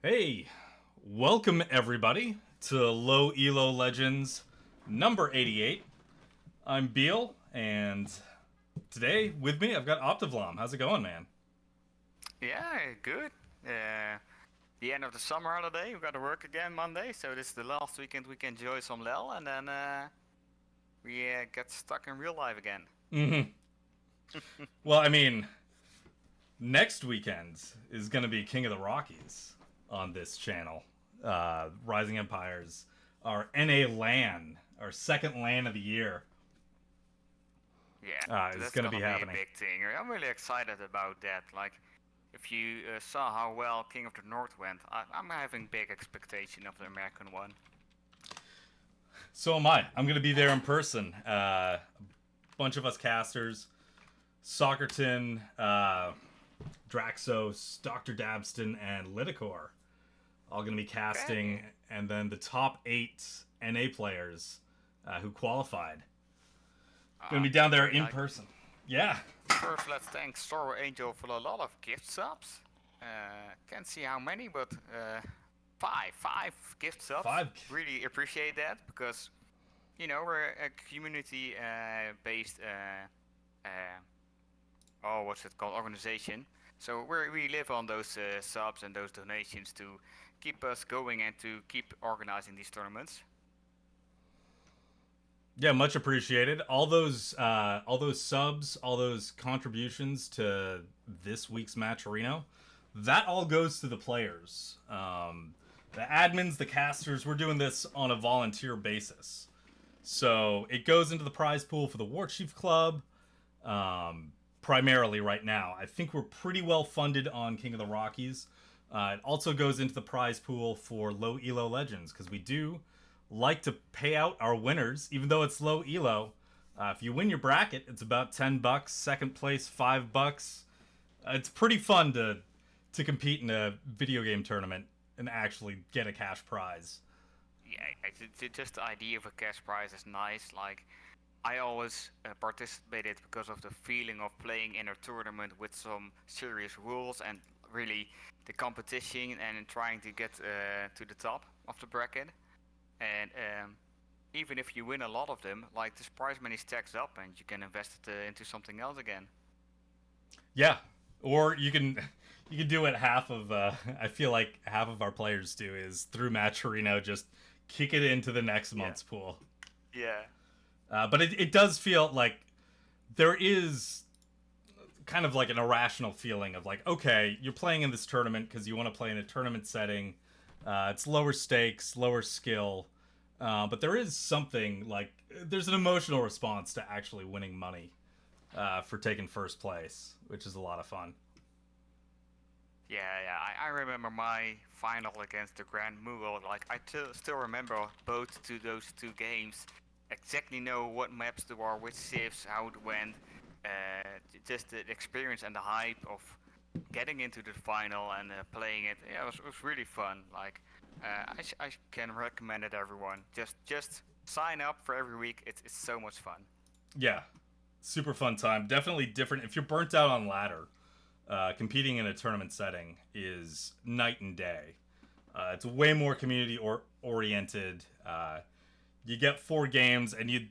Hey, welcome everybody to Low Elo Legends number 88. I'm Beale, and today with me I've got OpDVlaM. How's it going, man? Yeah, good. The end of the summer holiday, we got to work again Monday, so this is the last weekend we can enjoy some LEL, and then we get stuck in real life again. Mm-hmm. Well, I mean, next weekend is going to be King of the Rockies on this channel. Rising Empires, our NA LAN, our second LAN of the year, Yeah, is that's going to be gonna be a happening. big thing. I'm really excited about that. Like, if you saw how well King of the North went, I'm having big expectation of the American one. So am I. I'm going to be there in person. A bunch of us casters, Soccerton, Draxos, Dr. Dabston, and Lidicor all going to be casting, Okay. and then the top 8 NA players who qualified going to be down there Very in nice. person. Yeah, First, let's thank Store Angel for a lot of gift subs. Can't see how many, but five gift subs. 5. Really appreciate that because we're a community based what's it called, organization. So we live on those subs and those donations to keep us going and to keep organizing these tournaments. Yeah, much appreciated. All those subs, all those contributions to this week's match, Reno, that all goes to the players. The admins, the casters, we're doing this on a volunteer basis. So it goes into the prize pool for the War Chief Club, primarily right now. I think we're pretty well funded on King of the Rockies. It also goes into the prize pool for Low Elo Legends, because we do like to pay out our winners, even though it's low elo. If you win your bracket, it's about $10. Second place, $5. It's pretty fun to compete in a video game tournament and actually get a cash prize. Yeah, just the idea of a cash prize is nice. Like, I always participated because of the feeling of playing in a tournament with some serious rules and really the competition and trying to get to the top of the bracket. And even if you win a lot of them, like, this prize money stacks up and you can invest it into something else again. Yeah, or you can do what half of I feel like half of our players do is through Matcherino just kick it into the next Yeah. month's pool. Yeah. But it does feel like there is kind of like an irrational feeling of like, okay, you're playing in this tournament because you want to play in a tournament setting. It's lower stakes, lower skill, but there is something like there's an emotional response to actually winning money for taking first place, which is a lot of fun. Yeah, yeah. I remember my final against the Grand Mughal. Like, I still remember both to those two games. Exactly know what maps there are, which civs, how it went. Just the experience and the hype of getting into the final and playing it. Yeah, it was really fun. Like, I can recommend it everyone. Just sign up for every week. It's so much fun. Yeah, super fun time. Definitely different. If you're burnt out on ladder, competing in a tournament setting is night and day. It's way more community oriented. You get 4 games, and you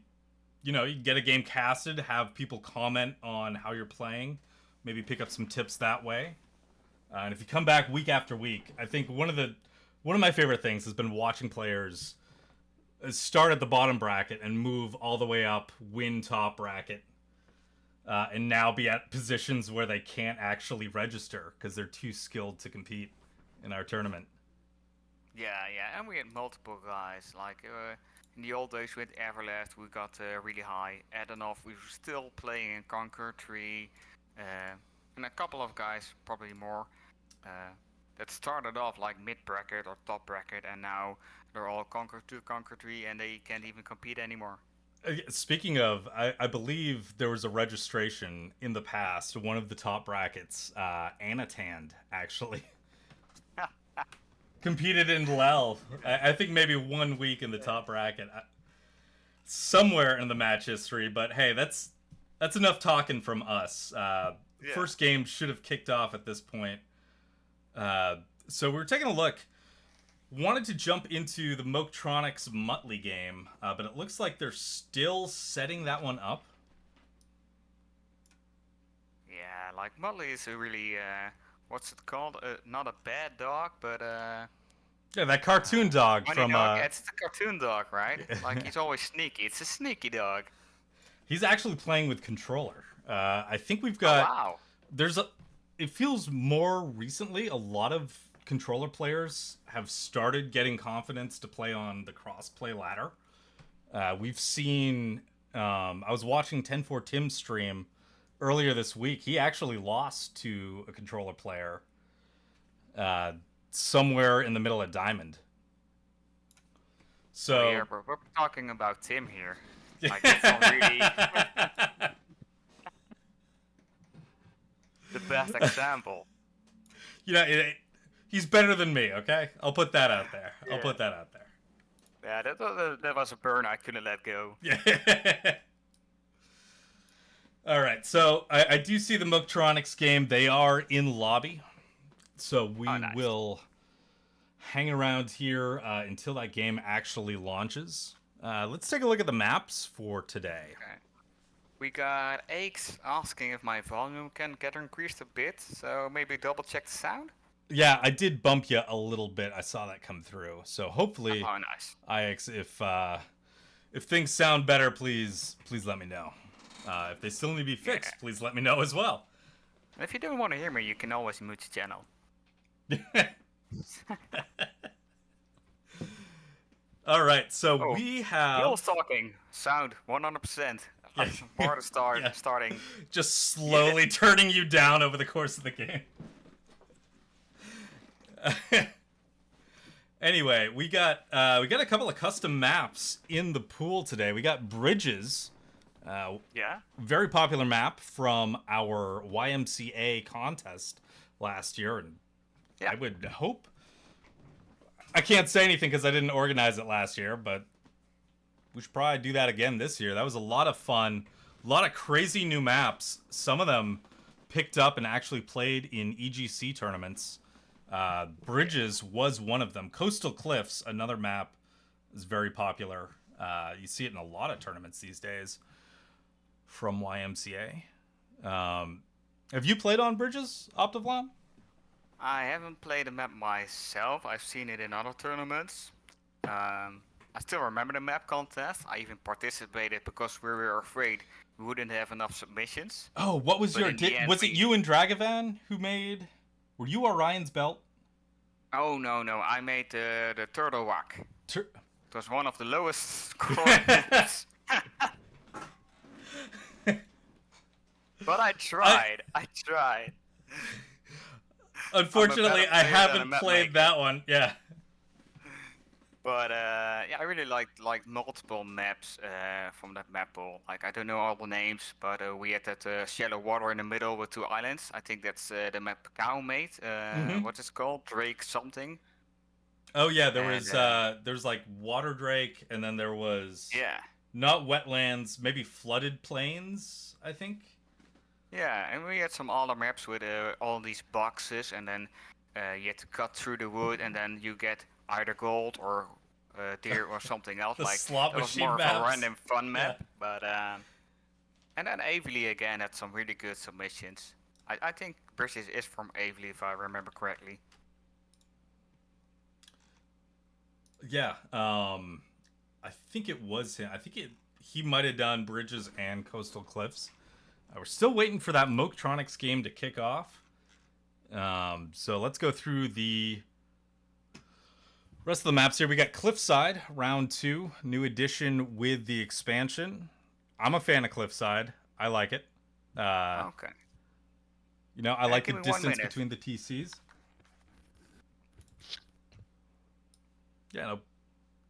get a game casted, have people comment on how you're playing, maybe pick up some tips that way. And if you come back week after week, I think one of my favorite things has been watching players start at the bottom bracket and move all the way up, win top bracket, and now be at positions where they can't actually register because they're too skilled to compete in our tournament. Yeah, yeah, and we had multiple guys. Like, in the old days with Everlast, we got really high. Adenoff, we were still playing in Conqueror 3, and a couple of guys, probably more, uh, that started off like mid bracket or top bracket, and now they're all Conqueror 2, Conqueror 3, and they can't even compete anymore. Speaking of, I believe there was a registration in the past. One of the top brackets, Anatand, actually competed in LEL. I think maybe 1 week in the Yeah. top bracket, somewhere in the match history. But hey, that's enough talking from us. Yeah. First game should have kicked off at this point. So we're taking a look. Wanted to jump into the Moketronics Muttley game, but it looks like they're still setting that one up. Yeah, like Muttley is a really, what's it called? Not a bad dog, but Yeah, that cartoon dog funny from. dog. It's the cartoon dog, right? Like he's always sneaky. It's a sneaky dog. He's actually playing with controller. I think we've Oh, got. wow. There's a. It feels more recently a lot of controller players have started getting confidence to play on the cross-play ladder. We've seen. I was watching 10-4 Tim's stream earlier this week. He actually lost to a controller player somewhere in the middle of Diamond. So Oh, yeah, bro, we're talking about Tim here. Like, it's not really the best example. you know, he's better than me. Okay, I'll put that out there. I'll put that out there. Yeah, that was a burn I couldn't let go. Yeah. All right, so I do see the Moketronics game. They are in lobby, so we will hang around here until that game actually launches. Let's take a look at the maps for today. Okay. We got Aches asking if my volume can get increased a bit, so maybe double check the sound. Yeah, I did bump you a little bit. I saw that come through. So hopefully, Oh, nice. IX, if things sound better, please let me know. If they still need to be fixed, please let me know as well. And if you don't want to hear me, you can always mute the channel. All right, so we have. Beale's talking. Sound 100%. Bar to start. Starting. Just slowly turning you down over the course of the game. Anyway, we got a couple of custom maps in the pool today. We got Bridges. Very popular map from our YMCA contest last year, and I would hope. I can't say anything because I didn't organize it last year, but we should probably do that again this year. That was a lot of fun, a lot of crazy new maps. Some of them picked up and actually played in EGC tournaments. Bridges was one of them. Coastal Cliffs, another map, is very popular. You see it in a lot of tournaments these days from YMCA. Have you played on Bridges, OpDVlaM? I haven't played the map myself. I've seen it in other tournaments. I still remember the map contest. I even participated because we were afraid we wouldn't have enough submissions. Oh, what was your... was it you and Dragavan who made... Were you Orion's Belt? Oh, no. I made the Turtle Walk. It was one of the lowest scoring maps. But I tried. Unfortunately, I haven't played that one. Yeah. But I really liked multiple maps from that map pool. Like, I don't know all the names, but we had that shallow water in the middle with 2 islands. I think that's the map Cow made. What's it called? Drake something. Oh yeah, there's like Water Drake, and then there was not wetlands, maybe flooded plains, I think. Yeah, and we had some other maps with all these boxes, and then you had to cut through the wood, and then you get either gold or deer or something else. The like slot that was machine more maps. of a random fun map. But and then AvLI again had some really good submissions. I think British is from AvLI if I remember correctly. Yeah, I think it was him. I think he might have done Bridges and Coastal Cliffs. We're still waiting for that Moketronics game to kick off. So let's go through the rest of the maps here. We got Cliffside, round 2, new edition with the expansion. I'm a fan of Cliffside. I like it. Okay. You know, I like the distance between the TCs. Yeah,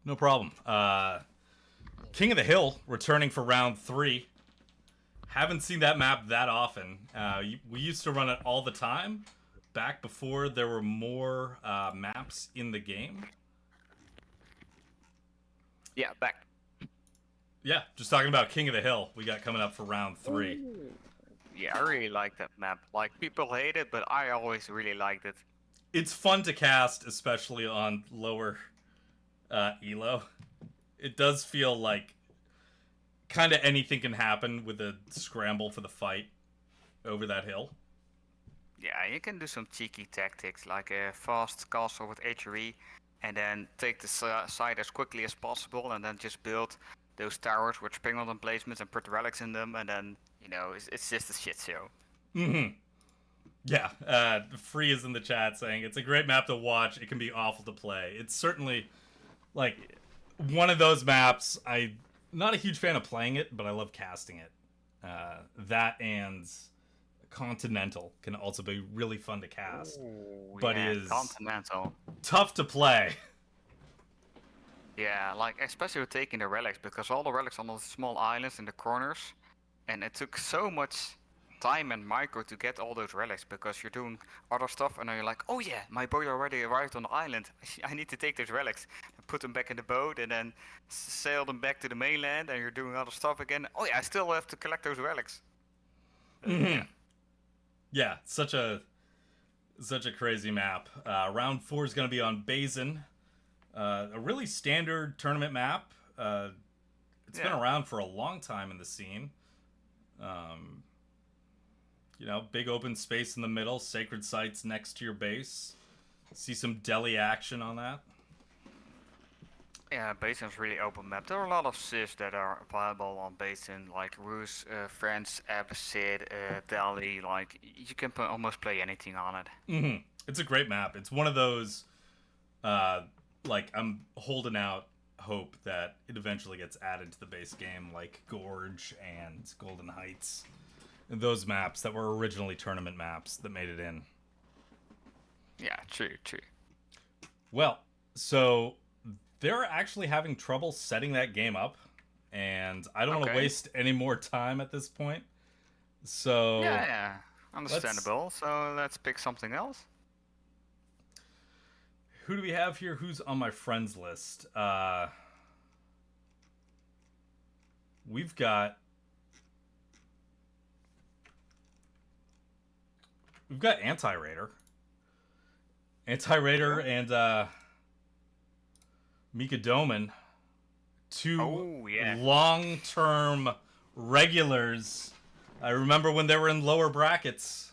no problem. King of the Hill returning for round 3. Haven't seen that map that often. We used to run it all the time back before there were more maps in the game. Yeah, back. Yeah, just talking about King of the Hill we got coming up for round 3. Yeah, I really like that map. Like, people hate it, but I always really liked it. it's fun to cast, especially on lower elo. It does feel like kind of anything can happen with a scramble for the fight over that hill. Yeah, you can do some cheeky tactics like a fast castle with HRE and then take the side as quickly as possible and then just build those towers with spring on placements and put relics in them and then, it's just a shit show. Mm-hmm. Yeah, Free is in the chat saying it's a great map to watch. It can be awful to play. It's certainly like one of those maps. I'm not a huge fan of playing it, but I love casting it. That and Continental can also be really fun to cast, but yeah, is Continental. tough to play. Yeah, like especially with taking the relics because all the relics on those small islands in the corners, and it took so much time and micro to get all those relics because you're doing other stuff and then you're like, oh yeah, my boat already arrived on the island. I need to take those relics and put them back in the boat and then sail them back to the mainland and you're doing other stuff again. Oh yeah, I still have to collect those relics. Mm-hmm. Yeah, such a crazy map. Round 4 is going to be on Byzantines. A really standard tournament map. It's been around for a long time in the scene. Big open space in the middle, sacred sites next to your base. See some deli action on that. Yeah, Basin's really open map. There are a lot of civs that are viable on Basin, like Rus, France, Abbasid, Delhi. Like you can almost play anything on it. Mm-hmm. It's a great map. It's one of those. I'm holding out hope that it eventually gets added to the base game, like Gorge and Golden Heights. Those maps that were originally tournament maps that made it in. Yeah, true. Well, so they're actually having trouble setting that game up, and I don't want to waste any more time at this point. So yeah, understandable. So let's pick something else. Who do we have here? Who's on my friends list? We've got AntiRaider. AntiRaider and Mikadoman. Two long-term regulars. I remember when they were in lower brackets.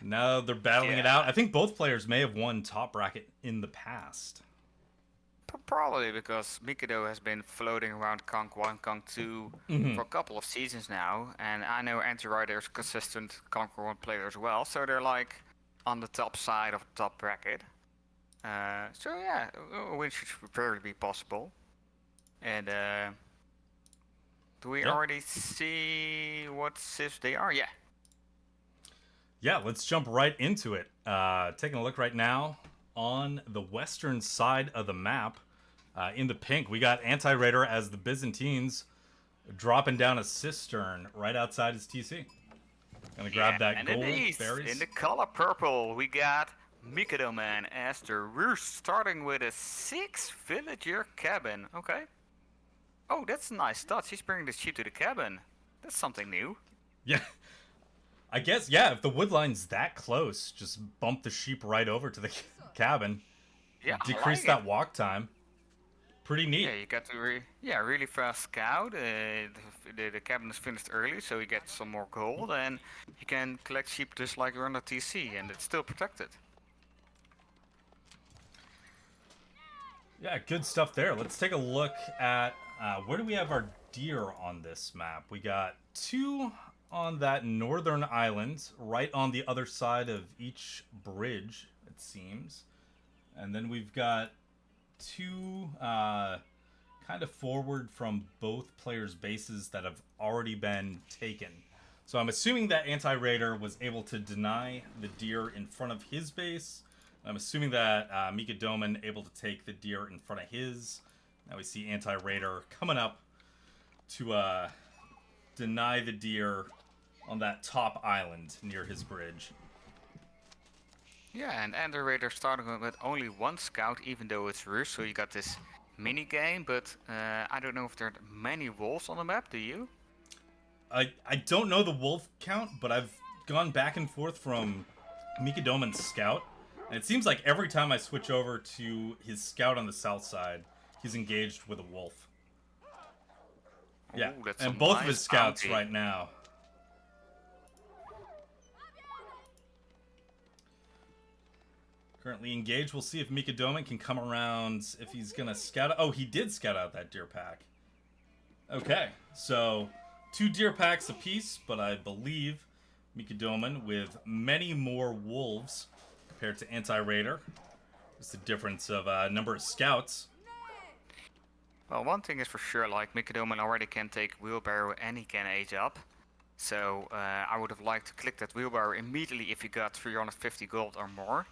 Now they're battling it out. I think both players may have won top bracket in the past. Probably because Mikado has been floating around Conk 1, Conk 2 for a couple of seasons now. And I know AntiRaider is a consistent Conqueror 1 player as well. So they're like on the top side of the top bracket. So yeah, a win should very be possible. And do we already see what civs they are? Yeah. Yeah, let's jump right into it. Taking a look right now on the western side of the map, in the pink, we got AntiRaider as the Byzantines dropping down a cistern right outside his TC. Gonna grab that gold berries. In the color purple, we got Mikadoman as the Roost, starting with a 6 villager cabin. Okay. Oh, that's a nice touch. He's bringing the sheep to the cabin. That's something new. Yeah. I guess, yeah, if the wood line's that close, just bump the sheep right over to the cabin. Yeah, decrease that walk time. Pretty neat. Yeah, you got to really fast scout. The cabin is finished early, so you get some more gold, and you can collect sheep just like you're on the TC, and it's still protected. Yeah, good stuff there. Let's take a look at where do we have our deer on this map. We got 2 on that northern island, right on the other side of each bridge, it seems. And then we've got 2 kind of forward from both players' bases that have already been taken. So I'm assuming that AntiRaider was able to deny the deer in front of his base. I'm assuming that Mikadoman able to take the deer in front of his. Now we see AntiRaider coming up to deny the deer on that top island near his bridge. Yeah, and AntiRaider starting with only 1 scout, even though it's Rus, so you got this mini game, but I don't know if there are many wolves on the map, do you? I don't know the wolf count, but I've gone back and forth from Mikadoman's scout, And it seems like every time I switch over to his scout on the south side, he's engaged with a wolf. Yeah, Ooh, that's and a both of nice his scouts bounty. right now. Currently engaged. We'll see if Mikadoman can come around, if he's going to scout. Oh, he did scout out that deer pack. Okay, so 2 deer packs apiece, but I believe Mikadoman with many more wolves compared to AntiRaider. It's the difference of number of scouts. Well, one thing is for sure, like Mikadoman already can take wheelbarrow and he can age up. So I would have liked to click that wheelbarrow immediately if he got 350 gold or more.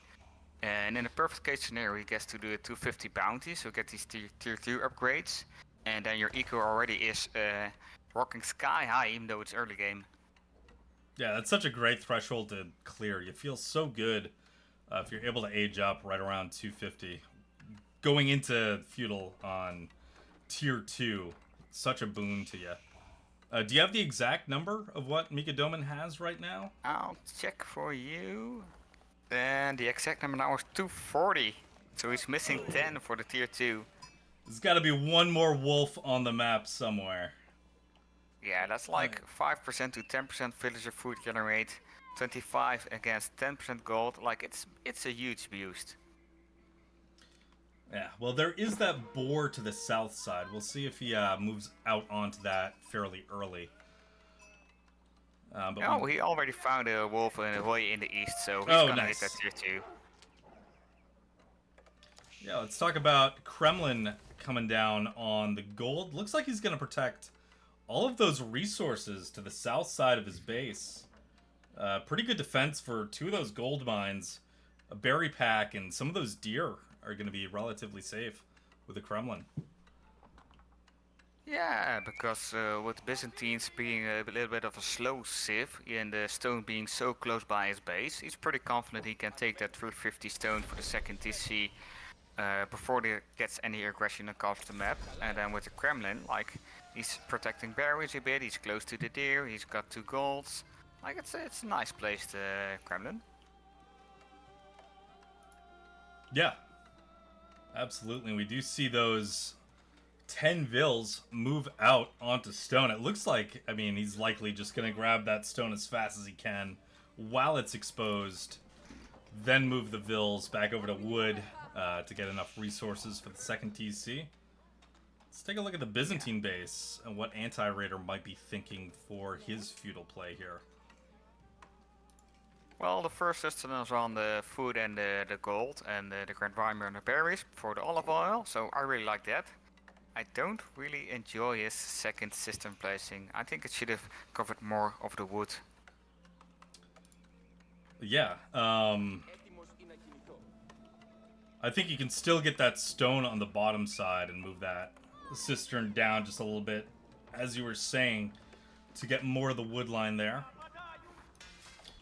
And in a perfect case scenario, he gets to do a 250 bounty, so get these tier 2 upgrades. And then your eco already is rocking sky high, even though it's early game. Yeah, that's such a great threshold to clear. You feel so good if you're able to age up right around 250. Going into feudal on tier 2, such a boon to you. Do you have the exact number of what Mikadoman has right now? I'll check for you. And the exact number now is 240. So he's missing 10 for the tier 2. There's got to be one more wolf on the map somewhere. Yeah, that's like 5% to 10% villager food generate, 25 against 10% gold. Like it's a huge boost. Yeah, well, there is that boar to the south side. We'll see if he moves out onto that fairly early. Oh, he already found a wolf way in the east, so he's gonna hit that tier 2. Yeah, let's talk about Kremlin coming down on the gold. Looks like he's going to protect all of those resources to the south side of his base. Pretty good defense for 2 of those gold mines. A berry pack and some of those deer are going to be relatively safe with the Kremlin. Yeah, because with Byzantines being a little bit of a slow civ and the stone being so close by his base, he's pretty confident he can take that 350 stone for the second TC before he gets any aggression across the map. And then with the Kremlin, like, he's protecting berries a bit, he's close to the deer, he's got 2 golds. Like, it's a nice place, the Kremlin. Yeah, absolutely. We do see those 10 vills move out onto stone. It looks like, I mean, he's likely just going to grab that stone as fast as he can while it's exposed, then move the vills back over to wood to get enough resources for the second TC. Let's take a look at the Byzantine base and what AntiRaider might be thinking for his feudal play here. Well, the first system is on the food and the gold, and the Grand Rhymer and the berries for the olive oil, so I really like that. I don't really enjoy his second system placing. I think it should have covered more of the wood. Yeah, I think you can still get that stone on the bottom side and move that cistern down just a little bit, as you were saying, to get more of the wood line there.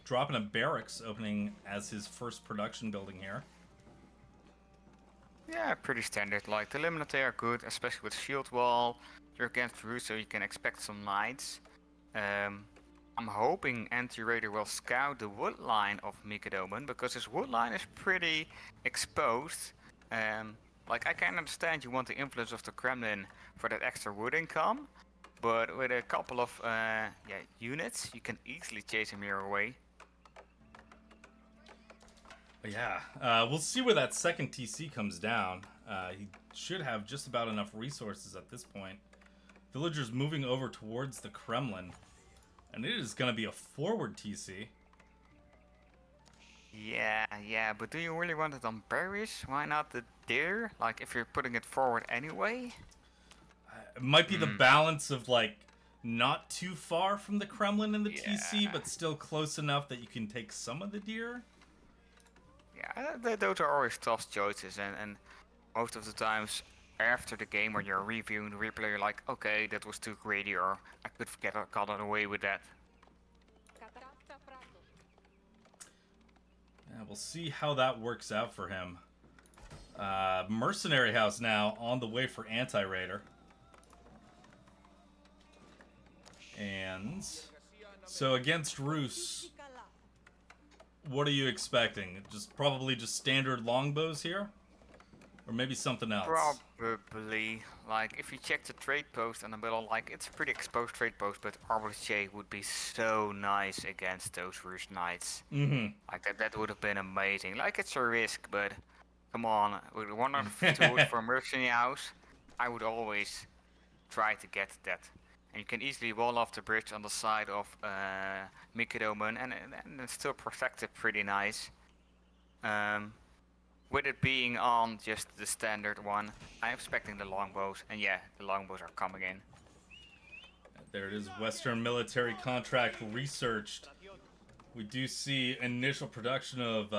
Dropping a barracks opening as his first production building here. Yeah, pretty standard. Like, the Eliminate are good, especially with shield wall. You're against Rue, so you can expect some knights. I'm hoping AntiRaider will scout the wood line of Mikadoman, because his wood line is pretty exposed. Like, I can understand you want the influence of the Kremlin for that extra wood income, but with a couple of units, you can easily chase him here away. Yeah, we'll see where that second TC comes down. He should have just about enough resources at this point. Villagers moving over towards the Kremlin. And it is going to be a forward TC. Yeah, but do you really want it on berries? Why not the deer? Like, if you're putting it forward anyway? It might be the balance of, like, not too far from the Kremlin in the TC, but still close enough that you can take some of the deer. Yeah, those are always tough choices, and most of the times after the game when you're reviewing the replay, you're like, okay, that was too greedy, or I could have gotten away with that. Yeah, we'll see how that works out for him. Mercenary House now on the way for AntiRaider. And so against Rus, What are you expecting? Probably just standard longbows here? Or maybe something else? Probably. Like, if you check the trade post in the middle, like, it's a pretty exposed trade post, but Arbaletier would be so nice against those Rus Knights. Mm-hmm. Like, that would have been amazing. Like, it's a risk, but come on. With 150 wood for a mercenary house, I would always try to get that. And you can easily wall off the bridge on the side of Mikadoman, and it's still protected pretty nice. With it being on just the standard one, I'm expecting the longbows, and yeah, the longbows are coming in. There it is, Western military contract researched. We do see initial production of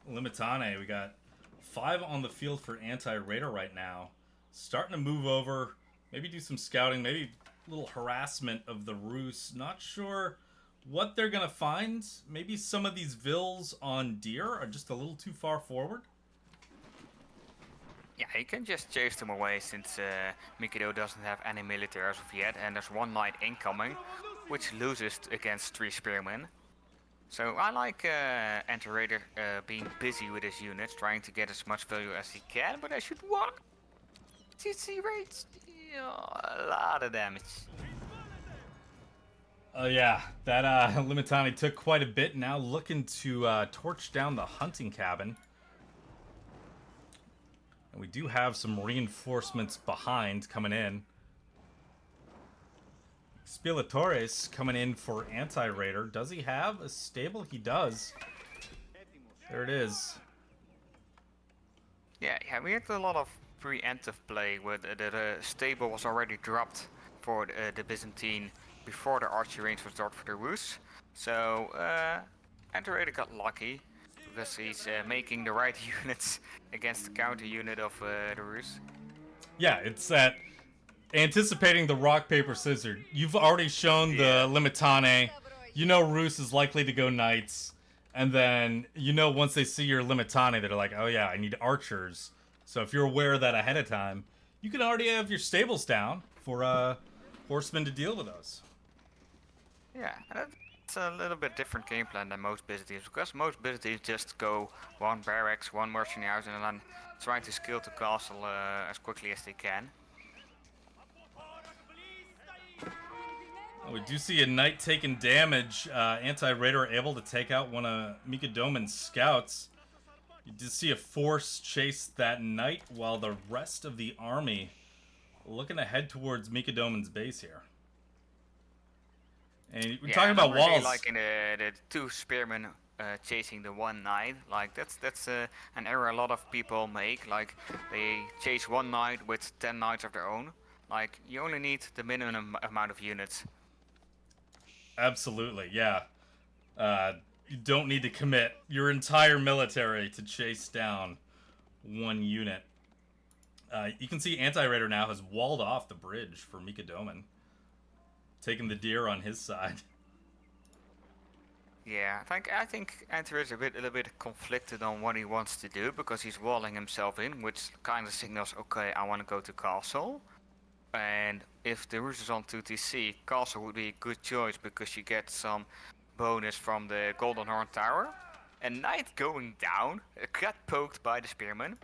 Limitane. We got 5 on the field for AntiRaider right now. Starting to move over, maybe do some scouting, maybe a little harassment of the Rus. Not sure what they're going to find. Maybe some of these vills on deer are just a little too far forward. Yeah, you can just chase them away since Mikado doesn't have any military as of yet, and there's 1 knight incoming, which loses against 3 spearmen. So I like AntiRaider being busy with his units, trying to get as much value as he can, but I should walk. CC rates, a lot of damage. Yeah, that Limitani took quite a bit. Now looking to torch down the hunting cabin. And we do have some reinforcements behind coming in. Spilatores coming in for AntiRaider. Does he have a stable? He does. There it is. Yeah, we had a lot of preemptive play where the stable was already dropped for the Byzantine before the archery range was dropped for the Rus. So AntiRaider got lucky because he's making the right units against the counter unit of the Rus. Yeah, it's that anticipating the rock, paper, scissors. You've already shown the Limitane. You know Rus is likely to go knights. And then, you know, once they see your Limitane, they're like, oh yeah, I need archers. So if you're aware of that ahead of time, you can already have your stables down for horsemen to deal with those. Yeah, it's a little bit different game plan than most Byzantines, because most Byzantines just go 1 barracks, 1 mercenary house, and then try to scale the castle as quickly as they can. We do see a knight taking damage. AntiRaider able to take out one of Mikadoman's scouts. You did see a force chase that knight while the rest of the army looking to head towards Mikadoman's base here. And we're talking about walls. Really liking the 2 spearmen chasing the 1 knight. Like that's an error a lot of people make. Like they chase 1 knight with 10 knights of their own. Like you only need the minimum amount of units. Absolutely, yeah. You don't need to commit your entire military to chase down 1 unit. You can see AntiRaider now has walled off the bridge for Mikadoman, taking the deer on his side. Yeah, I think AntiRaider is a little bit conflicted on what he wants to do, because he's walling himself in, which kind of signals, okay, I want to go to castle. And if the Rus is on 2TC, castle would be a good choice because you get some bonus from the Golden Horn Tower. A knight going down, got poked by the spearman.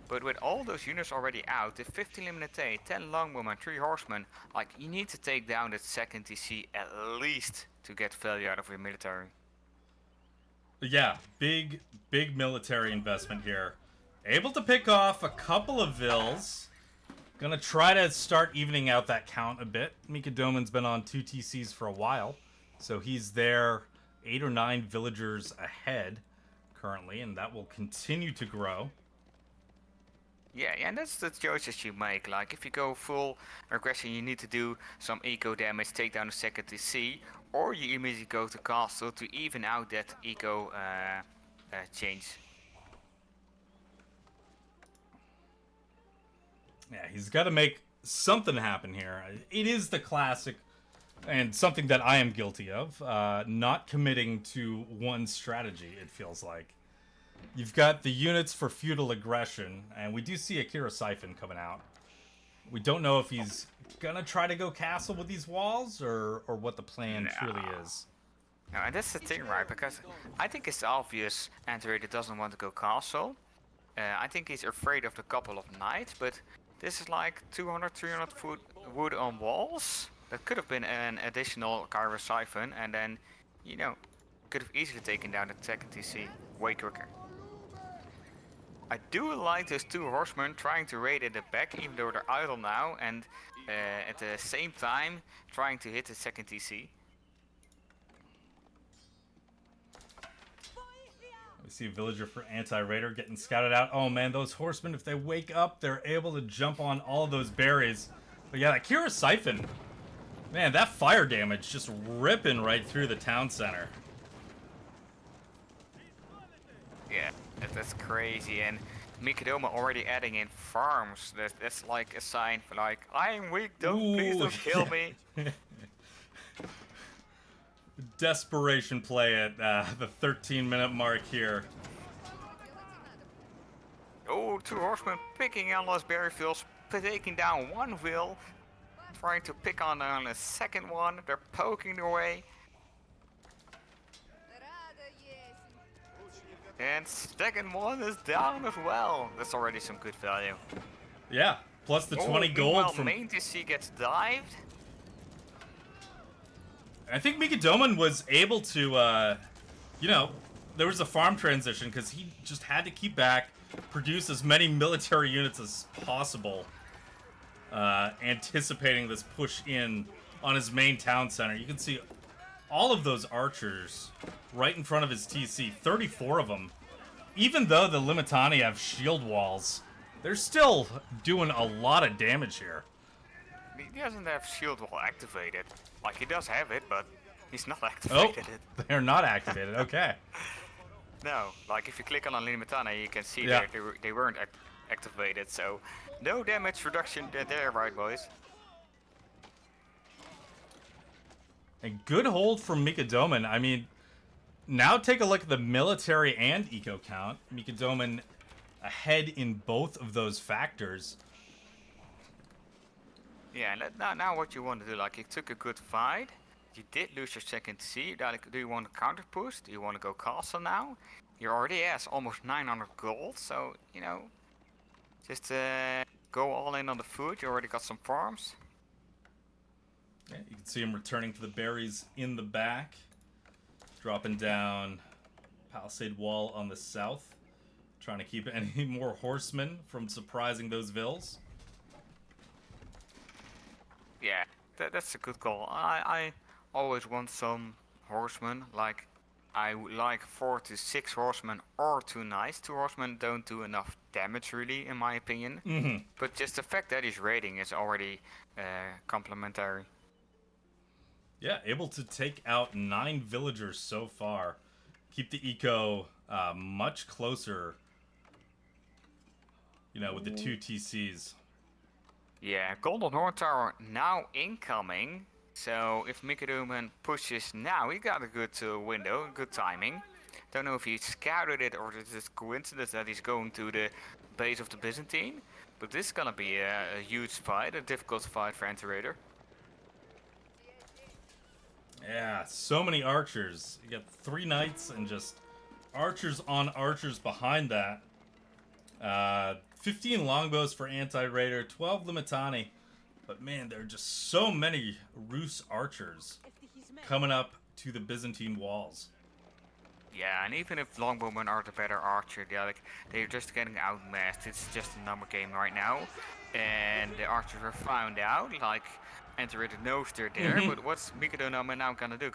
But with all those units already out, the 15 Limitane, 10 Longbowmen, 3 Horsemen, like you need to take down that 2nd TC at least to get value out of your military. Yeah, big military investment here. Able to pick off a couple of vills. Gonna try to start evening out that count a bit. Mikadoman's been on 2 TCs for a while, so he's there 8 or 9 villagers ahead currently, and that will continue to grow. Yeah, and that's the choices you make. Like, if you go full aggression, you need to do some eco damage, take down the 2nd TC, or you immediately go to castle to even out that eco change. Yeah, he's got to make something happen here. It is the classic, and something that I am guilty of, not committing to one strategy, it feels like. You've got the units for feudal aggression, and we do see Akira Siphon coming out. We don't know if he's gonna try to go castle with these walls, or what the plan truly is. No, and that's the thing, right? Because I think it's obvious AntiRaider doesn't want to go castle. I think he's afraid of the couple of knights, but this is like 200, 300 foot wood on walls. That could have been an additional Kyra siphon, and then, you know, could have easily taken down the second TC way quicker. I do like those two horsemen trying to raid in the back, even though they're idle now, and at the same time trying to hit the second TC. We see a villager for AntiRaider getting scouted out. Oh man, those horsemen, if they wake up, they're able to jump on all of those berries. But yeah, that Kira Siphon, man, that fire damage just ripping right through the town center. Yeah, that's crazy. And Mikadoman already adding in farms. That's like a sign for like, I am weak, please don't kill me. Desperation play at the 13-minute mark here. Oh, two horsemen picking on those berry fields, taking down one wheel, trying to pick on a second one. They're poking their way. And second one is down as well. That's already some good value. Yeah, plus the 20 gold from... main TC gets dived. I think Mikadoman was able to, you know, there was a farm transition because he just had to keep back, produce as many military units as possible, anticipating this push in on his main town center. You can see all of those archers right in front of his TC, 34 of them. Even though the Limitani have shield walls, they're still doing a lot of damage here. He doesn't have shield wall activated. Like, he does have it, but he's not activated it. They're not activated, okay. No, like if you click on Limitana, you can see Yeah. they weren't activated, so no damage reduction there, right, boys? A good hold from Mikadoman. I mean, now take a look at the military and eco count. Mikadoman ahead in both of those factors. Yeah, and now what you want to do, like, you took a good fight, you did lose your second C, like, do you want to counter push, do you want to go castle now? You're already at almost 900 gold, so, you know, just go all in on the food, you already got some farms. Yeah, you can see him returning to the berries in the back. Dropping down Palisade Wall on the south. Trying to keep any more horsemen from surprising those vills. Yeah, that's a good call. I always want some horsemen. Like, I would like 4 to 6 horsemen or 2 knights. 2 horsemen don't do enough damage, really, in my opinion. Mm-hmm. But just the fact that he's raiding is already complimentary. Yeah, able to take out 9 villagers so far. Keep the eco much closer, you know, with the 2 TCs. Yeah, Golden Horn Tower now incoming. So if Mikadoman pushes now, he got a good window, good timing. Don't know if he scouted it or it's just coincidence that he's going to the base of the Byzantine. But this is gonna be a huge fight, a difficult fight for AntiRaider. Yeah, so many archers. You got 3 knights and just archers on archers behind that. 15 longbows for AntiRaider, 12 Limitani. But man, there are just so many Rus archers coming up to the Byzantine walls. Yeah, and even if longbowmen are the better archer, they're just getting outmassed. It's just a number game right now. And the archers are found out, like, AntiRaider knows they're there, but what's Mikadoman now gonna do?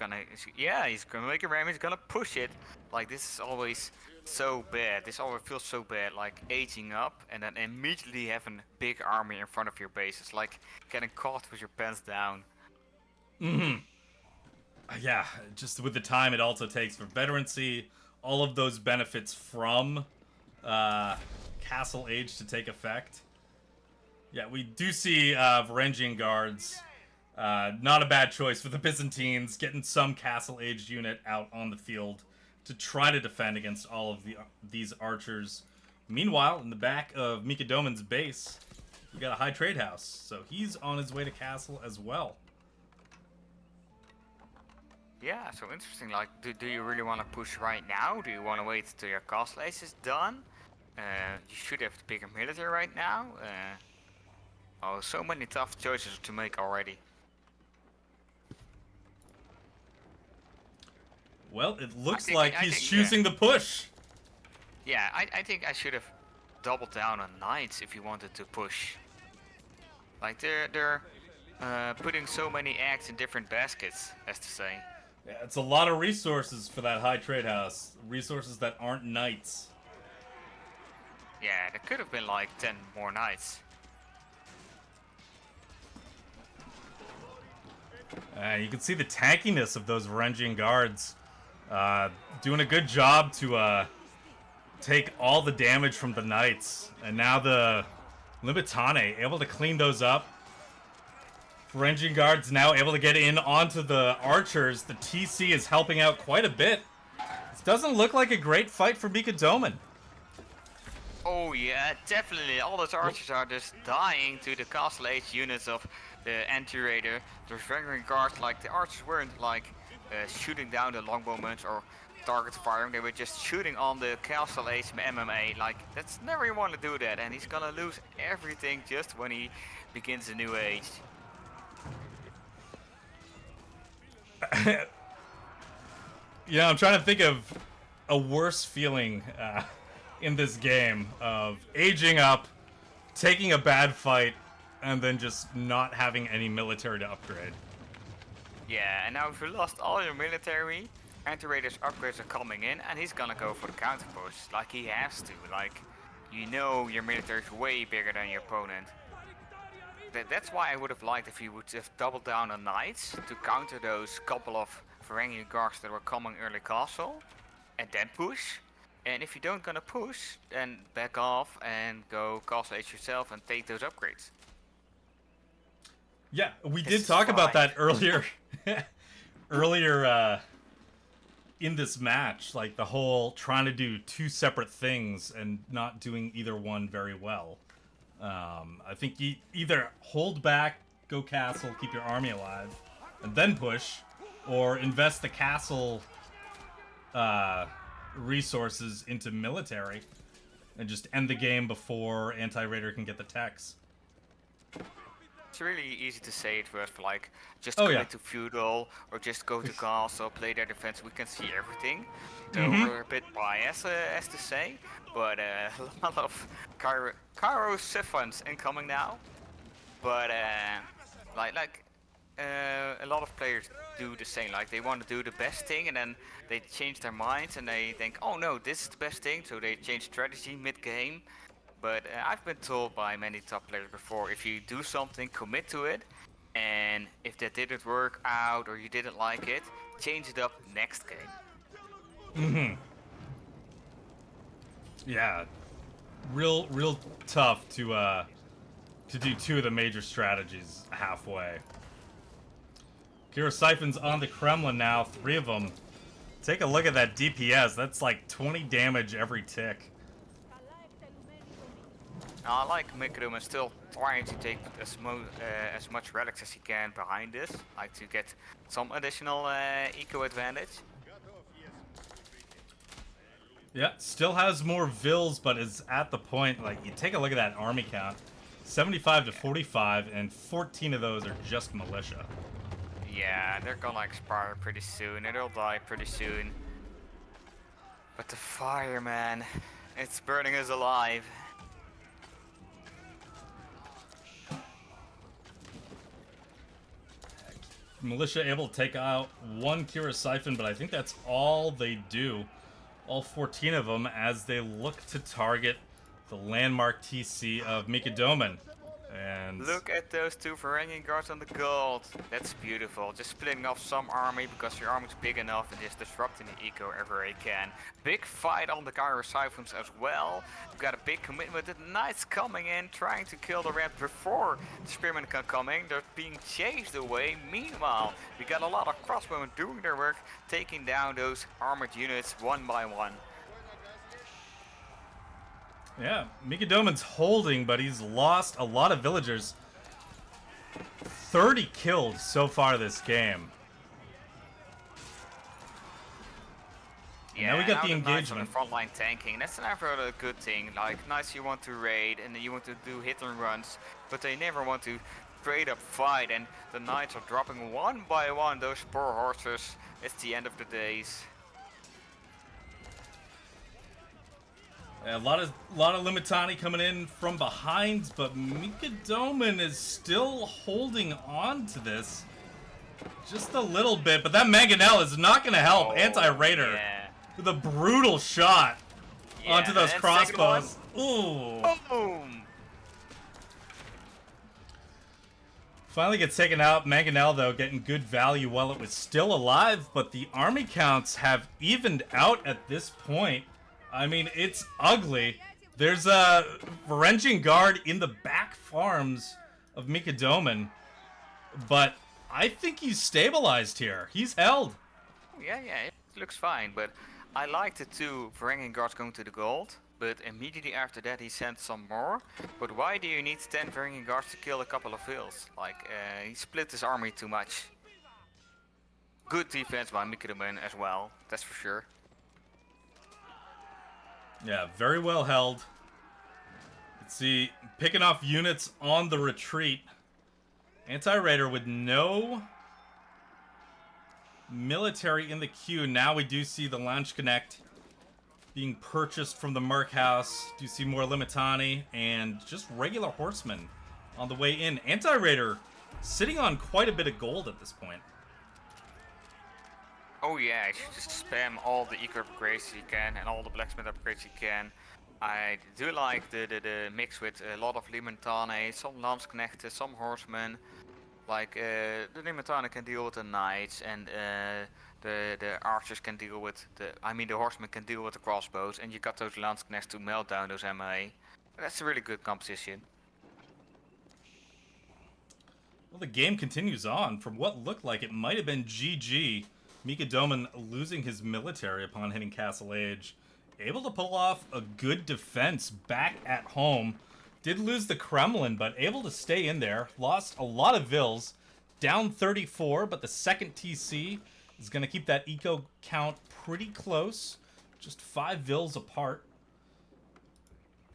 He's gonna make a ram, he's gonna push it. Like, this is always so bad. This always feels so bad, like aging up and then immediately having a big army in front of your base. It's like getting caught with your pants down. Yeah, just with the time it also takes for veterancy, all of those benefits from Castle Age to take effect. Yeah, we do see Varangian guards. Not a bad choice for the Byzantines, getting some Castle Age unit out on the field to try to defend against all of these archers. Meanwhile, in the back of Mikadoman's base, we got a high trade house, so he's on his way to castle as well. Yeah, so interesting. Like, do you really want to push right now? Do you want to wait till your castle ace is done? You should have the bigger military right now. Oh, so many tough choices to make already. Well, it looks I like he's think, yeah. choosing the push. Yeah, I think I should have doubled down on knights if you wanted to push. Like, they're putting so many eggs in different baskets, as to say. Yeah, it's a lot of resources for that high trade house. Resources that aren't knights. Yeah, there could have been like 10 more knights. You can see the tankiness of those Varangian guards. Doing a good job to take all the damage from the knights. And now the Limitane able to clean those up. Varangian guards now able to get in onto the archers. The TC is helping out quite a bit. This doesn't look like a great fight for Mikadoman. Oh yeah, definitely. All those archers are just dying to the castle age units of the AntiRaider. Those Varangian guards, like the archers weren't like shooting down the longbowmen or target firing. They were just shooting on the castle age MMA. Like, that's never you want to do that, and he's gonna lose everything just when he begins a new age. Yeah, I'm trying to think of a worse feeling in this game of aging up, taking a bad fight, and then just not having any military to upgrade. Yeah, and now if you lost all your military, AntiRaider's upgrades are coming in, and he's gonna go for the counter push, like he has to. Like, you know your military is way bigger than your opponent. That's why I would have liked if he would just double down on knights to counter those couple of Varangian guards that were coming early castle, and then push. And if you don't gonna push, then back off and go castle age yourself and take those upgrades. Yeah, we did talk about that earlier. earlier in this match, like the whole trying to do two separate things and not doing either one very well. I think you either hold back, go castle, keep your army alive, and then push, or invest the castle resources into military and just end the game before AntiRaider can get the techs. It's really easy to say it first, like, just commit to feudal, or just go to castle, play their defense, we can see everything. So we're a bit biased, as to say, but a lot of Cairo Siphons incoming now. But a lot of players do the same, like they want to do the best thing and then they change their minds and they think, oh no, this is the best thing, so they change strategy mid-game. But I've been told by many top players before, if you do something, commit to it, and if that didn't work out or you didn't like it, change it up next game. Yeah, real tough to do two of the major strategies halfway. Kira Siphon's on the Kremlin now, 3 of them. Take a look at that DPS, that's like 20 damage every tick. I like Mikadoman still trying to take as much relics as he can behind this, like to get some additional eco advantage. Yeah, still has more vills, but is at the point, like, you take a look at that army count. 75 to 45, and 14 of those are just militia. Yeah, they're gonna expire pretty soon, and they'll die pretty soon. But the fire, man, it's burning us alive. Militia able to take out one Kira Siphon, but I think that's all they do. All 14 of them as they look to target the landmark TC of Mikadoman. And look at those two Varangian guards on the gold. That's beautiful. Just splitting off some army because your army's big enough and just disrupting the eco wherever they can. Big fight on the Cairo Siphons as well. We've got a big commitment. The knights coming in, trying to kill the ramp before the spearmen can come in. They're being chased away. Meanwhile, we got a lot of crossbowmen doing their work, taking down those armored units one by one. yeah, Mikadoman's holding, but he's lost a lot of villagers. 30 killed so far this game. Yeah, now we got now the Knights on engagement. the front line tanking. That's never a good thing. Like, Knights you want to raid and you want to do hit and runs, but they never want to straight up fight. And the Knights are dropping one by one those poor horses. It's the end of the days. A lot of Limitani coming in from behind, but Mikadoman is still holding on to this just a little bit. But that Mangonel is not going to help. AntiRaider with a brutal shot onto those crossbows. Ooh. Boom. Finally gets taken out. Mangonel, though, getting good value while it was still alive, but the army counts have evened out at this point. I mean, it's ugly. There's a Varangian Guard in the back farms of Mikadoman, but I think he's stabilized here. He's held. Yeah, it looks fine, but I like the two Varangian Guards going to the gold, but immediately after that he sent some more. But why do you need 10 Varangian Guards to kill a couple of hills? Like, he split his army too much. Good defense by Mikadoman as well, that's for sure. Yeah, very well held. Let's see, picking off units on the retreat. AntiRaider with no military in the queue. Now we do see the Launch Connect being purchased from the Merc House. Do see more Limitani and just regular horsemen on the way in. AntiRaider sitting on quite a bit of gold at this point. Oh yeah, you should just spam all the eco upgrades you can and all the blacksmith upgrades you can. I do like the mix with a lot of Limitani, some lance connectors, some horsemen. Like the Limitani can deal with the knights and the archers can deal with the horsemen can deal with the crossbows, and you got those lance connectors to melt down those MA. That's a really good composition. Well, the game continues on from what looked like it might have been GG. Mikadoman losing his military upon hitting Castle Age. Able to pull off a good defense back at home. Did lose the Kremlin, but able to stay in there. Lost a lot of vills. Down 34, but the second TC is going to keep that eco count pretty close. Just 5 vills apart.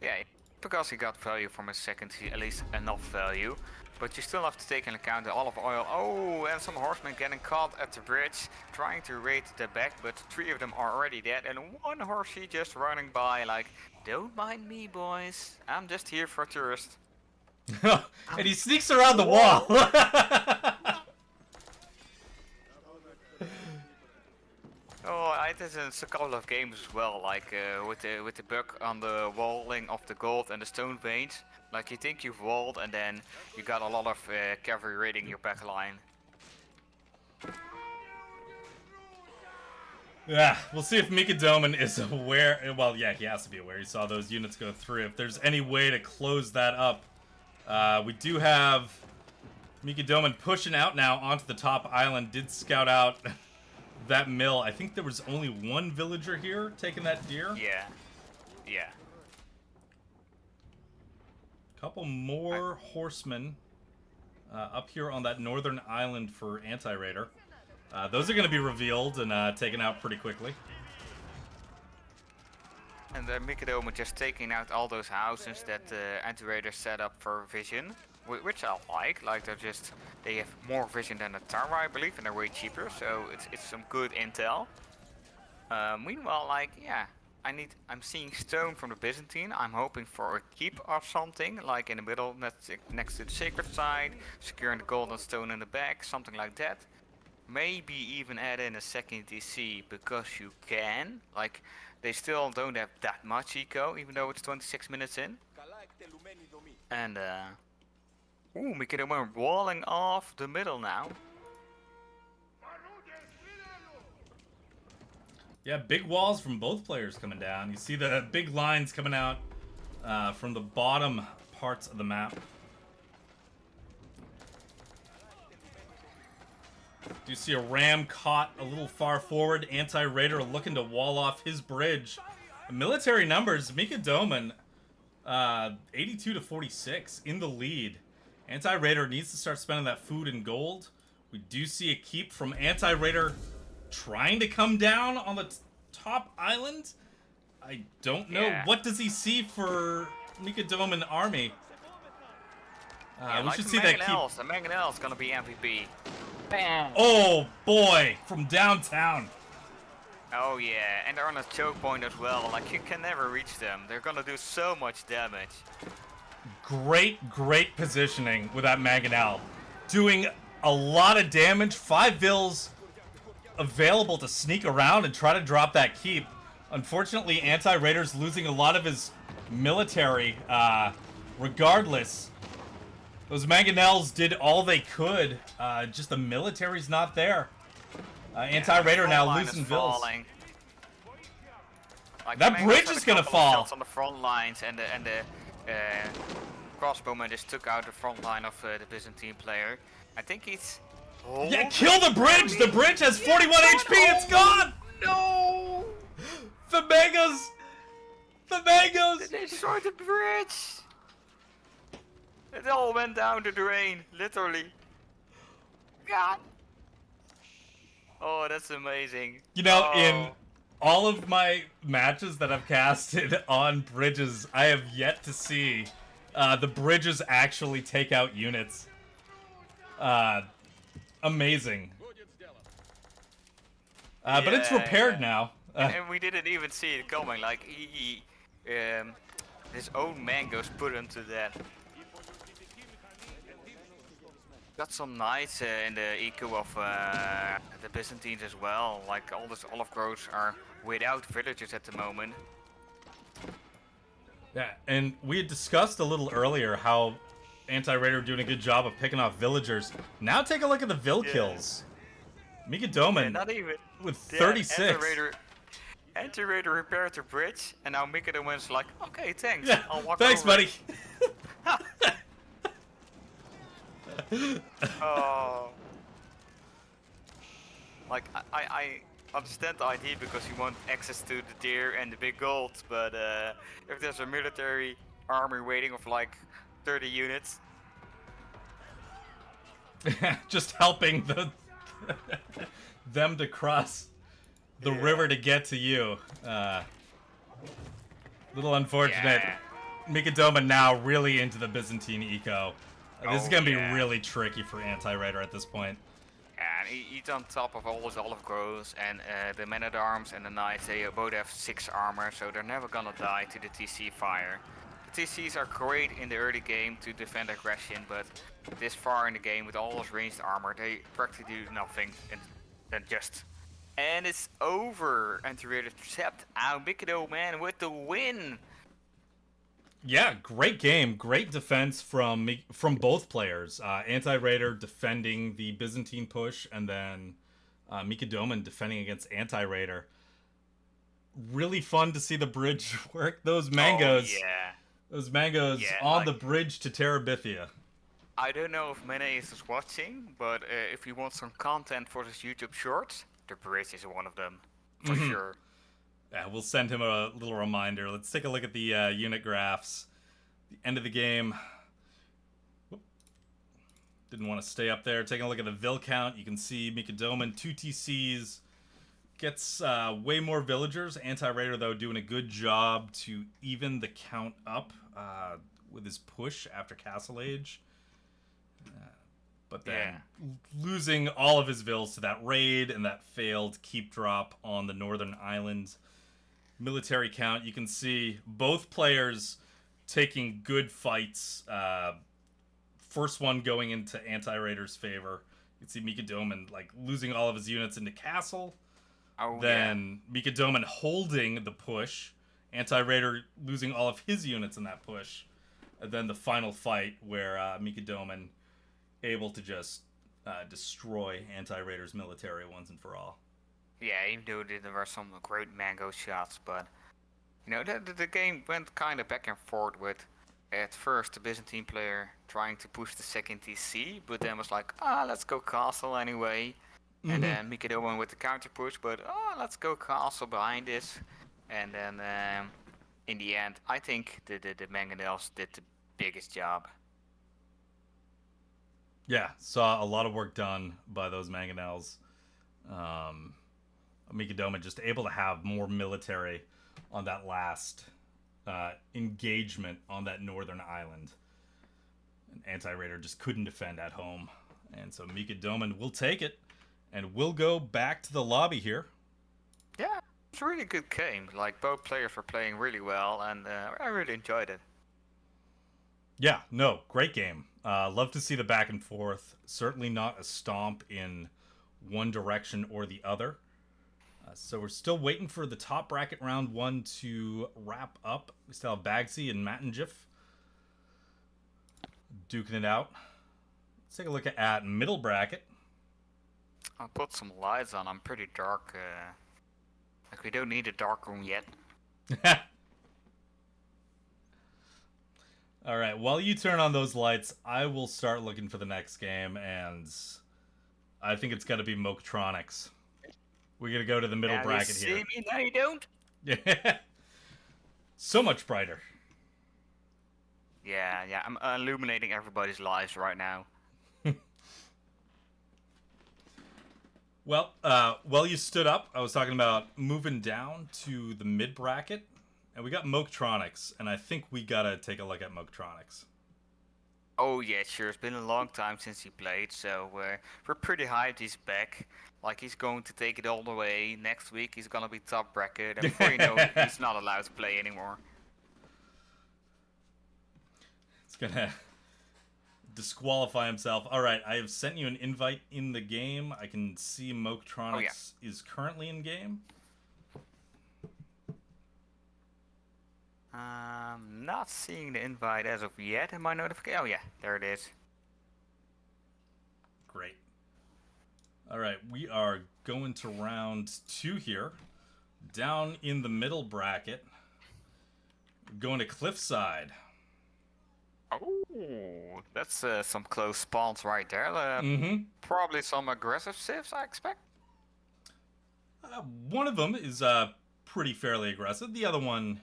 Yeah, because he got value from his second TC, at least enough value. But you still have to take into account the olive oil. Oh, and some horsemen getting caught at the bridge, trying to raid the back, but 3 of them are already dead, and 1 horsey just running by like, don't mind me, boys. I'm just here for tourists. And he sneaks around the wall. Oh, I did this in a couple of games as well, like with the bug on the walling of the gold and the stone veins. Like, you think you've walled and then you got a lot of cavalry raiding your back line. Yeah, we'll see if Mikadoman is aware. Well, yeah, he has to be aware. He saw those units go through. If there's any way to close that up. We do have Mikadoman pushing out now onto the top island. Did scout out that mill. I think there was only 1 villager here taking that deer. Yeah. Couple more horsemen up here on that northern island for AntiRaider. Those are going to be revealed and taken out pretty quickly. And Mikadoman just taking out all those houses that AntiRaider set up for vision, which I like. Like, they have more vision than the Tara, I believe, and they're way cheaper, so it's some good intel. Meanwhile, like, yeah. I'm seeing stone from the Byzantine. I'm hoping for a keep or something, like in the middle, next to the sacred side, securing the golden stone in the back, something like that. Maybe even add in a second DC, because you can. Like, they still don't have that much eco, even though it's 26 minutes in. And ooh, Mikadoman walling off the middle now. Yeah, big walls from both players coming down. You see the big lines coming out from the bottom parts of the map. Do you see a ram caught a little far forward? AntiRaider looking to wall off his bridge. Military numbers, Mikadoman 82 to 46 in the lead. AntiRaider needs to start spending that food and gold. We do see a keep from AntiRaider trying to come down on the top island? I don't know. Yeah. What does he see for Mikadoman army? Yeah, we like should the see that keep... Mangonels. The Mangonels gonna be MVP. Bam! Oh, boy! From downtown. Oh yeah, and they're on a choke point as well. Like, you can never reach them. They're gonna do so much damage. Great positioning with that Mangonel. Doing a lot of damage. 5 Vills available to sneak around and try to drop that keep. Unfortunately, AntiRaider's losing a lot of his military. Regardless, those Mangonels did all they could. Just the military's not there. AntiRaider now losing Vills. Like, that bridge is gonna fall. Shots on the front lines, and the crossbowman just took out the front line of the Byzantine player. I think he's... Oh, yeah, kill the bridge! The bridge has 41 HP, it's gone! No! The mangoes! The mangoes! They destroyed the bridge! It all went down the drain, literally. God! Oh, that's amazing. You know, in all of my matches that I've casted on bridges, I have yet to see the bridges actually take out units. Amazing. But it's repaired now. And we didn't even see it coming. Like, his own mangoes put him to death. Got some knights in the eco of the Byzantines as well. Like, all these olive groves are without villagers at the moment. Yeah, and we had discussed a little earlier how AntiRaider doing a good job of picking off villagers. Now take a look at the Vill kills. Mikadoman not even with 36. AntiRaider repaired the bridge, and now Mikadoman's like, okay, thanks. Yeah, I'll walk thanks, over. buddy. Oh. Like, I understand the idea because you want access to the deer and the big gold, but if there's a military army waiting of like 30 units. Just helping them to cross the river to get to you. Little unfortunate. Yeah. Mikadoman now really into the Byzantine eco. This is gonna be yeah. really tricky for AntiRaider at this point. And he's on top of all his olive groves, and the men-at-arms and the knights, they both have 6 armor, so they're never gonna die to the TC fire. The TCs are great in the early game to defend aggression, but this far in the game with all his ranged armor, they practically do nothing than just. And it's over. AntiRaider trapped out. Mikadoman with the win. Yeah, great game, great defense from both players. AntiRaider defending the Byzantine push, and then Mikadoman defending against AntiRaider. Really fun to see the bridge work. Those mangoes, those mangoes on the bridge to Terabithia. I don't know if Maneas is watching, but if you want some content for his YouTube shorts, the bridge is one of them, for sure. Yeah, we'll send him a little reminder. Let's take a look at the unit graphs. The end of the game. Whoop. Didn't want to stay up there. Taking a look at the Vill count, you can see Mikadoman, 2 TCs, gets way more villagers. AntiRaider, though, doing a good job to even the count up with his push after Castle Age. But then losing all of his Vills to that raid and that failed keep drop on the northern island. Military count, you can see both players taking good fights. First one going into AntiRaider's favor. You can see Mikadoman like losing all of his units into castle. Then Mikadoman holding the push. AntiRaider losing all of his units in that push. And then the final fight where Mikadoman able to just destroy AntiRaider's military once and for all. Yeah, even though there were some great mango shots, but you know, the game went kind of back and forth with at first the Byzantine player trying to push the second TC, but then was like, let's go castle anyway. And then Mikadoman with the counter push, but let's go castle behind this. And then in the end, I think the Mangonels did the biggest job. Yeah, saw a lot of work done by those Mangonels. Mikadoman just able to have more military on that last engagement on that northern island. And AntiRaider just couldn't defend at home. And so Mikadoman will take it, and we'll go back to the lobby here. Yeah, it's a really good game. Like, both players were playing really well, and I really enjoyed it. Yeah, no, great game. Love to see the back and forth. Certainly not a stomp in one direction or the other. So we're still waiting for the top bracket round 1 to wrap up. We still have Bagsy and Matinjff duking it out. Let's take a look at middle bracket. I'll put some lights on. I'm pretty dark. Like, we don't need a dark room yet. All right, while you turn on those lights, I will start looking for the next game, and I think it's got to be Moketronics. We're going to go to the middle bracket here. You see me? No, you don't. Yeah. So much brighter. Yeah, I'm illuminating everybody's lives right now. Well, while you stood up, I was talking about moving down to the mid bracket, and we got Moketronics, and I think we gotta take a look at Moketronics. Oh yeah, sure. It's been a long time since he played, so we're pretty hyped. He's back. Like, he's going to take it all the way. Next week he's gonna be top bracket, and before you know it, he's not allowed to play anymore. It's gonna disqualify himself. All right, I have sent you an invite in the game. I can see Moketronics is currently in game. Not seeing the invite as of yet in my notification. Oh yeah, there it is. Great. All right, we are going to round 2 here. Down in the middle bracket, we're going to Cliffside. Oh, that's some close spawns right there. Probably some aggressive civs, I expect. One of them is pretty fairly aggressive. The other one,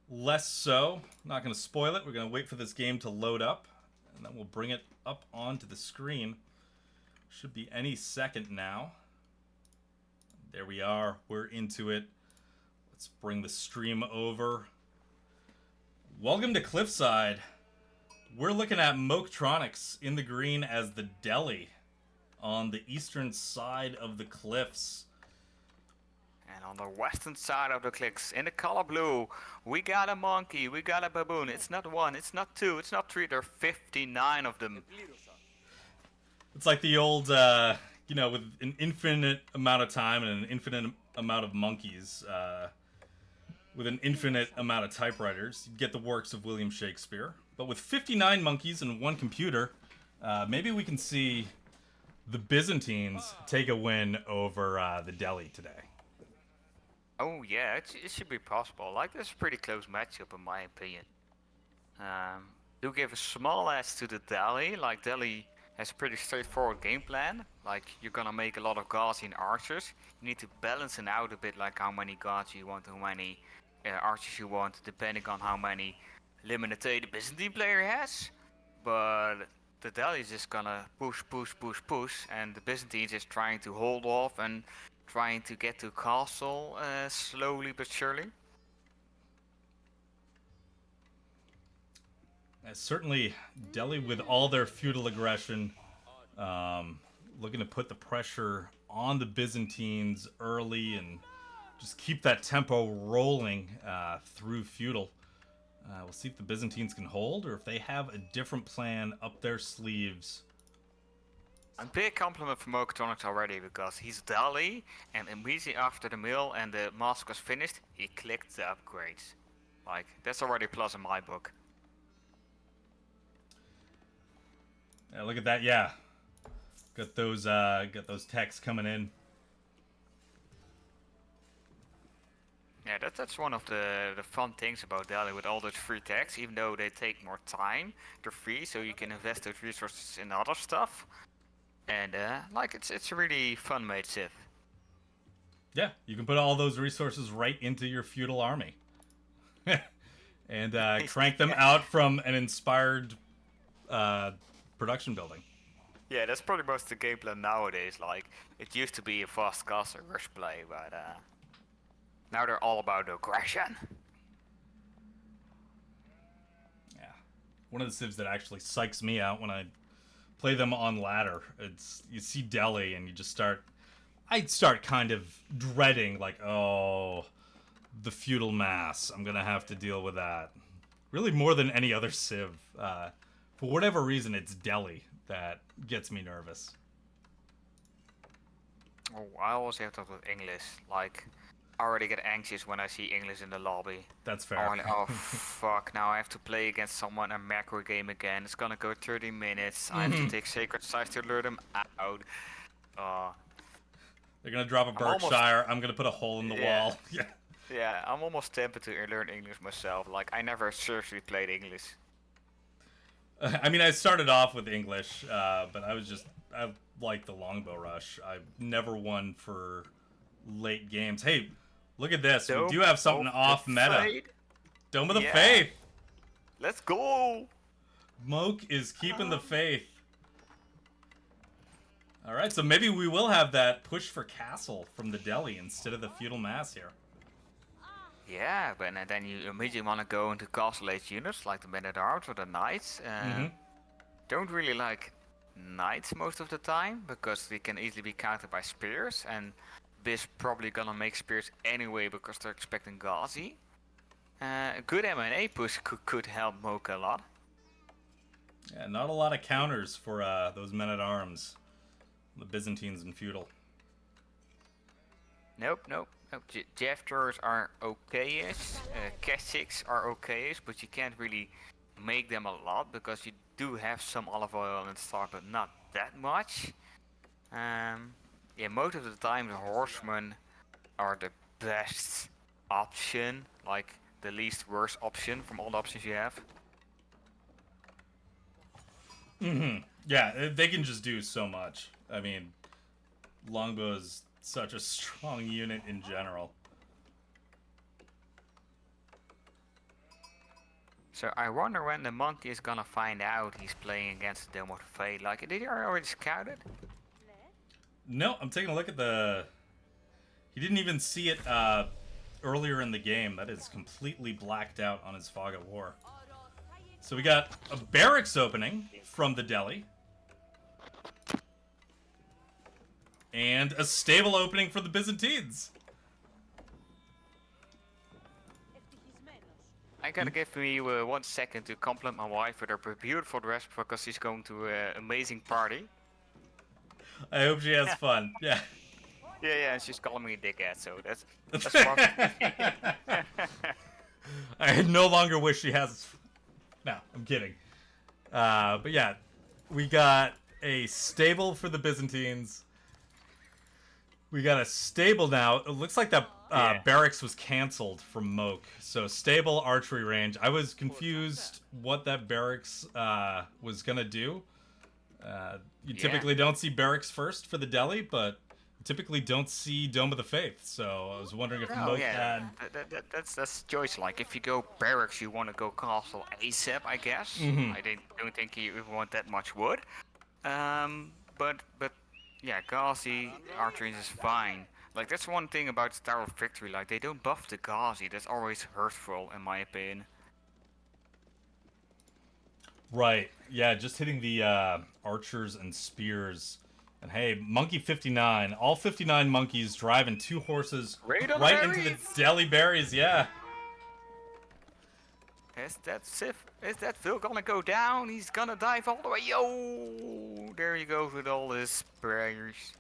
less so. Not going to spoil it. We're going to wait for this game to load up, and then we'll bring it up onto the screen. Should be any second now. There we are. We're into it. Let's bring the stream over. Welcome to Cliffside. We're looking at Moketronics in the green as the deli on the eastern side of the cliffs. And on the western side of the cliffs, in the color blue, we got a monkey, we got a baboon. It's not 1, it's not 2, it's not 3, there are 59 of them. It's like the old, you know, with an infinite amount of time and an infinite amount of monkeys, with an infinite amount of typewriters, you get the works of William Shakespeare. But with 59 monkeys and 1 computer, maybe we can see the Byzantines take a win over the Delhi today. Oh yeah, it should be possible. Like, this is a pretty close matchup in my opinion. Do give a small edge to the Delhi. Like, Delhi has a pretty straightforward game plan. Like, you're gonna make a lot of Gaussian archers. You need to balance it out a bit, like how many guards you want, how many archers you want, depending on how many Limited the Byzantine player has. But the Delhi is just gonna push, and the Byzantines is trying to hold off and trying to get to castle slowly but surely. Certainly, Delhi, with all their feudal aggression, looking to put the pressure on the Byzantines early and just keep that tempo rolling through feudal. We'll see if the Byzantines can hold or if they have a different plan up their sleeves. A big compliment for Moketronics already, because he's Delhi, and immediately after the mill and the mask was finished, he clicked the upgrades. Like, that's already a plus in my book. Yeah, look at that, yeah. Got those techs coming in. Yeah, that's one of the fun things about Delhi with all those free techs. Even though they take more time, they're free, so you can invest those resources in other stuff. And like, it's a really fun made civ. Yeah, you can put all those resources right into your feudal army. And crank them out from an inspired production building. Yeah, that's probably most of the game plan nowadays. Like, it used to be a fast castle rush play, but now they're all about aggression. Yeah. One of the civs that actually psychs me out when I play them on ladder. It's you see Delhi and you just start. I start kind of dreading, like, oh, the feudal mass. I'm gonna have to deal with that. Really, more than any other civ. For whatever reason, it's Delhi that gets me nervous. Oh, I always have that with English. Like, I already get anxious when I see English in the lobby. That's fair. I'm like, oh fuck! Now I have to play against someone a macro game again. It's gonna go 30 minutes. I have to take sacred sites to lure them out. They're gonna drop a Berkshire. I'm gonna put a hole in the wall. Yeah. Yeah, I'm almost tempted to learn English myself. Like, I never seriously played English. I mean, I started off with English, but I like the longbow rush. I never won for late games. Hey, look at this. We do have something off meta. Dome of the Faith. Let's go. Moke is keeping the faith. All right, so maybe we will have that push for castle from the Delhi instead of the feudal mass here. Yeah, but then you immediately want to go into castle age units like the men-at-arms or the knights. Don't really like knights most of the time because they can easily be countered by spears, and Biz probably gonna make spears anyway because they're expecting Ghazi. A good M&A push could help Moke a lot. Yeah, not a lot of counters for those men-at-arms. The Byzantines and feudal. Nope. Jefters are okay-ish, Keswiks are okay-ish, but you can't really make them a lot because you do have some olive oil and stuff, but not that much. Yeah, most of the time the horsemen are the best option, like the least worst option from all the options you have. Yeah, they can just do so much. I mean, longbow is such a strong unit in general. So I wonder when the monkey is gonna find out he's playing against the Dome of the Fae. Like, did he already scout it? No, I'm taking a look at the... He didn't even see it earlier in the game. That is completely blacked out on his Fog of War. So we got a barracks opening from the Delhi. And a stable opening for the Byzantines. I gotta give me 1 second to compliment my wife with her beautiful dress because she's going to an amazing party. I hope she has fun. Yeah. Yeah, and she's calling me a dickhead, so that's fun. I no longer wish she has... No, I'm kidding. But yeah, we got a stable for the Byzantines. We got a stable now. It looks like that barracks was canceled from Moke. So stable archery range. I was confused what that barracks was going to do. You typically don't see barracks first for the Delhi, but you typically don't see Dome of the Faith. So I was wondering if Moke had... That's choice. Like, if you go barracks, you want to go castle ASAP, I guess. I don't think you even want that much wood. But yeah, Ghazi archery is fine. Like, that's one thing about the Tower of Victory. Like, they don't buff the Ghazi. That's always hurtful, in my opinion. Right. Yeah, just hitting the archers and spears. And hey, Monkey 59. All 59 monkeys driving 2 horses right into the Delhi berries. Yeah. Is that Phil gonna go down? He's gonna dive all the way. Yo! There you go with all his berries.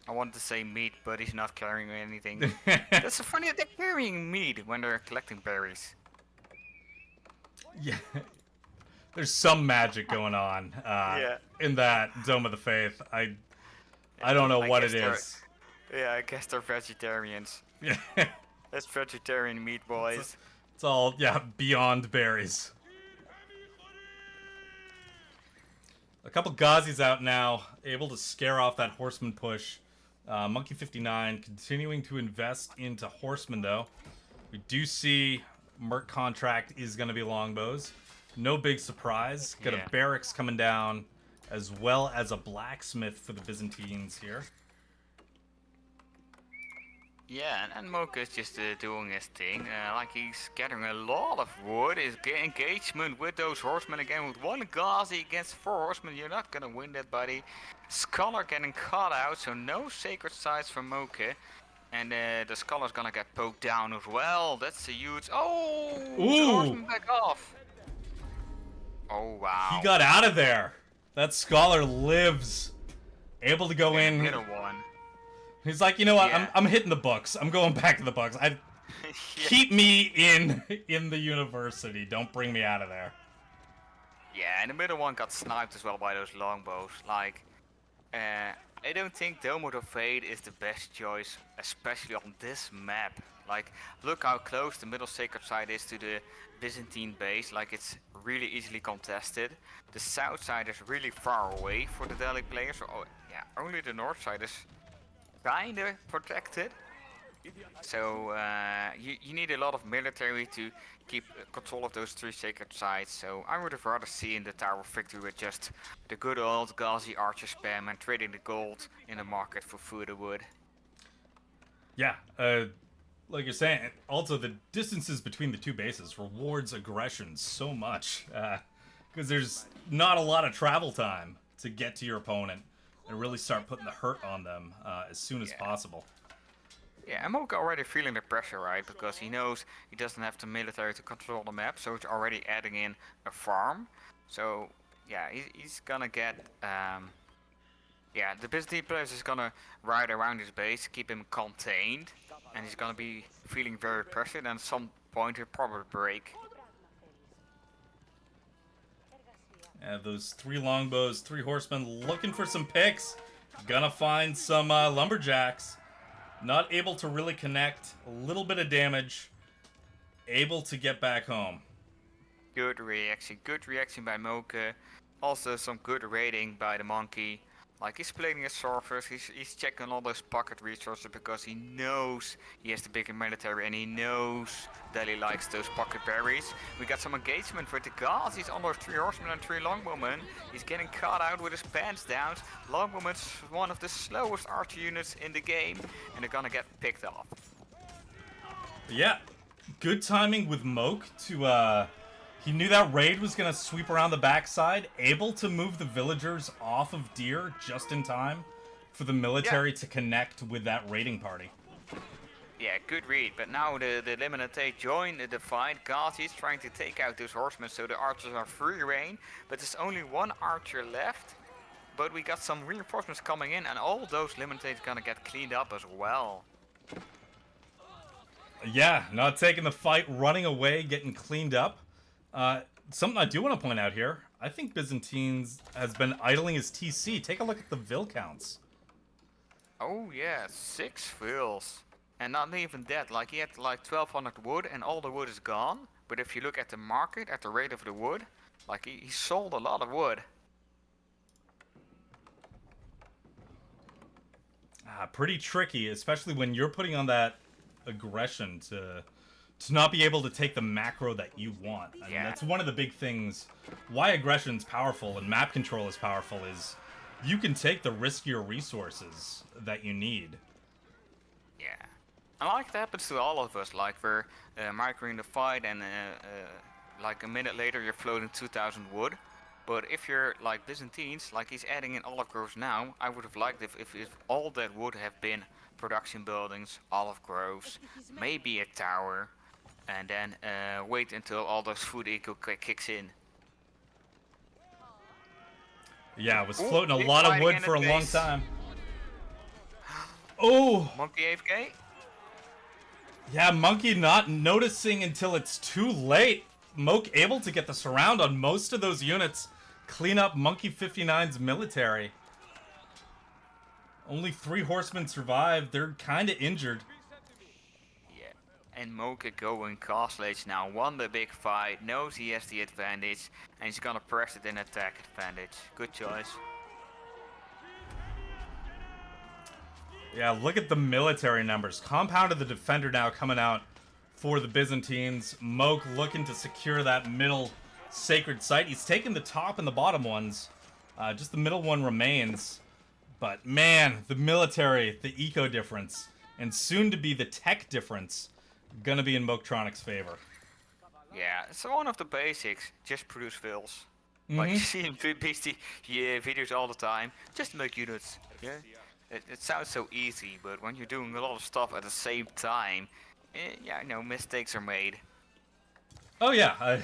I wanted to say meat, but he's not carrying anything. That's so funny that they're carrying meat when they're collecting berries. Yeah. There's some magic going on in that Dome of the Faith. I don't know what it is. Yeah, I guess they're vegetarians. Yeah. That's vegetarian meat, boys. It's all, beyond berries. A couple Ghazis out now, able to scare off that horseman push. Monkey 59 continuing to invest into horsemen, though. We do see Merc contract is going to be longbows. No big surprise. Got a barracks coming down. as well as a blacksmith for the Byzantines here. Yeah, and Moke is just doing his thing. Like he's gathering a lot of wood. His engagement with those horsemen again with one Ghazi against 4 horsemen. You're not gonna win that, buddy. Scholar getting caught out, so no sacred sites for Moke. And the Scholar's gonna get poked down as well. That's a huge... Oh! Ooh! The horseman back off. Oh, wow. He got out of there. That Scholar lives. Able to go in. Middle one. He's like, you know what? Yeah. I'm hitting the books. I'm going back to the books. Yeah. Keep me in the university. Don't bring me out of there. Yeah, and the middle one got sniped as well by those longbows. Like, I don't think Dome of the Fate is the best choice, especially on this map. Like, look how close the middle sacred side is to the Byzantine base. Like, it's really easily contested. The south side is really far away for the Delhi players. So, yeah, only the north side is kinda protected. So you need a lot of military to keep control of those 3 sacred sites. So I would have rather seen the Tower of Victory with just the good old Ghazi archer spam and trading the gold in the market for further wood. Yeah, like you're saying, also the distances between the 2 bases rewards aggression so much. Because there's not a lot of travel time to get to your opponent and really start putting the hurt on them as soon as possible. Yeah, and Moke already feeling the pressure, right? Because he knows he doesn't have the military to control the map, so he's already adding in a farm. So, yeah, he's gonna get... yeah, the Byzantine players is gonna ride around his base, keep him contained, and he's gonna be feeling very pressured, and at some point he'll probably break. Yeah, those 3 longbows, 3 horsemen looking for some picks. Gonna find some lumberjacks. Not able to really connect. A little bit of damage. Able to get back home. Good reaction by Moke. Also some good raiding by the monkey. Like he's playing his surfers, he's checking all those pocket resources because he knows he has the bigger military and he knows that he likes those pocket berries. We got some engagement with the gods. He's on those 3 horsemen and 3 longbowmen. He's getting caught out with his pants down. Longbowmen's one of the slowest archer units in the game and they're gonna get picked off. Yeah, good timing with Moke to he knew that raid was going to sweep around the backside, able to move the villagers off of Deer just in time for the military to connect with that raiding party. Yeah, good read, but now the Liminate join the fight. Ghazi's trying to take out those horsemen so the archers are free reign, but there's only 1 archer left. But we got some reinforcements coming in and all those Liminates gonna get cleaned up as well. Yeah, not taking the fight, running away, getting cleaned up. Something I do want to point out here, I think Byzantines has been idling his TC. Take a look at the Vill counts. Oh yeah, 6 vills. And not even that, like he had like 1200 wood and all the wood is gone. But if you look at the market, at the rate of the wood, like he sold a lot of wood. Pretty tricky, especially when you're putting on that aggression to not be able to take the macro that you want. I mean, that's one of the big things. Why aggression's powerful and map control is powerful is you can take the riskier resources that you need. Yeah. And like that happens to all of us, like we're microing the fight and like a minute later you're floating 2000 wood. But if you're like Byzantines, like he's adding in olive groves now, I would have liked if all that would have been production buildings, olive groves, maybe a tower, and then wait until all those food eco kicks in. Yeah, I was floating a lot of wood for a long time. Oh! Monkey AFK? Yeah, Monkey not noticing until it's too late. Moke able to get the surround on most of those units. Clean up Monkey 59's military. Only 3 horsemen survived. They're kind of injured. Yeah, and Moke going Castle Age now. Won the big fight. Knows he has the advantage. And he's gonna press it in attack advantage. Good choice. Yeah, look at the military numbers. Compound of the Defender now coming out for the Byzantines. Moke looking to secure that middle sacred site. He's taken the top and the bottom ones. Just the middle one remains. But man, the military, the eco difference, and soon to be the tech difference, gonna be in Moketronics' favor. Yeah, it's one of the basics. Just produce vills. Like you see in BST videos all the time. Just make units. Yeah. It sounds so easy, but when you're doing a lot of stuff at the same time, yeah, mistakes are made. Oh yeah,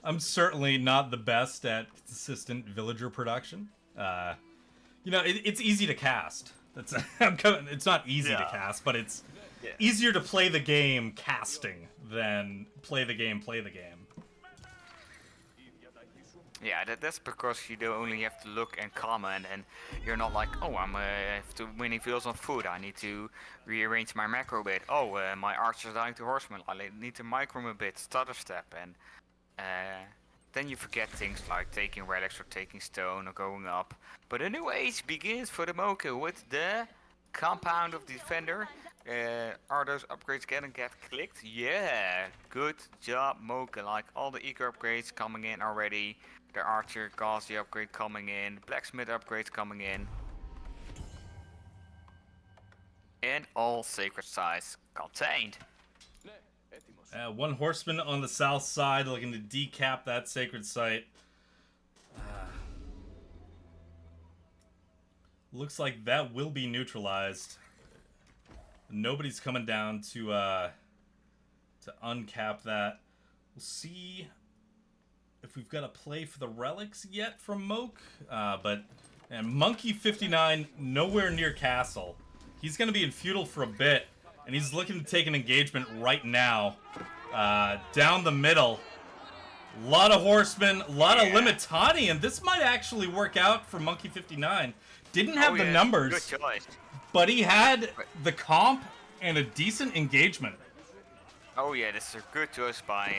I'm certainly not the best at consistent villager production. It's easy to cast. That's it's not easy to cast, but it's easier to play the game casting than play the game. Yeah, that's because you don't only have to look and comment, and you're not like, oh, I have too many fields on food, I need to rearrange my macro a bit. Oh, my archer's dying to horsemen, I need to micro him a bit, stutter step, and then you forget things like taking relics or taking stone or going up. But a new age begins for the Moke with the compound of the defender. Are those upgrades gonna get clicked? Yeah, good job Moke, like all the eco upgrades coming in already. The archer Gauzy upgrade coming in, blacksmith upgrades coming in. And all sacred sites contained. One horseman on the south side looking to decap that sacred site. Looks like that will be neutralized. Nobody's coming down to uncap that. We'll see if we've got a play for the relics yet from Moke. And Monkey 59 nowhere near castle. He's going to be in feudal for a bit, and he's looking to take an engagement right now. Down the middle. A lot of horsemen, a lot of Limitani, and this might actually work out for Monkey 59. Didn't have the numbers, good choice. But he had the comp and a decent engagement. Oh yeah, this is a good choice by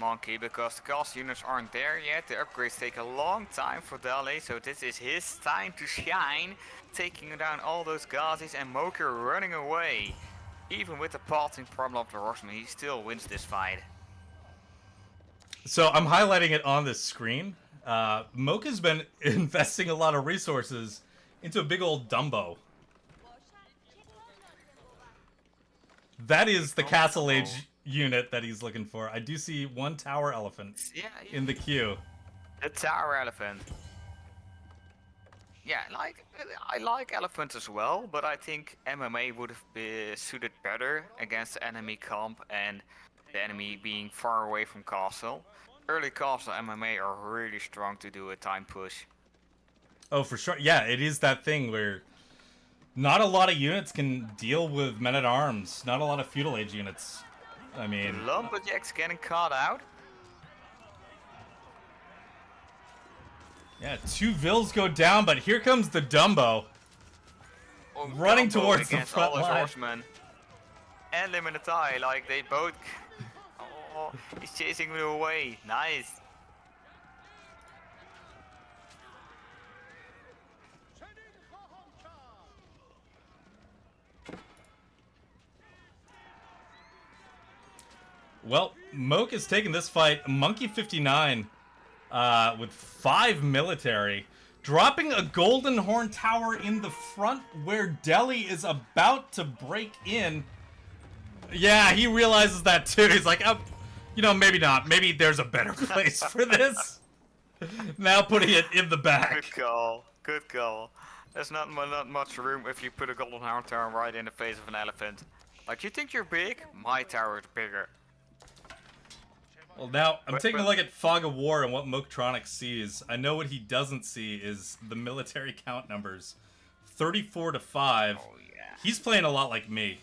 Monkey, because the castle units aren't there yet. The upgrades take a long time for Dali, so this is his time to shine, taking down all those Gazis, and Moke running away. Even with the parting problem of the horseman, he still wins this fight. So I'm highlighting it on this screen. Moke has been investing a lot of resources into a big old Dumbo. That is the Castle Age unit that he's looking for. I do see one tower elephant in the queue. The tower elephant. Yeah, I like elephants as well, but I think MMA would have been suited better against the enemy comp and the enemy being far away from castle. Early castle MMA are really strong to do a time push. Oh, for sure. Yeah, it is that thing where not a lot of units can deal with men-at-arms. Not a lot of feudal age units. I mean... The lumberjacks getting caught out. Yeah, 2 vills go down, but here comes the Dumbo. Running towards the front line. Horsemen. And Liminatai, like they both... Oh, he's chasing me away. Nice. Well, Moke is taking this fight. Monkey 59 with 5 military. Dropping a Golden Horn Tower in the front where Delhi is about to break in. Yeah, he realizes that too. He's like, oh, maybe not. Maybe there's a better place for this. Now putting it in the back. Good call. Good call. There's not much room if you put a Golden Horn Tower right in the face of an elephant. Like, you think you're big? My tower is bigger. Well, now, I'm taking a look at Fog of War and what Moketronics sees. I know what he doesn't see is the military count numbers. 34 to 5. Oh, yeah. He's playing a lot like me.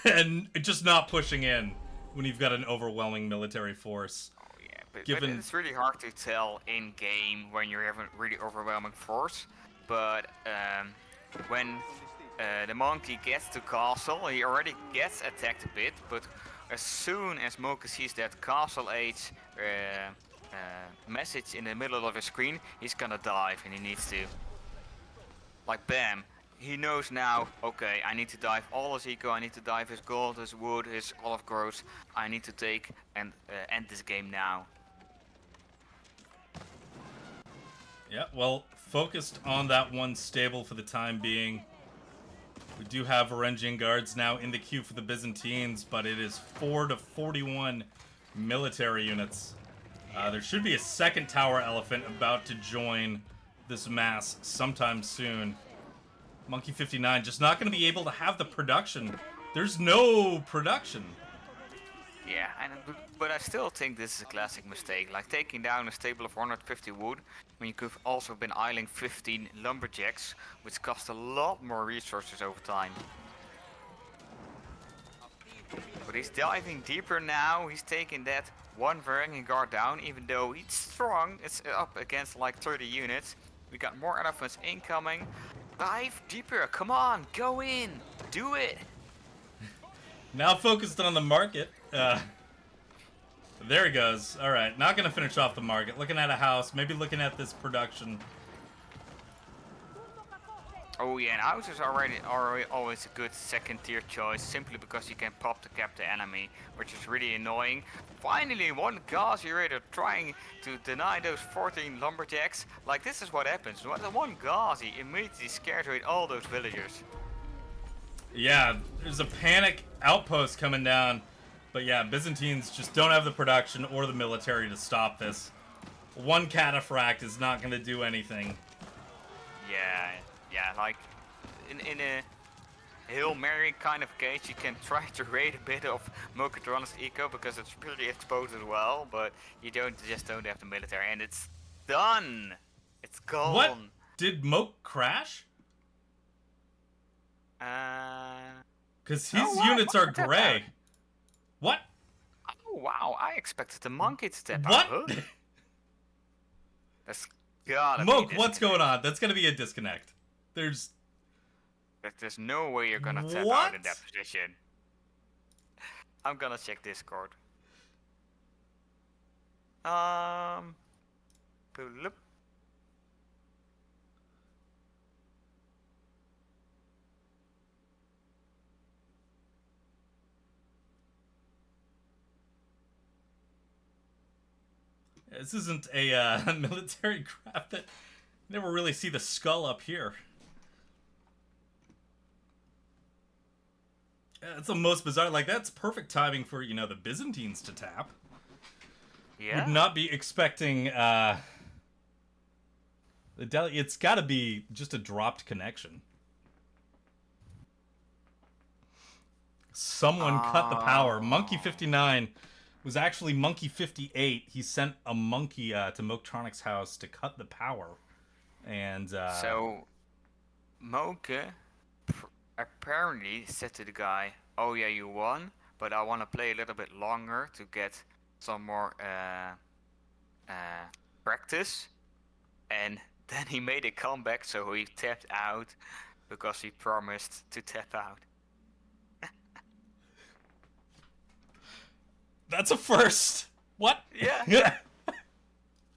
And just not pushing in when you've got an overwhelming military force. Oh, yeah. But it's really hard to tell in-game when you have a really overwhelming force. But when the monkey gets to castle, he already gets attacked a bit, but as soon as Moke sees that Castle Age message in the middle of his screen, he's gonna dive, and he needs to. Like, bam. He knows now, okay, I need to dive all his eco, I need to dive his gold, his wood, his olive groves. I need to take and end this game now. Yeah, well, focused on that one stable for the time being. We do have Varangian guards now in the queue for the Byzantines, but it is 4 to 41 military units. There should be a second tower elephant about to join this mass sometime soon. Monkey 59 just not going to be able to have the production. There's no production. Yeah, but I still think this is a classic mistake. Like taking down a stable of 150 wood when you could have also been isling 15 lumberjacks, which cost a lot more resources over time. But he's diving deeper now. He's taking that one Varangian guard down, even though he's strong. It's up against like 30 units. We got more elephants incoming. Dive deeper. Come on, go in. Do it. Now focused on the market. There he goes. All right, not going to finish off the market. Looking at a house, maybe looking at this production. Oh yeah, and houses are always a good second tier choice, simply because you can pop to cap the enemy, which is really annoying. Finally, one Gauzy Raider trying to deny those 14 lumberjacks. Like, this is what happens. The one Gauzy immediately scares away all those villagers. Yeah, there's a panic outpost coming down. But yeah, Byzantines just don't have the production or the military to stop this. One cataphract is not going to do anything. Yeah, like in a Hail Mary kind of case, you can try to raid a bit of Moketronics eco because it's pretty exposed as well, but you just don't have the military, and it's done. It's gone. What? Did Moke crash? Because his units are gray. What? Oh wow! I expected the monkey to step what? out. What? That's gotta Moke, be what's going on? That's gonna be a disconnect. There's no way you're gonna tap out in that position. I'm gonna check Discord. Bloop. This isn't a military craft that you never really see the skull up here. It's the most bizarre. Like, that's perfect timing for, you know, the Byzantines to tap. Yeah. Would not be expecting it's got to be just a dropped connection. Someone cut the power. Monkey 59 was actually Monkey 58. He sent a monkey to Moketronics' house to cut the power. And so Moke apparently said to the guy, "Oh yeah, you won, but I want to play a little bit longer to get some more practice." And then he made a comeback, so he tapped out because he promised to tap out. That's a first. What? Yeah.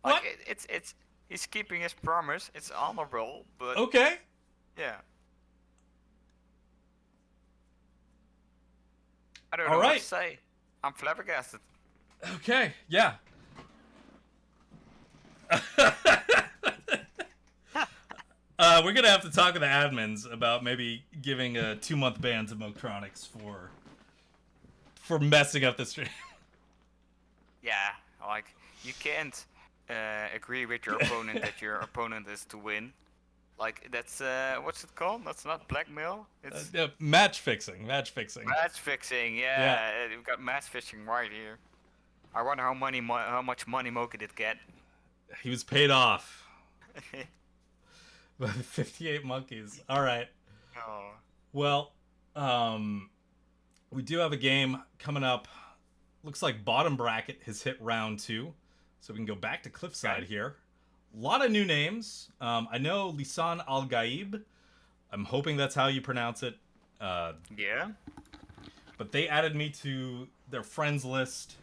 What? Like it's he's keeping his promise. It's honorable, but okay. Yeah. I don't know what to say. I'm flabbergasted. Okay, yeah. We're gonna have to talk to the admins about maybe giving a 2-month ban to Moketronics for messing up the stream. Yeah, like you can't agree with your opponent that your opponent is to win. Like that's what's it called? That's not blackmail. It's match fixing. Match fixing. Match fixing. Yeah, we've got match fixing right here. I wonder how much money Moke did get. He was paid off. By 58 monkeys. All right. Oh. Well, we do have a game coming up. Looks like bottom bracket has hit round 2, so we can go back to Cliffside here. A lot of new names. I know LISAN al-GAIB. I'm hoping that's how you pronounce it. Yeah. But they added me to their friends list.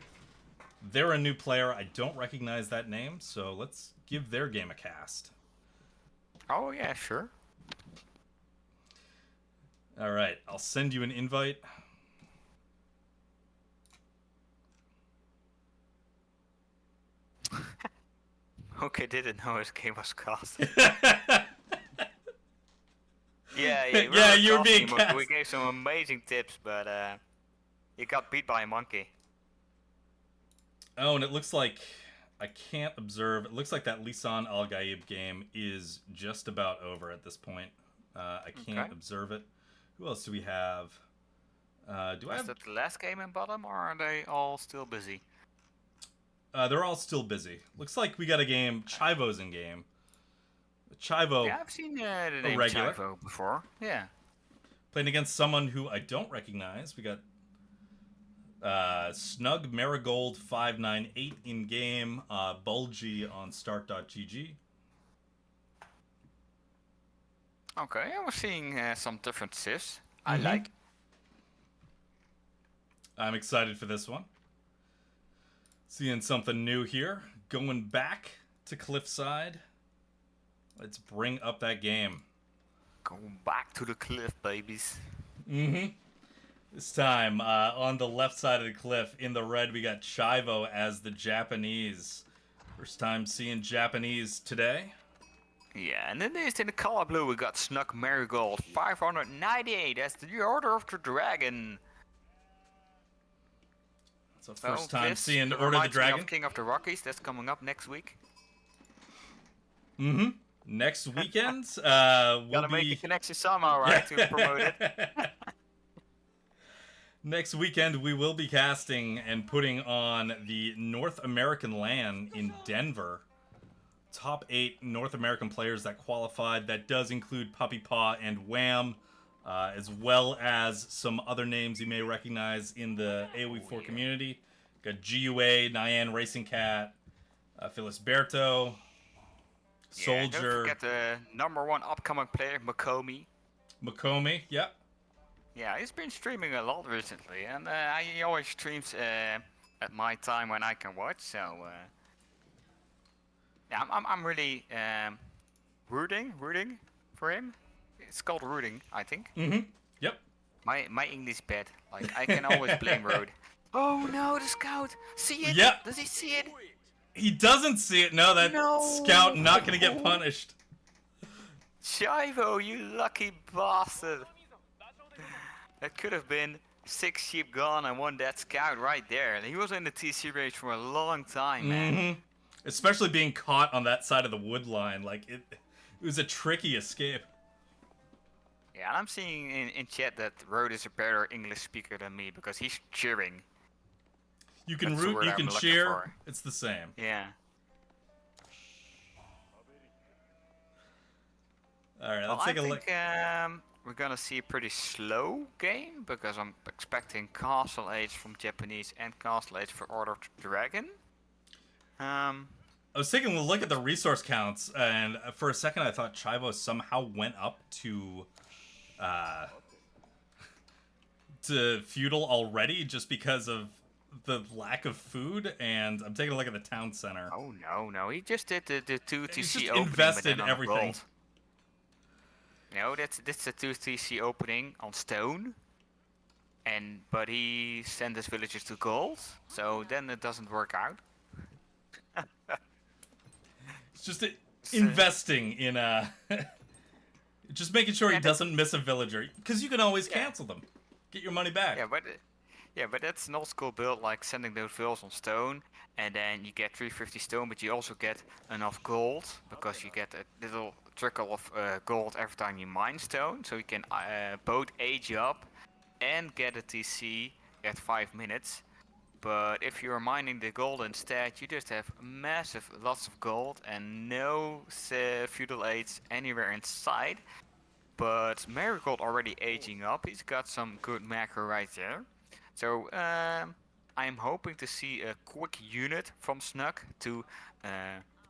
They're a new player. I don't recognize that name, so let's give their game a cast. Oh, yeah, sure. All right, I'll send you an invite. Okay, didn't know his game was cast. Yeah, we Yeah, were you're being casting him, cast. we gave some amazing tips, but he got beat by a monkey. Oh, and it looks like I can't observe. It looks like that LISAN Al GAIB game is just about over at this point. I can't Okay. observe it. Who else do we have? Do I Is have? that the last game in bottom, or are they all still busy? They're all still busy. Looks like we got a game. Chivo's in game. Chivo, Yeah, I've seen the a name regular, Chivo before. Yeah. playing against someone who I don't recognize. We got Snug Marigold 598 in game. Bulgy on start.gg. Okay, I was seeing some different civs. I Mhm. like. I'm excited for this one. Seeing something new here. Going back to Cliffside. Let's bring up that game. Going back to the cliff, babies. Mm-hmm. This time, on the left side of the cliff, in the red, we got Chivo as the Japanese. First time seeing Japanese today. Yeah, and then there's in the color blue we got Snug Marigold 598. That's the Order of the Dragon. It's the first So, time this seeing Order of the reminds me Dragon. of King of the Rockies. That's coming up next week. Mm-hmm. Next weekend, we'll Gotta make a be... connection somehow, right, to promote it. Next weekend, we will be casting and putting on the North American LAN in Denver. Top 8 North American players that qualified. That does include Puppy Paw and Wham, as well as some other names you may recognize in the AoE4 community. Got GUA, Nyan Racing Cat, Phyllis Berto, Yeah, don't Soldier, forget the #1 upcoming player, Makomi. Makomi, yep. Yeah, he's been streaming a lot recently, and he always streams at my time when I can watch. So yeah, I'm really rooting for him. It's called rooting, I think. Mm-hmm. Yep. My English bad. Like I can always blame Road. Oh no, the scout! See it? Yep. Does he see it? He doesn't see it. No, that No. scout not gonna get punished. Chivo, you lucky bastard! That could have been 6 sheep gone and 1 dead scout right there. He was in the TC race for a long time, man. Mm-hmm. Especially being caught on that side of the wood line. Like, it was a tricky escape. Yeah, and I'm seeing in chat that Road is a better English speaker than me because he's cheering. You can That's the root, word you I'm can looking cheer. for. It's the same. Yeah. Alright, Well, let's take a I look. think we're gonna see a pretty slow game because I'm expecting Castle Age from Japanese and Castle Age for Order of the Dragon. I was taking a look at the resource counts, and for a second I thought Chivo somehow went up to feudal already just because of the lack of food, and I'm taking a look at the town center. Oh no, he just did the 2 He's TC just opening, invested but then on everything. gold. No, that's a 2 TC opening on stone. But he sent his villagers to gold, so then it doesn't work out. It's just investing in just making sure he Yeah, doesn't miss a villager, because you can always cancel them, get your money back. Yeah, but that's an old school build, like sending those vills on stone, and then you get 350 stone, but you also get enough gold because you get a little trickle of gold every time you mine stone, so you can both age up and get a TC at 5 minutes. But if you're mining the gold instead, you just have lots of gold and no feudal aids anywhere inside. But Marigold already aging up, he's got some good macro right there. So I'm hoping to see a quick unit from Snug to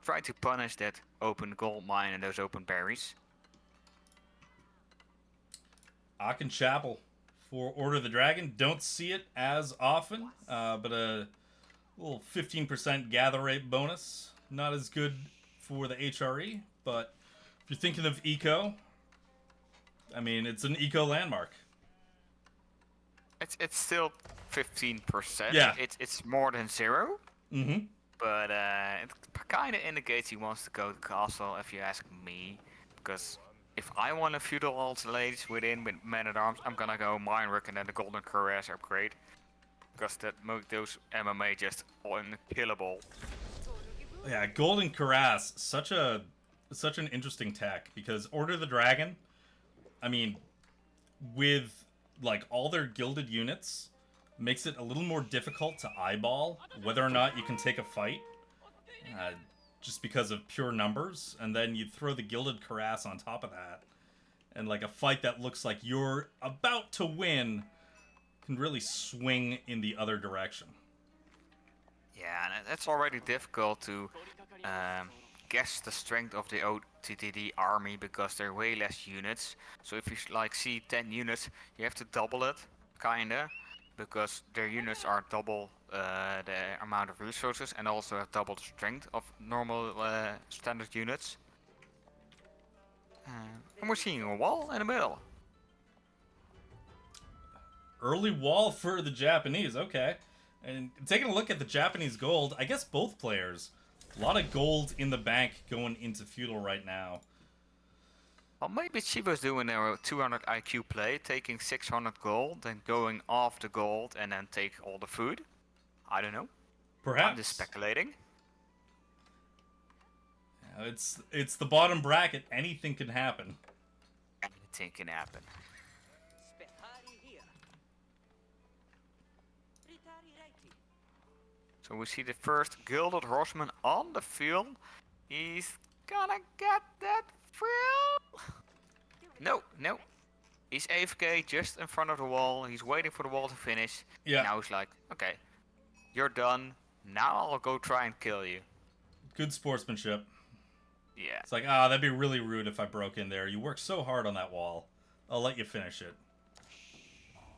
try to punish that open gold mine and those open berries. Aachen Chapel for Order of the Dragon. Don't see it as often, but a little 15% gather rate bonus. Not as good for the HRE, but if you're thinking of eco, I mean, it's an eco landmark. It's still 15%. Yeah. It's more than 0. Mm-hmm. But it kind of indicates he wants to go to castle, if you ask me. Because if I want a feudal ladies within with men at arms, I'm gonna go Mine and then the Golden Cuirass upgrade. Because that makes those MMA just unkillable. Yeah, Golden Cuirass, such an interesting tech because Order the Dragon, I mean, with like all their gilded units, makes it a little more difficult to eyeball whether or not you can take a fight, just because of pure numbers. And then you throw the Gilded Cuirass on top of that, and like a fight that looks like you're about to win can really swing in the other direction. Yeah, and it's already difficult to guess the strength of the OTTD army because there are way less units. So if you like see 10 units, you have to double it, kinda, because their units are double the amount of resources and also have double the strength of normal standard units. And we're seeing a wall in the middle. Early wall for the Japanese, okay. And taking a look at the Japanese gold, I guess both players, a lot of gold in the bank going into feudal right now. Well, maybe Chivo's doing a 200 IQ play, taking 600 gold, then going off the gold and then take all the food. I don't know. Perhaps. I'm just speculating. Yeah, it's the bottom bracket. Anything can happen. Anything can happen. So we see the first Gilded Horseman on the field. He's gonna get that thrill. No, no. He's AFK just in front of the wall. He's waiting for the wall to finish. Yeah. Now he's like, okay, you're done. Now I'll go try and kill you. Good sportsmanship. Yeah. It's like, that'd be really rude if I broke in there. You worked so hard on that wall. I'll let you finish it.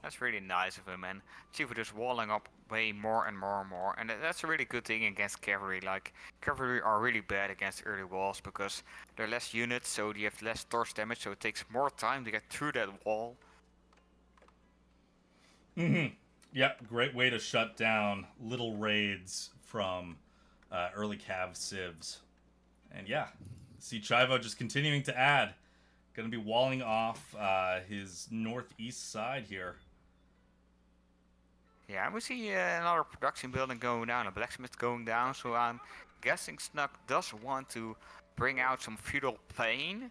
That's really nice of him, and Chivo just walling up way more and more and more, and that's a really good thing against cavalry. Like, cavalry are really bad against early walls because they're less units, so you have less torch damage, so it takes more time to get through that wall. Yep, great way to shut down little raids from early cav civs. And yeah, see Chivo just continuing to add. Gonna be walling off his northeast side here. Yeah, we see another production building going down, a blacksmith going down, so I'm guessing Snuck does want to bring out some feudal pain,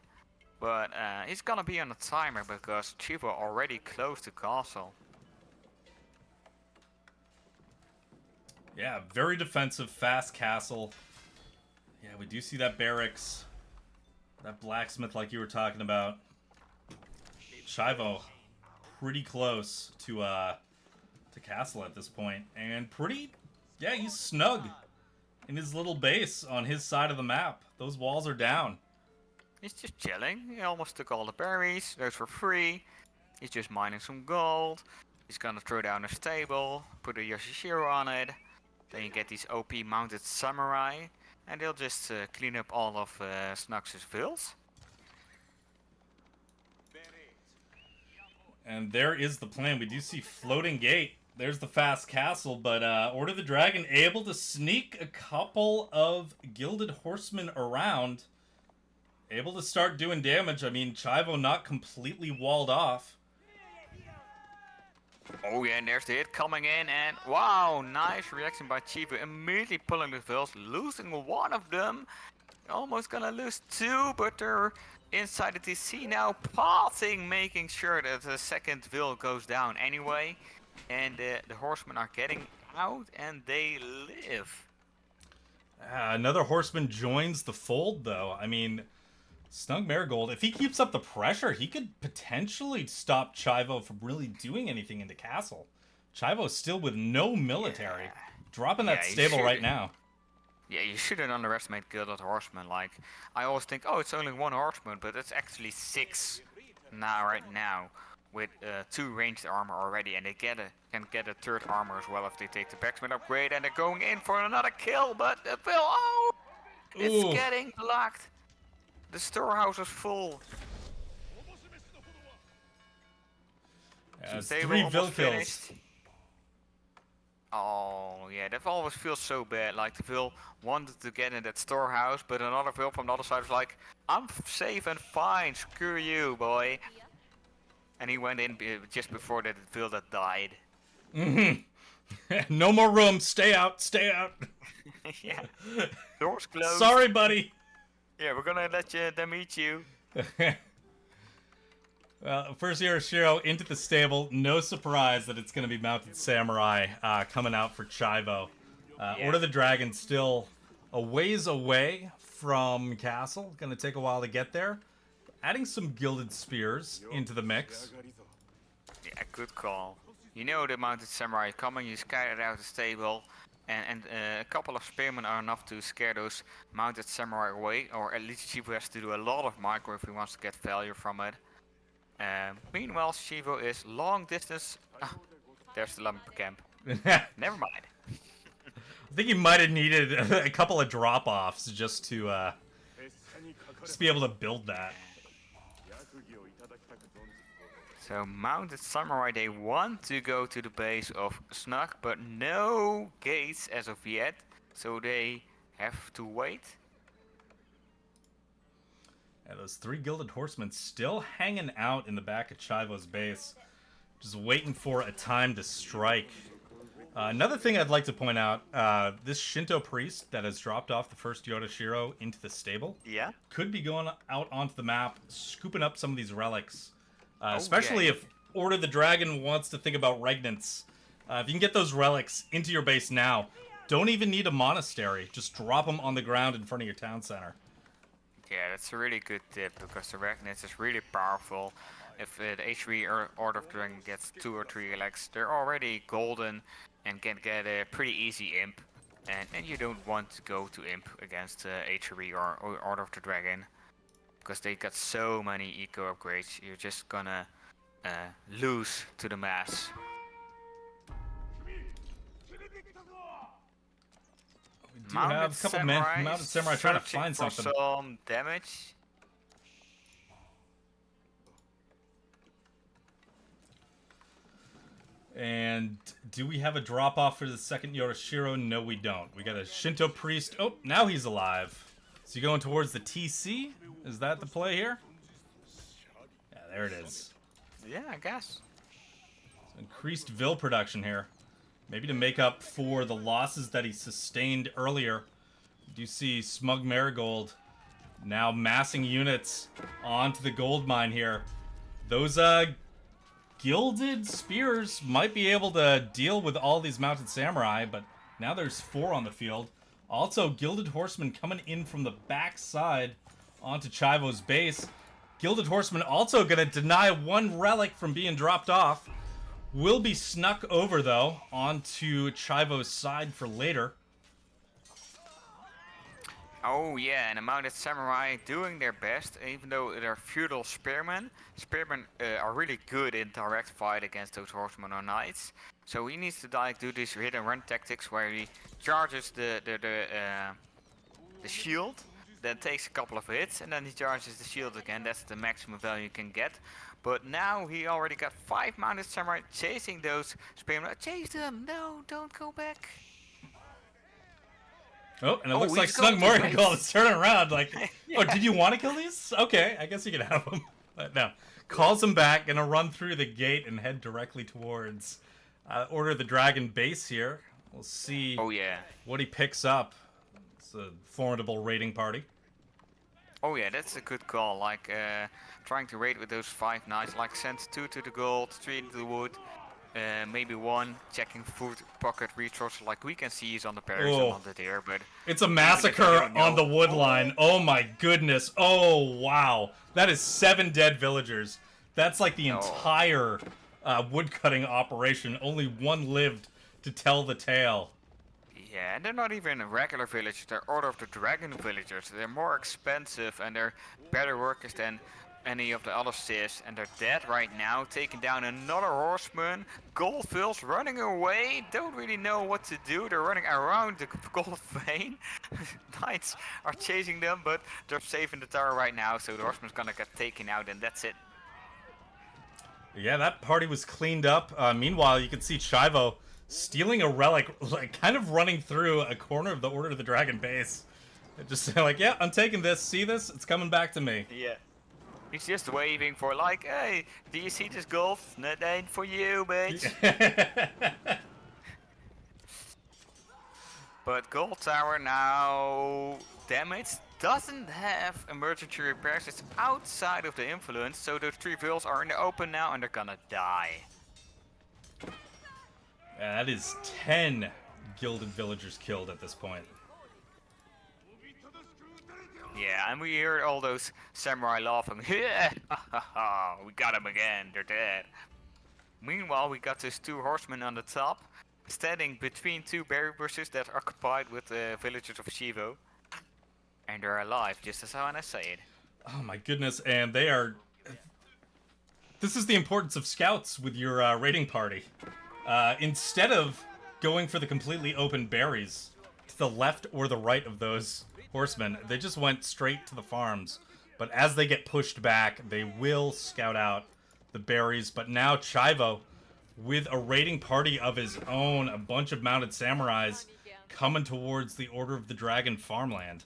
but he's gonna be on a timer because Chivo already closed the castle. Yeah, very defensive, fast castle. Yeah, we do see that barracks, that blacksmith like you were talking about. Chivo pretty close to castle at this point, and he's snug in his little base on his side of the map. Those walls are down. He's just chilling. He almost took all the berries. Those were free. He's just mining some gold. He's gonna throw down a stable, put a Yoshishiro on it. Then you get these OP mounted samurai, and they'll just clean up all of Snuck's villas. And there is the plan. We do see floating gate. There's the fast castle, but Order the Dragon able to sneak a couple of Gilded Horsemen around. Able to start doing damage. I mean, Chivo not completely walled off. Oh yeah, and there's the hit coming in, and wow, nice reaction by Chivo. Immediately pulling the vills, losing one of them. Almost gonna lose two, but they're inside the TC now, pausing, making sure that the second vil goes down anyway. And the horsemen are getting out, and they live. Another horseman joins the fold, though. I mean, Snug Marigold, if he keeps up the pressure, he could potentially stop Chivo from really doing anything in the castle. Chivo's still with no military. Yeah. Dropping that stable right now. Yeah, you shouldn't underestimate Gilded Horsemen. Like, I always think, oh, it's only one horseman, but it's actually 6 right now. With 2 ranged armor already, and they can get a 3rd armor as well if they take the backsmith upgrade, and they're going in for another kill, but the bill, it's getting blocked. The storehouse is full. Yeah, it's 3 vil kills. Oh, yeah, that always feels so bad. Like, the Vil wanted to get in that storehouse, but another Vil from the other side was like, I'm safe and fine, screw you, boy. And he went in just before that Vil that died. No more room. Stay out. Stay out. Yeah. Doors closed. Sorry, buddy. Yeah, we're gonna let them eat you. First Yoroshiro into the stable. No surprise that it's going to be Mounted Samurai coming out for Chivo. Order of the Dragon still a ways away from Castle. Going to take a while to get there. Adding some Gilded Spears into the mix. Yeah, good call. You know the Mounted Samurai coming, you scattered out the stable. And a couple of spearmen are enough to scare those Mounted Samurai away. Or at least Chivo has to do a lot of micro if he wants to get value from it. Meanwhile, Chivo is long distance. There's the lumber camp. Never mind. I think he might have needed a couple of drop-offs just to be able to build that. So Mounted Samurai, they want to go to the base of Snug, but no gates as of yet. So they have to wait. Yeah, those 3 Gilded Horsemen still hanging out in the back of Chivo's base. Just waiting for a time to strike. Another thing I'd like to point out, this Shinto priest that has dropped off the first Yoroshiro into the stable could be going out onto the map, scooping up some of these relics. Especially if Order of the Dragon wants to think about regnants. If you can get those relics into your base now, don't even need a monastery. Just drop them on the ground in front of your town center. Yeah, that's a really good tip, because the regnants is really powerful. If the H3 Order of the Dragon gets 2 or 3 relics, they're already golden and can get a pretty easy imp. And you don't want to go to imp against H3 or Order of the Dragon, because they got so many eco upgrades. You're just gonna lose to the mass. We do have a couple men Mounted Samurai trying to find something. Some damage. And do we have a drop off for the second Yoroshiro? No, we don't. We got a Shinto priest. Oh, now he's alive. Is he going towards the TC? Is that the play here? Yeah, there it is. Yeah, I guess. Increased Vil production here. Maybe to make up for the losses that he sustained earlier. You do see Smug Marigold now massing units onto the gold mine here. Those Gilded Spears might be able to deal with all these Mounted Samurai, but now there's 4 on the field. Also, Gilded Horsemen coming in from the backside onto Chivo's base. Gilded Horsemen also going to deny 1 relic from being dropped off. Will be snuck over, though, onto Chivo's side for later. Oh yeah, and the Mounted Samurai doing their best, even though they're feudal spearmen. Spearmen are really good in direct fight against those horsemen or knights. So he needs to like do these hit and run tactics where he charges the shield, then takes a couple of hits, and then he charges the shield again. That's the maximum value you can get. But now he already got 5 Mounted Samurai chasing those spearmen. Chase them! No, don't go back. Oh, and it looks like Snug Marigold is turning around like, yeah. Oh, did you want to kill these? Okay, I guess you can have them. But no. Calls them back, gonna run through the gate and head directly towards Order of the Dragon base here. We'll see what he picks up. It's a formidable raiding party. Oh yeah, that's a good call. Like, trying to raid with those 5 knights. Like, send 2 to the gold, 3 to the wood. Maybe 1 checking food pocket resources, like we can see he's on the Paris and on the deer, but it's a massacre on the wood line. Oh my goodness. Oh wow. That is 7 dead villagers. That's like the entire woodcutting operation. Only 1 lived to tell the tale. Yeah, and they're not even regular villagers, they're Order of the Dragon villagers. They're more expensive and they're better workers than any of the other civs, and they're dead right now, taking down another horseman. Goldfills running away, don't really know what to do. They're running around the gold vein. Knights are chasing them, but they're safe in the tower right now, so the horseman's gonna get taken out, and that's it. Yeah, that party was cleaned up. Meanwhile, you can see Chivo stealing a relic, like kind of running through a corner of the Order of the Dragon base. Just saying like, yeah, I'm taking this. See this? It's coming back to me. Yeah. He's just waving for like, hey, do you see this gold? That ain't for you, bitch. But Gold Tower now damaged, doesn't have emergency repairs, it's outside of the influence, so those 3 vills are in the open now and they're gonna die. Yeah, that is 10 gilded villagers killed at this point. Yeah, and we hear all those samurai laughing. Yeah, we got them again, they're dead. Meanwhile, we got these 2 horsemen on the top, standing between 2 berry bushes that are occupied with the villagers of Shivo. And they're alive, just as I say it. Oh my goodness, and they are... This is the importance of scouts with your raiding party. Instead of going for the completely open berries to the left or the right of those horsemen, they just went straight to the farms. But as they get pushed back, they will scout out the berries. But now Chivo, with a raiding party of his own, a bunch of mounted samurais coming towards the Order of the Dragon farmland.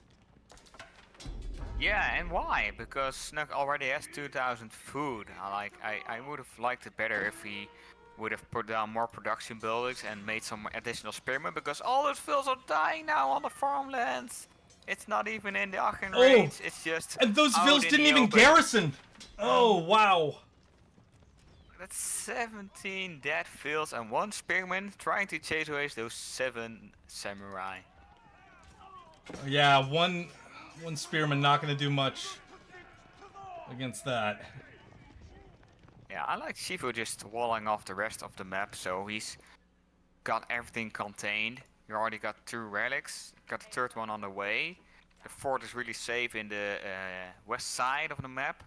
Yeah, and why? Because Snug already has 2,000 food. I would have liked it better if he would have put down more production buildings and made some additional spearmen, because all those vills are dying now on the farmlands. It's not even in the Aachen range, it's just and those out vills in didn't the even open. garrison! Oh, wow. That's 17 dead vills and 1 spearman trying to chase away those 7 samurai. Yeah, one spearman not going to do much against that. Yeah, I like Shifu just walling off the rest of the map, so he's got everything contained. You already got 2 relics, got the 3rd one on the way. The 4th is really safe in the west side of the map.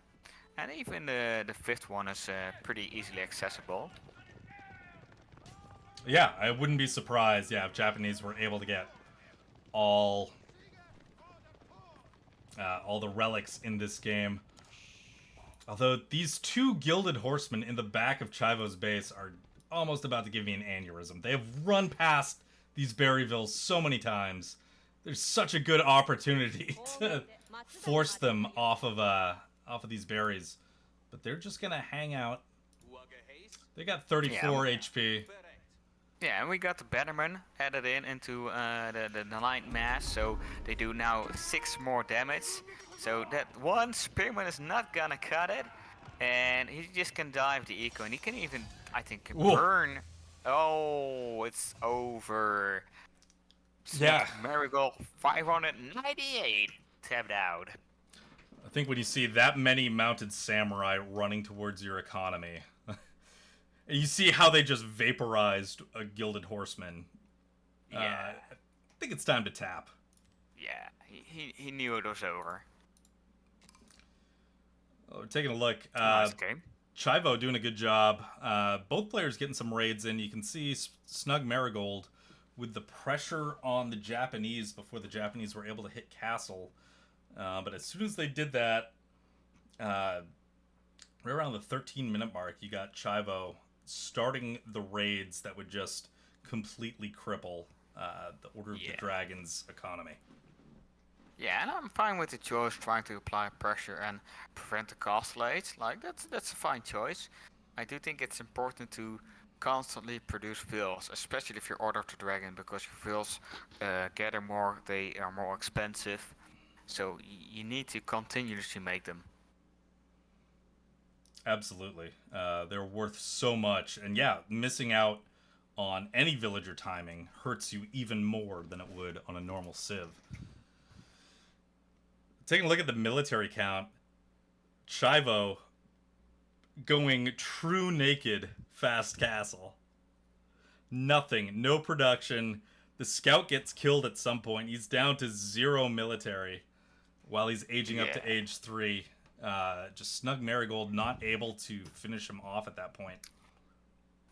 And even the 5th one is pretty easily accessible. Yeah, I wouldn't be surprised, if Japanese were able to get all the relics in this game. Although these 2 gilded horsemen in the back of Chivo's base are almost about to give me an aneurysm. They have run past these Berryvilles so many times. There's such a good opportunity to force them off of these berries. But they're just gonna hang out. They got 34 HP. Yeah, and we got the Bannerman added into the light mass, so they do now 6 more damage. So that 1 spearman is not gonna cut it, and he just can dive the eco, and he can even, I think, burn. Oh, it's over. Yeah. Marigold 598 tapped out. I think when you see that many mounted samurai running towards your economy, you see how they just vaporized a gilded horseman. Yeah. I think it's time to tap. Yeah, he knew it was over. Oh, we're taking a look. Nice game. Chivo doing a good job. Both players getting some raids in. You can see Snug Marigold with the pressure on the Japanese before the Japanese were able to hit Castle. But as soon as they did that, right around the 13-minute mark, you got Chivo starting the raids that would just completely cripple the Order of the Dragon's economy. Yeah, and I'm fine with the choice trying to apply pressure and prevent the castle age. Like, that's a fine choice. I do think it's important to constantly produce vills, especially if you're Order of the Dragon, because your vills gather more, they are more expensive. So you need to continuously make them. Absolutely. They're worth so much. And yeah, missing out on any villager timing hurts you even more than it would on a normal civ. Taking a look at the military count, Chivo going true naked fast castle. Nothing, no production. The scout gets killed at some point. He's down to 0 military while he's aging up to age 3. Just Snug Marigold not able to finish him off at that point.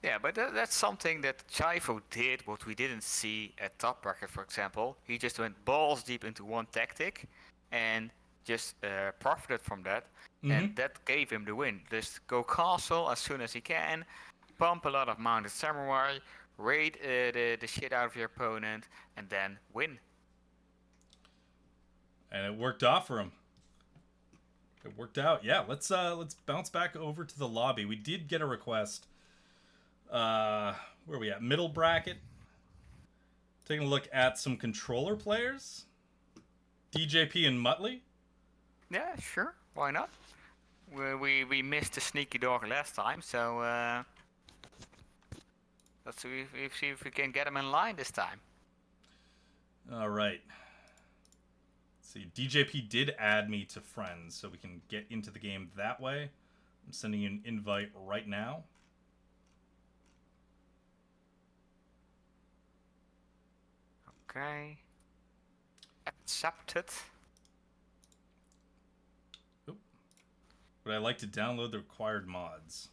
Yeah, but that's something that Chivo did, what we didn't see at Top Bracket, for example. He just went balls deep into one tactic and just profited from that. And that gave him the win. Just go castle as soon as he can, pump a lot of mounted samurai, raid the shit out of your opponent, and then win. And it worked out for him. It worked out. Yeah, let's bounce back over to the lobby. We did get a request. Where are we at? Middle bracket. Taking a look at some controller players. DJP and Muttley. Yeah, sure. Why not? We missed the sneaky dog last time, so let's see if we can get him in line this time. All right. Let's see. DJP did add me to friends, so we can get into the game that way. I'm sending you an invite right now. Okay. Accepted. Would I like to download the required mods?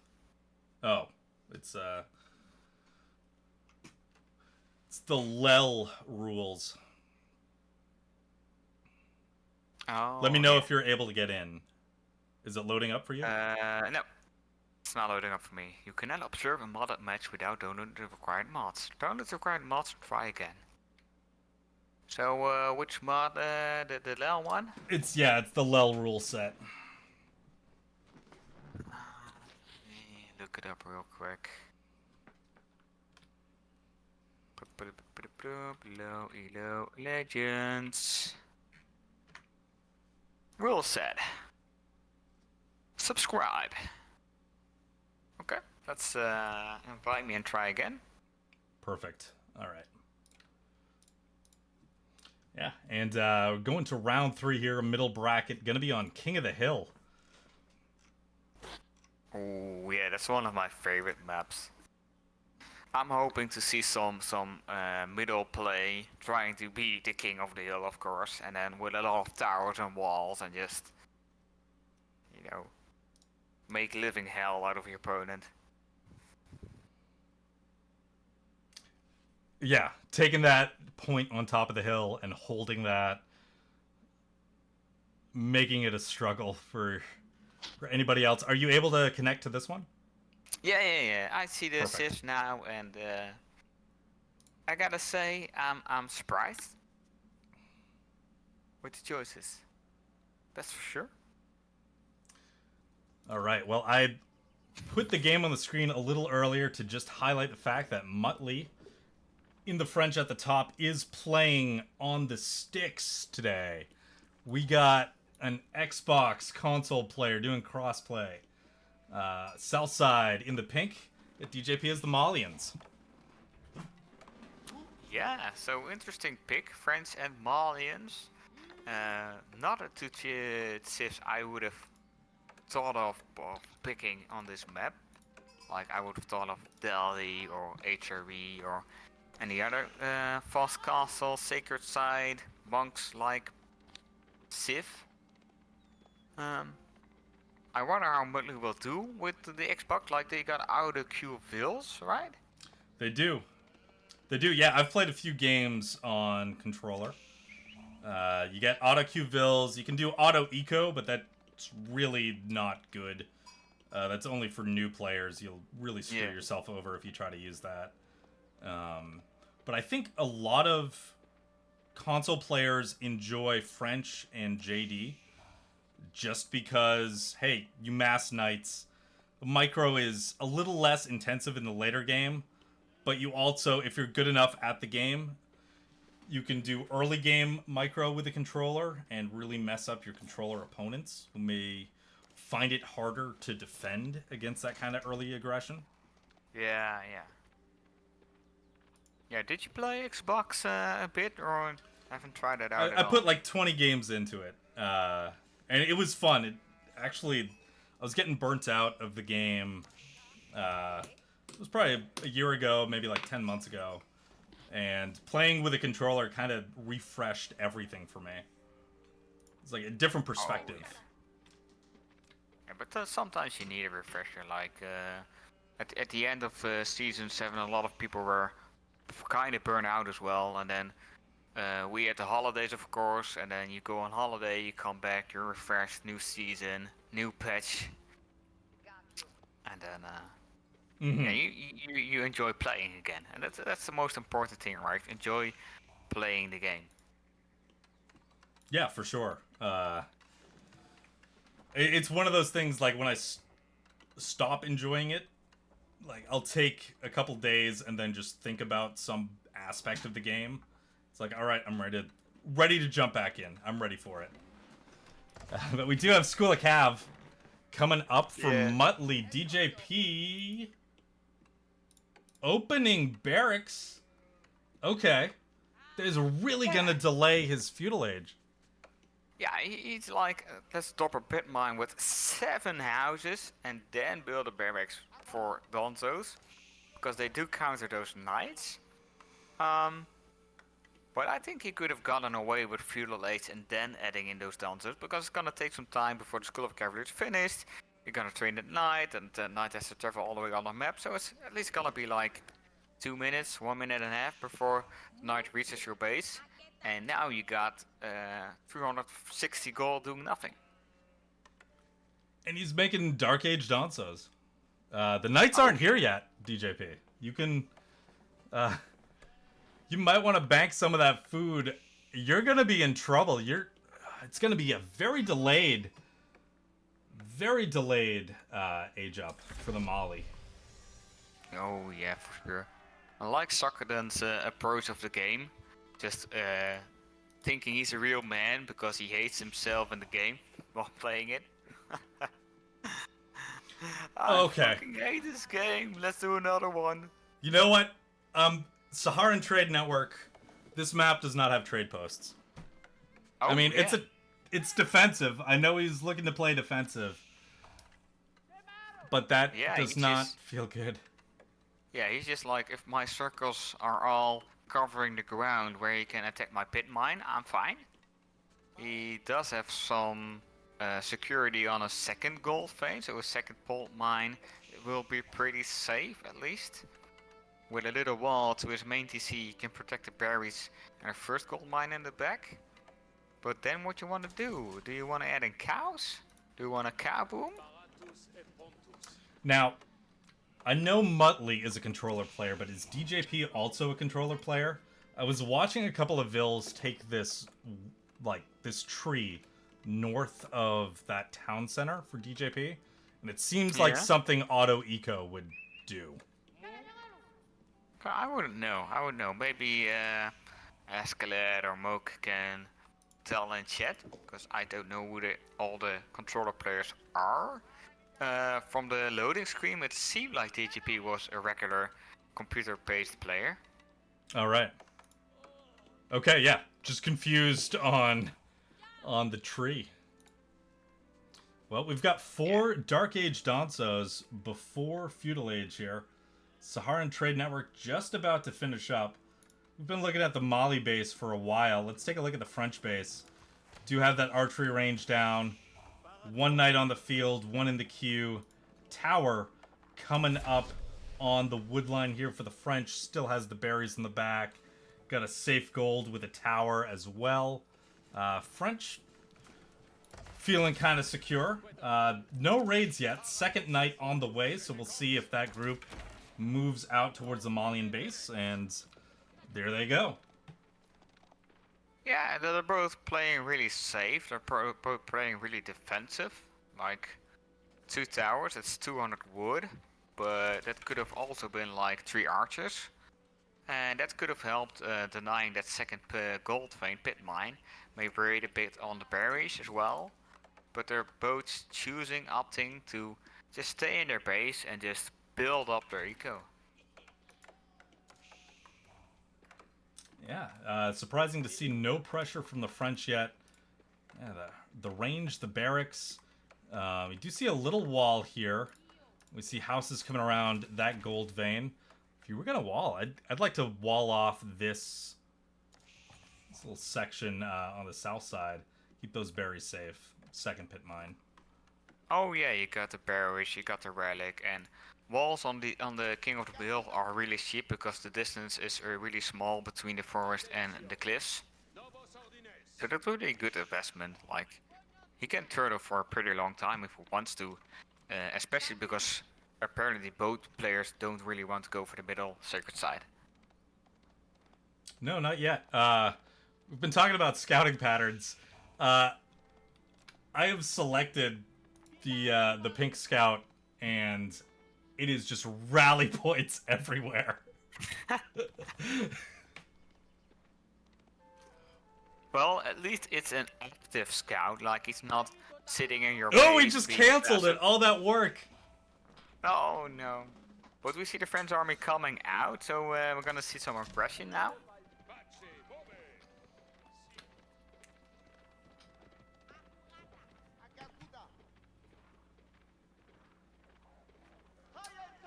Oh, it's the LEL rules. Oh. Let me know if you're able to get in. Is it loading up for you? No. It's not loading up for me. You cannot observe a modded match without downloading the required mods. Download the required mods and try again. So, which mod? The LEL one? It's the LEL rule set. Look it up real quick. Elo Legends. Rule set. Subscribe. Okay, let's invite me and try again. Perfect. All right. Yeah, and we're going to round 3 here, middle bracket. Gonna be on King of the Hill. Oh yeah, that's one of my favorite maps. I'm hoping to see some middle play, trying to be the king of the hill, of course, and then with a lot of towers and walls, and just, you know, make living hell out of your opponent. Yeah, taking that point on top of the hill and holding that, making it a struggle for anybody else. Are you able to connect to this one? Yeah. I see the Perfect. assist now, and I gotta say, I'm surprised with the choices. That's for sure. All right. Well, I put the game on the screen a little earlier to just highlight the fact that Muttley, in the French at the top, is playing on the sticks today. We got an Xbox console player doing crossplay. Southside in the pink. At DJP is the Malians. Yeah, so interesting pick, French and Malians. Not a two civs I would have thought of picking on this map. Like I would have thought of Delhi or HRE or any other fast castle, sacred side, monks like civ. I wonder how Muttley will do with the Xbox. Like they got auto queue vills, right? They do. Yeah, I've played a few games on controller. You get auto queue vills. You can do auto eco, but that's really not good. That's only for new players. You'll really screw yourself over if you try to use that. But I think a lot of console players enjoy French and JD just because, hey, you mass knights. Micro is a little less intensive in the later game, but you also, if you're good enough at the game, you can do early game micro with the controller and really mess up your controller opponents who may find it harder to defend against that kind of early aggression. Yeah. Yeah, did you play Xbox a bit, or haven't tried it out at I all? put like 20 games into it, and it was fun. It actually, I was getting burnt out of the game. It was probably a year ago, maybe like 10 months ago, and playing with a controller kind of refreshed everything for me. It's like a different perspective. Oh, yeah, but sometimes you need a refresher. Like at the end of season 7, a lot of people were kind of burnt out as well, and then we had the holidays, of course, and then you go on holiday, you come back, you're refreshed, new season, new patch, and then Yeah, you enjoy playing again, and that's the most important thing, right? Enjoy playing the game. Yeah, for sure. It's one of those things like when I stop enjoying it, like I'll take a couple days and then just think about some aspect of the game. It's like, all right, I'm ready to jump back in. I'm ready for it. But we do have School of Cav coming up for Muttley. DJP opening barracks. Okay. Is really gonna delay his feudal age. Yeah, he's like, let's drop a pit mine with 7 houses and then build a barracks for Donzos, because they do counter those knights. But I think he could have gotten away with feudal age and then adding in those Donzos, because it's gonna take some time before the School of Cavalry is finished. You're gonna train at night, and the knight has to travel all the way on the map, so it's at least gonna be like 2 minutes, 1 minute and a half before the knight reaches your base. And now you got 360 gold doing nothing. And he's making Dark Age Donzos. The knights aren't here yet, DJP. You can... you might want to bank some of that food. You're going to be in trouble. It's going to be a very delayed age up for the Mali. Oh yeah, for sure. I like Sakadan's approach of the game. Just thinking he's a real man because he hates himself in the game while playing it. I fucking hate this game. Let's do another one. You know what? Saharan Trade Network. This map does not have trade posts. Oh, I mean, it's defensive. I know he's looking to play defensive, but that does not feel good. Yeah, he's just like, if my circles are all covering the ground where he can attack my pit mine, I'm fine. He does have some security on a second gold vein, so a second pole mine will be pretty safe at least. With a little wall to his main TC, he can protect the berries and a first gold mine in the back. But then what you want to do? Do you want to add in cows? Do you want a cow boom? Now, I know Muttley is a controller player, but is DJP also a controller player? I was watching a couple of Vills take this tree north of that town center for DJP, and it seems like something Auto Eco would do. I wouldn't know. Maybe Escalade or Moke can tell in chat, because I don't know who all the controller players are. From the loading screen, it seemed like DGP was a regular computer-based player. All right. Okay, yeah. Just confused on the tree. Well, we've got 4 Dark Age Donzos before Feudal Age here. Saharan Trade Network just about to finish up. We've been looking at the Mali base for a while. Let's take a look at the French base. Do have that archery range down. 1 knight on the field, 1 in the queue. Tower coming up on the wood line here for the French. Still has the berries in the back. Got a safe gold with a tower as well. French feeling kind of secure. No raids yet. Second night on the way, so we'll see if that group moves out towards the Malian base, and there they go. Yeah, they're both playing really safe. They're both playing really defensive. Like 2 towers, it's 200 wood, but that could have also been like 3 archers. And that could have helped denying that second gold vein pit mine. Maybe raid a bit on the berries as well. But they're both opting to just stay in their base and just build up their eco. Yeah, surprising to see no pressure from the French yet. Yeah, the range, the barracks. We do see a little wall here. We see houses coming around that gold vein. If you were gonna wall, I'd like to wall off this little section on the south side. Keep those berries safe. Second pit mine. Oh yeah, you got the berries, you got the relic, and walls on the King of the Beale are really cheap because the distance is really small between the forest and the cliffs. So that's really a good investment. Like, he can turtle for a pretty long time if he wants to, especially because apparently both players don't really want to go for the middle sacred side. No, not yet. We've been talking about scouting patterns. I have selected the pink scout, and it is just rally points everywhere. Well, at least it's an active scout, like he's not sitting in your Oh, base we just being canceled passive. it. All that work. Oh no. But we see the French army coming out, so we're gonna see some aggression now.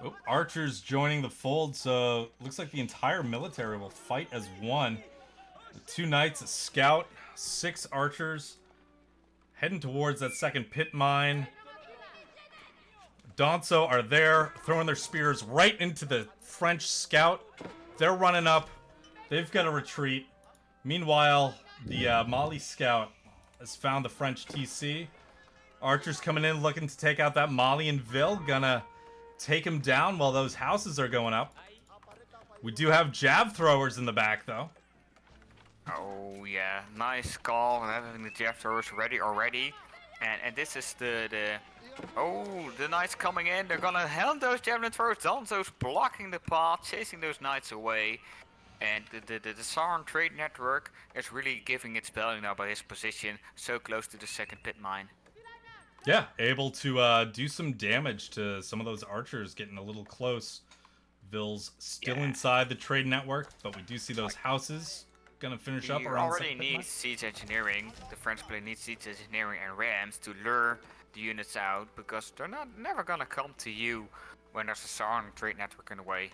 Oh, archers joining the fold, so looks like the entire military will fight as one. 2 knights, a scout, 6 archers, heading towards that second pit mine. Donso are there, throwing their spears right into the French scout. They're running up. They've got to retreat. Meanwhile, the Mali scout has found the French TC. Archers coming in looking to take out that Malian Ville. Gonna take him down while those houses are going up. We do have jab throwers in the back, though. Oh yeah, nice call. Having the jab throwers ready already. And this is the the knights coming in. They're gonna helm those javelin throwers. Donzo's blocking the path, chasing those knights away. And the Saran trade network is really giving its value now by his position so close to the second pit mine. Yeah, able to do some damage to some of those archers getting a little close. Ville's still inside the trade network, but we do see those houses gonna finish up You around already second pit need mine. siege engineering. The French player needs siege engineering and rams to lure the units out because they're never gonna come to you when there's a Saran trade network in the way.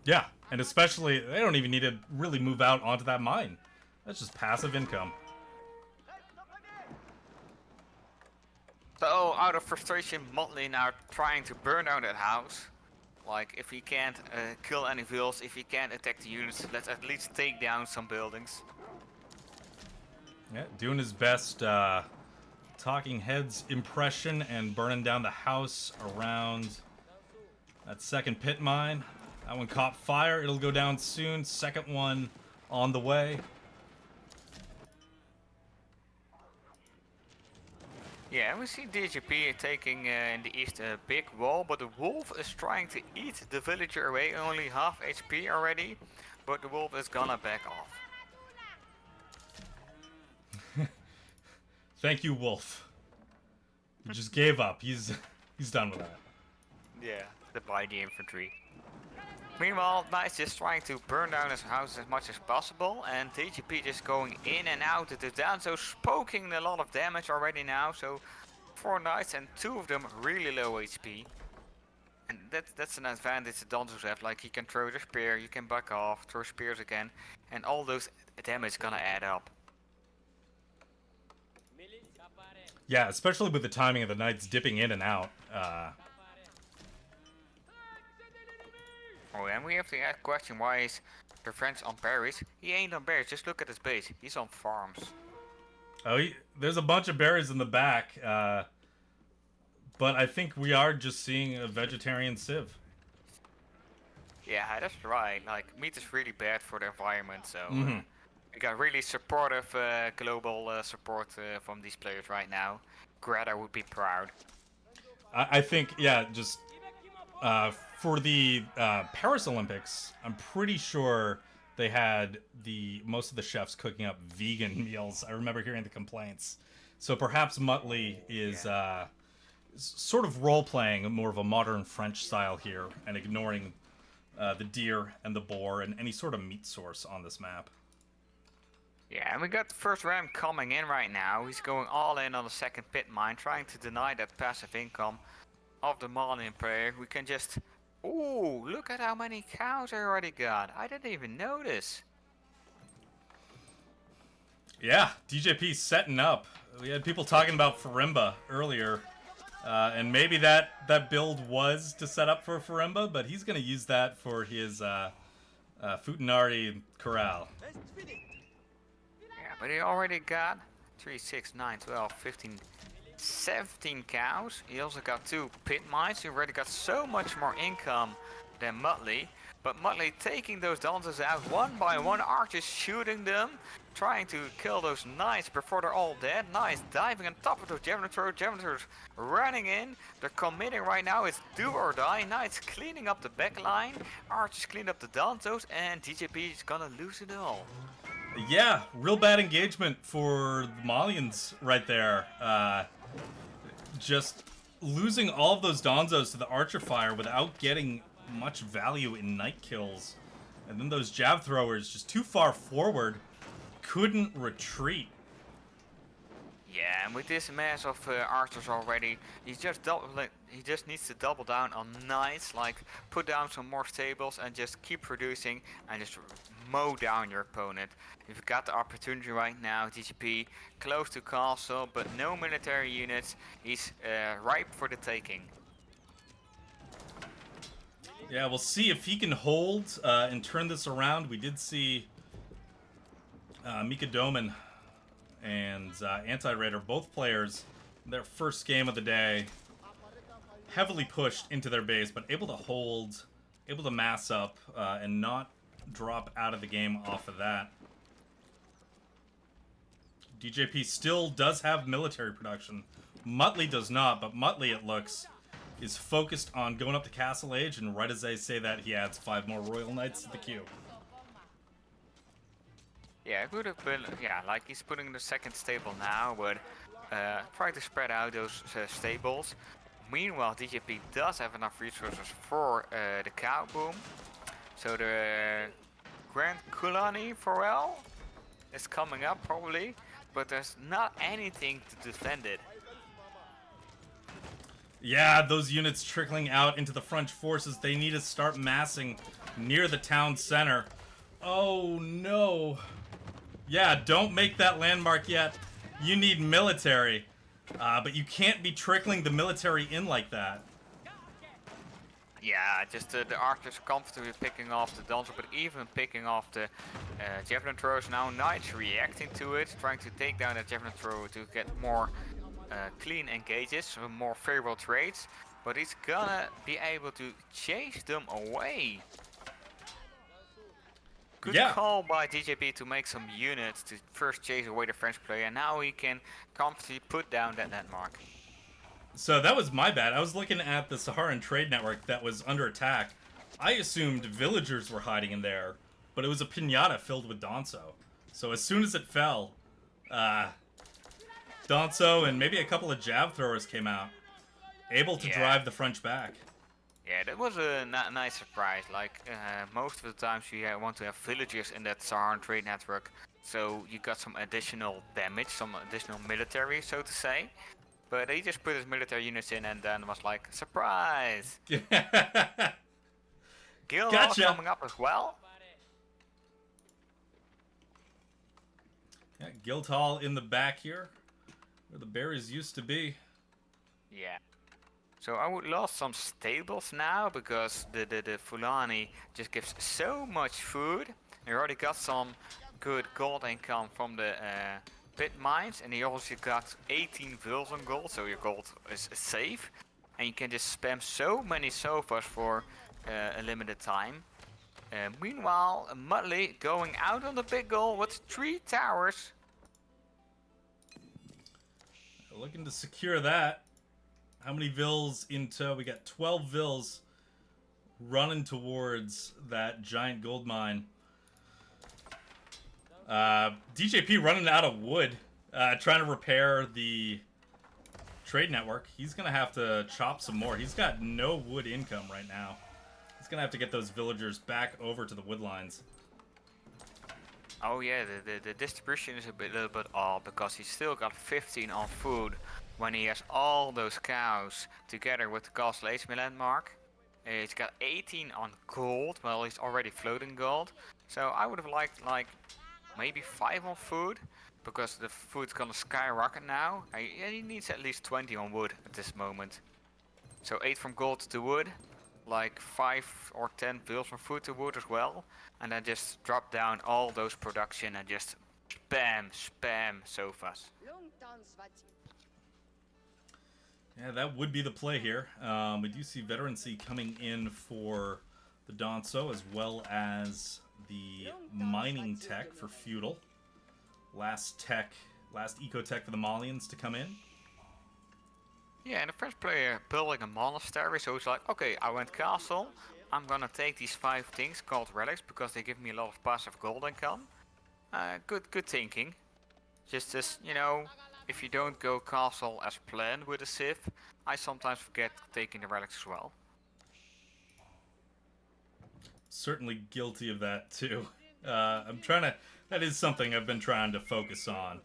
Yeah, and especially, they don't even need to really move out onto that mine. That's just passive income. So, out of frustration, Muttley now trying to burn down that house. Like, if he can't kill any vills, if he can't attack the units, let's at least take down some buildings. Yeah, doing his best talking heads impression and burning down the house around that second pit mine. That one caught fire. It'll go down soon. Second one on the way. Yeah, we see DGP taking in the east a big wall, but the wolf is trying to eat the villager away, only half HP already, but the wolf is gonna back off. Thank you, Wolf. He just gave up. He's done with that. Yeah, by the infantry. Meanwhile, Knights just trying to burn down his house as much as possible, and TGP just going in and out of the down, so poking a lot of damage already now. So 4 Knights and 2 of them really low HP. And that's an advantage that Donzos have, like he can throw the spear, you can back off, throw spears again, and all those damage gonna add up. Yeah, especially with the timing of the knights dipping in and out. Oh, and we have to ask question, why is the French on berries? He ain't on berries, just look at his base, he's on farms. Oh, there's a bunch of berries in the back, but I think we are just seeing a vegetarian civ. Yeah, that's right, like meat is really bad for the environment, so we got really supportive global support from these players right now. Greta would be proud. I think, yeah, just for the Paris Olympics, I'm pretty sure they had most of the chefs cooking up vegan meals. I remember hearing the complaints. So perhaps Muttley is sort of role-playing more of a modern French style here and ignoring the deer and the boar and any sort of meat source on this map. Yeah, and we got the first ram coming in right now. He's going all in on the second pit mine, trying to deny that passive income of the Malian player. We can just... Ooh, look at how many cows I already got. I didn't even notice. Yeah, DJP setting up. We had people talking about Farimba earlier. And maybe that build was to set up for Farimba, but he's going to use that for his Futanari Corral. Yeah, but he already got 3, 6, 9, 12, 15 17 cows. He also got 2 pit mines. He already got so much more income than Muttley. But Muttley taking those dancers out one by one, archers shooting them, trying to kill those knights before they're all dead. Knights diving on top of those javelin throwers, running in. They're committing right now. It's do or die. Knights cleaning up the back line. Archers clean up the danzos, and DJP is gonna lose it all. Yeah, real bad engagement for the Malians right there. Just losing all of those Donzos to the archer fire without getting much value in knight kills. And then those jab throwers just too far forward, couldn't retreat. Yeah, and with this mass of archers already, he just needs to double down on knights, like put down some more stables and just keep producing and just mow down your opponent. You've got the opportunity right now, DGP close to castle, but no military units. He's ripe for the taking. Yeah, we'll see if he can hold and turn this around. We did see Mikadoman and AntiRaider, both players, their first game of the day, heavily pushed into their base, but able to hold, able to mass up, and not drop out of the game off of that. DJP still does have military production. Muttley does not, but Muttley, it looks, is focused on going up to Castle Age, and right as I say that, he adds 5 more Royal Knights to the queue. Yeah, it would have been, yeah, like he's putting the second stable now, but try to spread out those stables. Meanwhile, DJP does have enough resources for the cow boom. So the Grand Kulani Forel is coming up probably, but there's not anything to defend it. Yeah, those units trickling out into the French forces. They need to start massing near the town center. Oh no. Yeah, don't make that landmark yet. You need military. But you can't be trickling the military in like that. Yeah, just the archers comfortably picking off the dancer, but even picking off the javelin throwers now. Knights reacting to it, trying to take down that javelin thrower to get more clean engages, more favorable trades. But he's gonna be able to chase them away. Good call by DJP to make some units to first chase away the French player, and now he can comfortably put down that landmark. So that was my bad. I was looking at the Saharan trade network that was under attack. I assumed villagers were hiding in there, but it was a pinata filled with Donso. So as soon as it fell, Donso and maybe a couple of jab throwers came out, able to drive the French back. Yeah, that was a nice surprise. Like, most of the times you want to have villagers in that Saharan trade network, so you got some additional damage, some additional military, so to say. But he just put his military units in and then was like, surprise! Guildhall coming up as well. Yeah, Guildhall in the back here, where the berries used to be. Yeah. So I would love some stables now, because the Fulani just gives so much food. He already got some good gold income from the pit mines, and he also got 18 vills on gold, so your gold is safe. And you can just spam so many sofas for a limited time. Meanwhile, Muttley going out on the big goal with 3 towers. Looking to secure that. How many vills into? We got 12 vills running towards that giant gold mine. DJP running out of wood, trying to repair the trade network. He's going to have to chop some more. He's got no wood income right now. He's going to have to get those villagers back over to the wood lines. Oh yeah, the distribution is a little bit odd, because he's still got 15 on food when he has all those cows together with the Castle Age landmark. He's got 18 on gold, well, he's already floating gold. So I would have liked like maybe 5 on food, because the food's gonna skyrocket now. He needs at least 20 on wood at this moment. So 8 from gold to wood, like 5 or 10 bills from food to wood as well. And then just drop down all those production and just spam sofas. Yeah, that would be the play here. We do see Veterancy coming in for the Danso as well as the mining tech for Feudal. Last eco tech for the Malians to come in. Yeah, and the French player building a monastery, so he's like, okay, I went castle, I'm gonna take these 5 things called relics because they give me a lot of passive gold income. Good thinking. Just as, you know, if you don't go castle as planned with a Civ, I sometimes forget taking the relics as well. Certainly guilty of that too. That is something I've been trying to focus on.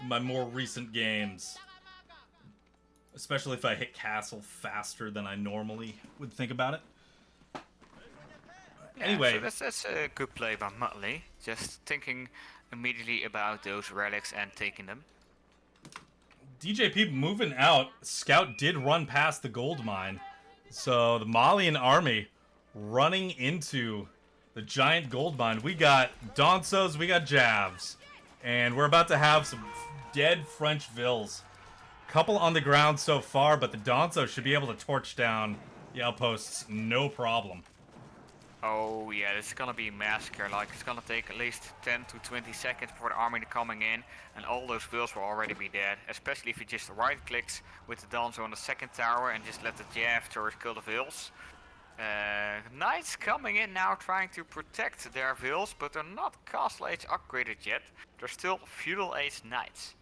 My more recent games, especially if I hit castle faster than I normally would think about it. Yeah, Anyway, so that's a good play by Muttley. Just thinking immediately about those relics and taking them. DJP moving out. Scout did run past the gold mine. So the Malian army running into the giant gold mine. We got Dansos, we got Javs. And we're about to have some dead French vills. Couple on the ground so far, but the Danso should be able to torch down the outposts no problem. Oh yeah, it's gonna be a massacre. Like, it's gonna take at least 10 to 20 seconds for the army to coming in, and all those vills will already be dead. Especially if you just right clicks with the Danzo on the second tower and just let the Jav turret kill the vills. Knights coming in now trying to protect their vills, but they're not Castle Age upgraded yet. They're still Feudal Age Knights.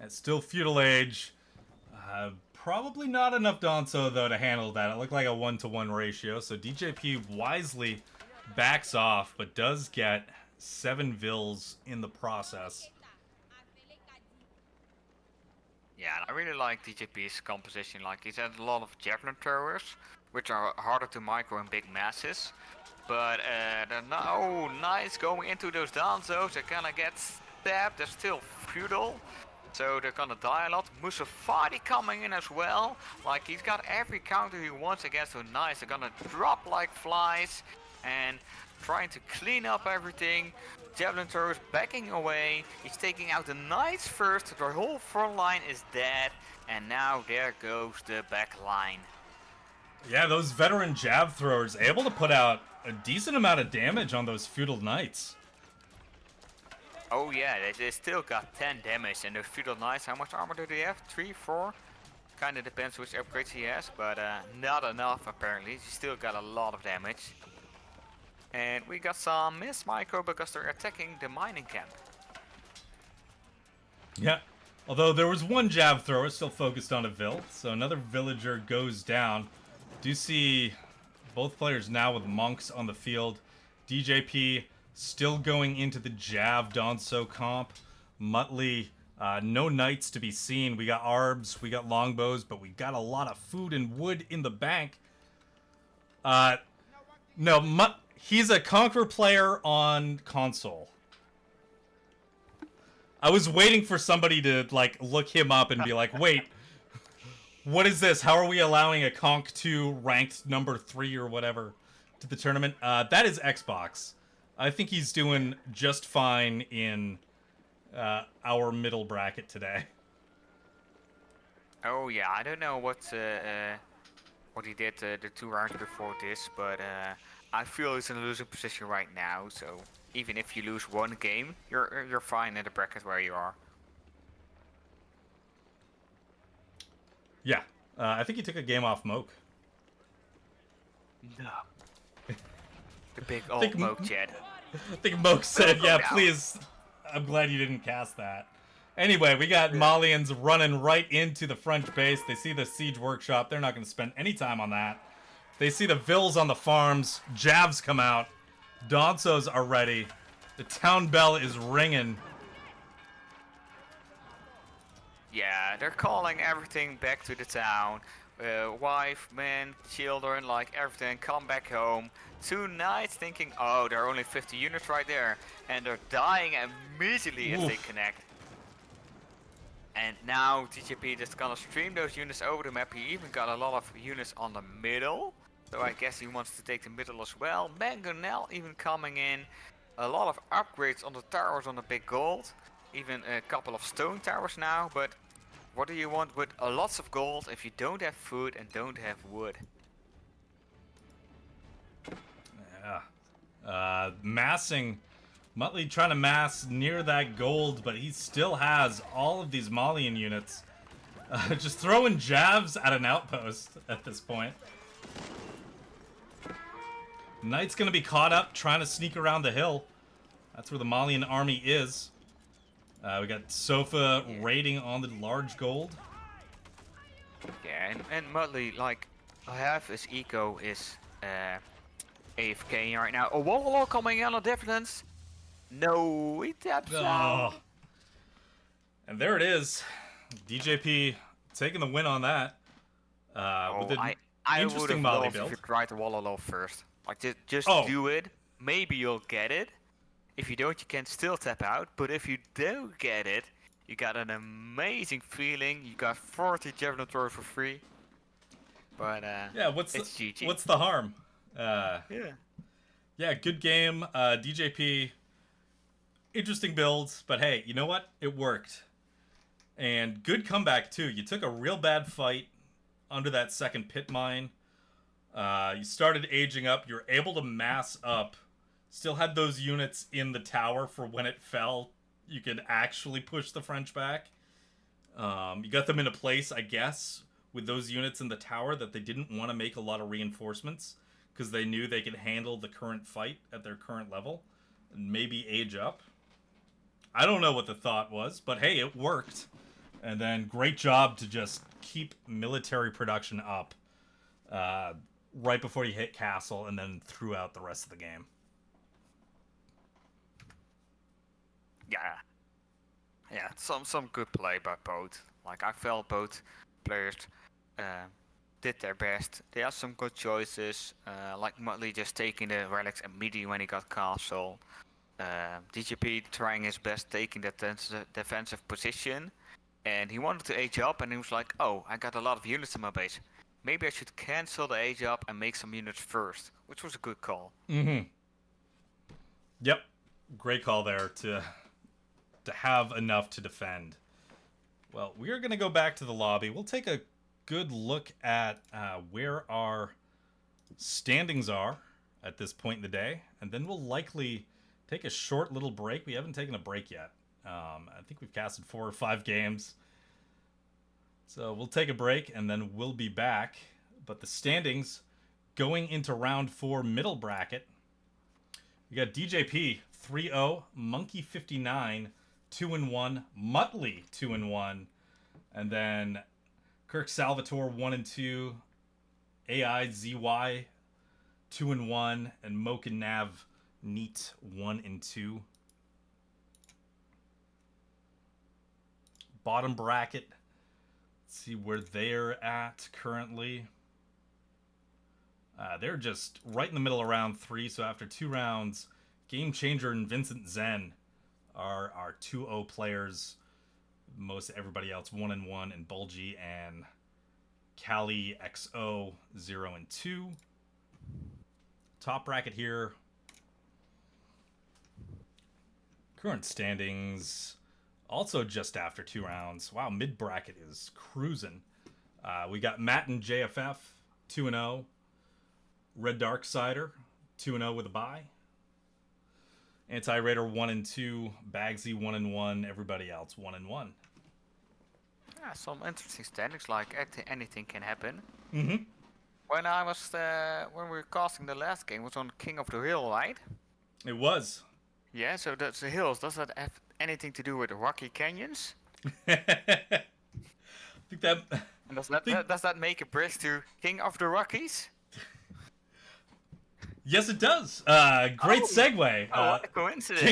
It's still Feudal Age. Probably not enough Danso, though, to handle that. It looked like a 1-to-1 ratio, so DJP wisely backs off, but does get 7 vills in the process. Yeah, and I really like DJP's composition. Like, he's had a lot of javelin throwers, which are harder to micro in big masses. But no knights going into those Danzos, they're gonna get stabbed. They're still feudal, so they're gonna die a lot. Musafati coming in as well. Like, he's got every counter he wants against those knights. They're gonna drop like flies and trying to clean up everything. Javelin throwers backing away. He's taking out the knights first. The whole front line is dead. And now there goes the back line. Yeah, those veteran jab throwers able to put out a decent amount of damage on those feudal knights. Oh yeah, they still got 10 damage. And those feudal knights, how much armor do they have? 3, 4? Kinda depends which upgrades he has, but not enough apparently. He still got a lot of damage. And we got some miss micro because they're attacking the mining camp. Yeah, although there was one jab thrower still focused on a vill, so another villager goes down. Do see both players now with monks on the field. DJP still going into the Jav Danso comp. Muttley, no knights to be seen. We got arbs, we got longbows, but we got a lot of food and wood in the bank. No, he's a Conqueror player on console. I was waiting for somebody to, like, look him up and be like, wait, what is this? How are we allowing a Conk 2 ranked number 3 or whatever to the tournament? That is Xbox. I think he's doing just fine in our middle bracket today. Oh yeah, I don't know what he did the 2 rounds before this, but I feel he's in a losing position right now. So even if you lose one game, you're fine in the bracket where you are. Yeah, I think he took a game off Moke. No. The big old Moke Jed. I think Moke said, yeah, please, I'm glad you didn't cast that. Anyway, we got Malians running right into the French base. They see the siege workshop. They're not going to spend any time on that. They see the vills on the farms. Javs come out. Dansos are ready. The town bell is ringing. Yeah, they're calling everything back to the town. Wife, men, children, like everything, come back home. 2 knights thinking, oh, there are only 50 units right there. And they're dying immediately as they connect. And now TJP just gonna stream those units over the map. He even got a lot of units on the middle. So I guess he wants to take the middle as well. Mangonel even coming in. A lot of upgrades on the towers on the big gold. even a couple of stone towers now, but what do you want with lots of gold if you don't have food and don't have wood? Yeah. Massing. Muttley trying to mass near that gold, but he still has all of these Malian units. Just throwing jabs at an outpost at this point. Knight's gonna be caught up trying to sneak around the hill. That's where the Malian army is. We got Sofa raiding on the large gold. Yeah, and Muttley, like, half his eco is AFK right now. A wall coming in on difference. No, he taps out. And there it is. DJP taking the win on that. With an I interesting would have Mali loved build. if you tried the wall first. Like, just Oh. do it. Maybe you'll get it. If you don't, you can still tap out. But if you don't get it, you got an amazing feeling. You got 40 Javelin Thrower for free. But Yeah, what's GG. what's the harm? Yeah, good game. DJP, interesting builds, but hey, you know what? It worked. And good comeback too. You took a real bad fight under that second pit mine. You started aging up. You were able to mass up. Still had those units in the tower for when it fell. You could actually push the French back. You got them into place, I guess, with those units in the tower that they didn't want to make a lot of reinforcements because they knew they could handle the current fight at their current level and maybe age up. I don't know what the thought was, but hey, it worked. And then great job to just keep military production up right before you hit castle and then throughout the rest of the game. Yeah, some good play by both. Like, I felt both players did their best. They had some good choices, like Muttley just taking the relics immediately when he got castle. DJP trying his best, taking that defensive position, and he wanted to age up, and he was like, "Oh, I got a lot of units in my base. Maybe I should cancel the age up and make some units first," which was a good call. Mm-hmm. Yep, great call there to have enough to defend. Well, we are going to go back to the lobby. We'll take a good look at where our standings are at this point in the day, and then we'll likely take a short little break. We haven't taken a break yet. I think we've casted 4 or 5 games. So we'll take a break, and then we'll be back. But the standings going into round 4 middle bracket. We got DJP 3-0, Monkey 59 2-1, Muttley 2-1, and then Kirk Salvatore 1-2, Aizy 2-1, and Moketronics Neat 1-2. Bottom bracket. Let's see where they're at currently. They're just right in the middle of round 3, so after 2 rounds, Game Changer and Vincent Zen are our 2-0 players. Most everybody else 1-1, and Bulgy and Cali XO 0-2. Top bracket here. Current standings also just after 2 rounds. Wow, mid bracket is cruising. We got Matinjff 2-0. Reddarksider 2-0 with a bye. AntiRaider 1-2, Bagsy 1-1, everybody else 1-1. Yeah, some interesting standings. Like, anything can happen. Mm-hmm. When I was when we were casting the last game, it was on King of the Hill, right? It was. Yeah. So that's the hills. Does that have anything to do with the rocky canyons? I think that. And does that make a bridge to King of the Rockies? Yes, it does. Great segue. What a coincidence!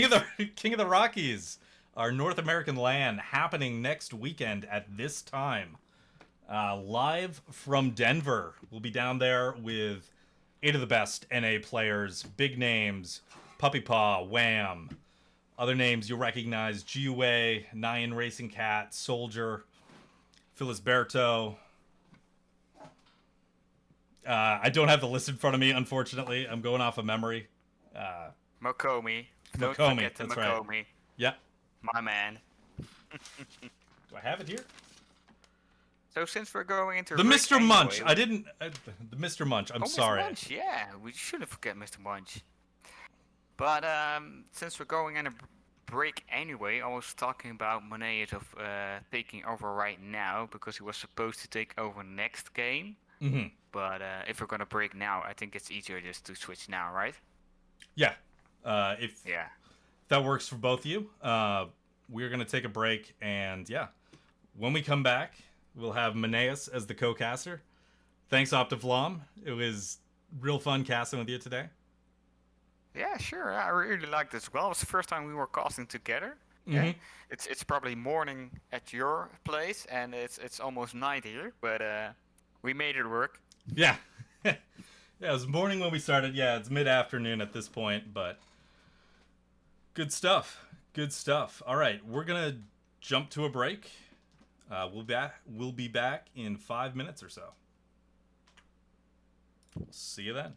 King of the Rockies, our North American LAN, happening next weekend at this time. Live from Denver. We'll be down there with 8 of the best NA players, big names, Puppy Paw, Wham, other names you'll recognize: GUA, Nyan Racing Cat, Soldier, Felisberto. I don't have the list in front of me, unfortunately. I'm going off of memory. Mokomi. Don't Mokomi, forget the that's Mokomi. right. Yep. My man. Do I have it here? So since we're going into The Rick Mr. anyway, Munch. I didn't. The Mr. Munch. I'm sorry. Mr. Munch, yeah, we shouldn't forget Mr. Munch. But since we're going in a break anyway, I was talking about Maneas of taking over right now because he was supposed to take over next game. Mm-hmm. But if we're gonna break now, I think it's easier just to switch now, right? Yeah. If Yeah. that works for both of you, we're gonna take a break, and yeah, when we come back, we'll have Maneas as the co-caster. Thanks, OpDVlaM. It was real fun casting with you today. Yeah, sure. I really liked it as well. It was the first time we were casting together. Mm-hmm. Yeah. It's probably morning at your place, and it's almost night here, but we made it work. Yeah. Yeah, it was morning when we started. Yeah, it's mid-afternoon at this point, but good stuff. Good stuff. All right, we're gonna jump to a break. We'll be back in 5 minutes or so. We'll see you then.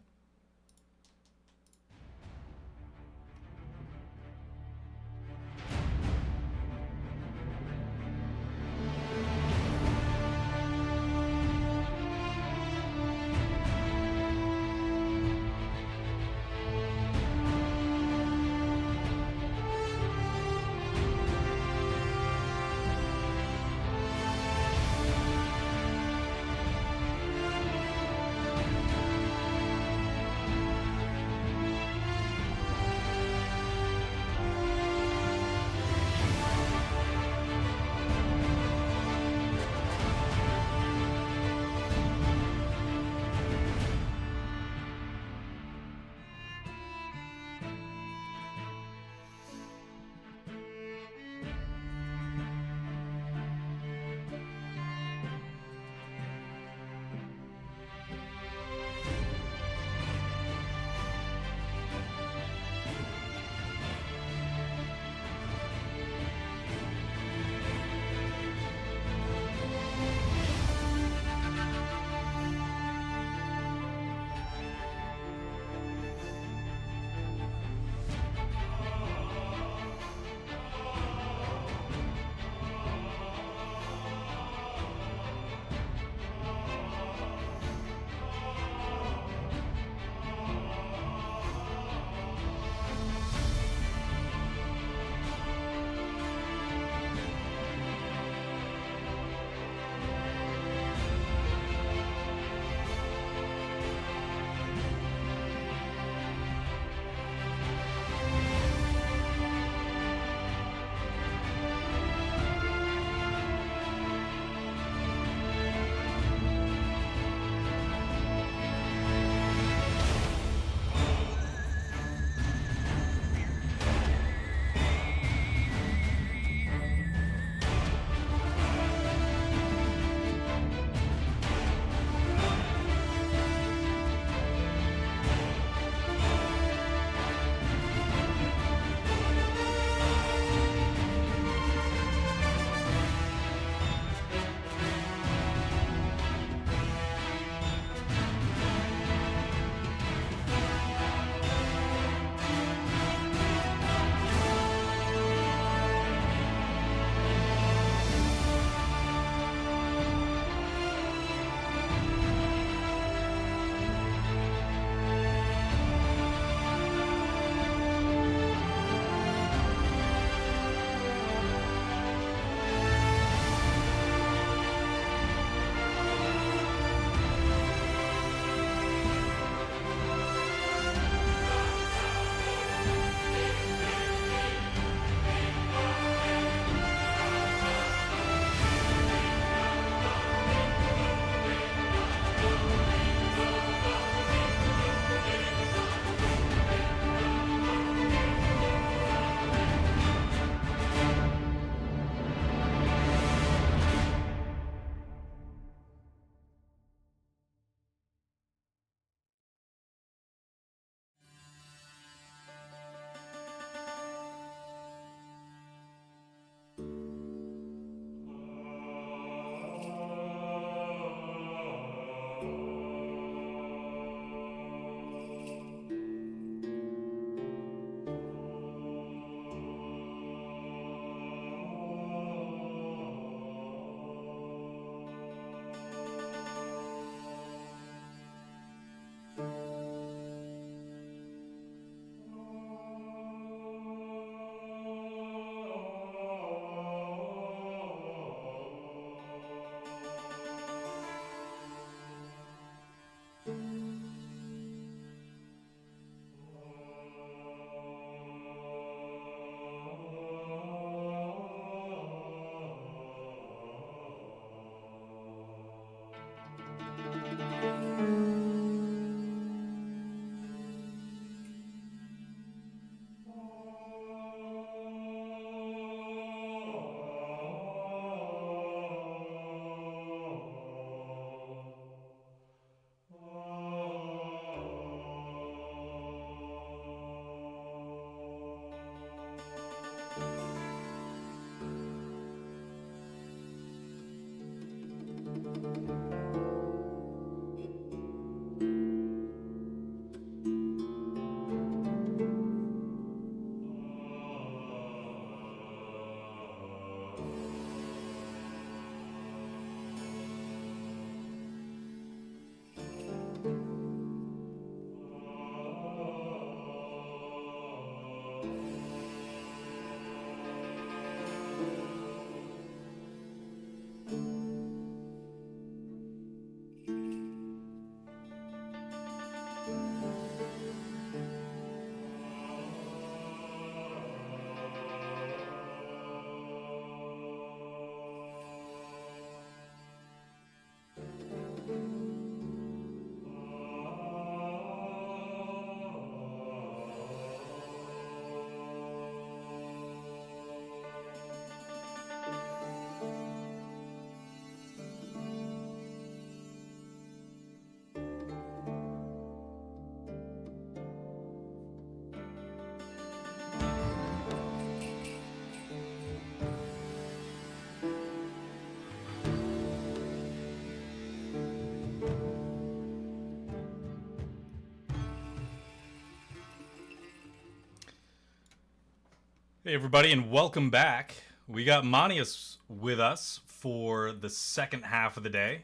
Hey everybody, and welcome back. We got Maneas with us for the second half of the day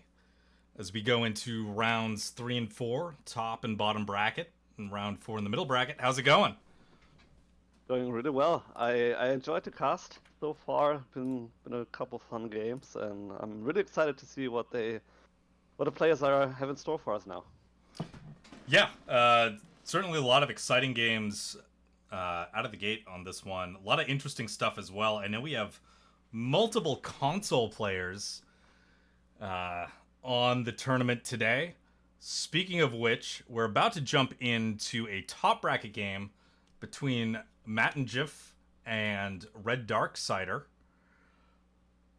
as we go into rounds 3 and 4, top and bottom bracket, and round 4 in the middle bracket. How's it going? Going really well. I enjoyed the cast so far. Been a couple fun games, and I'm really excited to see what the players have in store for us now. Yeah, certainly a lot of exciting games out of the gate on this one. A lot of interesting stuff as well. I know we have multiple console players on the tournament today. Speaking of which, we're about to jump into a top bracket game between Matinjff and Reddarksider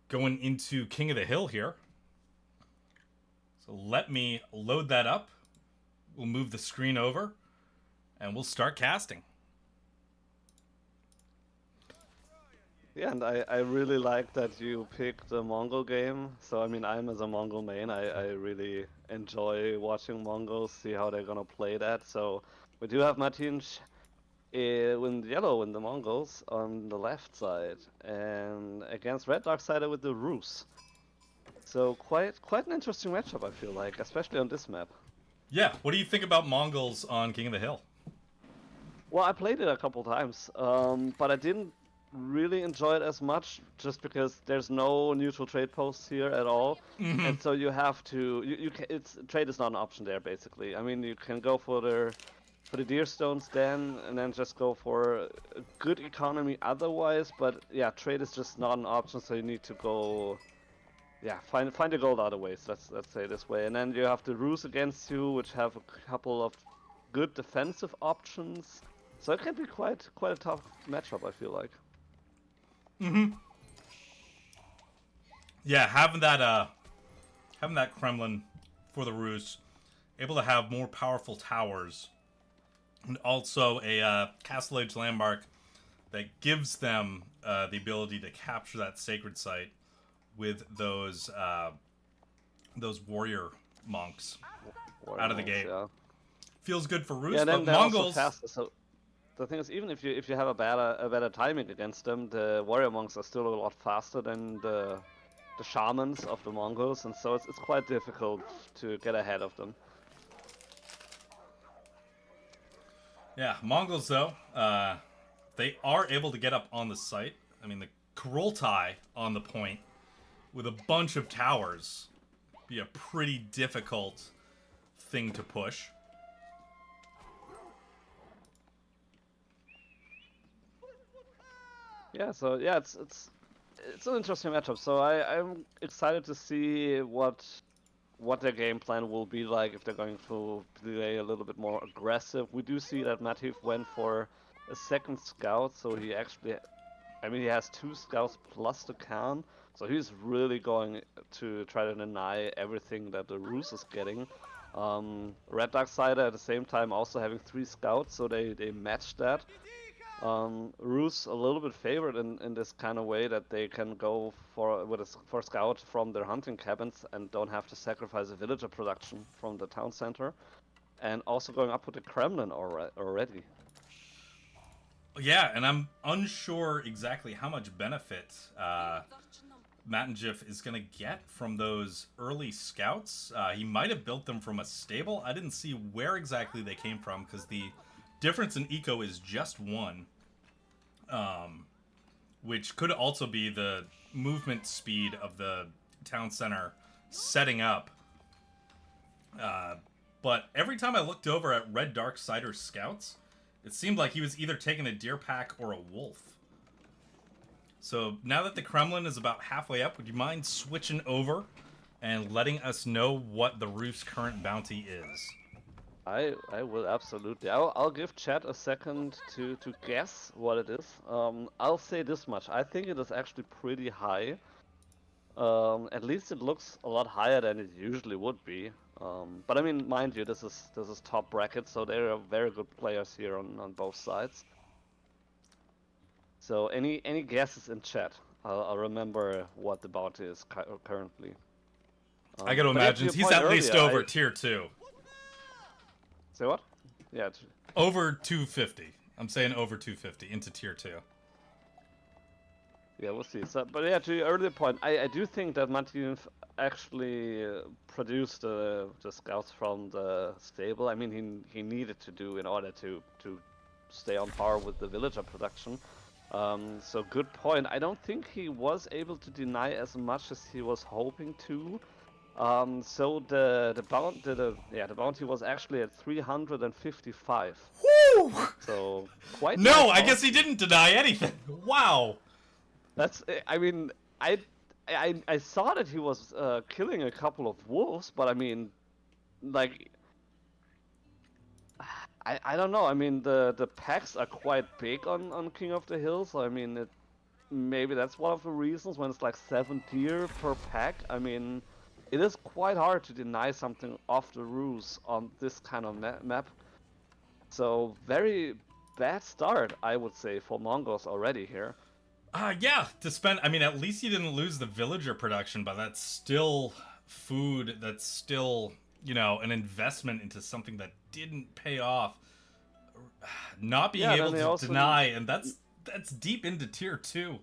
going into King of the Hill here. So let me load that up. We'll move the screen over and we'll start casting. Yeah, and I really like that you picked a Mongol game. So I mean, I'm as a Mongol main, I really enjoy watching Mongols, see how they're gonna play that. So we do have Matinjff with yellow in the Mongols on the left side, and against Reddarksider with the Rus. So quite an interesting matchup, I feel like, especially on this map. Yeah, what do you think about Mongols on King of the Hill? Well, I played it a couple times, but I didn't really enjoy it as much, just because there's no neutral trade posts here at all, and so you have to trade is not an option there basically. I mean, you can go for the deer stones then, and then just go for a good economy otherwise, but yeah, trade is just not an option, so you need to go, yeah, find the gold other ways. Let's say this way, and then you have the Rus against you, which have a couple of good defensive options. So it can be quite a tough matchup, I feel like. Yeah, having that Kremlin for the Rus, able to have more powerful towers, and also a castle age landmark that gives them the ability to capture that sacred site with those warrior monks out of the gate. Yeah. Feels good for Rus, Yeah, but then they're Mongols. also faster. So the thing is, even if you have a better timing against them, the warrior monks are still a lot faster than the shamans of the Mongols, and so it's quite difficult to get ahead of them. Yeah, Mongols though, they are able to get up on the site. I mean, the Kurultai on the point with a bunch of towers be a pretty difficult thing to push. Yeah, so yeah, it's an interesting matchup. So I'm excited to see what their game plan will be like, if they're going to play a little bit more aggressive. We do see that Matinjff went for a second scout, so he actually, I mean, he has 2 scouts plus the Khan, so he's really going to try to deny everything that the Rus is getting. Reddarksider at the same time also having 3 scouts, so they match that. Rus a little bit favored in this kind of way, that they can go for scout from their hunting cabins and don't have to sacrifice a villager production from the town center, and also going up with the Kremlin already. Yeah, and I'm unsure exactly how much benefit Matinjff is going to get from those early scouts. He might have built them from a stable. I didn't see where exactly they came from, because the difference in eco is just 1, which could also be the movement speed of the town center setting up. But every time I looked over at Reddarksider's scouts, it seemed like he was either taking a deer pack or a wolf. So now that the Kremlin is about halfway up, would you mind switching over and letting us know what the Rus' current bounty is? I will absolutely. I'll give chat a second to guess what it is. I'll say this much. I think it is actually pretty high. At least it looks a lot higher than it usually would be. But I mean, mind you, this is top bracket, so there are very good players here on both sides. So any guesses in chat? I'll remember what the bounty is currently. I gotta imagine he's at least over tier 2. Say what? Yeah. Over 250. I'm saying over 250 into tier 2. Yeah, we'll see. So, but yeah, to your earlier point, I do think that Matinjff actually produced the scouts from the stable. I mean, he needed to do in order to stay on par with the villager production. So good point. I don't think he was able to deny as much as he was hoping to. So the bounty was actually at 355. Woo! So quite No, nice I guess bounty. he didn't deny anything. Wow. That's. I mean, I saw that he was killing a couple of wolves, but I mean, like, I don't know. I mean, the packs are quite big on King of the Hill, so I mean, maybe that's one of the reasons when it's like 7 deer per pack. I mean, it is quite hard to deny something off the roofs on this kind of map. So very bad start, I would say, for Mongols already here. Yeah, to spend. I mean, at least you didn't lose the villager production, but that's still food. That's still, an investment into something that didn't pay off. Not being Yeah, then able they to also deny, and that's deep into tier 2.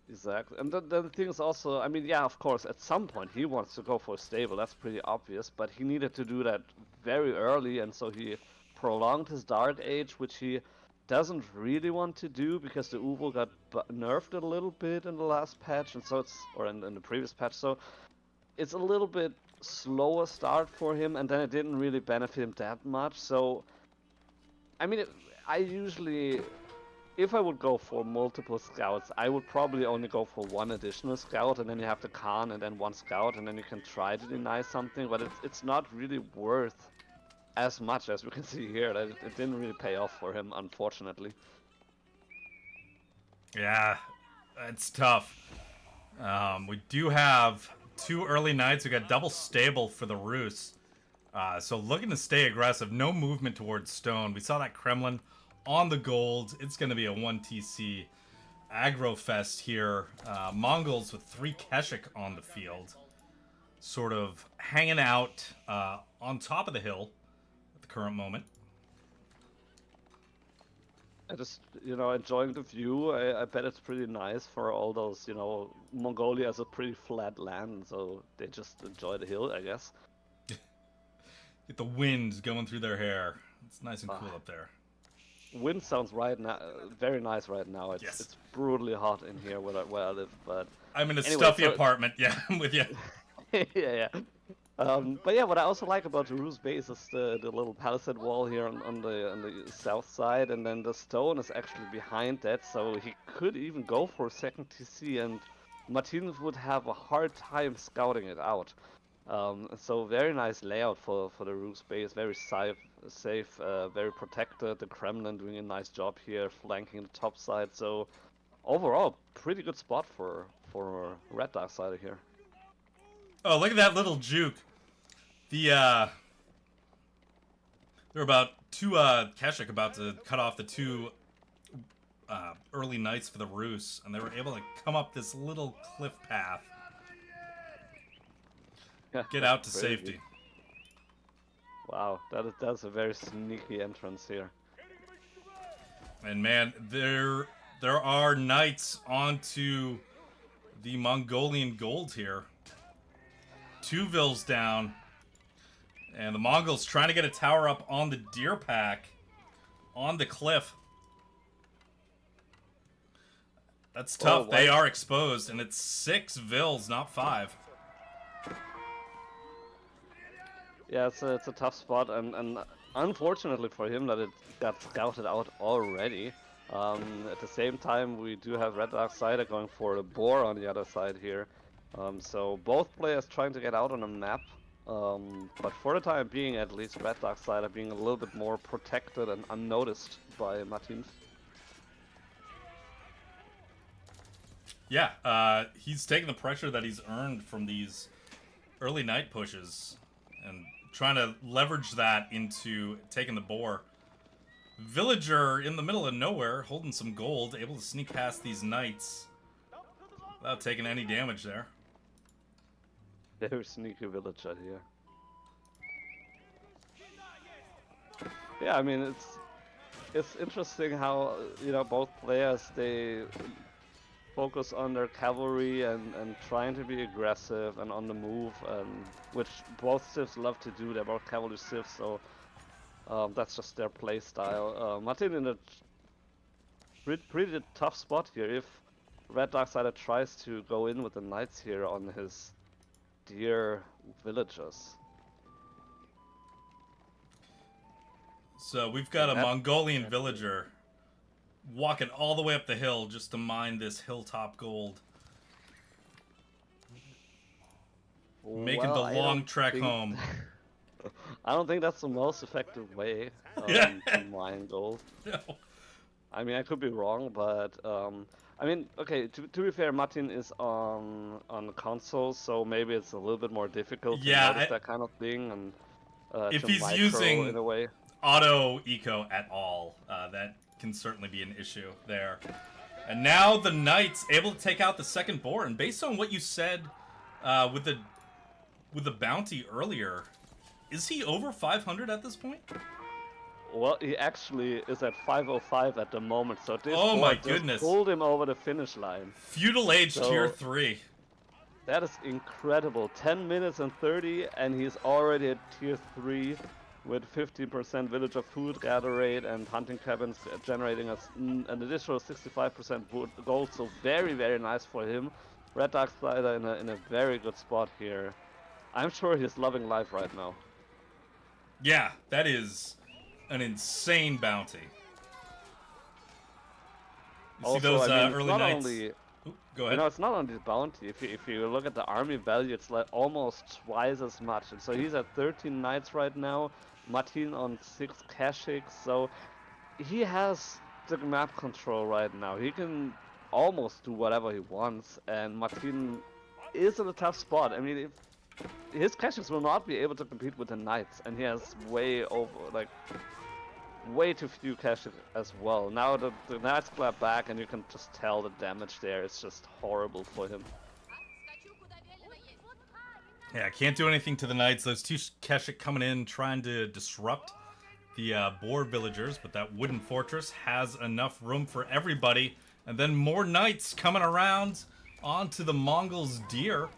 exactly, and the thing is also, I mean, yeah, of course, at some point he wants to go for a stable. That's pretty obvious, but he needed to do that very early, and so he prolonged his Dark Age, which he doesn't really want to do because the Uvo got nerfed a little bit in the last patch, and so in the previous patch, so it's a little bit slower start for him, and then it didn't really benefit him that much. So, I mean, I usually if I would go for multiple scouts, I would probably only go for one additional scout, and then you have the Khan and then one scout, and then you can try to deny something, but it's not really worth as much as we can see here. That it didn't really pay off for him, unfortunately. Yeah, it's tough. We do have 2 early knights. We got double stable for the Rus. So looking to stay aggressive. No movement towards stone. We saw that Kremlin on the gold. It's going to be a 1TC aggro fest here. Mongols with 3 Keshik on the field. Sort of hanging out on top of the hill at the current moment. I just, enjoying the view. I bet it's pretty nice for all those, Mongolia has a pretty flat land, so they just enjoy the hill, I guess. Get the wind going through their hair. It's nice and cool up there. Wind sounds right now, very nice right now. It's brutally hot in here where I live, but I'm in a anyway, stuffy apartment. Yeah, I'm with you. yeah. But yeah, what I also like about the Ruse base is the little palisade wall here on the south side, and then the stone is actually behind that, so he could even go for a second TC, and Matinjff would have a hard time scouting it out. So very nice layout for the Ruse base, very safe, very protected. The Kremlin doing a nice job here, flanking the top side. So overall, pretty good spot for Reddarksider here. Oh, look at that little juke. They're about 2 Keshik about to cut off the 2 early knights for the Rus, and they were able to come up this little cliff path. Get out to safety. Good. Wow, that's a very sneaky entrance here. And man, there are knights onto the Mongolian gold here. 2 Vils down. And the Mongols trying to get a tower up on the deer pack on the cliff. That's tough. They are exposed, and it's 6 Vils, not 5. Yeah, it's a tough spot, and unfortunately for him that it got scouted out already. At the same time, we do have Reddarksider going for the boar on the other side here. So both players trying to get out on a map. But for the time being, at least, Reddarksider being a little bit more protected and unnoticed by Matinjff. Yeah, he's taking the pressure that he's earned from these early night pushes and trying to leverage that into taking the boar. Villager in the middle of nowhere, holding some gold, able to sneak past these knights without taking any damage there. Very sneaky villager here. Yeah, I mean, it's interesting how, both players, they focus on their cavalry and trying to be aggressive and on the move, which both civs love to do. They're both cavalry civs, so that's just their play style. Martin in a pretty tough spot here. If Reddarksider tries to go in with the knights here on his dear villagers. So we've got a Mongolian villager walking all the way up the hill just to mine this hilltop gold. Making the long trek home. I don't think that's the most effective way to mine gold. No. I mean, I could be wrong, but I mean, okay. To be fair, Martin is on console, so maybe it's a little bit more difficult to notice that kind of thing. And if to he's micro using in a way. auto eco at all, that can certainly be an issue there. And now the knights able to take out the second boar. And based on what you said with the bounty earlier, is he over 500 at this point? Well, he actually is at 505 at the moment, so this my just goodness, pulled him over the finish line. Feudal Age tier 3. That is incredible. 10 minutes and 30, and he's already at tier 3 with 15% villager food gather rate and hunting cabins generating an additional 65% gold. So very, very nice for him. Reddarksider in a very good spot here. I'm sure he's loving life right now. Yeah, that is an insane bounty. You also, see those I mean, early nights? Go ahead. You know, it's not only the bounty. If you look at the army value, it's like almost twice as much. And so he's at 13 knights right now. Martin on 6 Kashyyyks. So he has the map control right now. He can almost do whatever he wants. And Martin is in a tough spot. I mean, if his Kashyyyks will not be able to compete with the knights, and he has way too few Kashyyyks as well. Now the knights clap back, and you can just tell the damage there is just horrible for him. Yeah, can't do anything to the knights. Those 2 Kashyyyk coming in trying to disrupt the boar villagers, but that wooden fortress has enough room for everybody. And then more knights coming around onto the Mongols' deer.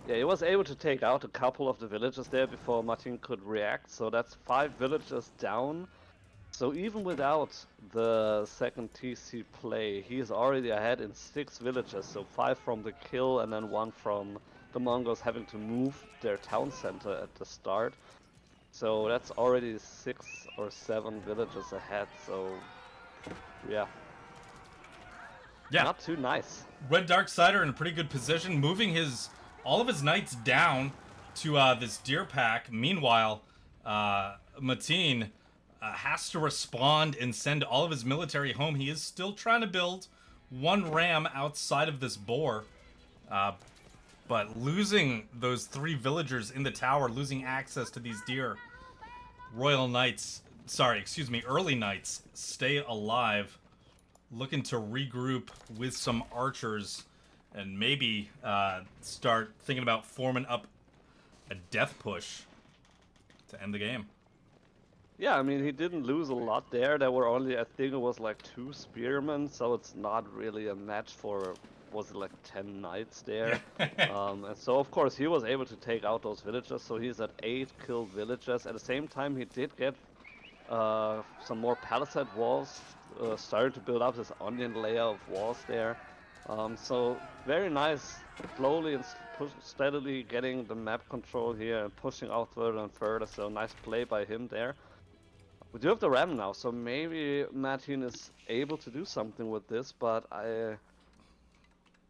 Yeah, he was able to take out a couple of the villagers there before Martin could react, so that's 5 villagers down. So even without the second TC play, he's already ahead in 6 villagers, so 5 from the kill and then 1 from the Mongols having to move their town center at the start. So that's already 6 or 7 villagers ahead, so yeah. Not too nice. Reddarksider in a pretty good position, moving all of his knights down to this deer pack. Meanwhile, Matin has to respond and send all of his military home. He is still trying to build 1 ram outside of this boar. But losing those 3 villagers in the tower, losing access to these deer. Early Knights stay alive. Looking to regroup with some archers and maybe start thinking about forming up a death push to end the game. Yeah, I mean, he didn't lose a lot there. There were only, I think it was like 2 spearmen, so it's not really a match for, was it like 10 knights there? And so, of course, he was able to take out those villagers, so he's at 8 killed villagers. At the same time, he did get some more palisade walls, started to build up this onion layer of walls there. So, very nice, slowly and steadily getting the map control here and pushing out further and further, so nice play by him there. We do have the ram now, so maybe Martin is able to do something with this, but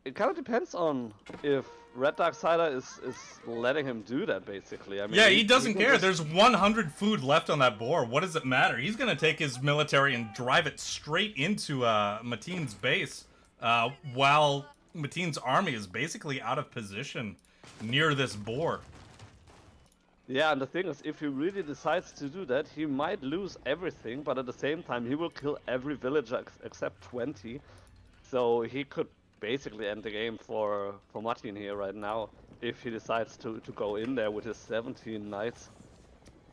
it kind of depends on if Reddarksider is letting him do that, basically. I mean, yeah, he doesn't care. There's 100 food left on that boar. What does it matter? He's going to take his military and drive it straight into Matin's base, while Matin's army is basically out of position near this boar. Yeah, and the thing is, if he really decides to do that, he might lose everything, but at the same time, he will kill every villager except 20. So he could basically end the game for Martin here right now, if he decides to go in there with his 17 knights.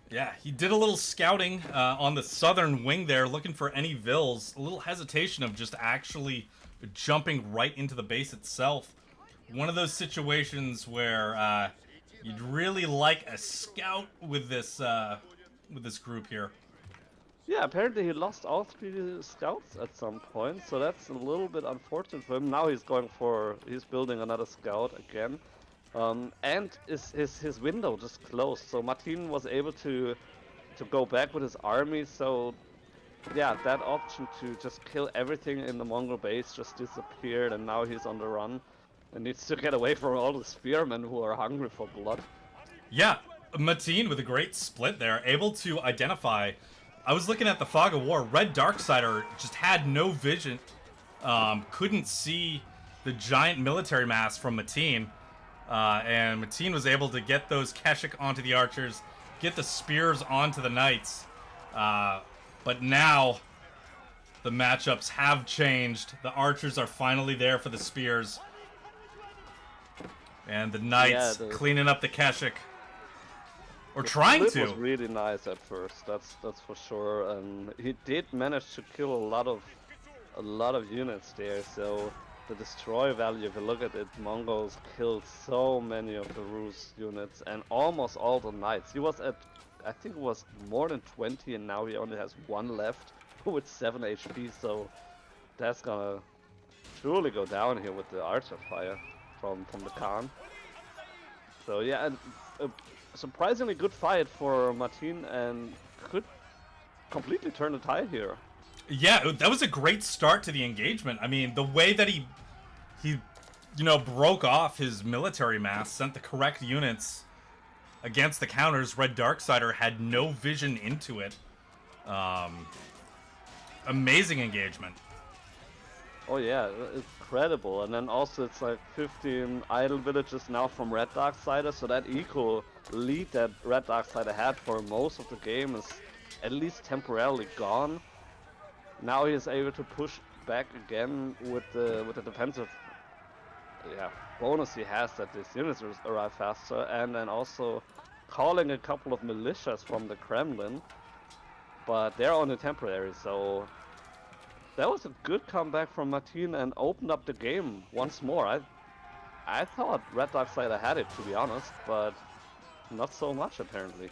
Yeah, he did a little scouting on the southern wing there, looking for any vills. A little hesitation of just actually jumping right into the base itself. One of those situations where you'd really like a scout with this group here. Yeah, apparently he lost all 3 scouts at some point, so that's a little bit unfortunate for him. Now he's building another scout again. And his window just closed, so Martin was able to go back with his army, so yeah, that option to just kill everything in the Mongol base just disappeared, and now he's on the run and needs to get away from all the spearmen who are hungry for blood. Yeah, Matin with a great split there, able to identify. I was looking at the Fog of War. Reddarksider just had no vision, couldn't see the giant military mass from Matin, and Matin was able to get those Keshik onto the archers, get the spears onto the knights. But now the matchups have changed. The archers are finally there for the spears, and the knights cleaning up the Keshik. Or trying to. It was really nice at first. That's for sure. And he did manage to kill a lot of units there. So the destroy value, if you look at it, Mongols killed so many of the Rus units and almost all the knights. He was at, I think it was more than 20, and now he only has 1 left with 7 HP. So that's gonna truly go down here with the archer fire from the Khan. So yeah. And, surprisingly good fight for Martin, and could completely turn the tide here. Yeah, that was a great start to the engagement. I mean, the way that he broke off his military mass, sent the correct units against the counters. Reddarksider had no vision into it. Amazing engagement. Oh yeah, incredible. And then also it's like 15 idle villages now from Reddarksider, so that equal lead that Reddarksider had for most of the game is at least temporarily gone. Now he is able to push back again with the defensive bonus he has that these units arrive faster, and then also calling a couple of militias from the Kremlin, but they're only temporary. So that was a good comeback from Martin and opened up the game once more. I thought Reddarksider had it, to be honest, but not so much apparently.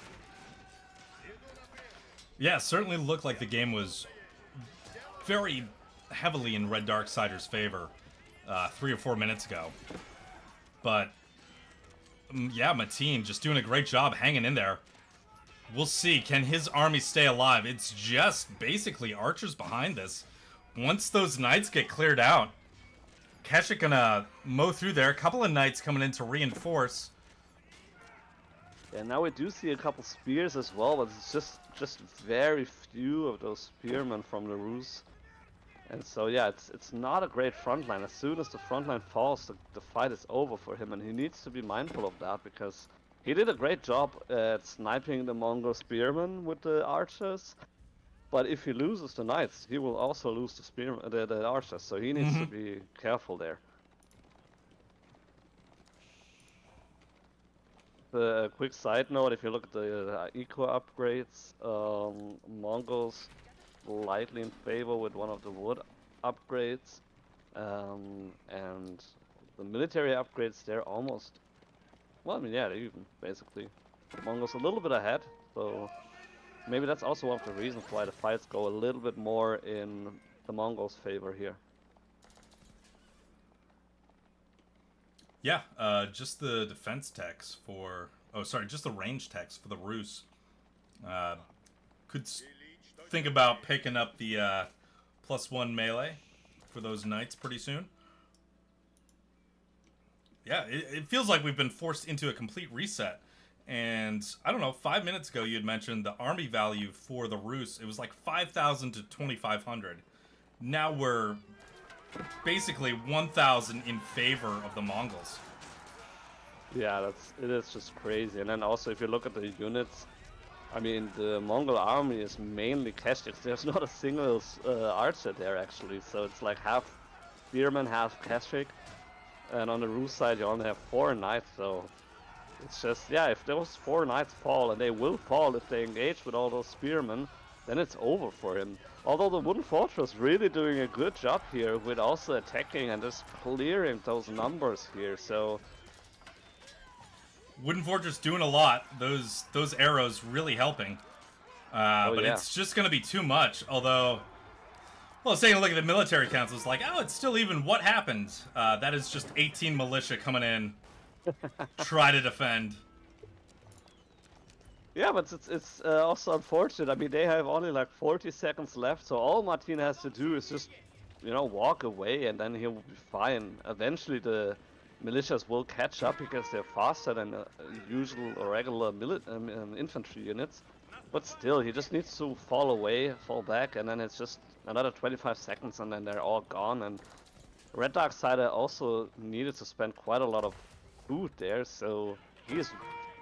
Yeah, it certainly looked like the game was very heavily in Reddarksider's favor 3 or 4 minutes ago. But yeah, Matin just doing a great job hanging in there. We'll see, can his army stay alive? It's just basically archers behind this. Once those knights get cleared out, Keshik gonna mow through there. A couple of knights coming in to reinforce. And now we do see a couple spears as well, but it's just very few of those spearmen from the Rus. And so yeah, it's not a great front line. As soon as the front line falls, the fight is over for him, and he needs to be mindful of that, because he did a great job at sniping the Mongol spearmen with the archers. But if he loses the knights, he will also lose the archers, so he needs to be careful there. A quick side note, if you look at the eco upgrades, Mongols slightly in favor with one of the wood upgrades, and the military upgrades, they're almost, well, I mean, yeah, they're even, basically. Mongols a little bit ahead, so maybe that's also one of the reasons why the fights go a little bit more in the Mongols' favor here. Yeah, just the defense techs for... Oh, sorry, just the range techs for the Rus. Could think about picking up the +1 melee for those knights pretty soon. Yeah, it feels like we've been forced into a complete reset. And, I don't know, 5 minutes ago you had mentioned the army value for the Rus. It was like 5,000 to 2,500. Now we're basically 1,000 in favor of the Mongols. Yeah, it is just crazy. And then also, if you look at the units, I mean, the Mongol army is mainly Keshiks. There's not a single archer there, actually. So it's like half spearmen, half Keshik. And on the Rus side, you only have 4 knights, so it's just, yeah, if those 4 knights fall, and they will fall if they engage with all those spearmen, then it's over for him. Although the Wooden Fortress really doing a good job here with also attacking and just clearing those numbers here. So Wooden Fortress doing a lot. Those arrows really helping. But yeah. it's just going to be too much. Although, well, taking a look at the military council, it's like, oh, it's still even. What happened? That is just 18 militia coming in. Try to defend. Yeah, but it's also unfortunate. I mean, they have only like 40 seconds left, so all Martin has to do is just, you know, walk away, and then he will be fine. Eventually, the militias will catch up because they're faster than usual or regular infantry units. But still, he just needs to fall away, fall back, and then it's just another 25 seconds, and then they're all gone. And Reddarksider also needed to spend quite a lot of food there, so he's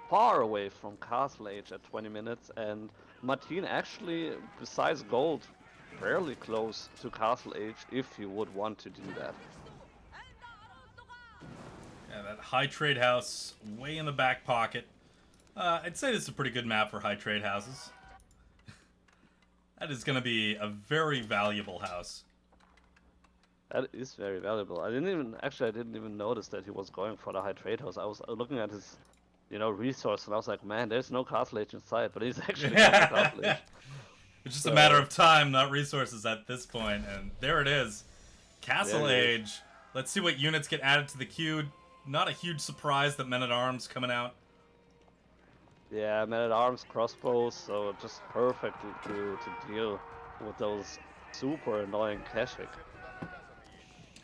far away from Castle Age at 20 minutes, and Martin actually, besides gold, fairly close to Castle Age if he would want to do that. Yeah, that high trade house way in the back pocket. I'd say this is a pretty good map for high trade houses. That is going to be a very valuable house. That is very valuable. I didn't even notice that he was going for the high trade house. I was looking at his, you know, resource, and I was like, man, there's no Castle Age in sight, but he's actually got the Castle Age. It's just a matter of time, not resources at this point, and there it is. Castle Age. Let's see what units get added to the queue. Not a huge surprise that Men-at-Arms coming out. Yeah, Men-at-Arms, crossbows, so just perfect to deal with those super annoying Keshik.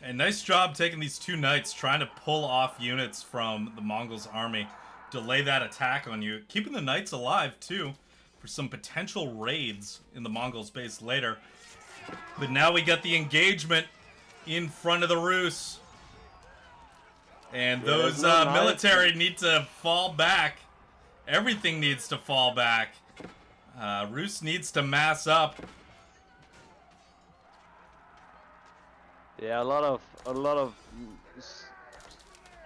And nice job taking these two knights, trying to pull off units from the Mongols' army. Delay that attack on you. Keeping the knights alive, too, for some potential raids in the Mongols' base later. But now we got the engagement in front of the Rus. And those military need to fall back. Everything needs to fall back. Rus needs to mass up. Yeah, a lot of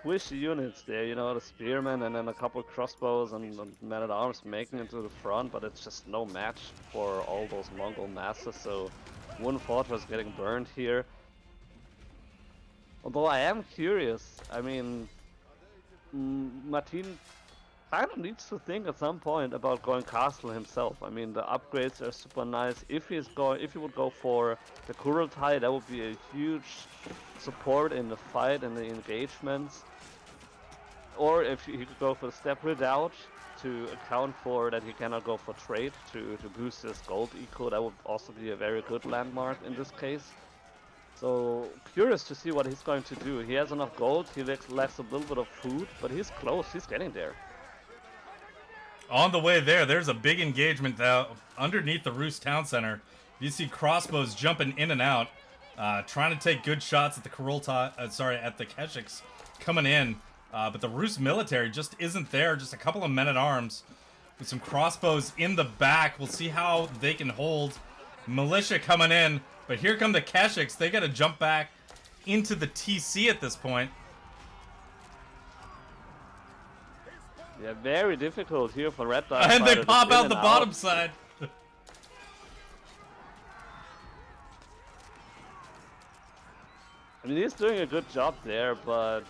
squishy units there, you know, the spearmen and then a couple crossbows and men-at-arms making it to the front, but it's just no match for all those Mongol masses, so one fortress getting burned here. Although I am curious, I mean, Martin kind of needs to think at some point about going castle himself. I mean, the upgrades are super nice. If he would go for the Kurultai, that would be a huge support in the fight and the engagements. Or if he could go for the step redoubt to account for that he cannot go for trade to boost his gold eco, that would also be a very good landmark in this case. So curious to see what he's going to do. He has enough gold, he lacks a little bit of food, but he's close, he's getting there. On the way there's a big engagement underneath the Rus town center. You see crossbows jumping in and out, trying to take good shots at the at the Keshiks coming in. But the Rus military just isn't there. Just a couple of men-at-arms with some crossbows in the back. We'll see how they can hold. Militia coming in, but here come the Keshiks. They got to jump back into the TC at this point. Yeah, very difficult here for Reddarksider. And they pop out the bottom side. I mean, he's doing a good job there, but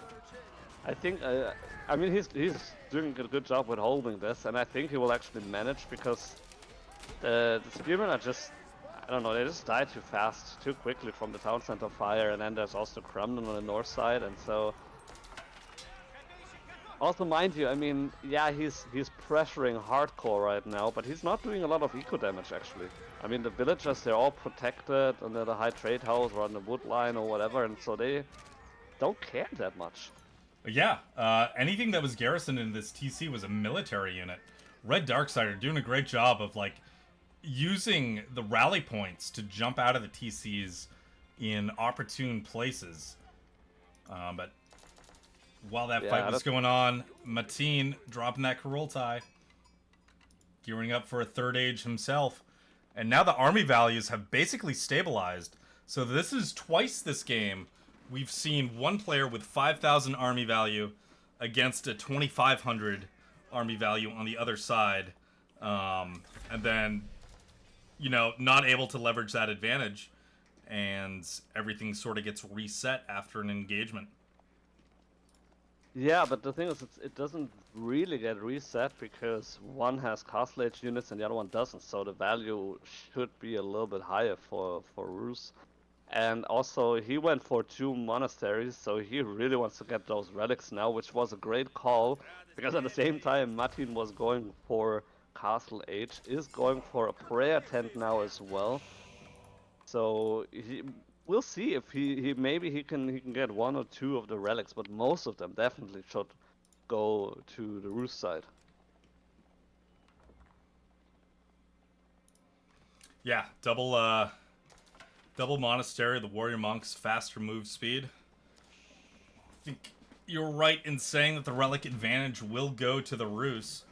I think, I mean, he's doing a good job with holding this, and I think he will actually manage because the spearmen are just, I don't know, they just die too fast, too quickly from the town center fire, and then there's also Kremlin on the north side, and so. Also, mind you, I mean, yeah, he's pressuring hardcore right now, but he's not doing a lot of eco damage, actually. I mean, the villagers, they're all protected under the high trade house or on the wood line or whatever, and so they don't care that much. Yeah, anything that was garrisoned in this TC was a military unit. Reddarksider doing a great job of, like, using the rally points to jump out of the TCs in opportune places. But while that fight was going on, Matin dropping that Kurultai, gearing up for a third age himself. And now the army values have basically stabilized. So this is twice this game we've seen one player with 5,000 army value against a 2,500 army value on the other side. And then, you know, not able to leverage that advantage, and everything sort of gets reset after an engagement. Yeah, but the thing is, it doesn't really get reset because one has castle age units and the other one doesn't, so the value should be a little bit higher for Rus. And also, he went for 2 monasteries, so he really wants to get those relics now, which was a great call, because at the same time, Martin was going for castle age, is going for a prayer tent now as well. So we'll see if he maybe he can get 1 or 2 of the relics, but most of them definitely should go to the Rus side. Yeah, double monastery, the warrior monks, faster move speed. I think you're right in saying that the relic advantage will go to the Rus.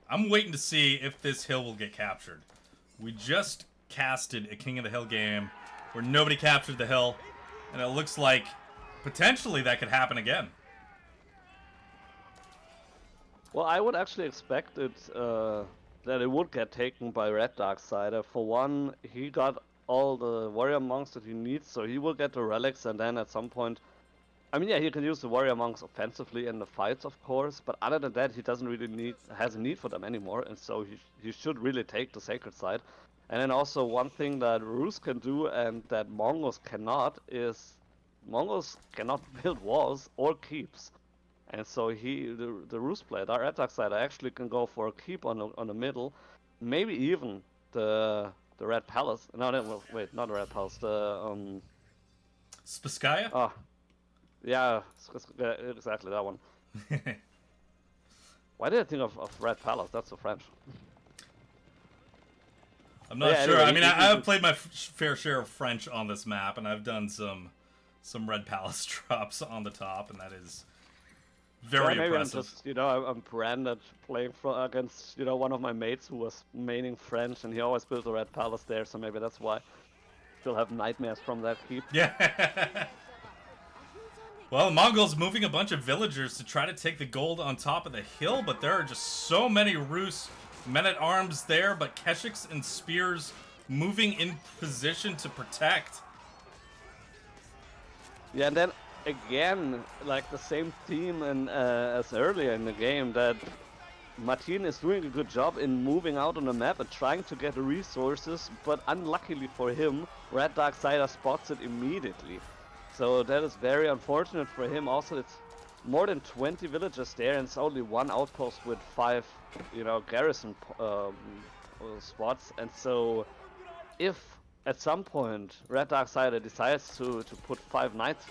I'm waiting to see if this hill will get captured. We just casted a King of the Hill game where nobody captured the hill, and it looks like potentially that could happen again. Well, I would actually expect it that it would get taken by Reddarksider. For one, he got all the warrior monks that he needs, so he will get the relics, and then at some point, I mean, yeah, he can use the warrior monks offensively in the fights, of course, but other than that, he doesn't really has a need for them anymore, and so he should really take the sacred side. And then also one thing that Rus can do and that Mongols cannot is Mongols cannot build walls or keeps. And so the Rus player, the Reddarksider, actually can go for a keep on the middle, maybe even the Red Palace. No, well, wait, not the Red Palace. The Spitskaya? Oh, yeah, exactly that one. Why did I think of Red Palace? That's the French. I'm not sure. Anyway, I mean, I've played my fair share of French on this map, and I've done some Red Palace drops on the top, and that is very maybe impressive. I'm just, I'm branded playing against, one of my mates who was maining French, and he always built a Red Palace there, so maybe that's why. Still have nightmares from that keep. Yeah. Well, the Mongols moving a bunch of villagers to try to take the gold on top of the hill, but there are just so many Rus men-at-arms there, but Keshiks and spears moving in position to protect. Yeah, and then again, like the same theme as earlier in the game, that Martin is doing a good job in moving out on the map and trying to get the resources, but unluckily for him, Reddarksider spots it immediately. So that is very unfortunate for him. Also, it's more than 20 villagers there, and it's only 1 outpost with 5, garrison spots. And so, if at some point Reddarksider decides to put 5 knights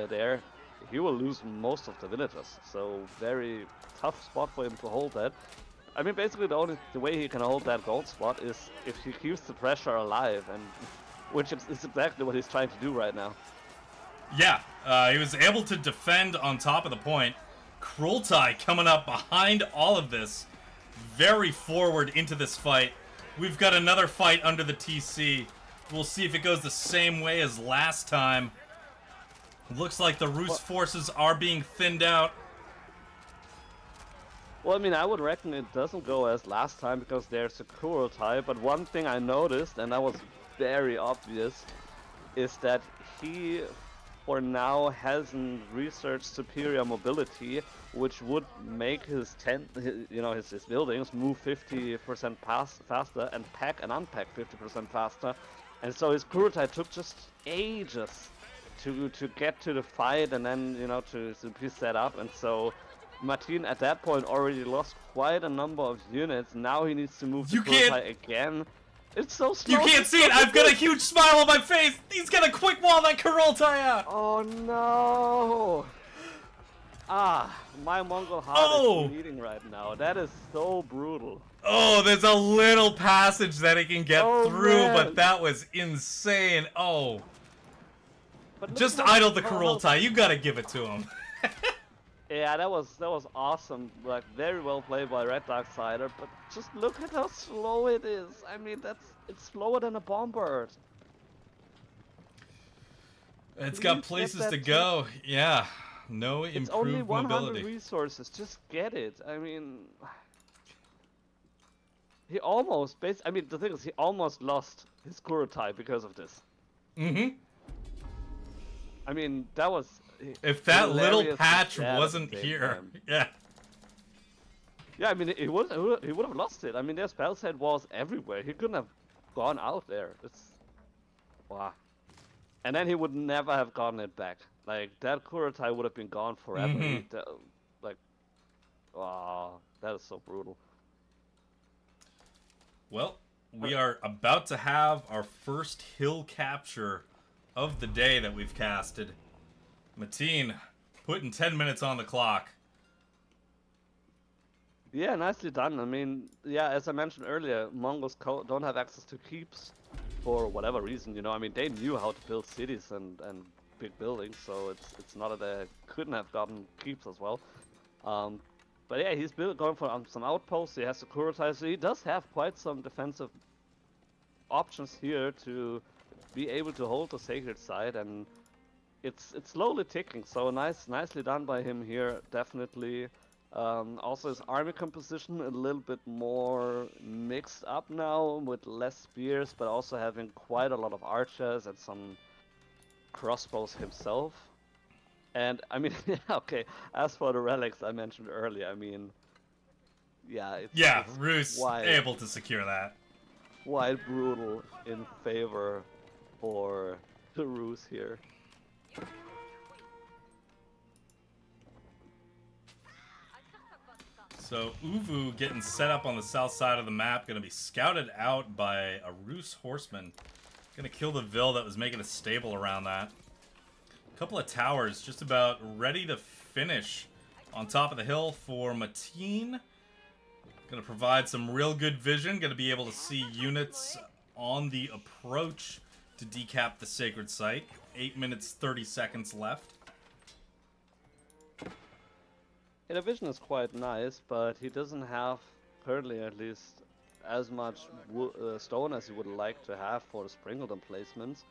there, he will lose most of the villagers. So very tough spot for him to hold that. I mean, basically the way he can hold that gold spot is if he keeps the pressure alive, and which is exactly what he's trying to do right now. Yeah, he was able to defend on top of the point. Cruelty coming up behind all of this, very forward into this fight. We've got another fight under the TC. We'll see if it goes the same way as last time. Looks like the Rus forces are being thinned out. Well, I mean, I would reckon it doesn't go as last time because there's a Cruelty, but one thing I noticed, and that was very obvious, is that he for now hasn't researched superior mobility, which would make his his buildings move 50% faster and pack and unpack 50% faster. And so his Cruelty took just ages to get to the fight and then, to be set up. And so Martin at that point already lost quite a number of units. Now he needs to move the Cruelty again. It's so slow. You can't see it. I've got a huge smile on my face. He's gonna quick wall that Cruelty out. Oh no! My Mongol heart is bleeding right now. That is so brutal. Oh, there's a little passage that he can get through, man. but that was insane. Oh. But Just idle the Cruelty. You gotta give it to him. Yeah, that was awesome. Like, very well played by Reddarksider, but just look at how slow it is. I mean, it's slower than a bombard. It's got places to go. Yeah. No improved It's only 100 mobility. resources. Just get it. I mean, he almost, I mean, the thing is, he almost lost his Kurotai because of this. Mm-hmm. I mean, that was... If that little hilarious patch and sad at wasn't the same here, time. yeah. Yeah, I mean, he would have lost it. I mean, their spell set was everywhere. He couldn't have gone out there. It's... Wow. And then he would never have gotten it back. Like, that Kurotai would have been gone forever. Mm-hmm. Like, wow, that is so brutal. Well, we are about to have our first hill capture of the day that we've casted. Mateen, putting 10 minutes on the clock. Yeah, nicely done. I mean, yeah, as I mentioned earlier, Mongols don't have access to keeps for whatever reason, you know. I mean, they knew how to build cities and big buildings, so it's not that they couldn't have gotten keeps as well. But yeah, he's going for some outposts. He has the Kurotai, so he does have quite some defensive options here to be able to hold the sacred site, and it's slowly ticking. So nicely done by him here, definitely. Also, his army composition a little bit more mixed up now with less spears, but also having quite a lot of archers and some crossbows himself. And I mean, okay, as for the relics I mentioned earlier, I mean, yeah, it's Roos able to secure that. Quite brutal in favor for the Roos here. So Uvu getting set up on the south side of the map, going to be scouted out by a Roos horseman. Going to kill the Vill that was making a stable around that. A couple of towers just about ready to finish on top of the hill for Mateen. Going to provide some real good vision. Going to be able to see units on the approach to decap the sacred site. 8 minutes, 30 seconds left. Yeah, the vision is quite nice, but he doesn't have, currently at least, as much stone as he would like to have for the sprinkled emplacements.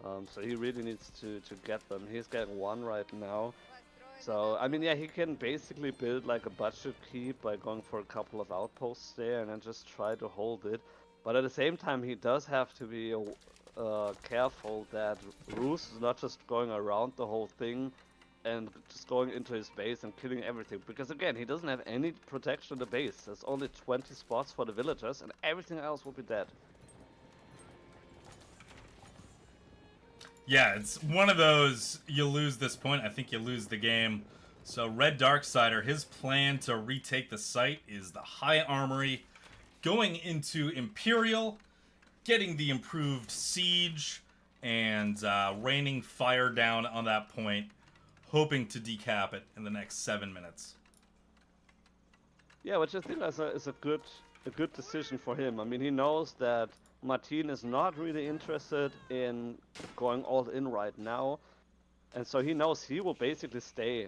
So he really needs to get them. He's getting one right now. So, I mean, yeah, he can basically build like a budget keep by going for a couple of outposts there and then just try to hold it. But at the same time, he does have to be careful that Roos is not just going around the whole thing and just going into his base and killing everything. Because again, he doesn't have any protection in the base. There's only 20 spots for the villagers and everything else will be dead. Yeah, it's one of those, you lose this point, I think you lose the game. So Reddarksider, his plan to retake the site is the High Armory, going into Imperial, getting the improved siege, and raining fire down on that point, hoping to decap it in the next 7 minutes. Yeah, which I think is a good decision for him. I mean, he knows that Mateen is not really interested in going all in right now, and so he knows he will basically stay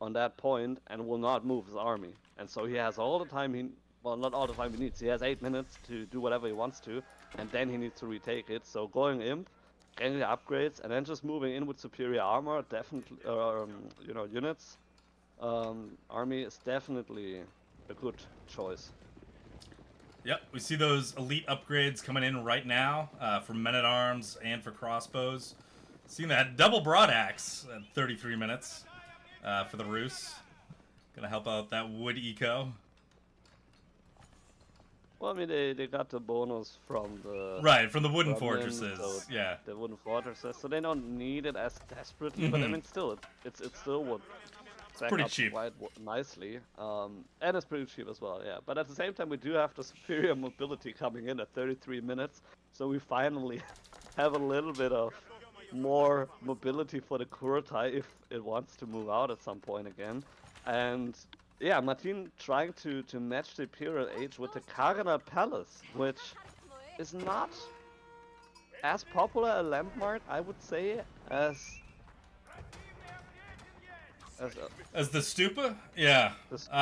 on that point and will not move his army. And so he has all the time well, not all the time he needs. He has 8 minutes to do whatever he wants to, and then he needs to retake it. So going imp, getting the upgrades, and then just moving in with superior armor, definitely, you know, units, army is definitely a good choice. Yep, we see those elite upgrades coming in right now for men-at-arms and for crossbows. Seeing that double broadaxe at 33 minutes for the Roos. Gonna help out that wood eco. Well, I mean, they got the bonus from the... Right, from the wooden fortresses, so yeah. The wooden fortresses, so they don't need it as desperately, but I mean, still, it still would back pretty up cheap. quite nicely. And it's pretty cheap as well, yeah. But at the same time, we do have the superior mobility coming in at 33 minutes, so we finally have a little bit of more mobility for the Kurotai if it wants to move out at some point again. And yeah, Mateen trying to match the Imperial Age with the Kagana Palace, which is not as popular a landmark, I would say, as the Stupa? Yeah.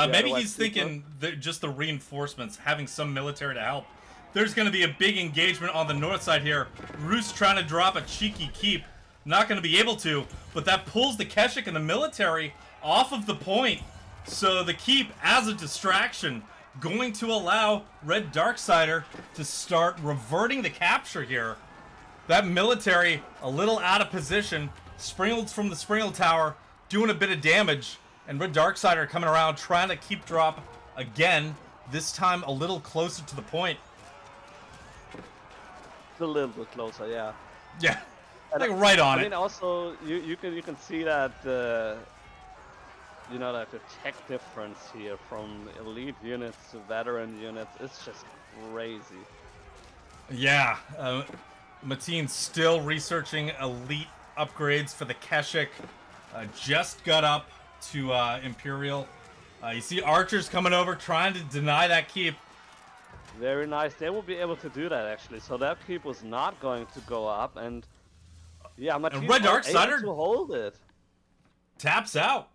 Maybe he's thinking just the reinforcements, having some military to help. There's going to be a big engagement on the north side here. Roos trying to drop a cheeky keep. Not going to be able to, but that pulls the Keshik and the military off of the point. So the keep, as a distraction, going to allow Reddarksider to start reverting the capture here. That military a little out of position. Springled from the Springle Tower doing a bit of damage. And Reddarksider coming around trying to keep drop again. This time a little closer to the point. A little bit closer, yeah. Yeah, like right on it. I mean, also you can see that you know, like the tech difference here from elite units to veteran units. It's just crazy. Yeah, Matinjff still researching elite upgrades for the Keshik. Just got up to Imperial. You see archers coming over trying to deny that keep. Very nice. They will be able to do that actually. So that keep was not going to go up, and yeah, Matinjff was able to hold it. Taps out.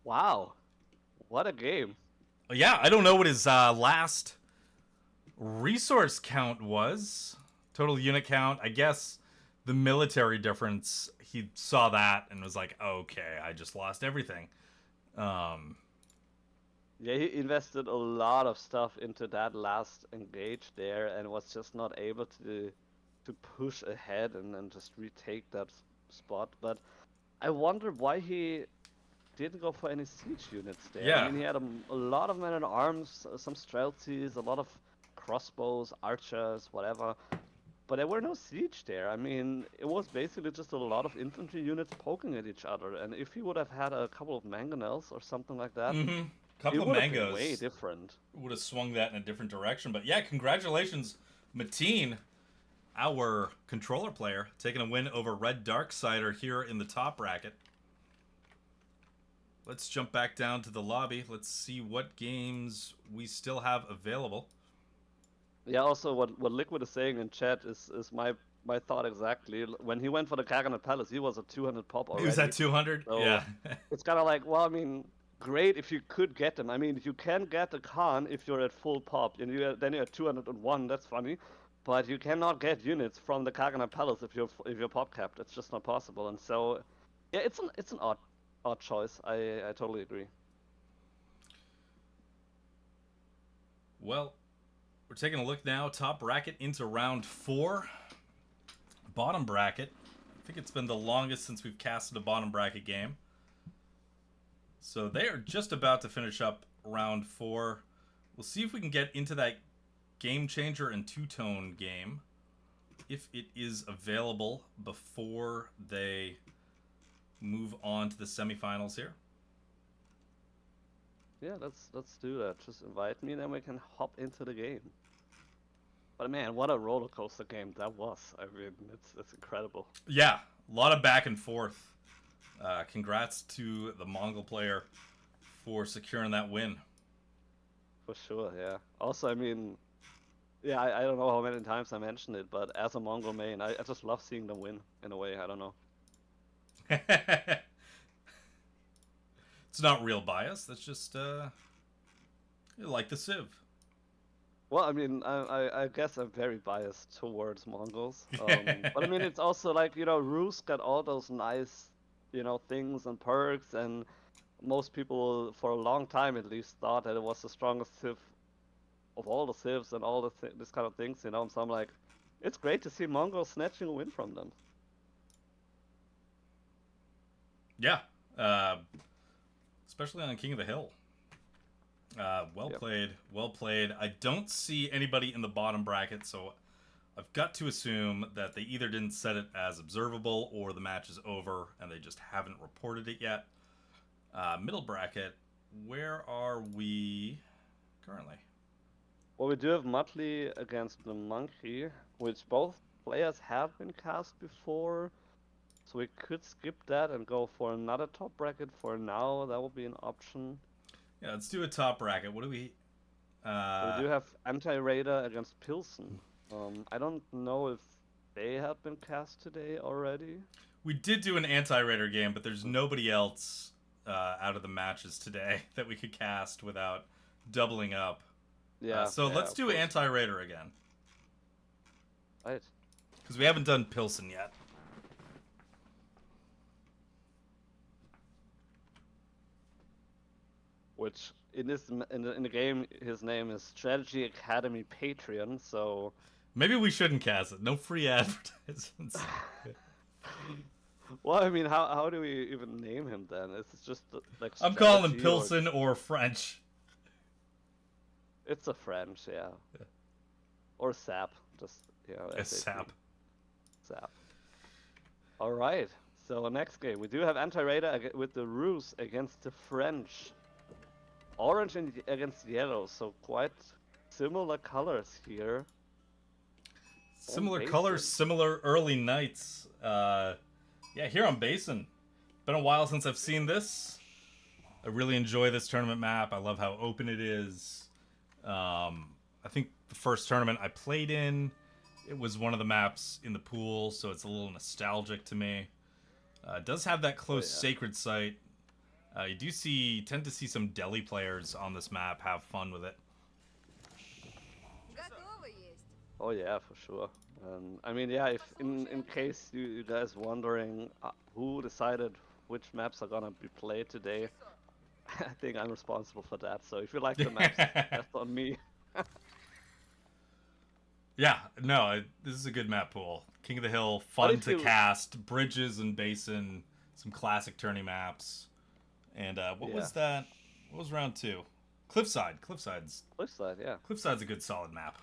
Wow, what a game! Yeah, I don't know what his last resource count was. Total unit count. I guess the military difference. He saw that and was like, "Okay, I just lost everything." Yeah, he invested a lot of stuff into that last engage there, and was just not able to push ahead and then just retake that spot. But I wonder why he didn't go for any siege units there. Yeah. I mean, he had a lot of men-at-arms, some streltsies, a lot of crossbows, archers, whatever. But there were no siege there. I mean, it was basically just a lot of infantry units poking at each other. And if he would have had a couple of mangonels or something like that, couple of mangoes, way different. Would have swung that in a different direction. But yeah, congratulations, Matinjff, our controller player, taking a win over Reddarksider here in the top bracket. Let's jump back down to the lobby. Let's see what games we still have available. Yeah, also what Liquid is saying in chat is my thought exactly. When he went for the Kaganet Palace, he was at 200 pop already. He was at 200? So yeah. It's kind of like, well, I mean, great if you could get them. I mean, you can get a Khan if you're at full pop, and then you're at 201. That's funny, but you cannot get units from the Kaganet Palace if you're pop capped. It's just not possible. And so, yeah, it's an odd choice. I totally agree. Well, we're taking a look now. Top bracket into round 4. Bottom bracket. I think it's been the longest since we've casted a bottom bracket game. So they are just about to finish up round 4. We'll see if we can get into that Game Changer and Two-Tone game, if it is available before they move on to the semifinals here. Yeah, let's do that. Just invite me, then we can hop into the game. But man, what a roller coaster game that was! I mean, it's incredible. Yeah, a lot of back and forth. Congrats to the Mongol player for securing that win. For sure, yeah. Also, I mean, yeah, I don't know how many times I mentioned it, but as a Mongol main, I just love seeing them win in a way. I don't know. It's not real bias. That's just like the Civ. Well, I mean, I guess I'm very biased towards Mongols. But I mean, it's also like, you know, Rus got all those nice, you know, things and perks, and most people, for a long time at least, thought that it was the strongest Civ of all the Civs and all this kind of things, you know. So I'm like, it's great to see Mongols snatching a win from them. Yeah, especially on King of the Hill. Well played, well played. I don't see anybody in the bottom bracket, so I've got to assume that they either didn't set it as observable or the match is over and they just haven't reported it yet. Middle bracket, where are we currently? Well, we do have Muttley against the Monkey, which both players have been cast before. So we could skip that and go for another top bracket for now. That would be an option. Yeah, let's do a top bracket. What do we... We do have AntiRaider against Pilsen. I don't know if they have been cast today already. We did do an AntiRaider game, but there's nobody else out of the matches today that we could cast without doubling up. Yeah. So let's do AntiRaider again. Right. Because we haven't done Pilsen yet. which in the game his name is StrategyAcademy Patreon. So Maybe we shouldn't cast it. No free advertisements. well, I mean, how do we even name him then? It's just like I'm calling him strategy Pilsen or French. It's a French, yeah. Or SAP, just Yes, SAP. sap. SAP. All right. So next game, we do have AntiRaider with the Rus against the French. Orange against yellow, so quite similar colors here. Similar Basin. colors, similar early nights. Yeah, here on Basin. Been a while since I've seen this. I really enjoy this tournament map. I love how open it is. I think the first tournament I played in, it was one of the maps in the pool, so it's a little nostalgic to me. It does have that close sacred site. You do tend to see some Delhi players on this map have fun with it. Oh yeah, for sure. I mean, yeah, if in case you guys wondering who decided which maps are gonna be played today, I think I'm responsible for that. So if you like the maps, that's on me. Yeah, no, this is a good map pool. King of the Hill, fun to cast, bridges and basin, some classic tourney maps. And what was that? What was round 2? Cliffside. Cliffside's, yeah. Cliffside's a good solid map.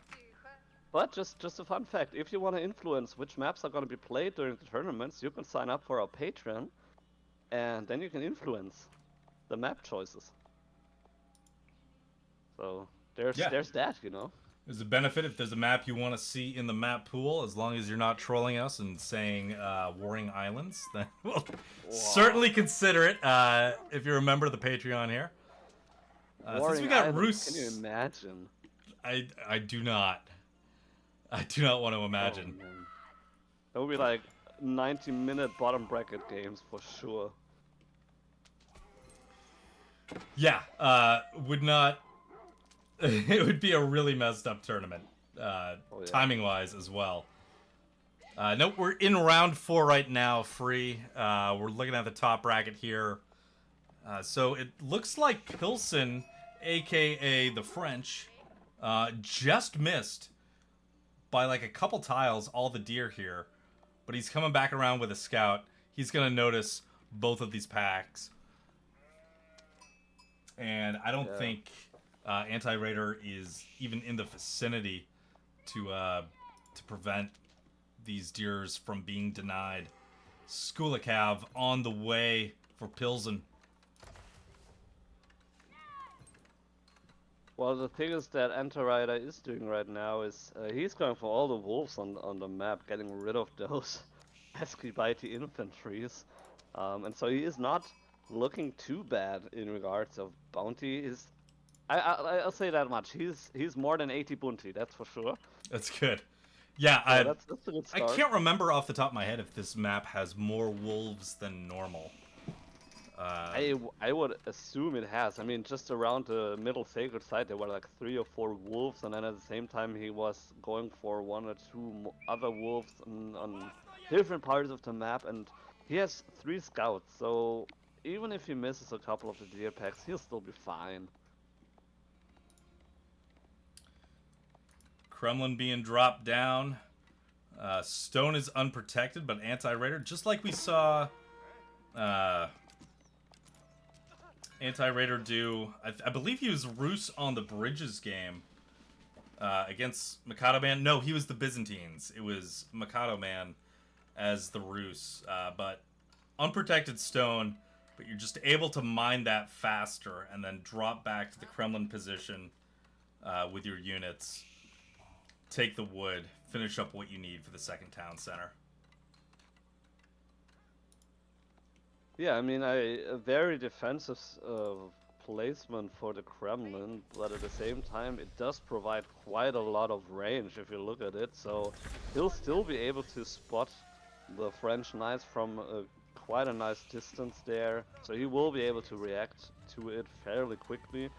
But just a fun fact, if you want to influence which maps are going to be played during the tournaments, you can sign up for our Patreon, and then you can influence the map choices. So there's that, you know. There's a benefit if there's a map you want to see in the map pool, as long as you're not trolling us and saying Warring Islands, then we'll certainly consider it if you're a member of the Patreon here. Since we got Rus, can you imagine? I do not. I do not want to imagine. Oh, that would be like 90-minute bottom bracket games for sure. Yeah, would not. It would be a really messed up tournament, timing wise as well. No, we're in round 4 right now, free. We're looking at the top bracket here. So it looks like Pilsen, aka the French, just missed by like a couple tiles all the deer here. But he's coming back around with a scout. He's going to notice both of these packs. And I don't think AntiRaider is even in the vicinity to prevent these deers from being denied. Skulakav on the way for Pilsen. Well, the thing is that AntiRaider is doing right now is he's going for all the wolves on the map, getting rid of those pesky bitey infantries, and so he is not looking too bad in regards of bounty. I'll say that much. He's more than 80 bounty, that's for sure. That's good. Yeah, so that's a good start. I can't remember off the top of my head if this map has more wolves than normal. I would assume it has. I mean, just around the middle sacred site, there were like 3 or 4 wolves, and then at the same time he was going for 1 or 2 other wolves on different parts of the map, and he has 3 scouts. So even if he misses a couple of the deer packs, he'll still be fine. Kremlin being dropped down. Stone is unprotected, but AntiRaider, just like we saw AntiRaider do. I believe he was Rus on the Bridges game against Mikadoman. No, he was the Byzantines. It was Mikadoman as the Rus. But unprotected Stone, but you're just able to mine that faster and then drop back to the Kremlin position with your units. Take the wood, finish up what you need for the second town center. Yeah, I mean, a very defensive placement for the Kremlin, but at the same time, it does provide quite a lot of range if you look at it. So he'll still be able to spot the French knights from quite a nice distance there. So he will be able to react to it fairly quickly.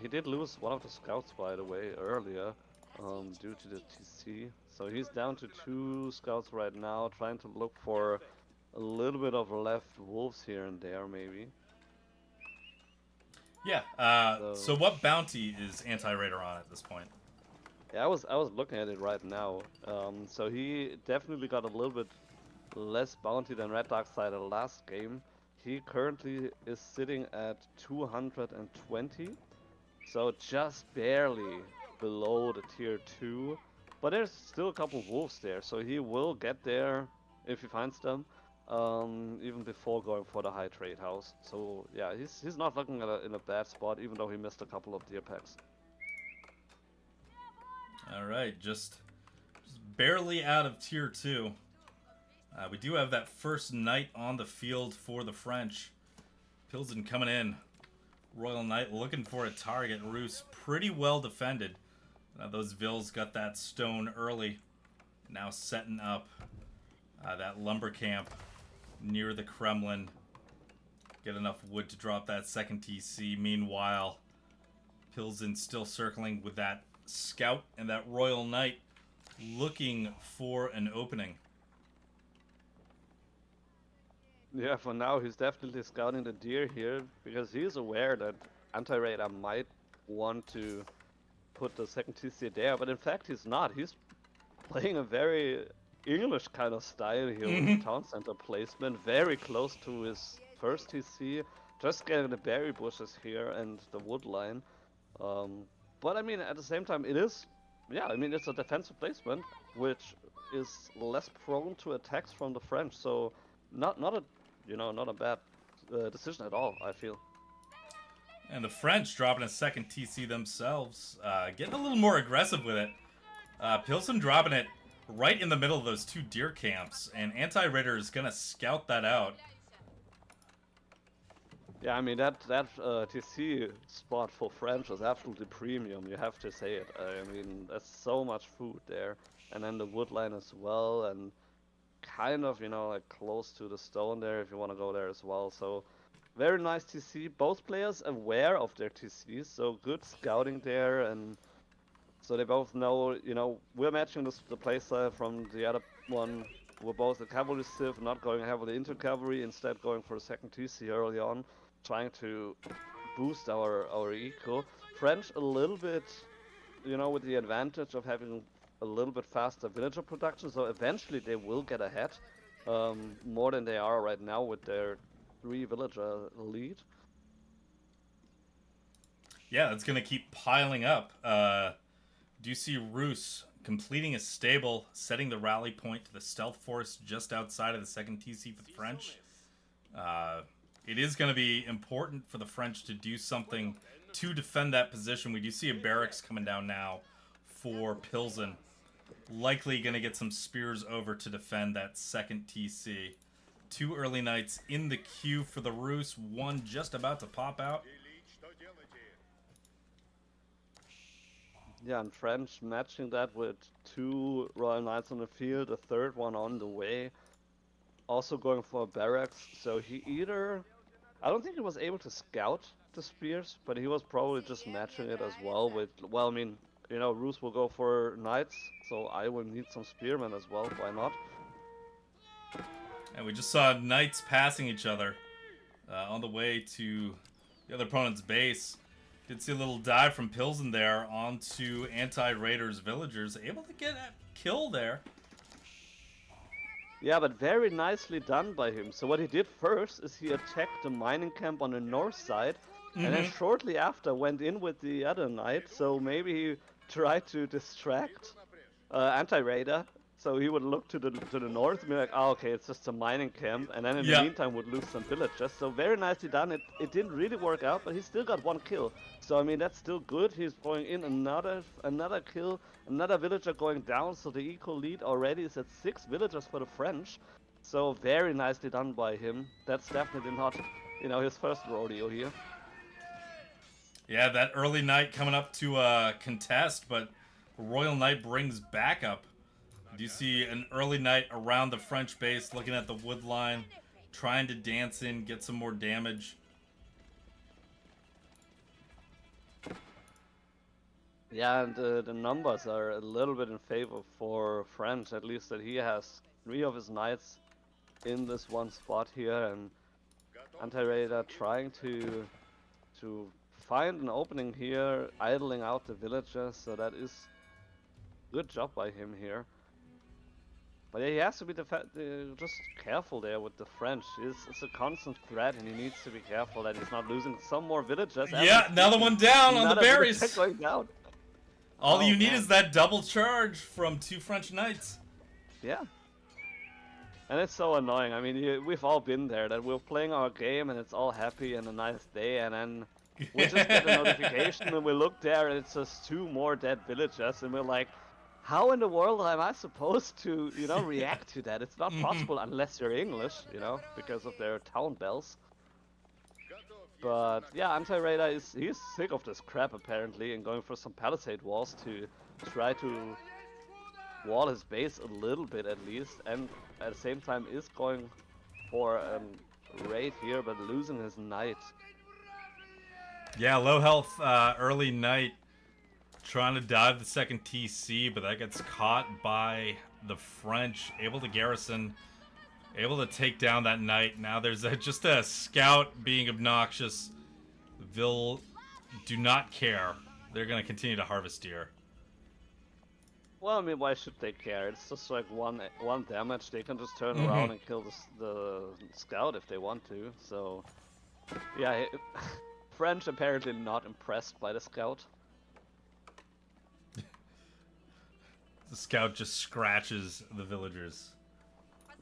He did lose one of the scouts, by the way, earlier. Due to the TC. So he's down to 2 scouts right now, trying to look for a little bit of left wolves here and there, maybe. Yeah. So what bounty is AntiRaider on at this point? Yeah, I was looking at it right now. So he definitely got a little bit less bounty than Reddarksider last game. He currently is sitting at 220, so just barely below the tier 2. But there's still a couple wolves there, so he will get there if he finds them, even before going for the high trade house. So yeah, he's not looking in a bad spot, even though he missed a couple of deer packs. All right, just barely out of tier 2. We do have that first knight on the field for the French. Pilsen coming in. Royal Knight looking for a target. Rus pretty well defended. Those Vills got that stone early. Now setting up that lumber camp near the Kremlin. Get enough wood to drop that second TC. Meanwhile, Pilsen still circling with that scout and that Royal Knight looking for an opening. Yeah, for now he's definitely scouting the deer here because he's aware that AntiRaider might want to put the second TC there, but in fact he's not. He's playing a very English kind of style here with the town center placement, very close to his first TC, just getting the berry bushes here and the wood line. But I mean, at the same time, it is, yeah, I mean, it's a defensive placement, which is less prone to attacks from the French, so not a bad decision at all, I feel. And the French dropping a second TC themselves, getting a little more aggressive with it. Pilsen dropping it right in the middle of those two deer camps, and AntiRaider is going to scout that out. Yeah, I mean, that TC spot for French is absolutely premium, you have to say it. I mean, there's so much food there, and then the wood line as well, and kind of, like close to the stone there if you want to go there as well. So very nice TC. Both players aware of their TCs, so good scouting there, and so they both know, we're matching the playstyle from the other one. We're both a cavalry civ, not going heavily into cavalry, instead going for a second TC early on, trying to boost our eco. French a little bit, with the advantage of having a little bit faster villager production, so eventually they will get ahead, more than they are right now with their 3 villager lead. Yeah, it's going to keep piling up. Do you see Rus completing a stable, setting the rally point to the stealth force just outside of the second TC for the French? It is going to be important for the French to do something to defend that position. We do see a barracks coming down now for Pilsen. Likely going to get some spears over to defend that second TC. 2 early knights in the queue for the Rus. One just about to pop out. Yeah, and French matching that with 2 Royal Knights on the field, a third one on the way. Also going for a barracks, so he either... I don't think he was able to scout the spears, but he was probably just matching it as well with... Well, I mean, Rus will go for knights, so I will need some spearmen as well, why not? And we just saw knights passing each other on the way to the other opponent's base. Did see a little dive from Pilsen there onto AntiRaider's villagers. Able to get a kill there. Yeah, but very nicely done by him. So what he did first is he attacked the mining camp on the north side, and then shortly after went in with the other knight. So maybe he tried to distract AntiRaider. So he would look to the north and be like, oh, okay, it's just a mining camp, and then in the meantime would lose some villagers. So very nicely done. It didn't really work out, but he still got 1 kill. So I mean, that's still good. He's going in another kill, another villager going down. So the eco lead already is at 6 villagers for the French. So very nicely done by him. That's definitely not, his first rodeo here. Yeah, that early knight coming up to contest, but Royal Knight brings backup. Do you see an early knight around the French base, looking at the wood line, trying to dance in, get some more damage? Yeah, and the numbers are a little bit in favor for French, at least that he has 3 of his knights in this one spot here, and AntiRaider trying to find an opening here, idling out the villagers, so that is good job by him here. But yeah, he has to be just careful there with the French. It's a constant threat, and he needs to be careful that he's not losing some more villagers. Yeah, another one down on the berries. Going down. All you need is that double charge from 2 French knights. Yeah. And it's so annoying. I mean, we've all been there, that we're playing our game and it's all happy and a nice day, and then we just get a notification and we look there and it's just 2 more dead villagers, and we're like, how in the world am I supposed to, you know, react to that? It's not possible unless you're English, you know, because of their town bells. But yeah, AntiRaider he's sick of this crap apparently, and going for some palisade walls to try to wall his base a little bit at least, and at the same time is going for a raid here, but losing his knight. Yeah, low health early knight trying to dive the second TC, but that gets caught by the French, able to garrison, able to take down that knight. Now there's just a scout being obnoxious. Vil do not care. They're going to continue to harvest deer. Well, I mean, why should they care? It's just like one damage. They can just turn around and kill the scout if they want to. So, yeah, French apparently not impressed by the scout. The scout just scratches the villagers.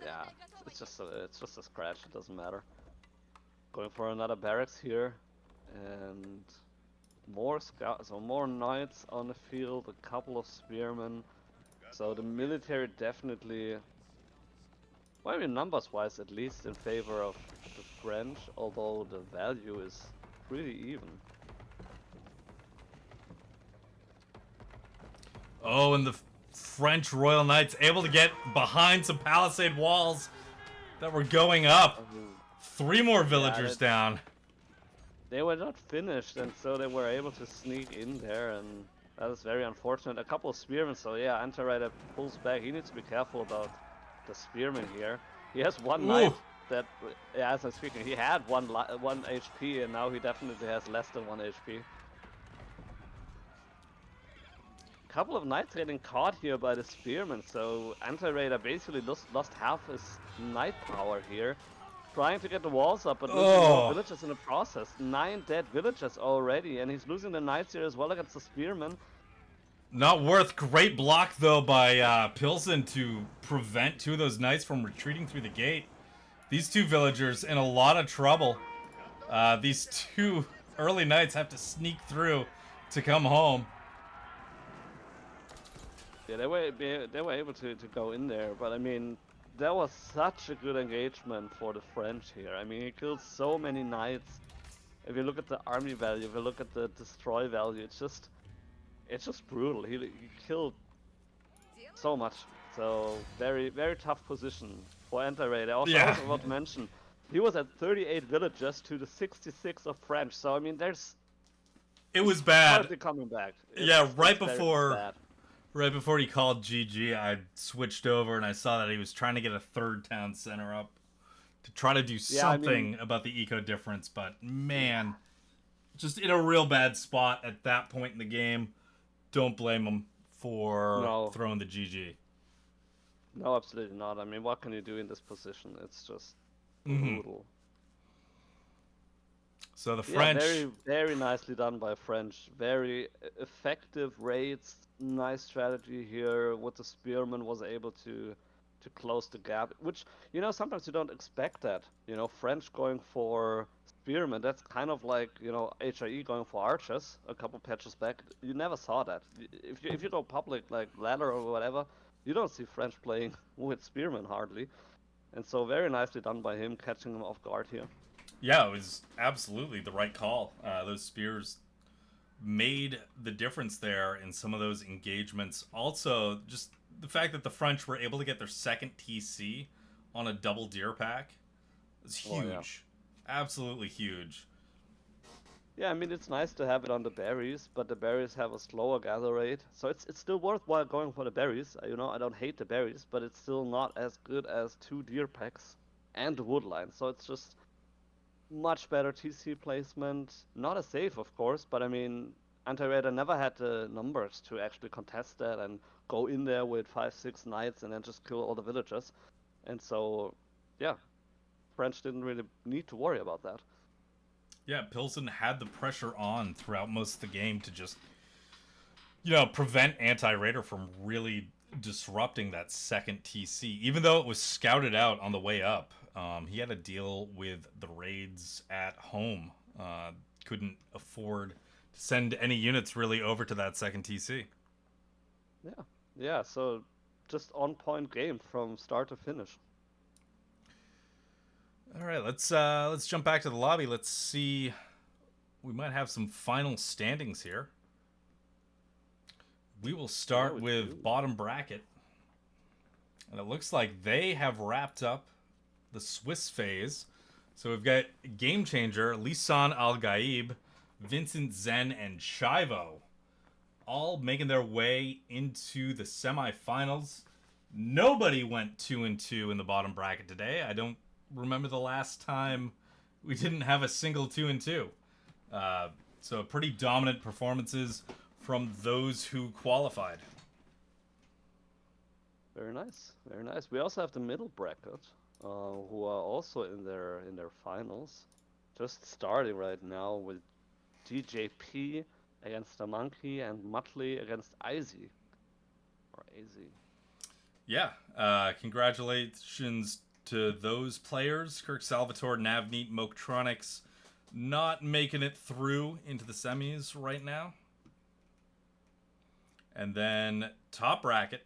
Yeah, it's just a scratch. It doesn't matter. Going for another barracks here, and more scouts, so more knights on the field, a couple of spearmen. So the military definitely, well, I mean numbers-wise at least, in favor of the French, although the value is pretty even. Oh, and the French Royal Knights able to get behind some palisade walls that were going up. 3 more villagers down. They were not finished, and so they were able to sneak in there, and that is very unfortunate. A couple of spearmen, so yeah, AntiRaider pulls back. He needs to be careful about the spearmen here. He has one knight that, yeah, as I'm speaking, he had one HP, and now he definitely has less than 1 HP. Couple of knights getting caught here by the spearmen, so AntiRaider basically lost half his knight power here. Trying to get the walls up, but losing more villagers in the process. 9 dead villagers already, and he's losing the knights here as well against the spearmen. Not worth. Great block, though, by Pilsen to prevent 2 of those knights from retreating through the gate. These 2 villagers in a lot of trouble. These 2 early knights have to sneak through to come home. Yeah, they were able to go in there, but I mean, that was such a good engagement for the French here. I mean, he killed so many knights. If you look at the army value, if you look at the destroy value, it's just brutal. He killed so much. So very tough position for AntiRaider. Also, I was about to mention, he was at 38 villagers to the 66 of French. So I mean, it was bad. Hardly coming back. Right before he called GG, I switched over and I saw that he was trying to get a 3rd town center up to try to do something about the eco difference, but man, just in a real bad spot at that point in the game. Don't blame him for throwing the GG. No, absolutely not. I mean, what can you do in this position? It's just brutal. So the French... very, very nicely done by French. Very effective raids. Nice strategy here. With the spearman was able to close the gap. Which, you know, sometimes you don't expect that. You know, French going for spearmen. That's kind of like, you know, HIE going for archers a couple patches back. You never saw that. If you go public, like ladder or whatever, you don't see French playing with spearmen hardly. And so very nicely done by him, catching him off guard here. Yeah, it was absolutely the right call. Those spears made the difference there in some of those engagements. Also, just the fact that the French were able to get their 2nd TC on a double deer pack was huge. Oh, yeah. Absolutely huge. Yeah, I mean, it's nice to have it on the berries, but the berries have a slower gather rate. So it's still worthwhile going for the berries. You know, I don't hate the berries, but it's still not as good as 2 deer packs and the woodline. So it's just... much better TC placement. Not as safe, of course, but I mean, AntiRaider never had the numbers to actually contest that and go in there with 5, 6 knights and then just kill all the villagers. And so, yeah, French didn't really need to worry about that. Yeah, Pilsen had the pressure on throughout most of the game to just, prevent AntiRaider from really disrupting that second TC. Even though it was scouted out on the way up, he had to deal with the raids at home. Couldn't afford to send any units really over to that second TC. Yeah. So just on point game from start to finish. All right, let's jump back to the lobby. Let's see. We might have some final standings here. We will start with bottom bracket. And it looks like they have wrapped up the Swiss phase. So we've got Game Changer, LISAN Al-Gaib, Vincent, Zen, and Shivo all making their way into the semifinals. Nobody went 2-2 in the bottom bracket today. I don't remember the last time we didn't have a single 2-2. So pretty dominant performances from those who qualified. Very nice, very nice. We also have the middle bracket, who are also in their finals, just starting right now with DJP against the Monkey and Muttley against Aizy. Or Aizy. Yeah, congratulations to those players. Kirk Salvatore, Navneet, Moketronics, not making it through into the semis right now. And then top bracket.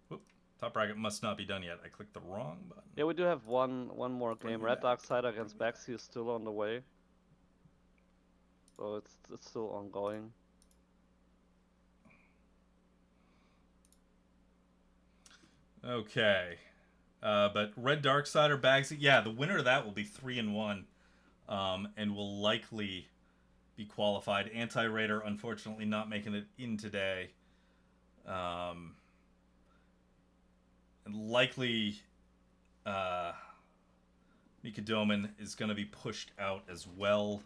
Whoop, top bracket must not be done yet. I clicked the wrong button. Yeah, we do have one more game. Reddarksider against Baxi is still on the way. So it's still ongoing. Okay. But Reddarksider, Bagsy, yeah, the winner of that will be 3-1, and will likely be qualified. AntiRaider, unfortunately, not making it in today. And likely, Mikadoman is going to be pushed out as well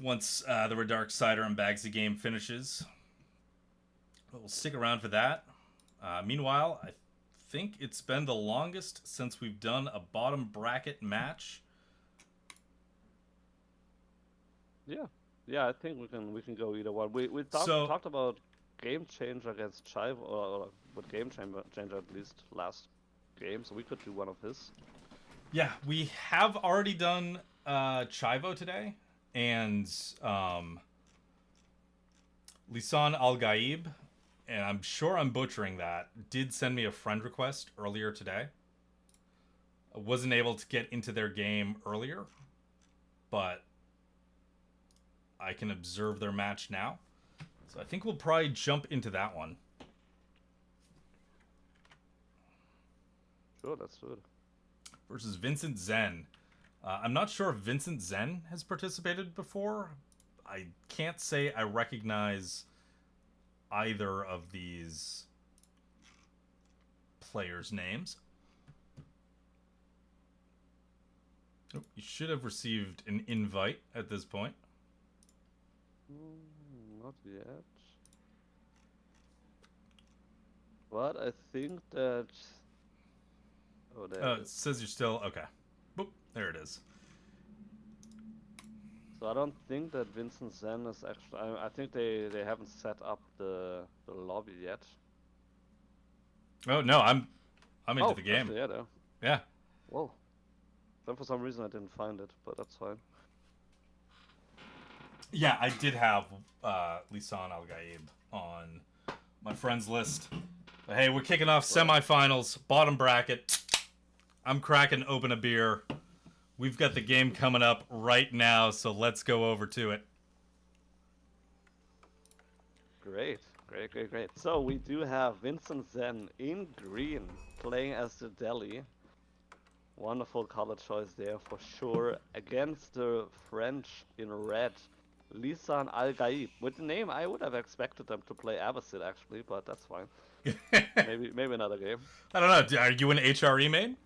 once the Reddarksider and Bagsy game finishes. But we'll stick around for that. Meanwhile, I think it's been the longest since we've done a bottom bracket match. Yeah, I think we can go either one. We talked about Game Changer against Chive, or with Game Changer at least last game, so we could do one of his. Yeah, we have already done Chivo today, and Lisan Al-Gaib, and I'm sure I'm butchering that, did send me a friend request earlier today. I wasn't able to get into their game earlier, but I can observe their match now. So I think we'll probably jump into that one. Sure, let's do it. Versus Vincent Zen. I'm not sure if Vincent Zen has participated before. I can't say I recognize either of these players' names. Oh, you should have received an invite at this point. Not yet. But I think that... Oh, there it says you're still... Okay. Boop. There it is. So I don't think that Vincent Zen is actually... I think they haven't set up the lobby yet. Oh, no, I'm into the game. Yeah, though. Yeah. Whoa. Then for some reason I didn't find it, but that's fine. Yeah, I did have Lisan Al-Gaib on my friends list. But hey, we're kicking off semifinals, bottom bracket. I'm cracking open a beer. We've got the game coming up right now, so let's go over to it. Great. So we do have Vincent Zen in green playing as the Delhi. Wonderful color choice there for sure. Against the French in red, Lisan Al-Gaib. With the name, I would have expected them to play Abbasid actually, but that's fine. maybe another game. I don't know. Are you an HRE main?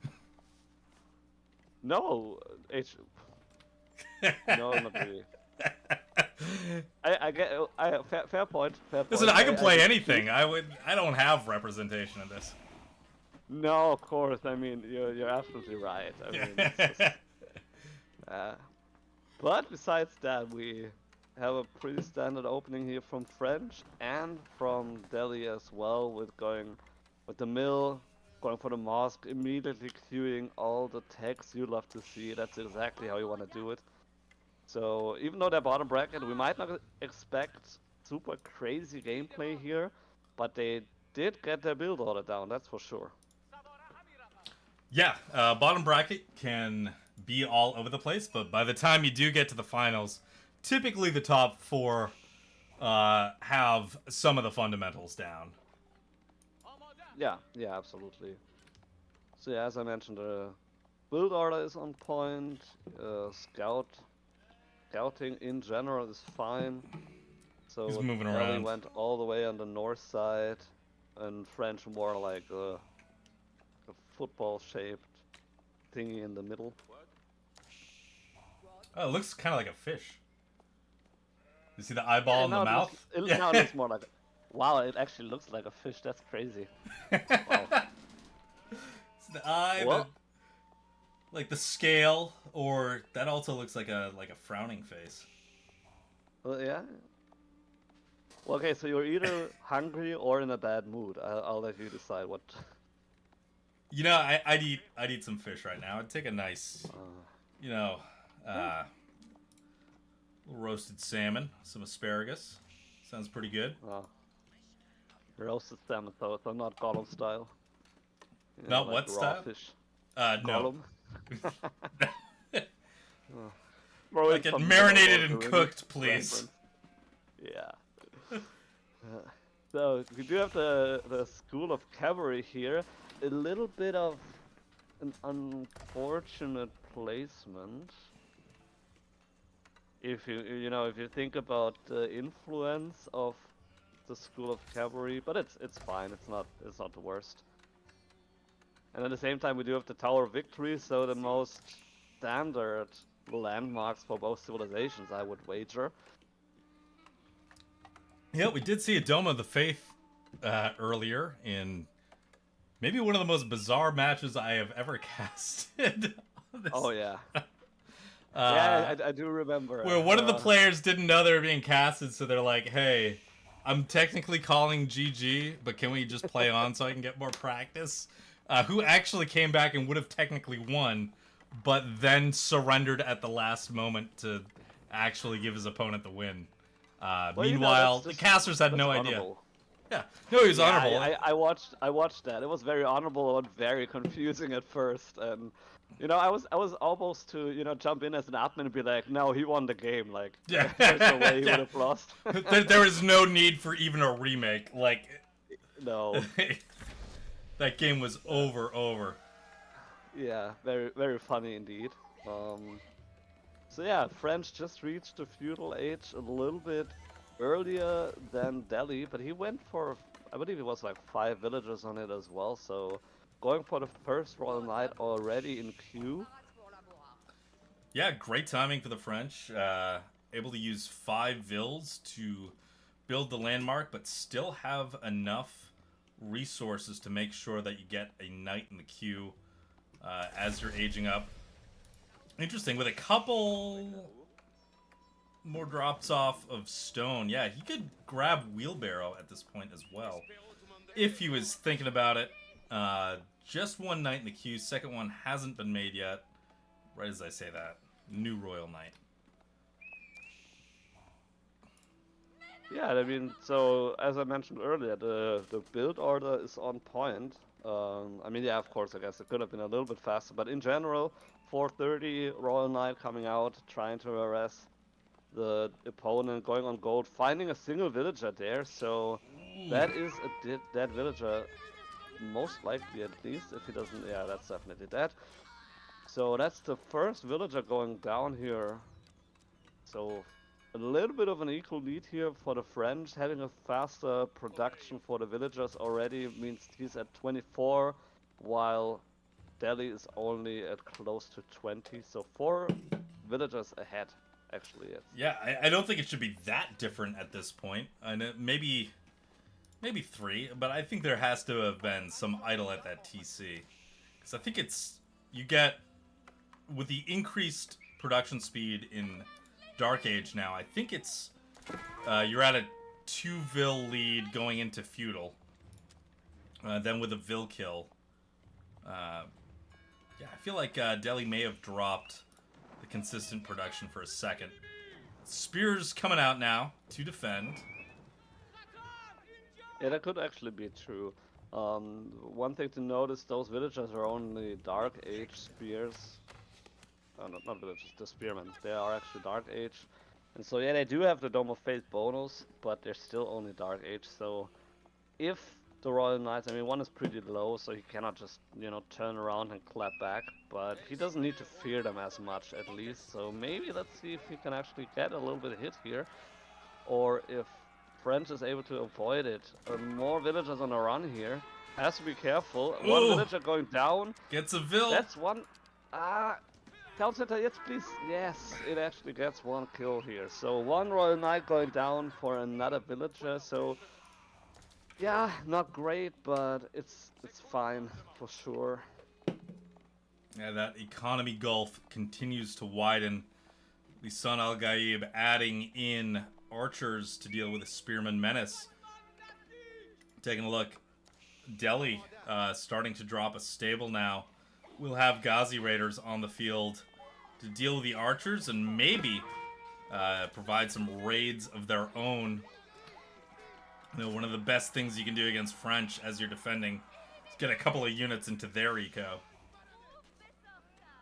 No, no, not really. I get. Fair point. Fair point. Listen, I can play get anything. I don't have representation in this. No, of course. I mean, you're absolutely right. I mean, it's just, but besides that, we have a pretty standard opening here from French and from Delhi as well, with going with the mill, going for the mosque, immediately queuing all the techs you love to see. That's exactly how you want to do it. So even though they're bottom bracket, we might not expect super crazy gameplay here, but they did get their build order down, that's for sure. Yeah, bottom bracket can be all over the place, but by the time you do get to the finals, typically the top four have some of the fundamentals down. Yeah, absolutely. So yeah, as I mentioned, the build order is on point. Scouting in general is fine. So He's moving Ellie around. went all the way on the north side, and French more like a football-shaped thingy in the middle. Oh, it looks kind of like a fish. You see the eyeball in the mouth? Now it looks more like. Wow, it actually looks like a fish. That's crazy. Wow. It's the eye, Well, like the scale, or that also looks like a frowning face. yeah. Well, okay, so you're either hungry or in a bad mood. I'll let you decide what. You know, I'd eat some fish right now. I'd take a nice, you know, little roasted salmon, some asparagus. Sounds pretty good. Roasted salmon, so not Gollum style. You Not know, what raw style? Fish. No. Bro, Like it marinated and cooked, please. Yeah. So we do have the School of Cavalry here. A little bit of an unfortunate placement. If you think about the influence of the School of Cavalry, but it's fine. It's not the worst. And at the same time, we do have the Tower of Victory, so the most standard landmarks for both civilizations, I would wager. Yeah, we did see a Dome of the Faith earlier in maybe one of the most bizarre matches I have ever casted. Oh yeah. Yeah, I do remember. Where one of the players didn't know they were being casted, so they're like, "Hey, I'm technically calling GG, but can we just play on so I can get more practice?" Who actually came back and would have technically won, but then surrendered at the last moment to actually give his opponent the win. Meanwhile, the casters had no idea. Yeah, no, he was honorable. I watched that. It was very honorable and very confusing at first, and I was almost to jump in as an admin and be like, no, he won the game. Like, yeah, there's no way he would have lost. There was no need for even a remake. Like, no. That game was over. Yeah, very very funny indeed. So yeah, French just reached the feudal age a little bit earlier than Delhi, but he went for, I believe it was like 5 villagers on it as well, so going for the first Royal Knight already in queue. Yeah, great timing for the French. Able to use 5 vills to build the landmark, but still have enough resources to make sure that you get a knight in the queue as you're aging up. Interesting, with a couple more drops off of stone. Yeah, he could grab wheelbarrow at this point as well, if he was thinking about it. Just one knight in the queue. Second one hasn't been made yet. Right as I say that. New Royal Knight. Yeah, I mean, so as I mentioned earlier, the build order is on point. I mean, yeah, of course, I guess it could have been a little bit faster, but in general, 430 Royal Knight coming out, trying to harass the opponent, going on gold, finding a single villager there, so that is a dead villager, most likely at least, if he doesn't, yeah, that's definitely dead. So that's the first villager going down here. So a little bit of an equal lead here for the French. Having a faster production for the villagers already means he's at 24, while Delhi is only at close to 20, so 4 villagers ahead, actually. Yeah, I don't think it should be that different at this point. And maybe 3, but I think there has to have been some idle at that TC. Because I think you get, with the increased production speed in Dark Age now, I think you're at a 2 Vil lead going into Feudal. Then with a Vil kill. Yeah, I feel like Delhi may have dropped the consistent production for a second. Spears coming out now to defend. Yeah, that could actually be true. One thing to notice, those villagers are only Dark Age spears. Not villagers, the spearmen. They are actually Dark Age. And so yeah, they do have the Dome of Fate bonus, but they're still only Dark Age. So if the Royal Knights, I mean, one is pretty low, so he cannot just, you know, turn around and clap back. But he doesn't need to fear them as much, at least. So maybe let's see if he can actually get a little bit of hit here. Or if French is able to avoid it. More villagers on a run here. Has to be careful. Ooh. One villager going down. Gets a Vil. That's one. Town center, yes please. Yes, it actually gets one kill here. So one Royal Knight going down for another villager. So yeah, not great, but it's fine for sure. Yeah, that economy gulf continues to widen. LISAN al-GAIB adding in archers to deal with the spearman menace. Taking a look, Delhi starting to drop a stable now. We'll have Ghazi Raiders on the field to deal with the archers and maybe provide some raids of their own. You know, one of the best things you can do against French as you're defending is get a couple of units into their eco.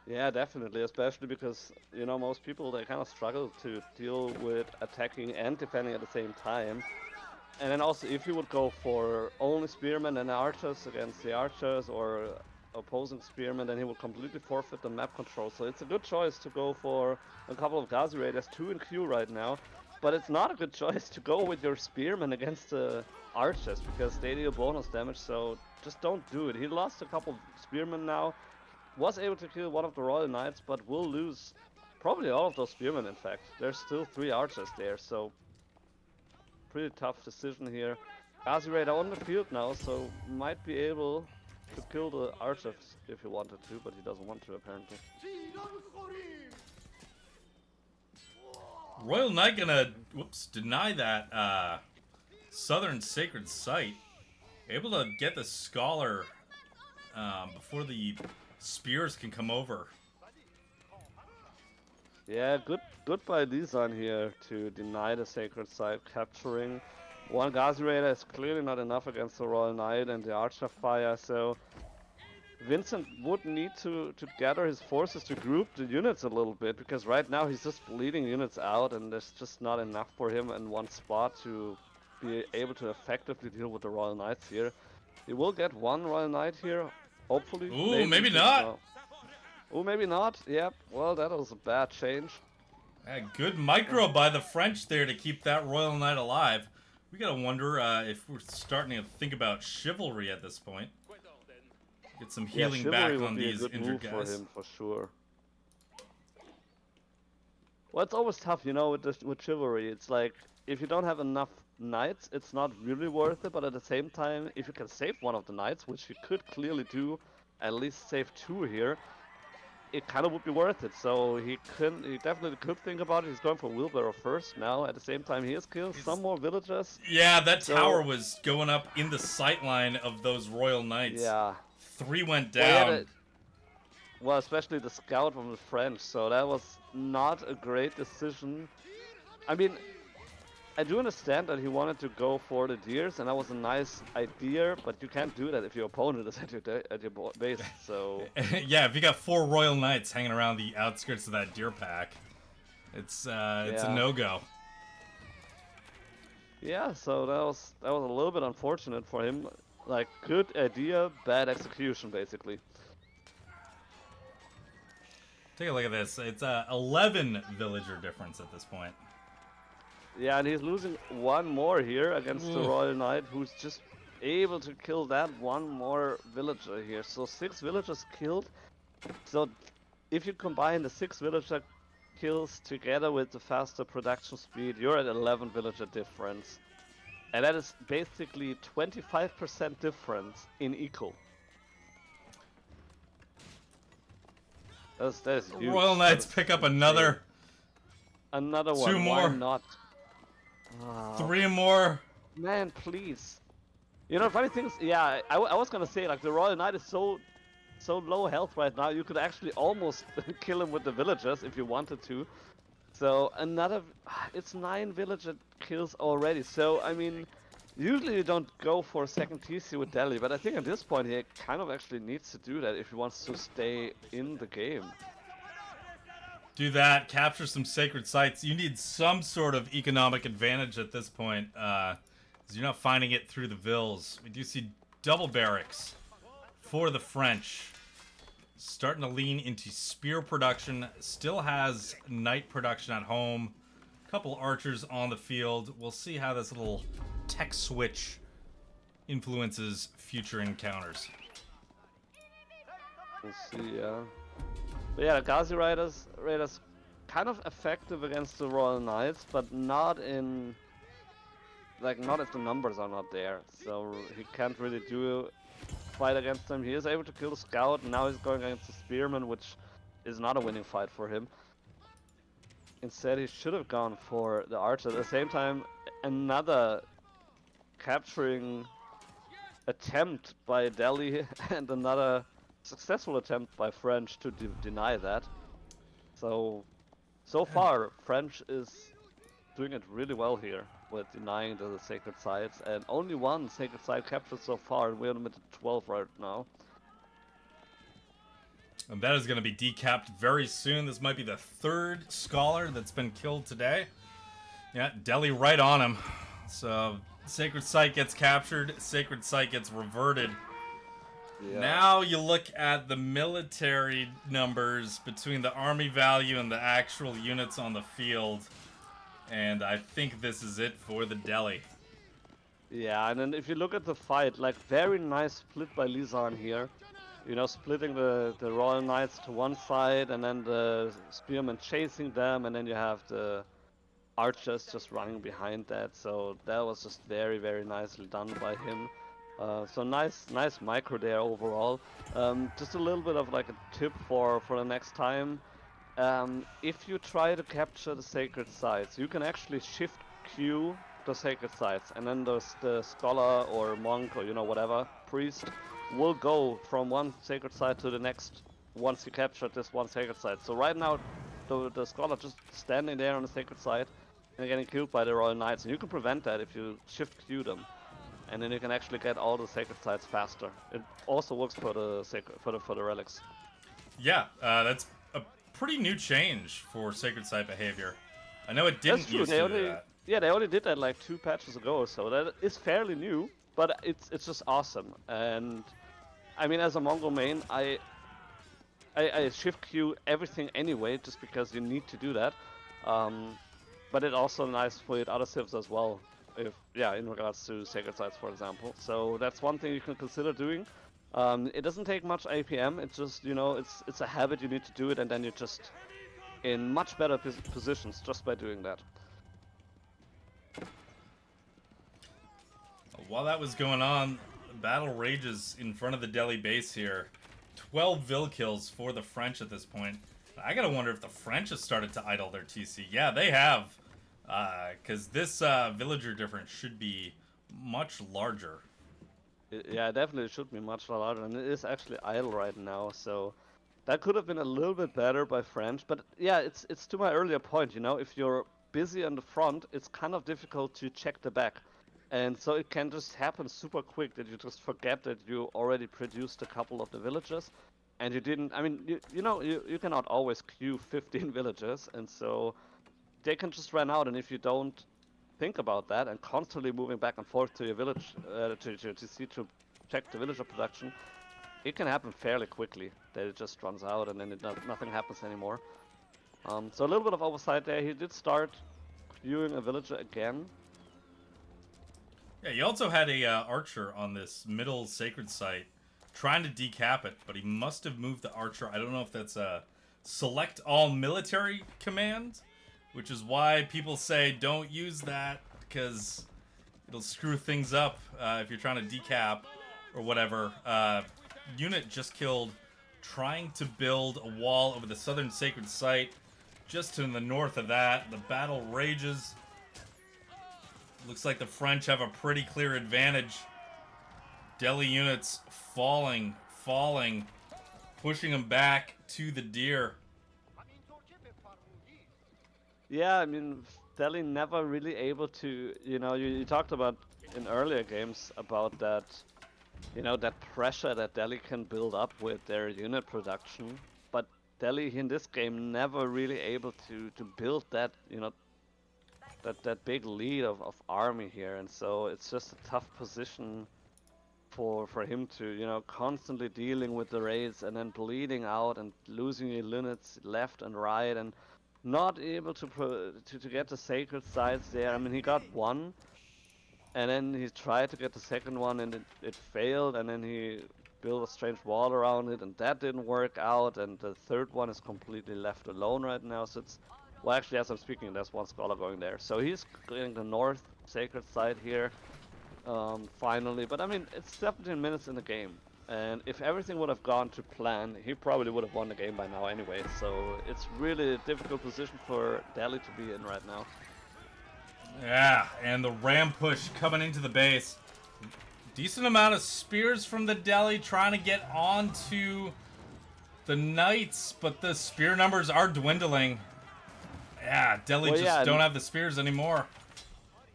Yeah, definitely, especially because, you know, most people, they kind of struggle to deal with attacking and defending at the same time. And then also, if you would go for only spearmen and archers against the archers or opposing spearmen, then he would completely forfeit the map control. So it's a good choice to go for a couple of Ghazi Raiders, 2 in queue right now. But it's not a good choice to go with your spearmen against the archers, because they deal bonus damage, so just don't do it. He lost a couple of spearmen now, was able to kill one of the Royal Knights, but will lose probably all of those spearmen, in fact. There's still 3 archers there, so pretty tough decision here. Ghazi Raider on the field now, so might be able to kill the archers if he wanted to, but he doesn't want to apparently. Royal Knight gonna, deny that Southern Sacred Site. Able to get the Scholar before the spears can come over. Yeah, good by LISAN here to deny the Sacred Site capturing. One Ghazi Raider is clearly not enough against the Royal Knight and the Archer Fire, so Vincent would need to gather his forces to group the units a little bit, because right now he's just bleeding units out and there's just not enough for him in one spot to be able to effectively deal with the Royal Knights here. He will get one Royal Knight here, hopefully. Ooh, maybe not. Ooh, maybe not. Yep, well, that was a bad change. Good micro by the French there to keep that Royal Knight alive. We gotta wonder if we're starting to think about chivalry at this point. Get some healing back on these injured guys. For him, for sure. Well, it's always tough, you know, with chivalry. It's like, if you don't have enough knights, it's not really worth it, but at the same time, if you can save one of the knights, which you could clearly do, at least save 2 here, it kind of would be worth it. So he definitely could think about it. He's going for wheelbarrow first now. At the same time, he has killed some more villagers. Yeah, that tower was going up in the sightline of those Royal Knights. Yeah. 3 went down. Well, especially the scout from the French. So that was not a great decision. I mean, I do understand that he wanted to go for the deers, and that was a nice idea, but you can't do that if your opponent is at your base, so... Yeah, if you got 4 Royal Knights hanging around the outskirts of that deer pack, it's a no-go. Yeah, so that was a little bit unfortunate for him. Like, good idea, bad execution, basically. Take a look at this. It's 11 villager difference at this point. Yeah, and he's losing one more here against the Royal Knight, who's just able to kill that one more villager here. So 6 villagers killed. So if you combine the 6 villager kills together with the faster production speed, you're at 11 villager difference. And that is basically 25% difference in eco. That's huge. Royal Knights pick up another. Another one. 2 more. Why not? 3 more. Man, please. You know, funny things. Yeah, I was gonna say like the Royal Knight is so low health right now. You could actually almost kill him with the villagers if you wanted to. So another, it's 9 villager kills already. So I mean, usually you don't go for a second TC with Delhi, but I think at this point he kind of actually needs to do that if he wants to stay in the game. Do that, capture some sacred sites. You need some sort of economic advantage at this point, because you're not finding it through the vills. We do see double barracks for the French. Starting to lean into spear production. Still has knight production at home. Couple archers on the field. We'll see how this little tech switch influences future encounters. We'll see, yeah. But yeah, the Ghazi Raiders kind of effective against the Royal Knights, but not in... Like, not if the numbers are not there. So he can't really do fight against them. He is able to kill the scout, and now he's going against the spearman, which is not a winning fight for him. Instead, he should have gone for the archer. At the same time, another capturing attempt by Delhi and another successful attempt by French to deny that. So far, French is doing it really well here with denying the sacred sites, and only 1 sacred site captured so far, and we're limited to 12 right now. And that is going to be decapped very soon. This might be the 3rd scholar that's been killed today. Yeah, Delhi right on him. So, sacred site gets captured, sacred site gets reverted. Yeah. Now you look at the military numbers between the army value and the actual units on the field. And I think this is it for the Delhi. Yeah, and then if you look at the fight, like very nice split by LISAN here. You know, splitting the Royal Knights to one side and then the spearmen chasing them, and then you have the archers just running behind that. So that was just very, very nicely done by him. So nice micro there overall. Just a little bit of like a tip for the next time. If you try to capture the sacred sites, you can actually shift Q the sacred sites, and then the scholar or monk or whatever priest will go from one sacred site to the next once you captured this one sacred site. So right now the scholar just standing there on the sacred site and getting killed by the Royal Knights, and you can prevent that if you shift Q them, and then you can actually get all the sacred sites faster. It also works for the relics. Yeah, that's a pretty new change for sacred site behavior. I know it didn't used to do that. Yeah, they only did that like 2 patches ago, so that is fairly new, but it's just awesome. And I mean, as a Mongol main, I shift queue everything anyway, just because you need to do that. But it's also nice for other civs as well, in regards to sacred sites, for example. So that's one thing you can consider doing. It doesn't take much APM. It's just it's a habit. You need to do it, and then you're just in much better positions just by doing that. While that was going on, the battle rages in front of the Delhi base here. 12 Vill kills for the French at this point. I gotta wonder if the French have started to idle their TC. Yeah, they have. Because this villager difference should be much larger. Yeah, definitely should be much larger, and it is actually idle right now, so that could have been a little bit better by French. But yeah, it's to my earlier point, if you're busy on the front, it's kind of difficult to check the back. And so it can just happen super quick that you just forget that you already produced a couple of the villagers, and you didn't. I mean, you cannot always queue 15 villagers, and so they can just run out. And if you don't think about that and constantly moving back and forth to your village to check the villager production, it can happen fairly quickly that it just runs out and then nothing happens anymore. So a little bit of oversight there. He did start queuing a villager again. Yeah, you also had a archer on this middle sacred site trying to decap it, but he must have moved the archer. I don't know if that's a select all military command, which is why people say don't use that because it'll screw things up if you're trying to decap or whatever. Unit just killed trying to build a wall over the southern sacred site just to the north of that. The battle rages. Looks like the French have a pretty clear advantage. Delhi units falling, pushing them back to the deer. Yeah, I mean, Delhi never really able to, you talked about in earlier games about that, that pressure that Delhi can build up with their unit production. But Delhi in this game never really able to build that, that big lead of army here. And so it's just a tough position for him to, constantly dealing with the raids and then bleeding out and losing your units left and right and not able to get the sacred sites there. I mean, he got one, and then he tried to get the second one, and it failed, and then he built a strange wall around it, and that didn't work out, and the third one is completely left alone right now. So it's, well, actually, as I'm speaking, there's one scholar going there. So he's getting the north sacred site here. Finally, but I mean, it's 17 minutes in the game, and if everything would have gone to plan, he probably would have won the game by now anyway, so it's really a difficult position for Delhi to be in right now. Yeah, and the ram push coming into the base. Decent amount of spears from the Delhi trying to get onto the knights, but the spear numbers are dwindling. Yeah, Delhi don't have the spears anymore.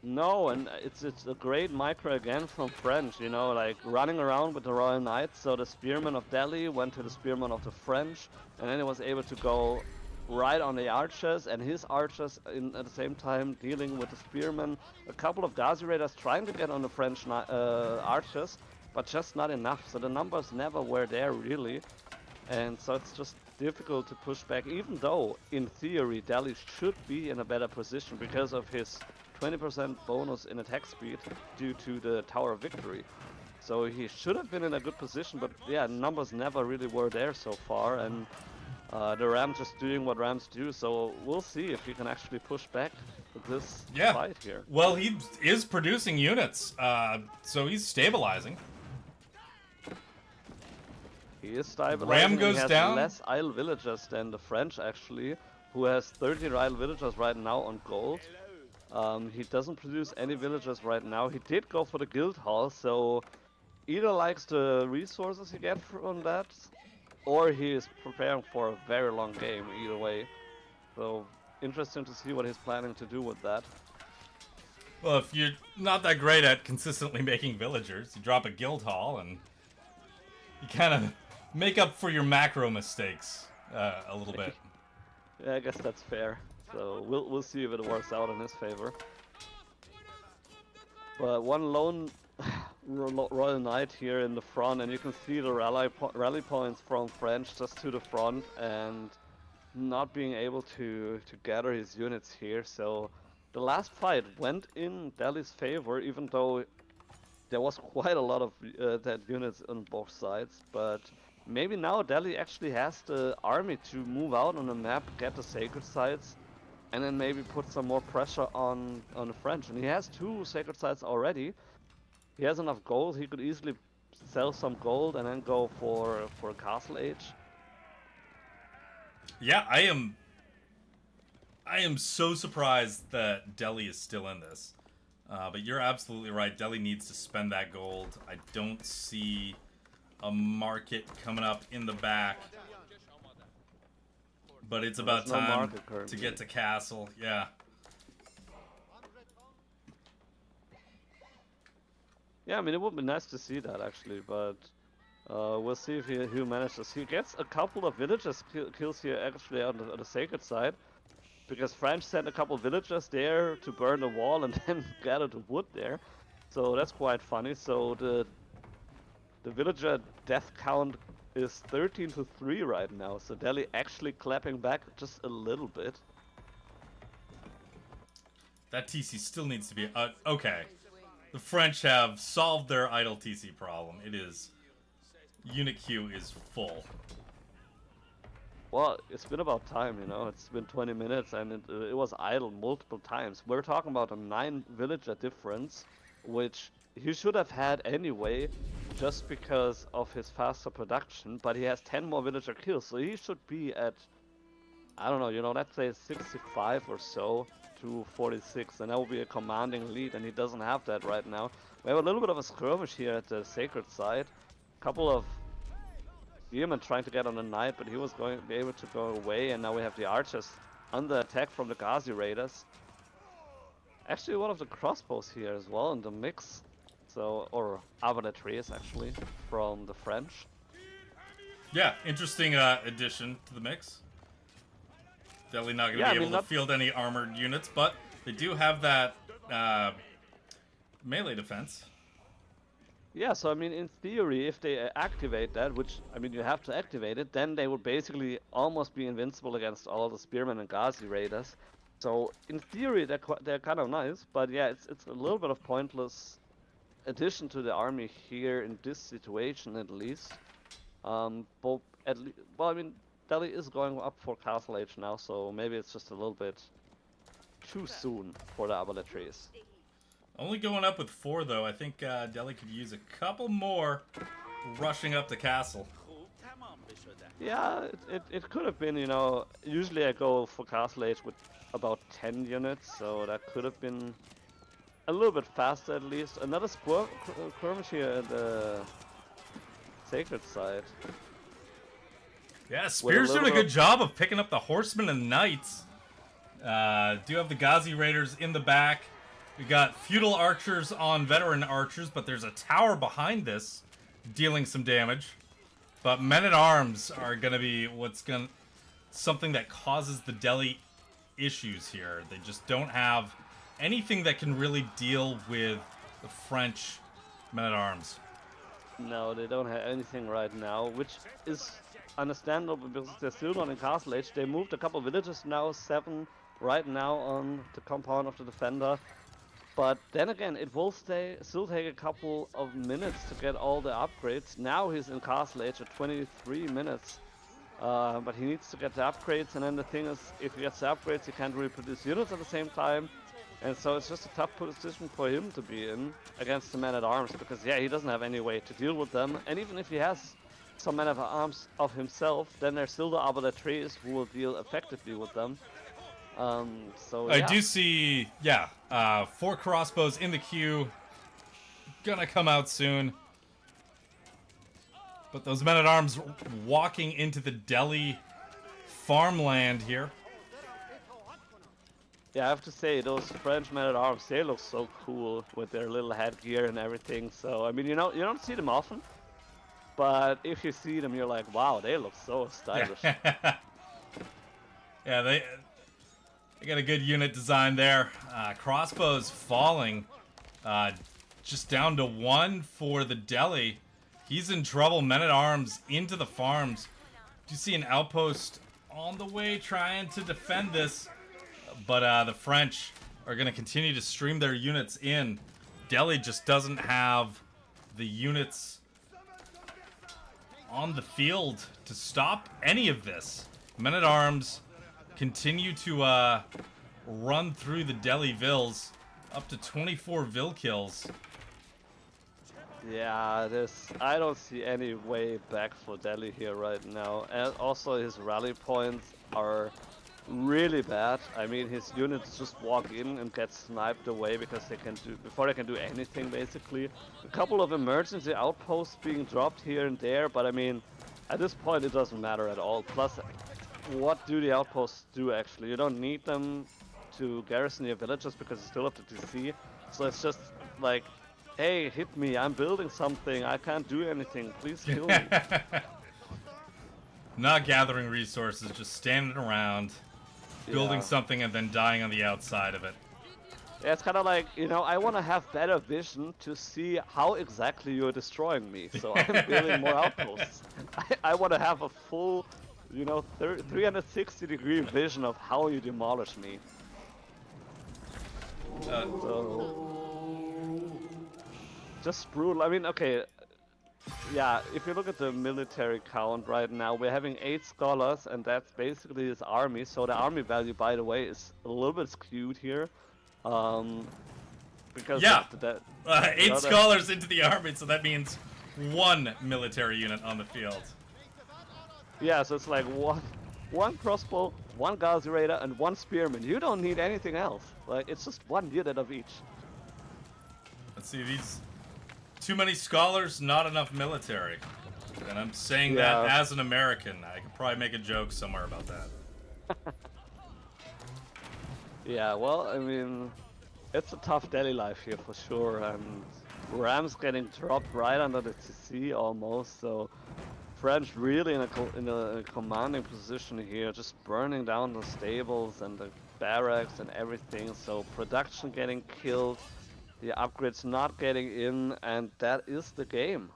No, and it's a great micro again from French, like running around with the Royal Knights. So the spearman of Delhi went to the spearman of the French, and then he was able to go right on the archers, and his archers at the same time dealing with the spearmen. A couple of Ghazi raiders trying to get on the French archers, but just not enough. So the numbers never were there really, and so it's just difficult to push back, even though in theory Delhi should be in a better position because of his 20% bonus in attack speed due to the Tower of Victory. So he should have been in a good position, but yeah, numbers never really were there so far, and the Ram just doing what Rams do, so we'll see if he can actually push back this fight here. Well, he is producing units, so he's stabilizing. He is stabilizing. Ram goes he has down. Less idle villagers than the French actually, who has 30 idle villagers right now on gold. He doesn't produce any villagers right now. He did go for the guild hall, so either likes the resources he gets from that, or he is preparing for a very long game, either way. So interesting to see what he's planning to do with that. Well, if you're not that great at consistently making villagers, you drop a guild hall and you kind of make up for your macro mistakes a little bit. Yeah, I guess that's fair. So we'll see if it works out in his favor. But one lone Royal Knight here in the front, and you can see the rally points from French just to the front, and not being able to gather his units here. So the last fight went in Delhi's favor, even though there was quite a lot of that units on both sides. But maybe now Delhi actually has the army to move out on the map, get the sacred sites, and then maybe put some more pressure on the French. And he has 2 sacred sites already. He has enough gold. He could easily sell some gold and then go for Castle Age. Yeah, I am so surprised that Delhi is still in this. But you're absolutely right. Delhi needs to spend that gold. I don't see a market coming up in the back. But it's about time to get to Castle. Yeah. Yeah, I mean, it would be nice to see that actually, but we'll see if he manages. He gets a couple of villagers kills here actually on the sacred side, because French sent a couple villagers there to burn the wall and then gather the wood there. So that's quite funny. So the villager death count is 13-3 right now. So Delhi actually clapping back just a little bit. That TC still needs to be okay. the French have solved their idle TC problem. It is unit queue is full. Well, it's been about time, you know. It's been 20 minutes and it was idle multiple times. We're talking about a 9 villager difference, which he should have had anyway, just because of his faster production. But he has 10 more villager kills, so he should be at, I don't know, you know, let's say 65 or so to 46, and that will be a commanding lead, and he doesn't have that right now. We have a little bit of a skirmish here at the sacred side. A couple of Yeoman trying to get on the knight, but he was going to be able to go away, and now we have the archers under attack from the Ghazi Raiders. Actually, one of the crossbows here as well in the mix, so or AvalaTrees actually from the French. Yeah, interesting addition to the mix. Definitely not going to be able to field any armored units, but they do have that melee defense. Yeah, so I mean, in theory, if they activate that, which, I mean, you have to activate it, then they would basically almost be invincible against all the Spearmen and Ghazi Raiders. So, in theory, they're kind of nice, but yeah, it's a little bit of pointless addition to the army here in this situation, at least. Well, I mean, Delhi is going up for Castle Age now, so maybe it's just a little bit too soon for the AvalaTrees. Only going up with 4, though. I think Delhi could use a couple more rushing up the castle. Yeah, it could have been, you know, usually I go for Castle Age with about 10 units, so that could have been a little bit faster at least. Another skirmish here at the sacred side. Yeah, Spear's doing a good job of picking up the horsemen and knights. Do have the Ghazi Raiders in the back. We got feudal archers on veteran archers, but there's a tower behind this dealing some damage. But men-at-arms are going to be something that causes the Delhi issues here. They just don't have anything that can really deal with the French men-at-arms. No, they don't have anything right now, which is understandable because they're still not in Castle Age. They moved a couple villages now, 7 right now on the compound of the defender. But then again, it will still take a couple of minutes to get all the upgrades. Now he's in Castle Age at 23 minutes. But he needs to get the upgrades, and then the thing is, if he gets the upgrades, he can't really produce units at the same time. And so it's just a tough position for him to be in against the men-at-arms, because yeah, he doesn't have any way to deal with them. And even if he has some men-at-arms of himself, then there's still the AvalaTrees who will deal effectively with them. So yeah. I do see, 4 crossbows in the queue. Gonna come out soon. But those men-at-arms walking into the Delhi farmland here. Yeah, I have to say, those French men-at-arms, they look so cool with their little headgear and everything. So, I mean, you know, you don't see them often. But if you see them, you're like, wow, they look so stylish. Yeah, they got a good unit design there. Crossbows falling. Just down to 1 for the Delhi. He's in trouble. Men-at-arms into the farms. Do you see an outpost on the way trying to defend this? But the French are going to continue to stream their units in. Delhi just doesn't have the units on the field to stop any of this. Men-at-arms continue to run through the Delhi vills, up to 24 vill kills. Yeah, I don't see any way back for Delhi here right now. And also his rally points are really bad. I mean, his units just walk in and get sniped away because before they can do anything basically. A couple of emergency outposts being dropped here and there, but I mean, at this point it doesn't matter at all. Plus, what do the outposts do actually? You don't need them to garrison your villages because you still have to DC. So it's just like, hey, hit me, I'm building something, I can't do anything, please kill me. Not gathering resources, just standing around, building something and then dying on the outside of it. Yeah, it's kind of like, you know, I want to have better vision to see how exactly you're destroying me. So I'm building more outposts. I want to have a full, you know, 360-degree vision of how you demolish me. just brutal. I mean, okay, yeah, if you look at the military count right now, we're having 8 scholars, and that's basically his army. So the army value, by the way, is a little bit skewed here, because Yeah, the 8 other, scholars into the army, so that means 1 military unit on the field. yeah, so it's like one crossbow, one Gauzy Raider, and 1 spearman. You don't need anything else. Like, it's just 1 unit of each. Let's see, these too many scholars, not enough military. And I'm saying Yeah. that as an American. I could probably make a joke somewhere about that. Yeah, well, I mean, it's a tough daily life here for sure, and Ram's getting dropped right under the CC almost, so French really in a commanding position here, just burning down the stables and the barracks and everything, so production getting killed, the upgrades not getting in, and that is the game.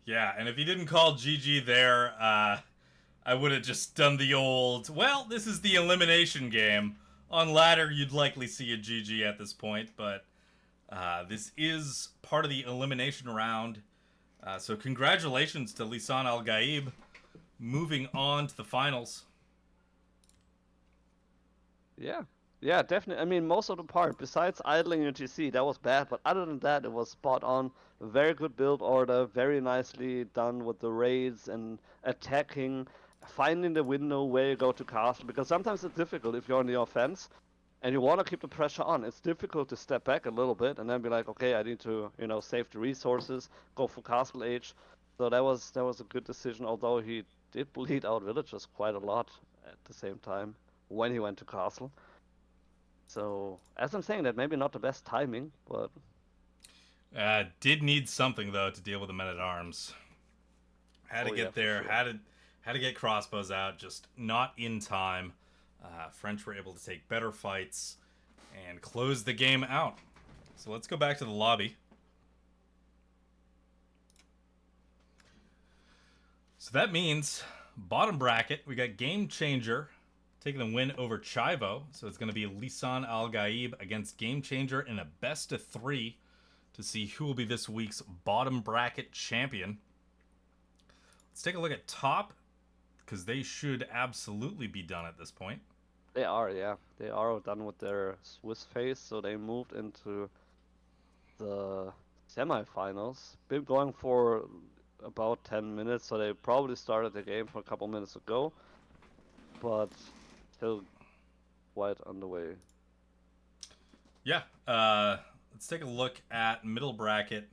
Yeah, and if he didn't call GG there, I would have just done the old, well, this is the elimination game. On ladder, you'd likely see a GG at this point, but this is part of the elimination round. So congratulations to LISAN Al-GAIB moving on to the finals. Yeah. Yeah, definitely. I mean, most of the part, besides idling your GC, that was bad. But other than that, it was spot on. Very good build order. Very nicely done with the raids and attacking, finding the window where you go to castle. Because sometimes it's difficult if you're on the offense and you want to keep the pressure on. It's difficult to step back a little bit and then be like, okay, I need to, save the resources, go for castle age. So that was a good decision. Although he did bleed out villagers quite a lot at the same time when he went to castle. So, as I'm saying, that maybe not the best timing, but Did need something though to deal with the men-at-arms. Had to get there. Sure. Had to get crossbows out. Just not in time. French were able to take better fights and close the game out. So let's go back to the lobby. So that means bottom bracket. We got Game Changer taking the win over Chivo. So it's going to be LISAN Al-GAIB against Game Changer in a best of 3 to see who will be this week's bottom bracket champion. Let's take a look at top, because they should absolutely be done at this point. They are, yeah. They are done with their Swiss phase, so they moved into the semifinals. Been going for about 10 minutes, so they probably started the game for a couple minutes ago, but still quite underway. Yeah, let's take a look at middle bracket.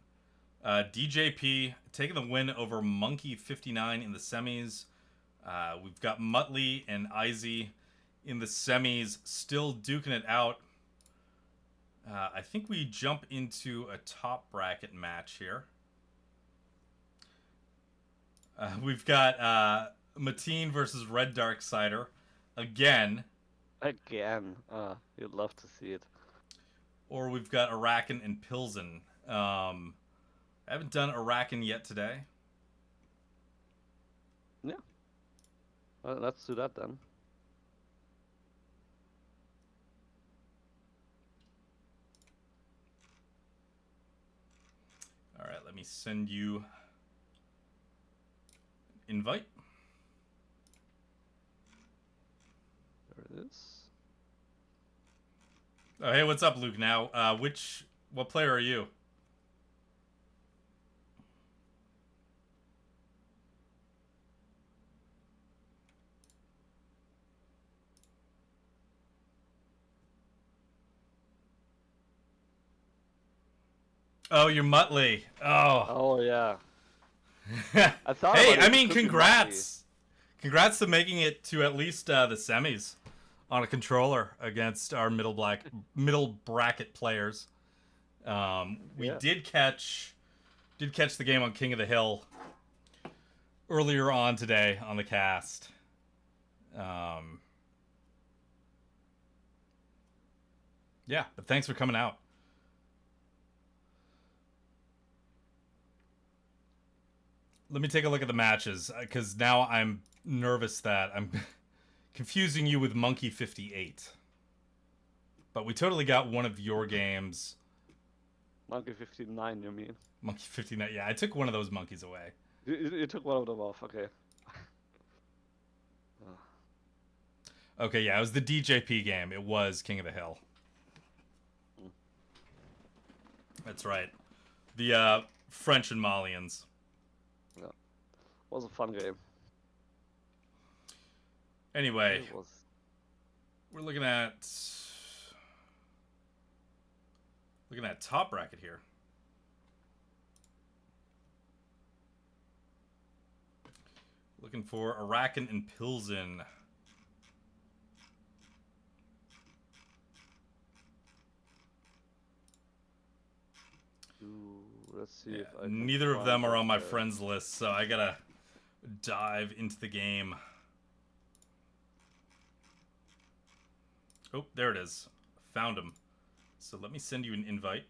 DJP taking the win over Monkey59 in the semis. We've got Muttley and Aizy in the semis, still duking it out. I think we jump into a top bracket match here. We've got Matinjff versus Reddarksider again. Again. You'd love to see it. Or we've got Araken and Pilsen. I haven't done Araken yet today. Yeah. Well, let's do that then. All right, let me send you an invite. There it is. Oh, hey, what's up, Luke? Now, what player are you? Oh, you're Muttley. Oh. Oh yeah. I thought. Hey, I mean, congrats. Congrats to making it to at least the semis on a controller against our middle bracket players. We did catch the game on King of the Hill earlier on today on the cast. Yeah, but thanks for coming out. Let me take a look at the matches, because now I'm nervous that I'm confusing you with Monkey58. But we totally got one of your games Monkey 59, you mean? Monkey 59. Yeah, I took one of those monkeys away. You took one of them off, okay. Okay, yeah, it was the DJP game. It was King of the Hill. That's right. The French and Malians. Yeah. Was a fun game. Anyway, It was... we're looking at top bracket here. Looking for Araken and Pilsen. Let's see if I neither of them are on my friends list, so I gotta dive into the game. Oh, there it is. Found him. So let me send you an invite.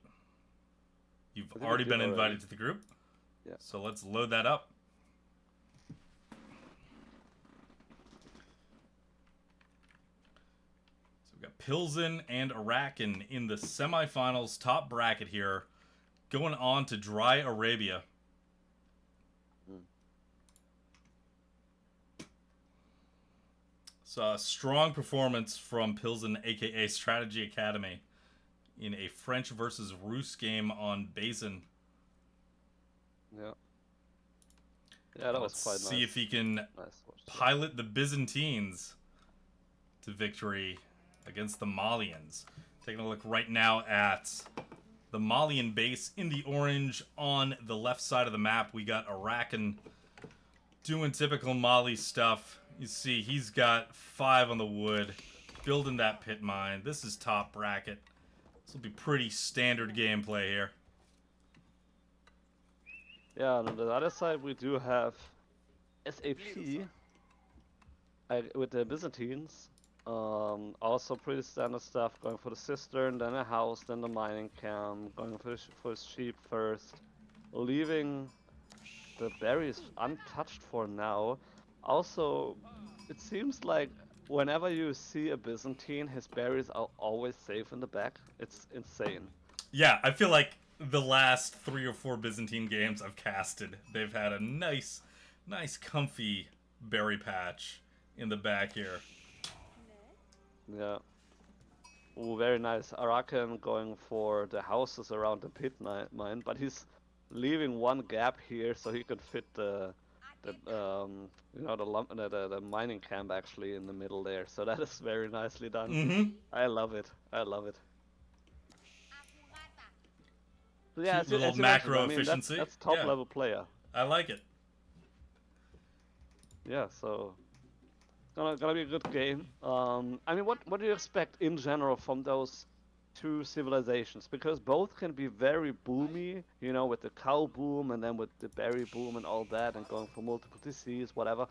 You've already been invited to the group. Yeah. So let's load that up. So we've got Pilsen and Araken in the semifinals, top bracket here, going on to Dry Arabia. So a strong performance from Pilsen, aka Strategy Academy, in a French versus Rus game on Byzantines. Yeah. Yeah, that was quite nice. See if he can pilot the Byzantines to victory against the Malians. Taking a look right now at the Malian base in the orange. On the left side of the map, we got Araken doing typical Mali stuff. You see, he's got 5 on the wood, building that pit mine. This is top bracket. This will be pretty standard gameplay here. Yeah, and on the other side we do have SAP with the Byzantines. Also pretty standard stuff, going for the cistern, then a house, then the mining camp, going for his sheep first, leaving the berries untouched for now. Also, it seems like whenever you see a Byzantine, his berries are always safe in the back. It's insane. Yeah, I feel like the last 3 or 4 Byzantine games I've casted, they've had a nice comfy berry patch in the back here. Yeah. Ooh, very nice. Araken going for the houses around the pit mine, but he's leaving one gap here so he could fit the mining camp actually in the middle there. So that is very nicely done. Mm-hmm. I love it. I love it. So yeah, Cute little macro efficiency. That's top level player. I like it. Yeah, so gonna be a good game. I mean, what do you expect in general from those two civilizations? Because both can be very boomy, you know, with the cow boom and then with the berry boom and all that, and going for multiple disease, whatever.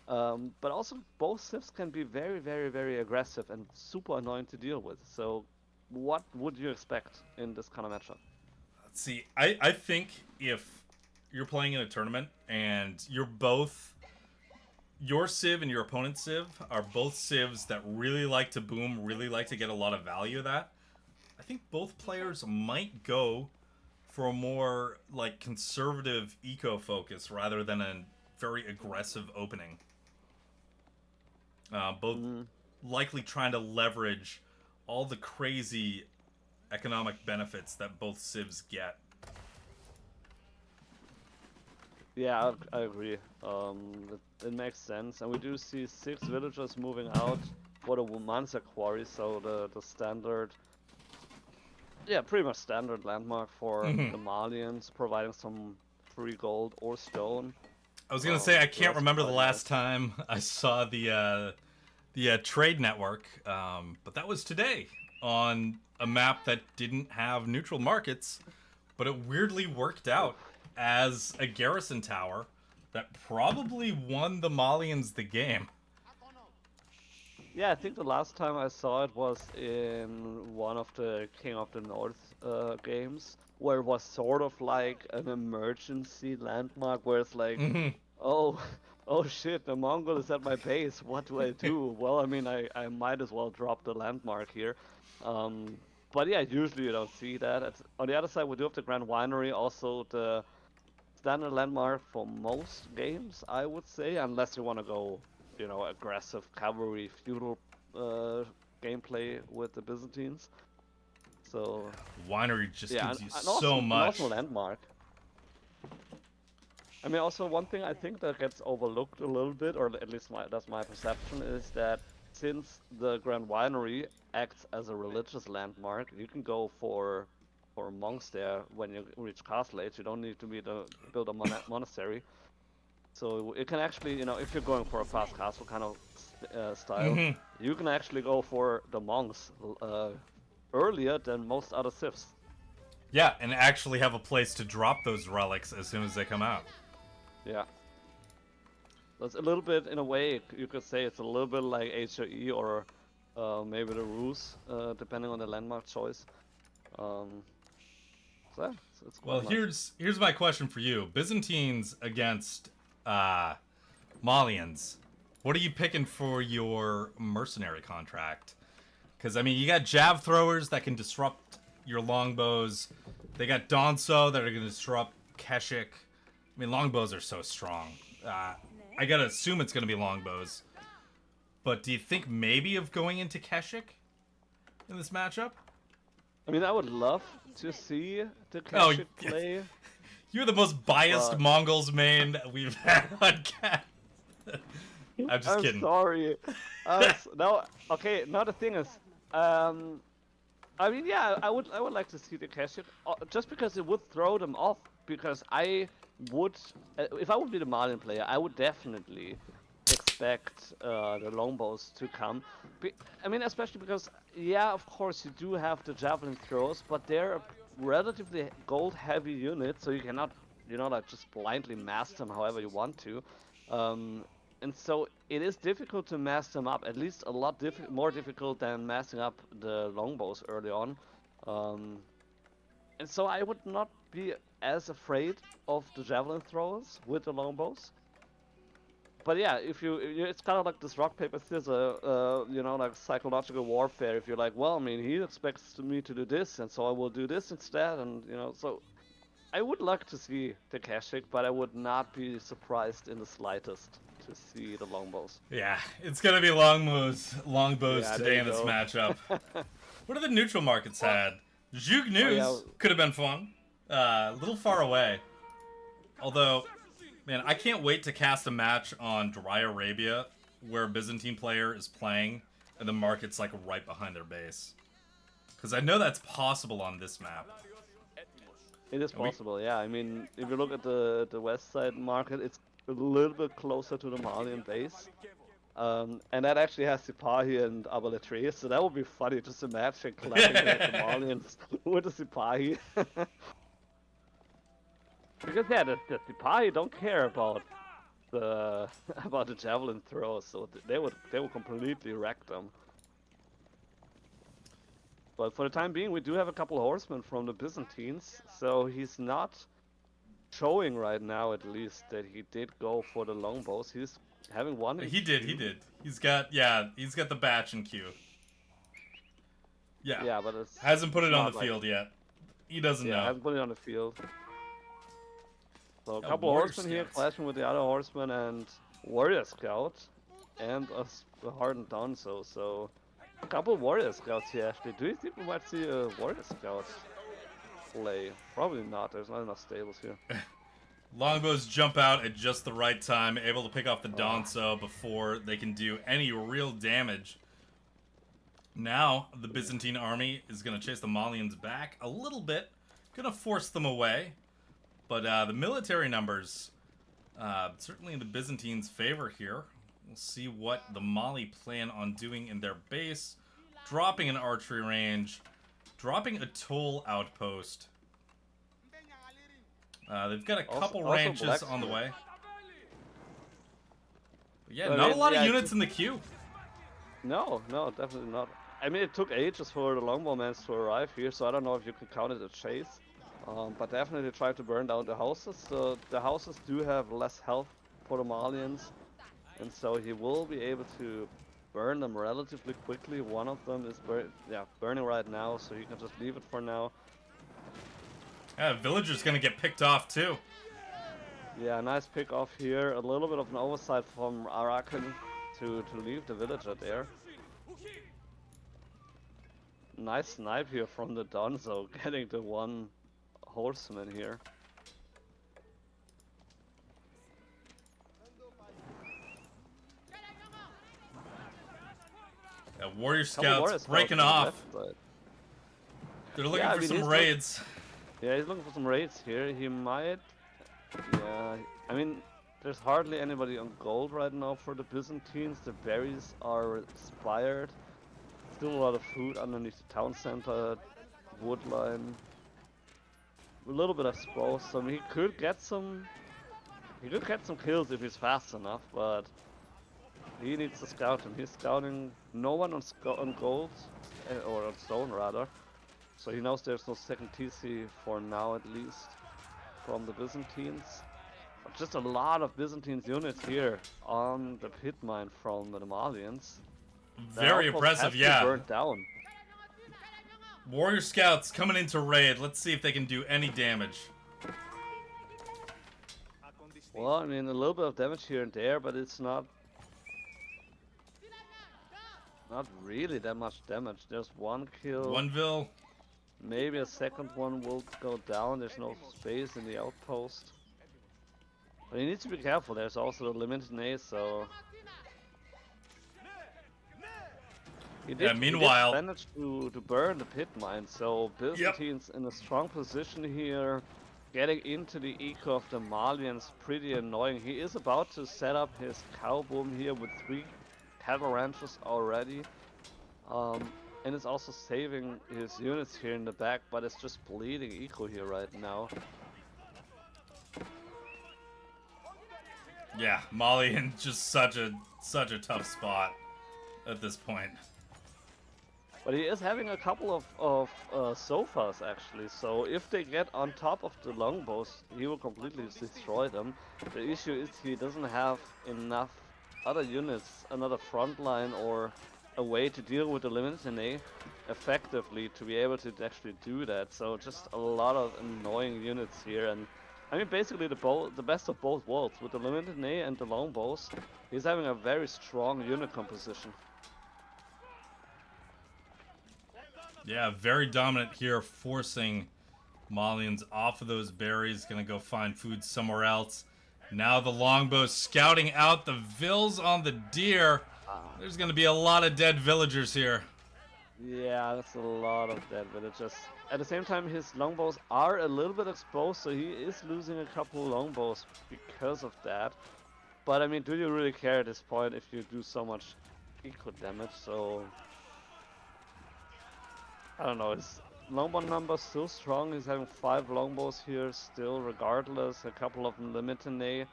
But also both civs can be very, very, very aggressive and super annoying to deal with. So, what would you expect in this kind of matchup? Let's see. I think if you're playing in a tournament and your civ and your opponent's civ are both civs that really like to boom, really like to get a lot of value of that, I think both players might go for a more like conservative eco focus rather than a very aggressive opening. Both likely trying to leverage all the crazy economic benefits that both civs get. Yeah, I agree. It makes sense, and we do see 6 villagers moving out for the Womanza quarry, so the standard, yeah, pretty much standard landmark for the Malians, providing some free gold or stone. I was gonna say I can't remember the last time I saw the trade network, but that was today on a map that didn't have neutral markets, but it weirdly worked out as a garrison tower that probably won the Malians the game. Yeah, I think the last time I saw it was in one of the King of the North games, where it was sort of like an emergency landmark, where it's like, oh shit, the Mongol is at my base, what do I do? Well, I mean, I might as well drop the landmark here. But yeah, usually you don't see that. On the other side, we do have the Grand Winery, also the standard landmark for most games, I would say, unless you want to go, you know, aggressive cavalry feudal gameplay with the Byzantines. So Winery just yeah, gives you and so and much. also landmark. I mean, also one thing I think that gets overlooked a little bit, or at least that's my perception, is that since the Grand Winery acts as a religious landmark, you can go for monks there when you reach Castle Age. You don't need to build a monastery. So it can actually, you know, if you're going for a fast castle kind of style, you can actually go for the monks earlier than most other civs. Yeah, and actually have a place to drop those relics as soon as they come out. Yeah. That's a little bit, in a way, you could say it's a little bit like HOE or maybe the Ruse, depending on the landmark choice. So yeah, it's quite Well, nice. here's my question for you: Byzantines against Malians. What are you picking for your mercenary contract? Because I mean, you got jav throwers that can disrupt your longbows. They got Donso that are going to disrupt Keshik. I mean, longbows are so strong. I gotta assume it's going to be longbows. But do you think maybe of going into Keshik in this matchup? I mean, I would love to see the Oh, Keshik play. You're the most biased But Mongols main we've had on cast. I'm just I'm kidding. sorry. No, okay. Now the thing is, I mean, yeah, I would like to see the Keshik, just because it would throw them off. Because I would, if I would be the Malian player, I would definitely expect the longbows to come. I mean, especially because, yeah, of course you do have the javelin throws, but they're a relatively gold-heavy unit, so you cannot, you know, like just blindly mass them however you want to. And so it is difficult to mass them up, at least a lot more difficult than massing up the longbows early on. And so I would not be as afraid of the javelin throwers with the longbows. But yeah, it's kind of like this rock paper scissors, you know, like psychological warfare. If you're like, well, I mean, he expects me to do this, and so I will do this instead, and you know, so I would like to see the Keshik, but I would not be surprised in the slightest to see the longbows. Yeah, it's gonna be longbows Yeah, there today you in this go. matchup. What are the neutral markets Well, had? Zhug oh yeah, News could have been fun. A little far away. Although, man, I can't wait to cast a match on Dry Arabia where a Byzantine player is playing and the market's like right behind their base. Because I know that's possible on this map. it is And we, possible. Yeah, I mean, if you look at the west side market, it's a little bit closer to the Malian base. And that actually has Sipahi and AbaleTree, so that would be funny. Just imagine clapping at the Malians with the Sipahi. Because yeah, the Sipahi don't care about the javelin throws, so they would completely wreck them. But for the time being, we do have a couple horsemen from the Byzantines, so he's not showing right now, at least, that he did go for the longbows. He's having one in he queue. did. He's got the batch in queue. Yeah. Yeah, but Hasn't put it's it on the not like, field yet. He doesn't yeah, know. hasn't put it on the field. So a Yeah, couple Warrior horsemen here Scouts. clashing with the other horsemen and Warrior Scout and a hardened Donso. So a couple Warrior Scouts here actually. Do you think we might see a Warrior Scout play? Probably not. There's not enough stables here. Longbows jump out at just the right time, able to pick off the Donso before they can do any real damage. Now, the Byzantine army is going to chase the Malians back a little bit. Going to force them away. But the military numbers, certainly in the Byzantines' favor here. We'll see what the Mali plan on doing in their base. Dropping an archery range. Dropping a toll outpost. They've got a couple ranches on the way. But yeah, not a lot of units in the queue. No, definitely not. I mean, it took ages for the longbowmen to arrive here, so I don't know if you could count it a chase. But definitely try to burn down the houses. So the houses do have less health for the Malians, and so he will be able to burn them relatively quickly. One of them is burning right now, so you can just leave it for now. Yeah, villager's gonna get picked off too. Yeah, nice pick off here. A little bit of an oversight from Araken to leave the villager there. Nice snipe here from the Donzo, getting the one horseman here. Warrior Scouts breaking off. They're looking for some raids. Yeah, he's looking for some raids here. He might... Yeah, I mean, there's hardly anybody on gold right now for the Byzantines. The berries are expired. Still a lot of food underneath the town center, wood line. A little bit exposed, so he could get some... He could get some kills if he's fast enough, but... He needs to scout him. He's scouting no one on gold, or on stone rather. So he knows there's no second TC for now at least from the Byzantines. But just a lot of Byzantines units here on the pit mine from the Malians. Very impressive, yeah. Burnt down. Warrior Scouts coming into raid. Let's see if they can do any damage. Well, I mean, a little bit of damage here and there, but it's not really that much damage. There's one kill. One vill. Maybe a second one will go down. There's no space in the outpost. But he needs to be careful. There's also the limited nace, so... He did manage to burn the pit mine, so Byzantines in a strong position here. Getting into the eco of the Malians, pretty annoying. He is about to set up his cow boom here with 3 cattle ranches already. And it's also saving his units here in the back, but it's just bleeding eco here right now. Yeah, Mali in just such a tough spot at this point. But he is having a couple of sofas actually, so if they get on top of the longbows, he will completely destroy them. The issue is he doesn't have enough other units, another front line or a way to deal with the limited NA effectively to be able to actually do that. So just a lot of annoying units here, and I mean basically the best of both worlds with the limited NA and the longbows. He's having a very strong unit composition. Yeah, very dominant here, forcing Malians off of those berries. Gonna go find food somewhere else. Now the longbow scouting out the vills on the deer. There's gonna be a lot of dead villagers here. Yeah, that's a lot of dead villagers. At the same time, his longbows are a little bit exposed, so he is losing a couple longbows because of that. But I mean, do you really care at this point if you do so much eco damage? So I don't know. His longbow number still strong. He's having 5 longbows here still, regardless. A couple of them limited A.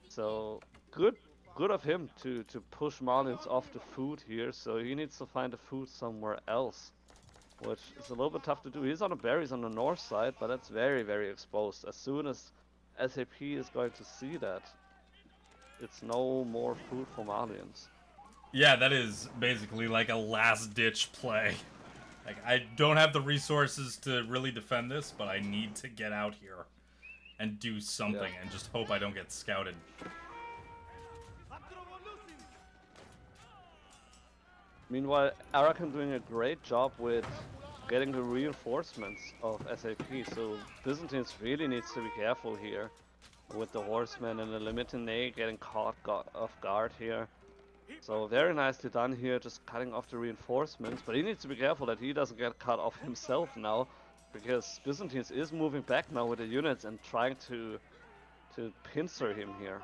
So good of him to push Malians off the food here. So he needs to find the food somewhere else, which is a little bit tough to do. He's on the berries on the north side, but that's very, very exposed. As soon as SAP is going to see that, it's no more food for Malians. Yeah, that is basically like a last-ditch play. Like, I don't have the resources to really defend this, but I need to get out here and do something and just hope I don't get scouted. Meanwhile, Araken doing a great job with getting the reinforcements of SAP, so Byzantines really needs to be careful here with the horsemen and the limited A getting caught off guard here. So very nicely done here, just cutting off the reinforcements, but he needs to be careful that he doesn't get cut off himself now, because Byzantines is moving back now with the units and trying to pincer him here.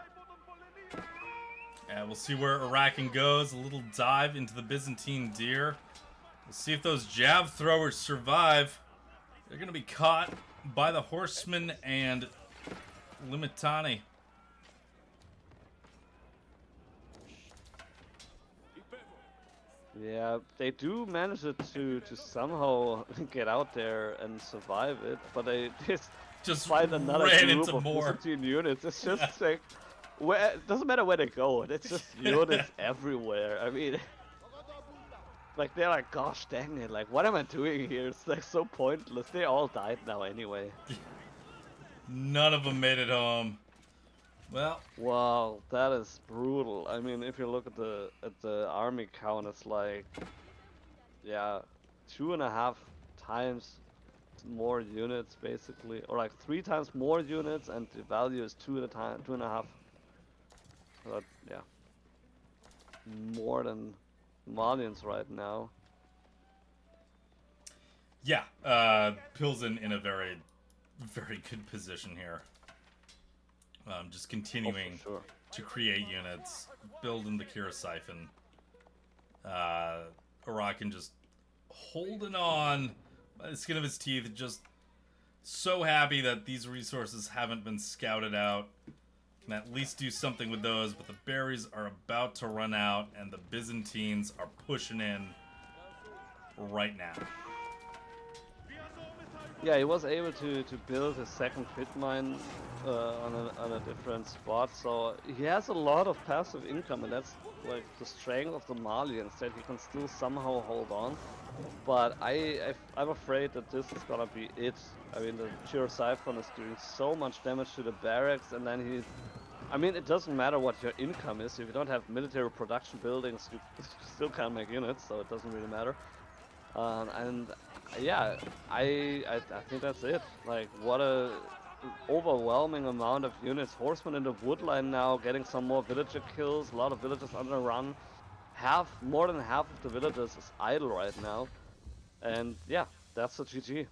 Yeah, we'll see where Araken goes. A little dive into the Byzantine deer. We'll see if those jab throwers survive. They're going to be caught by the horsemen and Limitani. Yeah, they do manage it to somehow get out there and survive it, but they just find another group of Byzantine units. It's just like Where it doesn't matter where they go. It's just units everywhere. I mean, like they're like, gosh dang it! Like, what am I doing here? It's like so pointless. They all died now anyway. None of them made it home. Well, Wow, that is brutal. I mean, if you look at the army count, it's like, yeah, 2.5 times more units basically, or like 3 times more units, and the value is 2.5. But yeah, more than Malians right now. yeah, Pilsen in a very, very good position here. Just continuing Oh, for sure. to create units, building the Kira Siphon. Araken just holding on by the skin of his teeth, just so happy that these resources haven't been scouted out. Can at least do something with those, but the berries are about to run out, and the Byzantines are pushing in right now. Yeah, he was able to build his second pit mine on a different spot, so he has a lot of passive income, and that's like the strength of the Malians, that he can still somehow hold on. But I'm afraid that this is gonna be it. I mean, the Pure Siphon is doing so much damage to the barracks, and then he... I mean, it doesn't matter what your income is. If you don't have military production buildings, you still can't make units, so it doesn't really matter. And yeah, I think that's it. Like, what a overwhelming amount of units. Horsemen in the woodline now, getting some more villager kills. A lot of villagers on the run. More than half of the villagers is idle right now. And yeah, that's a GG.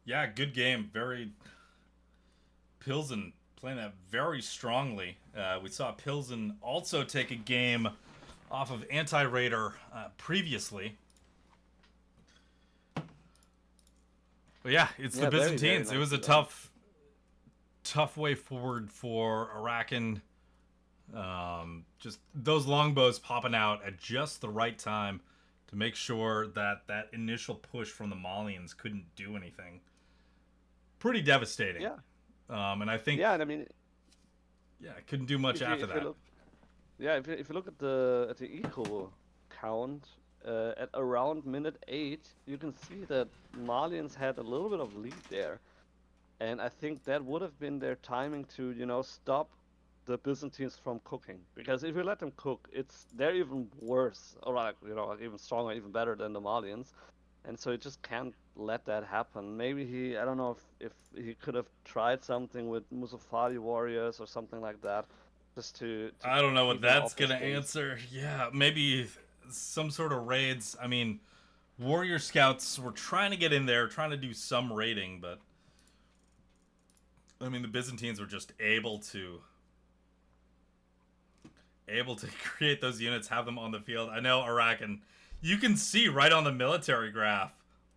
Yeah, good game. Very Pilsen playing that very strongly. We saw Pilsen also take a game off of AntiRaider previously. But yeah, it's the Byzantines. Very nice it was a tough way forward for Araken. Just those longbows popping out at just the right time to make sure that that initial push from the Malians couldn't do anything. Pretty devastating. Yeah. And I think... Yeah, and I mean... Yeah, couldn't do much after that. If you look at the eco count, at around minute 8, you can see that Malians had a little bit of lead there. And I think that would have been their timing to, you know, stop the Byzantines from cooking. Because if you let them cook, they're even worse, or like, you know, even stronger, even better than the Malians. And so you just can't let that happen. Maybe I don't know if he could have tried something with Musafari warriors or something like that, just to I don't know what keep him that's off his gonna base. answer. Yeah, maybe some sort of raids. I mean, warrior scouts were trying to get in there, trying to do some raiding, but I mean, the Byzantines were just able to create those units, have them on the field. I know Araken, you can see right on the military graph,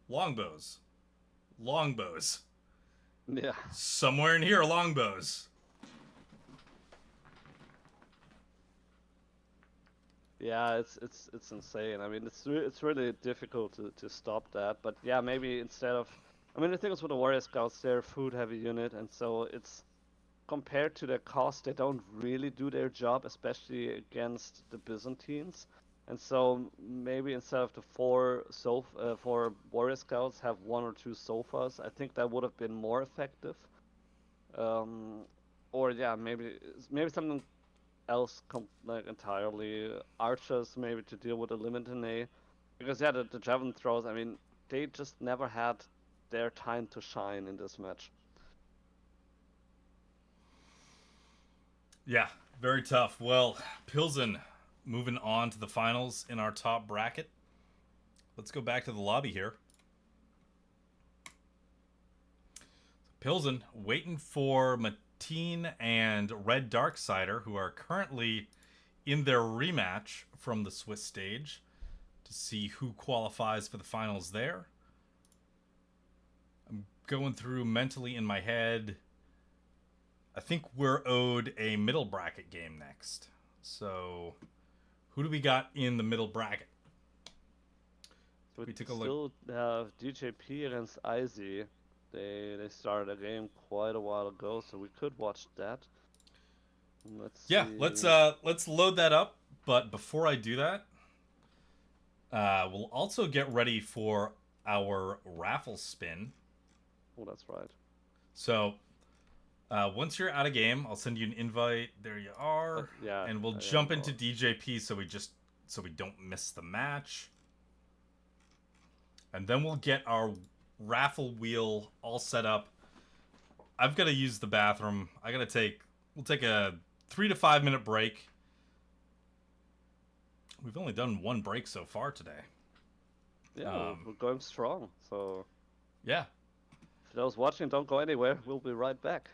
longbows. Yeah. Somewhere in here, longbows. Yeah, it's insane. I mean, it's really difficult to stop that. But yeah, maybe instead of... I mean, the thing is with the warrior scouts, they're a food heavy unit, and so it's... compared to their cost, they don't really do their job, especially against the Byzantines. And so maybe instead of the four warrior scouts, have 1 or 2 sofas. I think that would have been more effective. Or yeah, maybe something else, like entirely. Archers maybe to deal with the limited, because yeah, the javelin throws. I mean, they just never had their time to shine in this match. Yeah, very tough. Well, Pilsen moving on to the finals in our top bracket. Let's go back to the lobby here. Pilsen waiting for Matinjff and Reddarksider, who are currently in their rematch from the Swiss stage, to see who qualifies for the finals there. I'm going through mentally in my head. I think we're owed a middle bracket game next. So, who do we got in the middle bracket? So we took a still have DJP against Aizy. They started a game quite a while ago, so we could watch that. And let's Yeah, see. let's load that up. But before I do that, we'll also get ready for our raffle spin. Oh, that's right. So once you're out of game, I'll send you an invite. There you are. Yeah. And we'll I jump am into on. DJP so we don't miss the match. And then we'll get our raffle wheel all set up. I've got to use the bathroom. We'll take a 3 to 5 minute break. We've only done one break so far today. Yeah, we're going strong. So Yeah. for those watching, don't go anywhere. We'll be right back.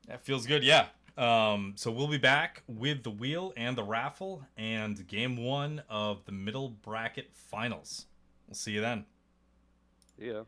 That feels good, yeah. So we'll be back with the wheel and the raffle and game 1 of the middle bracket finals. We'll see you then. Yeah.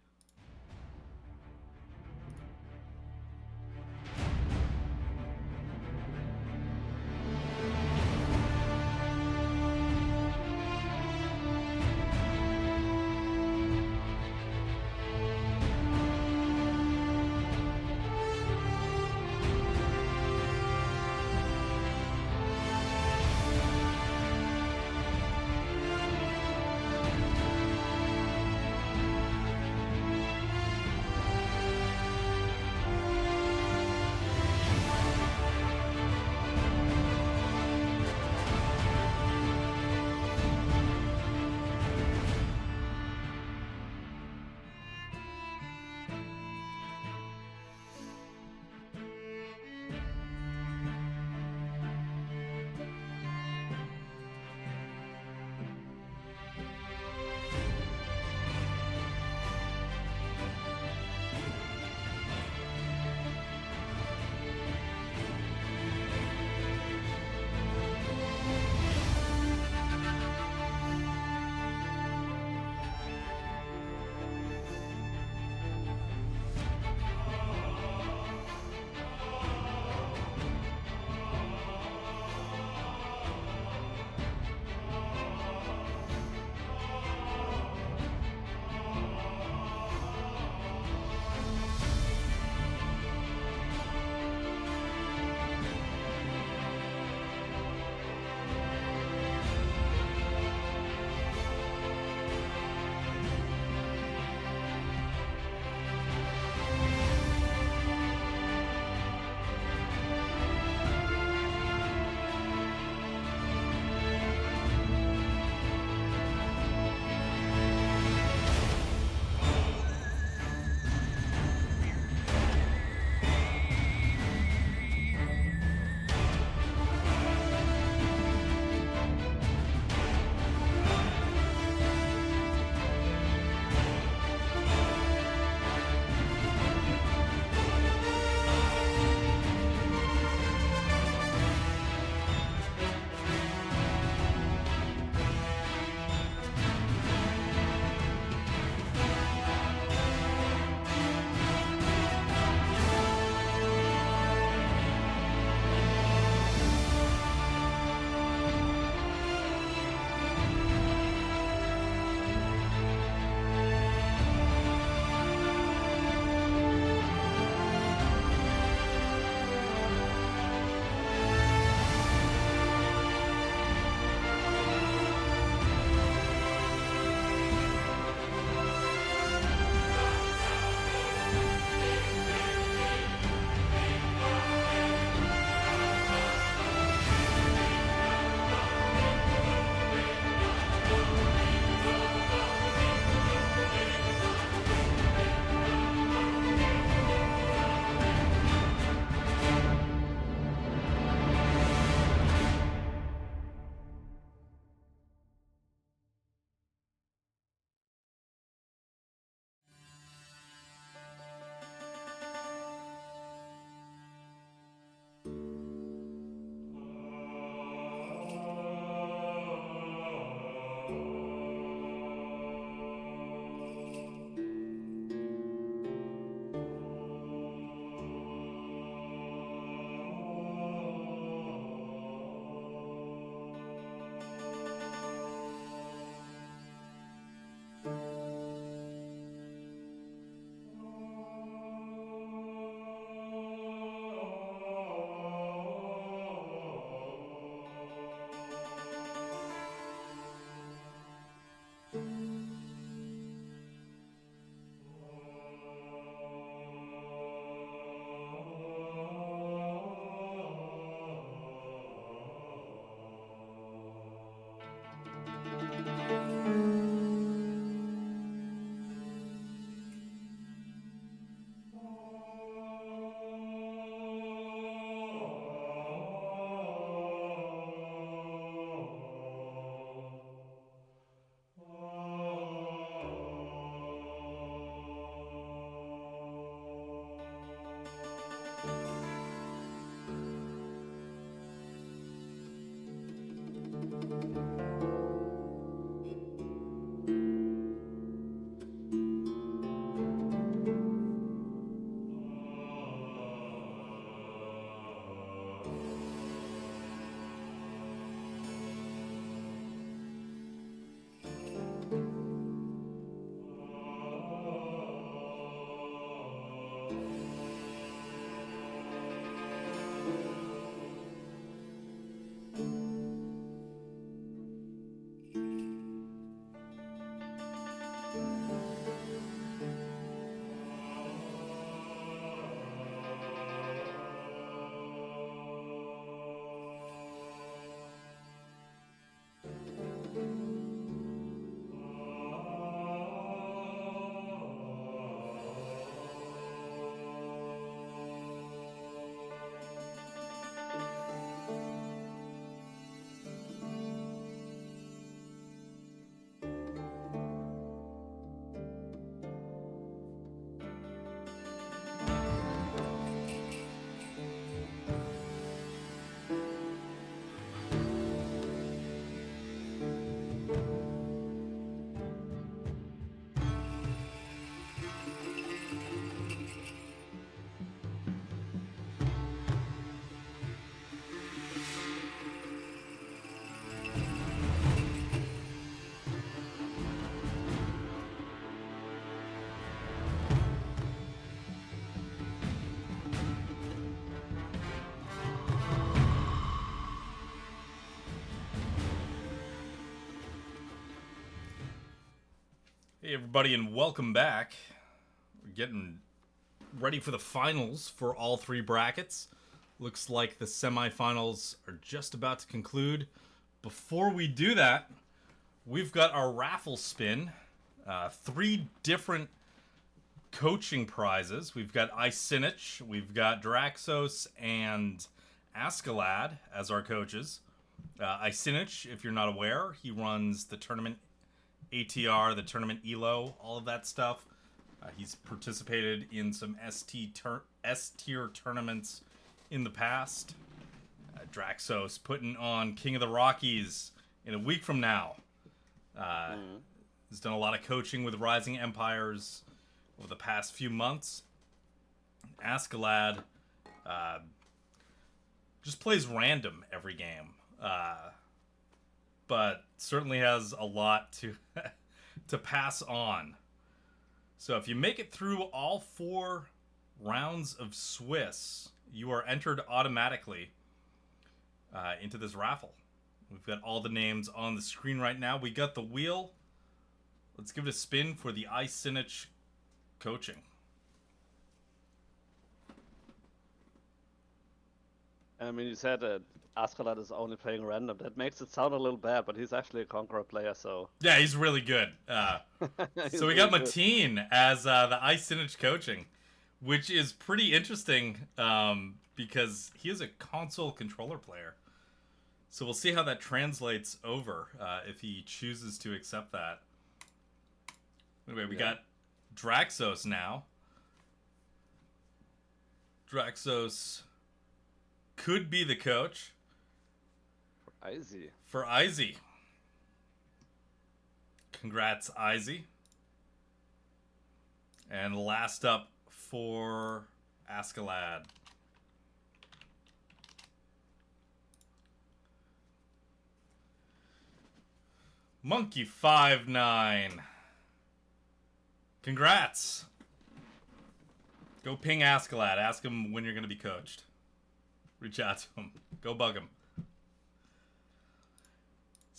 Hey everybody and welcome back. We're getting ready for the finals for all three brackets. Looks like the semifinals are just about to conclude. Before we do that, we've got our raffle spin. 3 different coaching prizes. We've got Aizy, we've got Draxos, and Askeladd as our coaches. Aizy, if you're not aware, he runs the tournament ATR, the tournament ELO, all of that stuff. He's participated in some S-tier tournaments in the past. Draxos putting on King of the Rockies in a week from now. He's done a lot of coaching with Rising Empires over the past few months. Askeladd just plays random every game. But certainly has a lot to pass on. So if you make it through all 4 rounds of Swiss, you are entered automatically into this raffle. We've got all the names on the screen right now. We got the wheel. Let's give it a spin for the Aizy coaching. I mean, you said that Askeladd is only playing random. That makes it sound a little bad, but he's actually a Conqueror player, so... Yeah, he's really good. So we got Matinjff as the Aizy coaching, which is pretty interesting because he is a console controller player. So we'll see how that translates over if he chooses to accept that. Anyway, we got Draxos now. Draxos could be the coach. For Aizy. Congrats, Aizy. And last up for Askeladd. Monkey59. Congrats. Go ping Askeladd. Ask him when you're going to be coached. Reach out to him. Go bug him.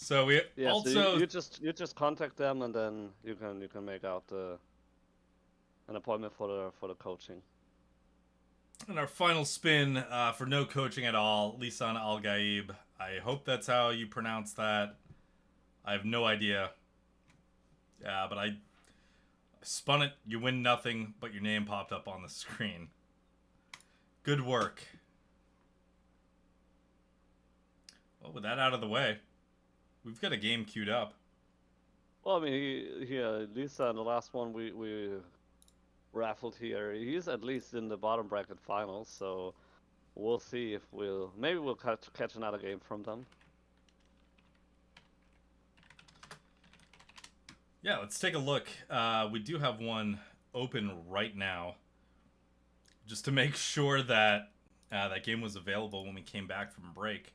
So we also so you just contact them and then you can make out an appointment for the coaching. And our final spin for no coaching at all, LISAN GAIB. I hope that's how you pronounce that. I have no idea. Yeah, but I spun it. You win nothing, but your name popped up on the screen. Good work. Well, with that out of the way, we've got a game queued up. Well, I mean, Lisa, in the last one we raffled here, he's at least in the bottom bracket finals, so we'll see if maybe we'll catch another game from them. Yeah, let's take a look. We do have one open right now, just to make sure that that game was available when we came back from break.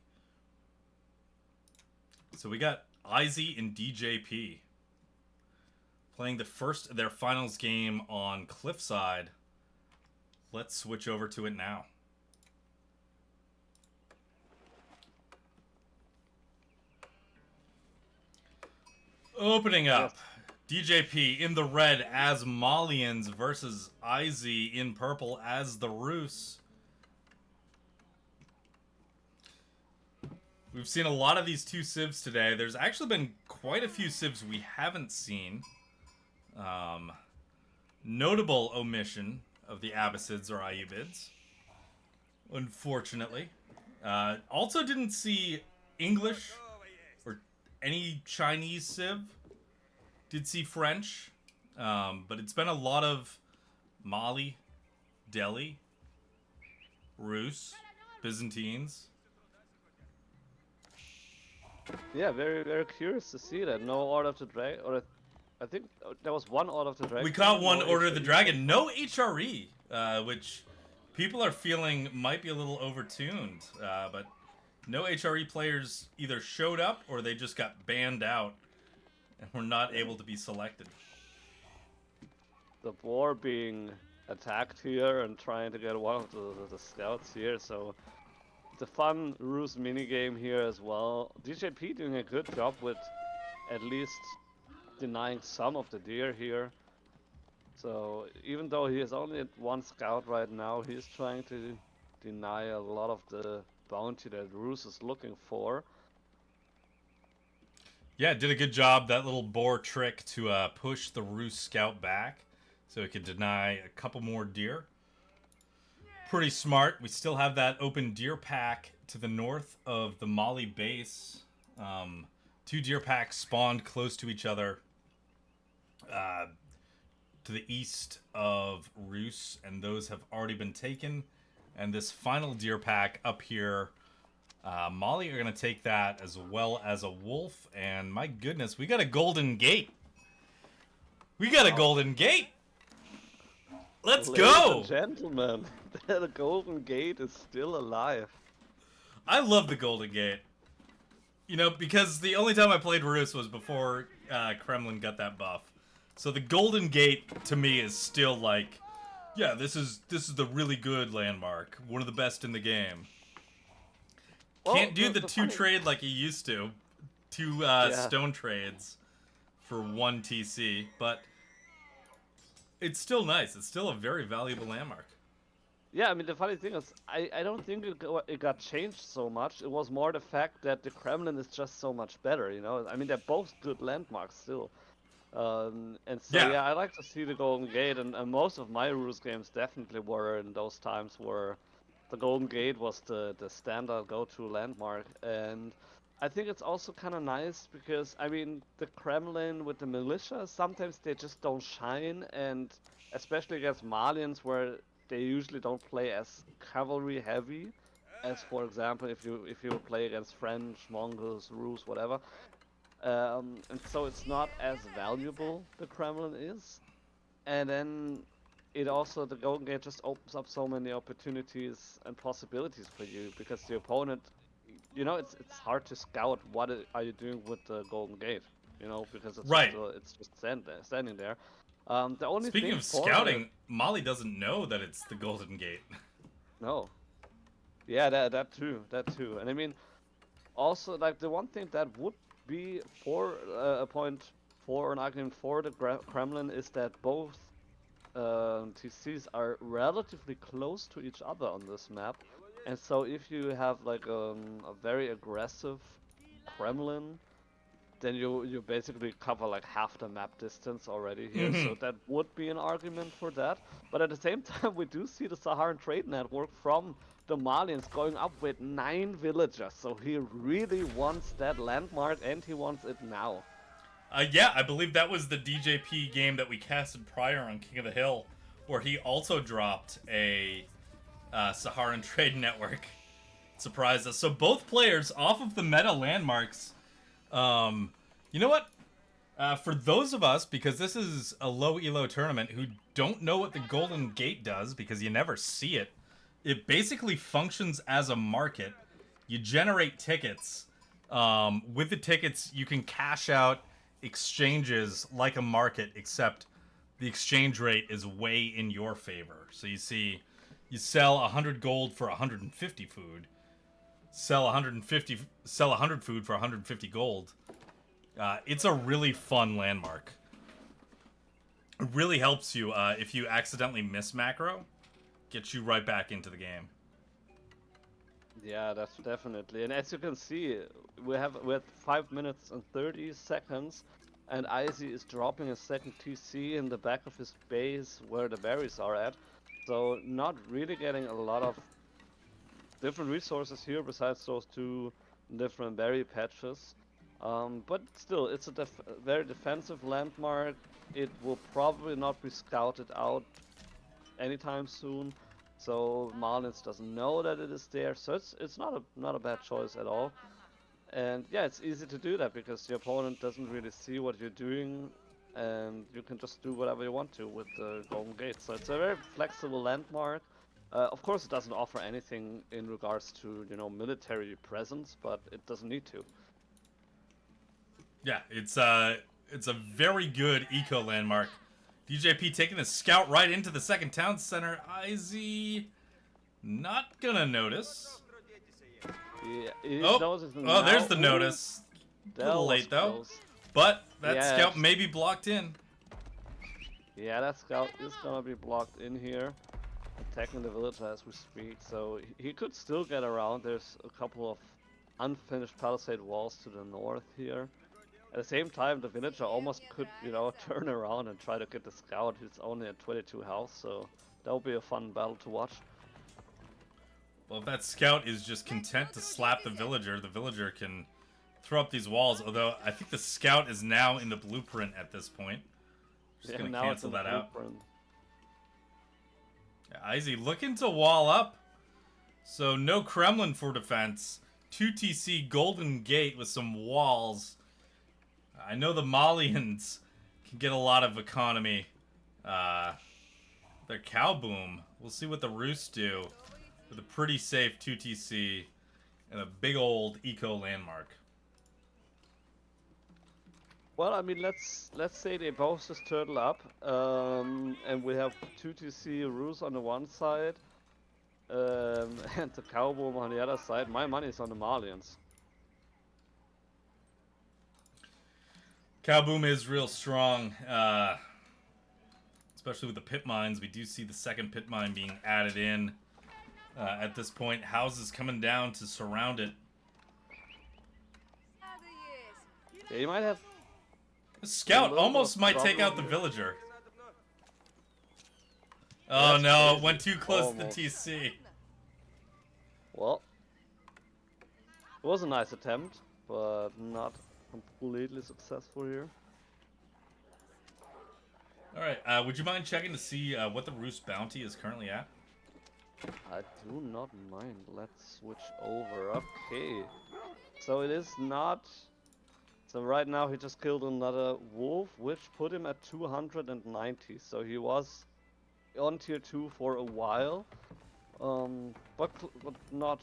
So we got Aizy and DJP playing the first of their finals game on Cliffside. Let's switch over to it now. Opening up, DJP in the red as Malians versus Aizy in purple as the Rus. We've seen a lot of these 2 civs today. There's actually been quite a few civs we haven't seen. Notable omission of the Abbasids or Ayyubids, unfortunately. Also didn't see English or any Chinese civ. Did see French, but it's been a lot of Mali, Delhi, Rus, Byzantines. Yeah, very, very curious to see that. No Order of the Dragon, or I think there was one Order of the Dragon. We caught one Order of the Dragon. No HRE, which people are feeling might be a little overtuned, but no HRE players either showed up or they just got banned out and were not able to be selected. The boar being attacked here and trying to get one of the scouts here, so it's a fun Rus minigame here as well. DJP doing a good job with at least denying some of the deer here. So even though he is only at 1 scout right now, he's trying to deny a lot of the bounty that Roos is looking for. Yeah, did a good job, that little boar trick to push the Roos scout back so it could deny a couple more deer. Pretty smart. We still have that open deer pack to the north of the Mali base. 2 deer packs spawned close to each other to the east of Roos, and those have already been taken. And this final deer pack up here, Mali are going to take that as well as a wolf. And my goodness, we got a golden gate. We got a golden gate. Let's go! Ladies and gentlemen, the Golden Gate is still alive. I love the Golden Gate. You know, because the only time I played Roos was before Kremlin got that buff. So the Golden Gate, to me, is still like, yeah, this is the really good landmark. One of the best in the game. Well, Can't do the 2 trade like you used to. 2 stone trades for 1 TC, but it's still nice. It's still a very valuable landmark. Yeah, I mean, the funny thing is, I don't think it got changed so much. It was more the fact that the Kremlin is just so much better, you know? I mean, they're both good landmarks still. And so, yeah, I like to see the Golden Gate, and most of my Roos games definitely were in those times where the Golden Gate was the standard go-to landmark. And I think it's also kind of nice because, I mean, the Kremlin with the militia, sometimes they just don't shine, and especially against Malians where they usually don't play as cavalry heavy as, for example, if you play against French, Mongols, Roos, whatever. And so it's not as valuable, the Kremlin is. And then it also, the Golden Gate just opens up so many opportunities and possibilities for you because the opponent, you know, it's hard to scout what are you doing with the Golden Gate, you know, because it's it's just standing there. The only Speaking thing of scouting, Mali doesn't know that it's the Golden Gate. No. Yeah, that too, and I mean, also like the one thing that would be for a point for an argument for the Kremlin is that both TCs are relatively close to each other on this map, and so if you have like a very aggressive Kremlin, then you basically cover like half the map distance already here, so that would be an argument for that. But at the same time, we do see the Saharan trade network from the Malians going up with 9 villagers, so he really wants that landmark and he wants it now. Yeah, I believe that was the DJP game that we casted prior on King of the Hill, where he also dropped a Saharan trade network. Surprised us. So both players off of the meta landmarks. You know what? For those of us, because this is a low elo tournament, who don't know what the Golden Gate does because you never see it, it basically functions as a market. You generate tickets. With the tickets, you can cash out exchanges like a market, except the exchange rate is way in your favor. So you see, you sell 100 gold for 150 food. Sell 100 food for 150 gold. It's a really fun landmark. It really helps you if you accidentally miss macro, gets you right back into the game. Yeah, that's definitely. And as you can see, we have 5 minutes and 30 seconds, and Aizy is dropping a second TC in the back of his base where the berries are at. So not really getting a lot of different resources here besides those 2 different berry patches. But still, it's a very defensive landmark. It will probably not be scouted out anytime soon. So Marlins doesn't know that it is there, so it's not a bad choice at all. And yeah, it's easy to do that because the opponent doesn't really see what you're doing, and you can just do whatever you want to with the Golden Gate. So it's a very flexible landmark. Of course, it doesn't offer anything in regards to, you know, military presence, but it doesn't need to. Yeah, it's a very good eco landmark. DJP taking a scout right into the second town center. Aizy not gonna notice. Yeah, oh, there's the notice. A little late though. Close. But that Yeah. scout may be blocked in. Yeah, that scout is gonna be blocked in here, attacking the villager as we speak. So he could still get around. There's a couple of unfinished palisade walls to the north here. At the same time, the villager almost could, you know, turn around and try to get the scout. He's only at 22 health, so that will be a fun battle to watch. Well, if that scout is just content to slap the villager can throw up these walls. Although I think the scout is now in the blueprint at this point. Just gonna cancel that out. Yeah, Aizy looking to wall up. So no Kremlin for defense. 2 TC Golden Gate with some walls. I know the Malians can get a lot of economy. Their cow boom. We'll see what the Rus do with a pretty safe 2 TC and a big old eco landmark. Well, I mean, let's say they both just turtle up, and we have 2 TC Rus on the one side, and the cow boom on the other side. My money's on the Malians. Cow boom is real strong, especially with the pit mines. We do see the second pit mine being added in at this point. Houses coming down to surround it. Yeah, you might have. The scout almost might take out the villager. Oh no, it went too close to the TC. Well, it was a nice attempt, but not completely successful here. Alright, would you mind checking to see what the Rus bounty is currently at? I do not mind. Let's switch over. Okay. So it is not... So right now he just killed another wolf, which put him at 290. So he was on tier 2 for a while. But not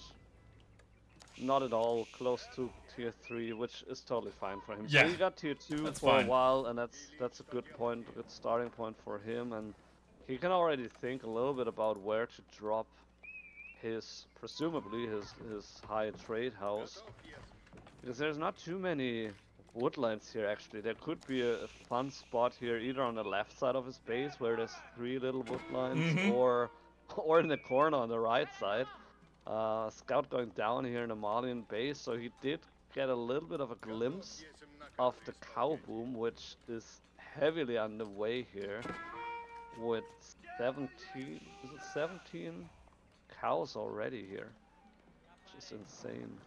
at all close to tier 3, which is totally fine for him. Yeah, so he got tier 2 for fine. a while, and that's a good point, a good starting point for him, and he can already think a little bit about where to drop his, presumably his high trade house, because there's not too many woodlands here actually. There could be a fun spot here either on the left side of his base where there's 3 little woodlands, or in the corner on the right side. Scout going down here in the Malian base, so he did get a little bit of a glimpse of the cow boom, which is heavily underway here with 17 cows already here, which is insane.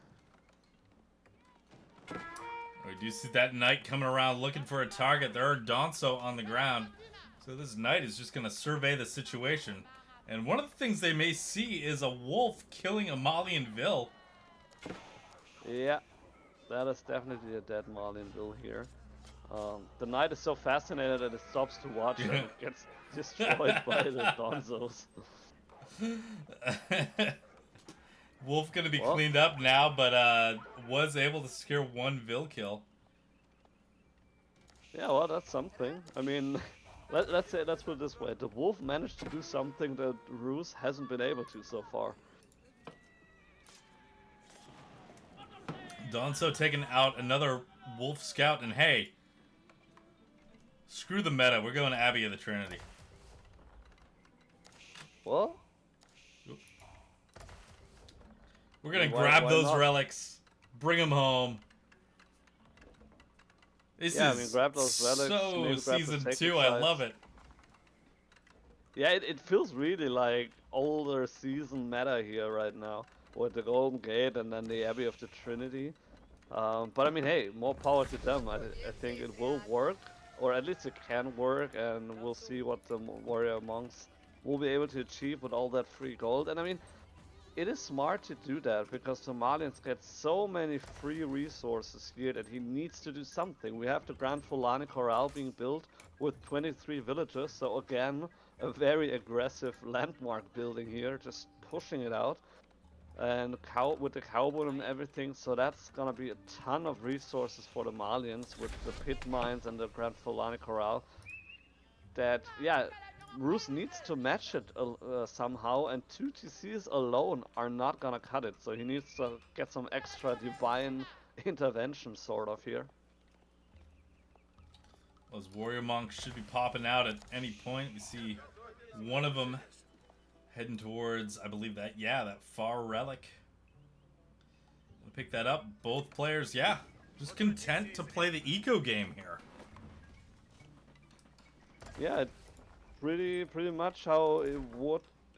We do see that knight coming around looking for a target. There are Donso on the ground, so this knight is just going to survey the situation. And one of the things they may see is a wolf killing a Malian Vill. Yeah, that is definitely a dead Malian Vill here. The knight is so fascinated that it stops to watch and it gets destroyed by the Donzos. Wolf gonna be cleaned up now, but was able to secure 1 Vill kill. Yeah, well, that's something. I mean, let's put it this way: the wolf managed to do something that Rus hasn't been able to so far. Donso taking out another wolf scout, and hey, screw the meta. We're going to Abbey of the Trinity. What? We're gonna grab those not? relics, bring them home. This is grab those relics, so season 2. I love it. Yeah, it feels really like older season meta here right now, with the Golden Gate and then the Abbey of the Trinity. But I mean, hey, more power to them. I think it will work, or at least it can work, and we'll see what the warrior monks will be able to achieve with all that free gold. And I mean, it is smart to do that because the Malians get so many free resources here that he needs to do something. We have the Grand Fulani Corral being built with 23 villages, so again, a very aggressive landmark building here, just pushing it out. And with the cowboy and everything, so that's gonna be a ton of resources for the Malians with the pit mines and the Grand Fulani Corral. That, yeah, Rus needs to match it somehow, and 2 TCs alone are not gonna cut it, so he needs to get some extra divine intervention sort of here. Those warrior monks should be popping out at any point. We see one of them heading towards, I believe that, yeah, that far relic. We'll pick that up. Both players, yeah, just content to play the eco game here. Yeah, pretty much how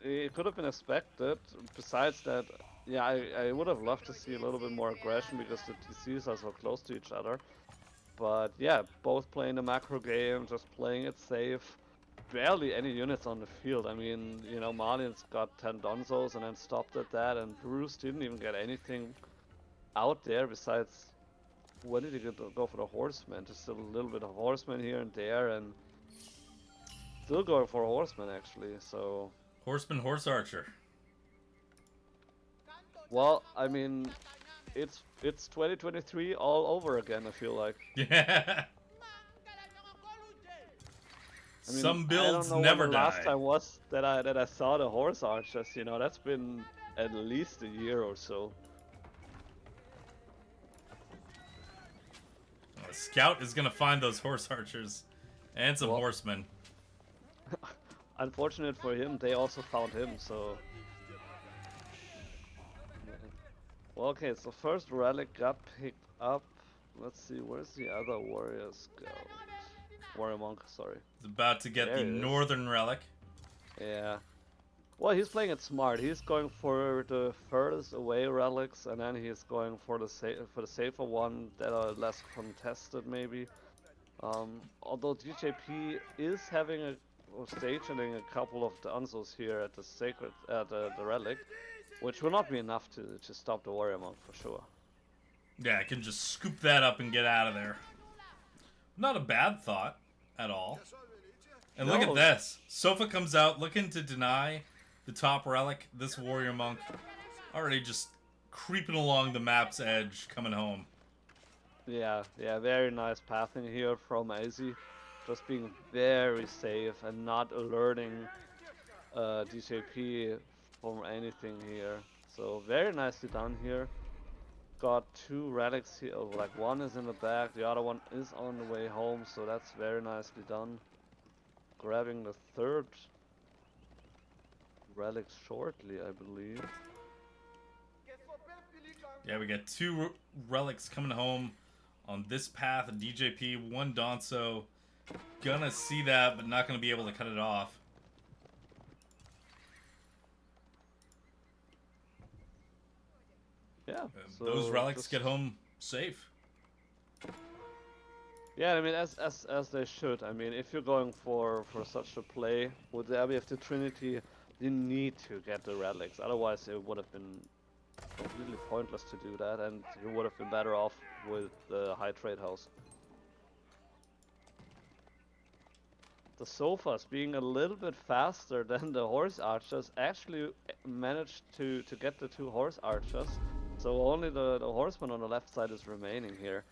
it could have been expected. Besides that, yeah, I would have loved to see a little bit more aggression because the TCs are so close to each other. But yeah, both playing the macro game, just playing it safe. Barely any units on the field. I mean, you know, Malians got 10 Donzos and then stopped at that, and Bruce didn't even get anything out there besides, when did he go for the horseman? Just a little bit of horseman here and there, and still going for a horseman actually, so... Horseman, horse archer. Well, I mean, it's 2023 all over again, I feel like. Yeah. I mean, some builds I don't know never when the die. last time was that I saw the horse archers, you know, that's been at least a year or so. A scout is gonna find those horse archers and some horsemen. Unfortunate for him, they also found him, so... Well, okay, so first relic got picked up. Let's see, where's the other warrior scout? Warrior monk, sorry. He's about to get There the it is. northern relic. Yeah. Well, he's playing it smart. He's going for the furthest away relics, and then he's going for the safer one that are less contested, maybe. Although DJP is having stationing a couple of the Unsos here at the sacred, the relic, which will not be enough to stop the warrior monk for sure. Yeah, I can just scoop that up and get out of there. Not a bad thought at all. And look at this. Sofa comes out looking to deny the top relic. This warrior monk already just creeping along the map's edge, coming home. Yeah, very nice pathing here from Aizy. Just being very safe and not alerting DJP from anything here. So very nicely done here. Got two relics here. Oh, like one is in the back, the other one is on the way home. So that's very nicely done. Grabbing the third relic shortly, I believe. Yeah, we got two relics coming home on this path. DJP, one Donso. Gonna see that, but not gonna be able to cut it off. Yeah. So those relics get home safe. Yeah, I mean, as they should. I mean, if you're going for such a play with the Abbey of the Trinity, you need to get the relics. Otherwise, it would have been completely pointless to do that, and you would have been better off with the high trade house. The Sofas, being a little bit faster than the horse archers, actually managed to get the two horse archers. So only the horseman on the left side is remaining here.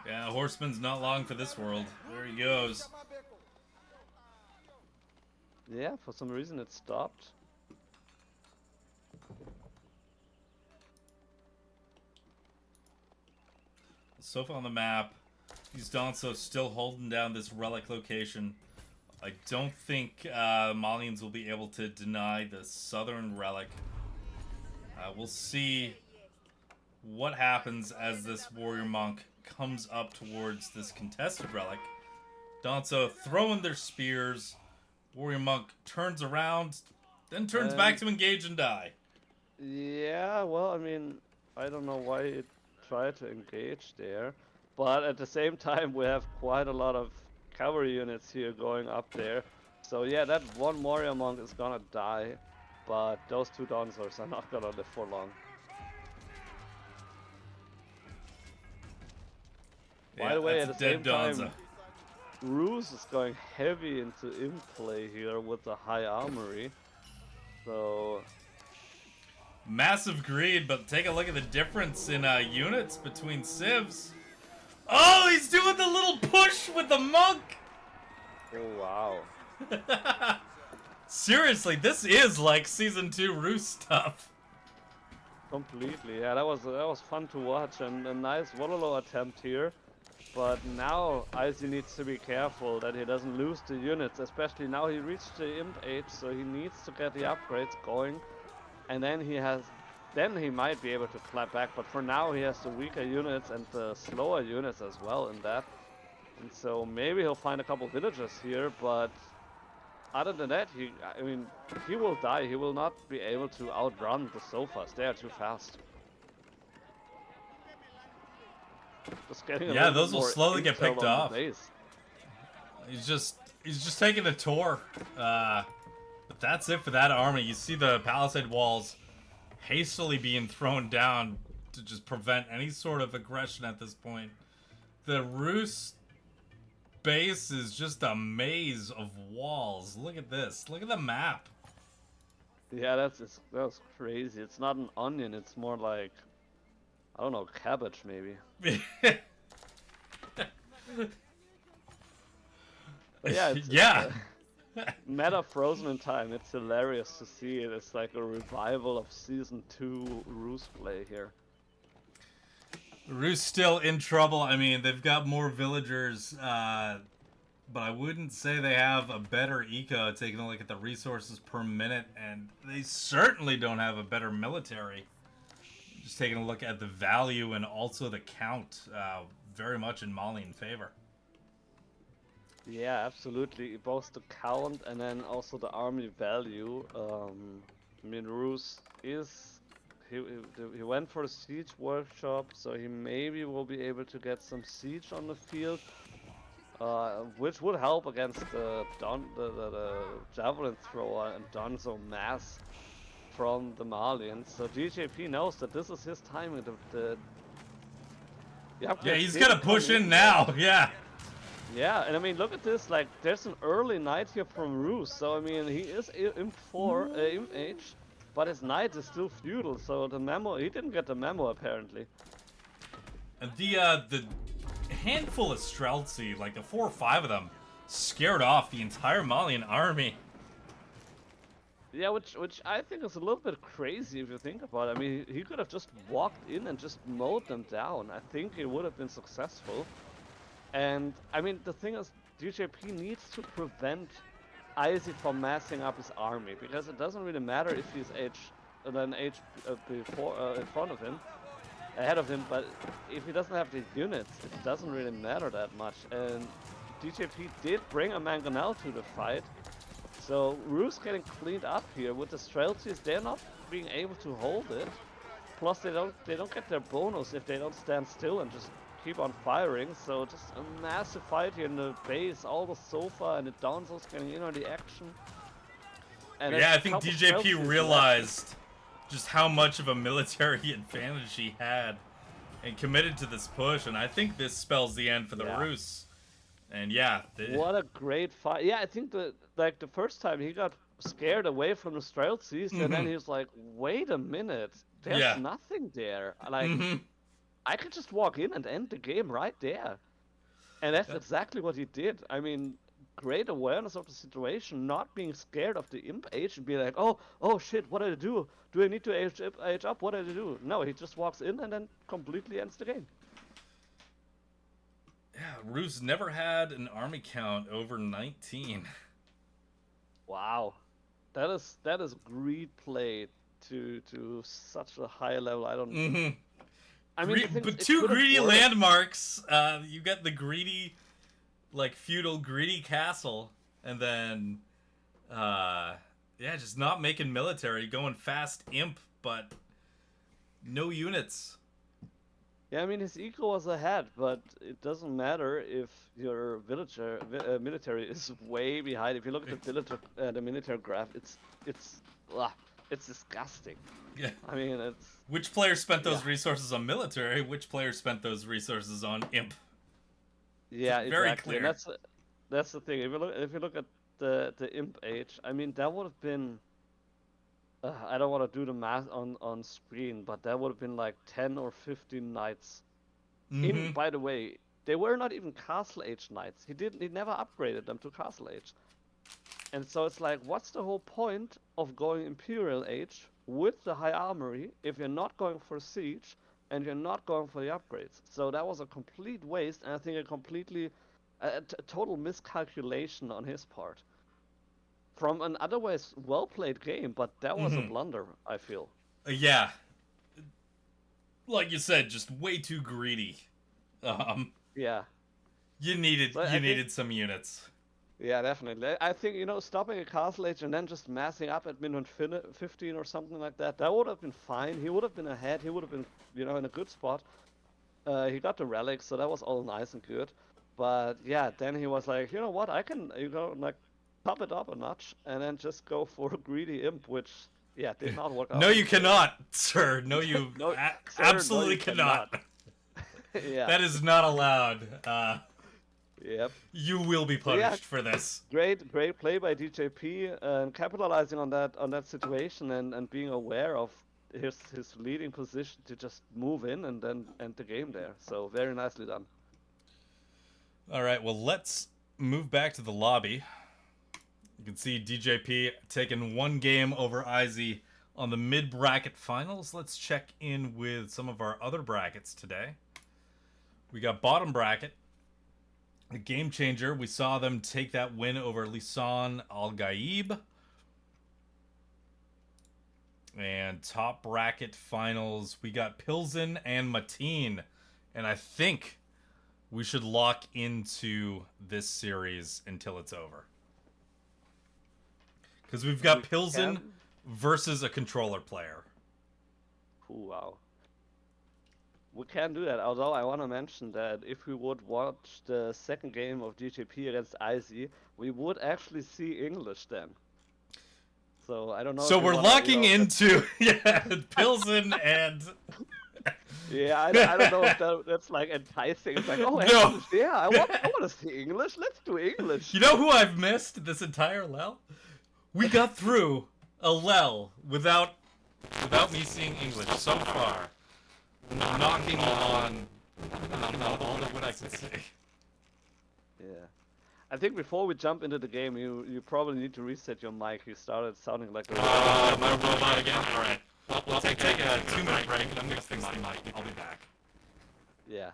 Yeah, horseman's not long for this world. There he goes. Yeah, for some reason it stopped. Sofa on the map. These Donso still holding down this relic location. I don't think Malians will be able to deny the southern relic. We'll see what happens as this warrior monk comes up towards this contested relic. Donso throwing their spears. Warrior monk turns around, then turns back to engage and die. Yeah, well, I mean, I don't know why it tried to engage there. But at the same time, we have quite a lot of cavalry units here going up there. So yeah, that one warrior monk is gonna die. But those two Donzors are not gonna live for long. Yeah, by the way, that's at the a same dead Donzo. time, Roos is going heavy into in-play here with the high armory. So... Massive greed, but take a look at the difference in units between civs. Oh, he's doing the little push with the monk! Oh, wow. Seriously, this is like Season 2 Roos stuff. Completely, yeah, that was fun to watch, and a nice Wololo attempt here. but now Aizy needs to be careful that he doesn't lose the units, especially now he reached the Imp age, so he needs to get the upgrades going, and then he might be able to clap back, but for now he has the weaker units and the slower units as well in that. And so maybe he'll find a couple villagers here, but other than that, he will die. He will not be able to outrun the sofas. They are too fast. Just getting a Yeah, little those bit will more slowly get intel picked on the off. base. He's just taking a tour. But that's it for that army. You see the palisade walls hastily being thrown down to just prevent any sort of aggression at this point. The Rus base is just a maze of walls. Look at this. Look at the map. Yeah, that's crazy. It's not an onion. It's more like, I don't know, cabbage maybe. But yeah, it's meta frozen in time. It's hilarious to see it. It's like a revival of season 2 Rus play here. Rus still in trouble. I mean, they've got more villagers, but I wouldn't say they have a better eco, taking a look at the resources per minute, and they certainly don't have a better military. Just taking a look at the value and also the count, very much in Malian favor. Yeah, absolutely. Both the count and then also the army value. I mean, Rus is... He went for a siege workshop, so he maybe will be able to get some siege on the field. Which would help against the javelin thrower and Donzo mass from the Malians. So DJP knows that this is his time. Yeah, he's gonna push in now. Yeah. Yeah, and I mean, look at this. Like, there's an early knight here from Rus. So I mean, he is Imp 4, Imp Age, but his knight is still feudal. So the memo, he didn't get the memo apparently. And the handful of Streltsy, like the 4 or 5 of them, scared off the entire Malian army. Yeah, which I think is a little bit crazy if you think about it. I mean, he could have just walked in and just mowed them down. I think he would have been successful. And I mean, the thing is, DJP needs to prevent Aizy from massing up his army, because it doesn't really matter if he's age before in front of him, ahead of him, but if he doesn't have the units, it doesn't really matter that much. And DJP did bring a Mangonel to the fight, so Rus getting cleaned up here with the Streltsies. They're not being able to hold it. Plus, they don't get their bonus if they don't stand still and just keep on firing. So just a massive fight here in the base. All the sofa and the Donzos getting in on the action. And yeah, I think DJP realized just how much of a military advantage he had and committed to this push, and I think this spells the end for the Rus. And yeah, what a great fight. Yeah, I think the first time he got scared away from the Streltsies, and then he was like, wait a minute, there's nothing there. Like, I could just walk in and end the game right there. And that's exactly what he did. I mean, great awareness of the situation, not being scared of the Imp Age and be like, oh shit, what did I do? Do I need to age up? What did I do? No, he just walks in and then completely ends the game. Yeah, Rus never had an army count over 19. Wow. That is greed play to such a high level. I don't I mean, but 2 greedy landmarks. You get the greedy, like, feudal greedy castle, and then just not making military, going fast imp, but no units. Yeah, I mean, his eco was ahead, but it doesn't matter if your military is way behind. If you look at the military graph, it's disgusting. Yeah. I mean, it's... Which player spent those resources on military? Which player spent those resources on imp? Yeah, it's very exactly. clear. And that's the thing. If you look at the imp age, I mean, that would have been... I don't want to do the math on screen, but that would have been like 10 or 15 knights. By the way, they were not even Castle Age knights. He never upgraded them to Castle Age. And so it's like, what's the whole point of going Imperial Age with the high armory if you're not going for siege and you're not going for the upgrades. So that was a complete waste, and I think a total miscalculation on his part. From an otherwise well-played game, but that was a blunder, I feel. Yeah. Like you said, just way too greedy. Yeah. You needed some units. Yeah, definitely. I think, stopping a castle age and then just massing up at minute 15 or something like that, that would have been fine. He would have been ahead. He would have been, in a good spot. He got the relics, so that was all nice and good. But yeah, then he was like, you know what, I can, top it up a notch and then just go for a greedy imp, which, did not work out. No, you cannot, sir. No, you absolutely you cannot. Yeah. That is not allowed. Yep. You will be punished for this. Great play by DJP, and capitalizing on that situation and being aware of his leading position to just move in and then end the game there. So very nicely done. All right, well, let's move back to the lobby. You can see DJP taking one game over Aizy on the mid-bracket finals. Let's check in with some of our other brackets today. We got bottom bracket. The Game Changer, we saw them take that win over LISAN GAIB. And top bracket finals, we got Pilsen and Matinjff. And I think we should lock into this series until it's over. Because we've got Pilsen versus a controller player. Ooh, wow. We can do that, although I want to mention that if we would watch the second game of DJP against Aizy, we would actually see English then. So I don't know. So we're locking into Pilsen and. Yeah, I don't know if that's like enticing. It's like, oh, No. English, yeah, I want to see English. Let's do English. You know who I've missed this entire LEL? We got through a LEL without me seeing English so far. Knocking on all of what I can say. Yeah. I think before we jump into the game, you probably need to reset your mic. You started sounding like a my robot again? Alright. We'll take a 2-minute break. I'm gonna fix my mic. I'll be back. Yeah.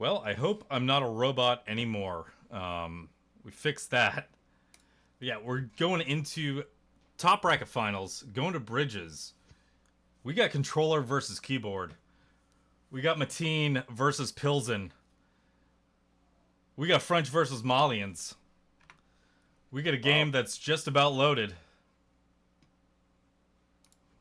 Well, I hope I'm not a robot anymore. We fixed that. But yeah, we're going into top bracket finals, going to bridges. We got controller versus keyboard. We got Matinjff versus Pilsen. We got French versus Malians. We got a game that's just about loaded.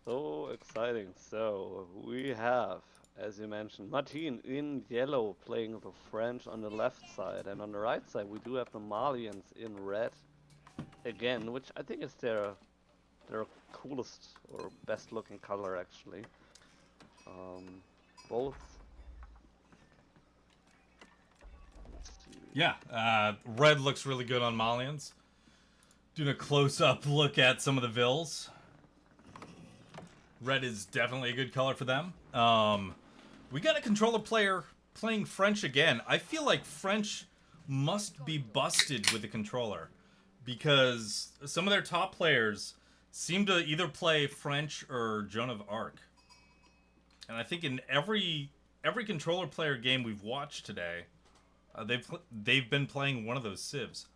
So exciting. So we have, as you mentioned, Martin in yellow playing the French on the left side, and on the right side we do have the Malians in red again, which I think is their coolest or best looking color actually. Both. Let's see. Yeah, red looks really good on Malians. Doing a close-up look at some of the vills. Red is definitely a good color for them. We got a controller player playing French again. I feel like French must be busted with the controller because some of their top players seem to either play French or Joan of Arc. And I think in every controller player game we've watched today, they've been playing one of those civs.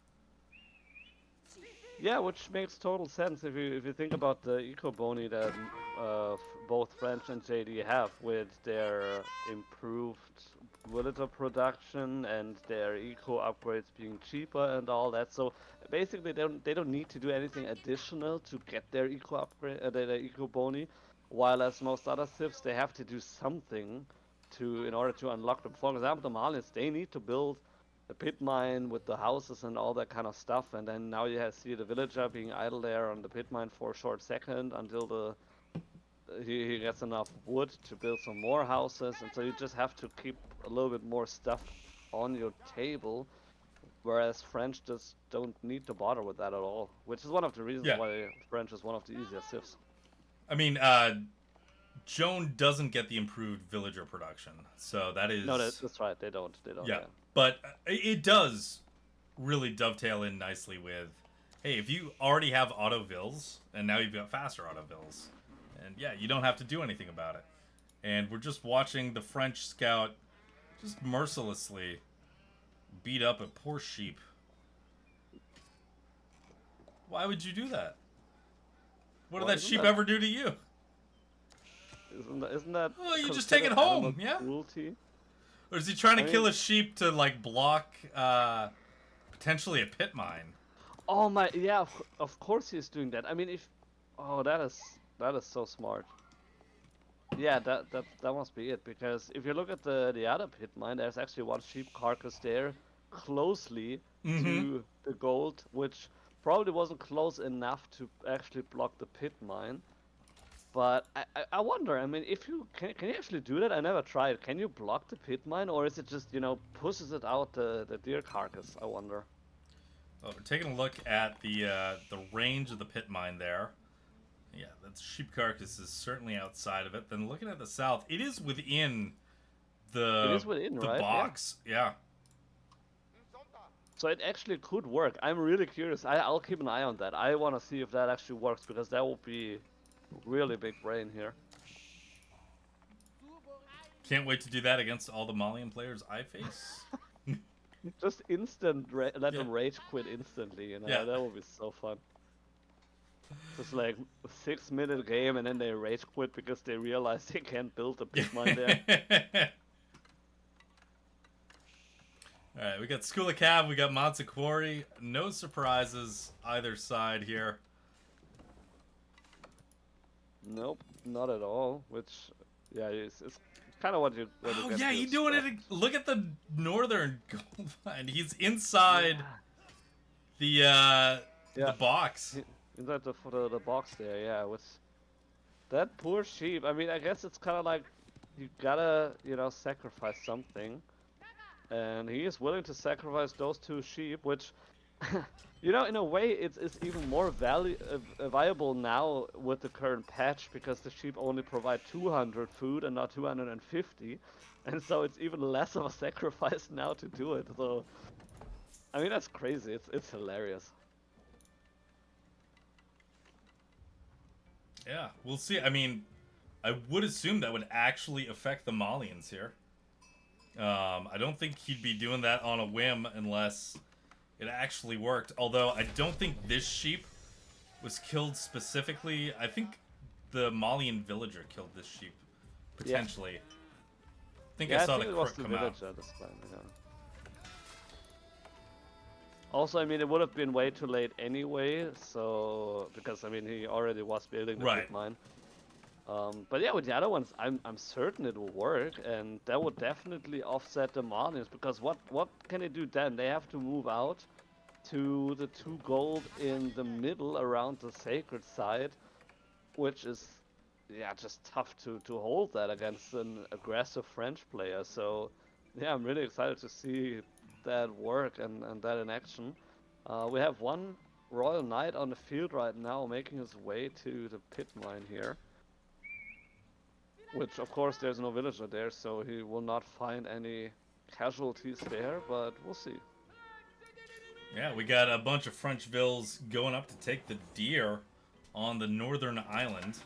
Yeah, which makes total sense if you think about the eco boni that both French and JD have with their improved villager production and their eco upgrades being cheaper and all that. So basically, they don't need to do anything additional to get their eco upgrade, their eco boni. While as most other civs, they have to do something in order to unlock them. For example, the Malians, they need to build the pit mine with the houses and all that kind of stuff, and then now you see the villager being idle there on the pit mine for a short second until he gets enough wood to build some more houses, and so you just have to keep a little bit more stuff on your table, whereas French just don't need to bother with that at all, which is one of the reasons why French is one of the easier civs. I mean, Joan doesn't get the improved villager production, so that is... No, that's right, they don't. Yeah. But it does really dovetail in nicely with, hey, if you already have auto vills, and now you've got faster auto vills, and yeah, you don't have to do anything about it. And we're just watching the French scout just mercilessly beat up a poor sheep. Why would you do that? What did that sheep ever do to you? Isn't that? Oh, you just take it home, yeah? Cruelty? Or is he trying to kill a sheep to, like, block, potentially a pit mine? Oh my, yeah, of course he's doing that. I mean, that is so smart. Yeah, that must be it, because if you look at the other pit mine, there's actually one sheep carcass there, closely to the gold, which probably wasn't close enough to actually block the pit mine. But I wonder, I mean, if you can you actually do that? I never tried. Can you block the pit mine, or is it just, pushes it out the deer carcass? I wonder. Well, we're taking a look at the range of the pit mine there. Yeah, that sheep carcass is certainly outside of it. Then looking at the south, it is within the box. Yeah. So it actually could work. I'm really curious. I'll keep an eye on that. I want to see if that actually works, because that will be really big brain here. Can't wait to do that against all the Malian players I face. Just let them rage quit instantly, that would be so fun. Just like a 6-minute game and then they rage quit because they realize they can't build a pit mine there. Alright, we got School of Cav, we got Monza Quarry. No surprises either side here. Nope, not at all. Which, yeah, it's kind of what you. Oh yeah, he's doing it. Look at the northern gold mine. He's inside the box. Inside the box there, yeah. With that poor sheep. I mean, I guess it's kind of like you gotta, sacrifice something, and he is willing to sacrifice those 2 sheep, which. In a way, it's even more viable now with the current patch, because the sheep only provide 200 food and not 250, and so it's even less of a sacrifice now to do it. So, I mean, that's crazy. It's hilarious. Yeah, we'll see. I mean, I would assume that would actually affect the Malians here. I don't think he'd be doing that on a whim unless it actually worked. Although I don't think this sheep was killed specifically. I think the Malian villager killed this sheep, potentially. I think I saw the crook come out. This time, yeah. Also, I mean, it would have been way too late anyway, so because I mean, he already was building the pit mine. But yeah, with the other ones, I'm certain it will work, and that would definitely offset the Malians. Because what can they do then? They have to move out to the 2 gold in the middle around the sacred side, which is just tough to hold that against an aggressive French player. So yeah, I'm really excited to see that work and that in action. We have one Royal Knight on the field right now, making his way to the pit mine here. Which, of course, there's no villager there, so he will not find any casualties there, but we'll see. Yeah, we got a bunch of French vills going up to take the deer on the northern island.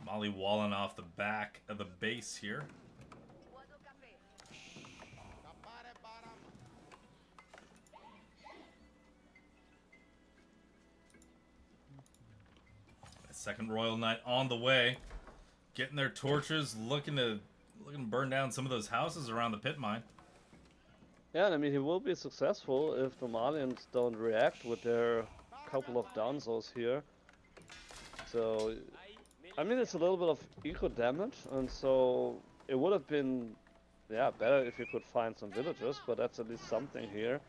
Mali walling off the back of the base here. A second Royal Knight on the way. Getting their torches, looking to burn down some of those houses around the pit mine. Yeah, and I mean, he will be successful if the Malians don't react with their couple of Danzos here. So, I mean, it's a little bit of eco damage, and so it would have been, better if you could find some villagers, but that's at least something here.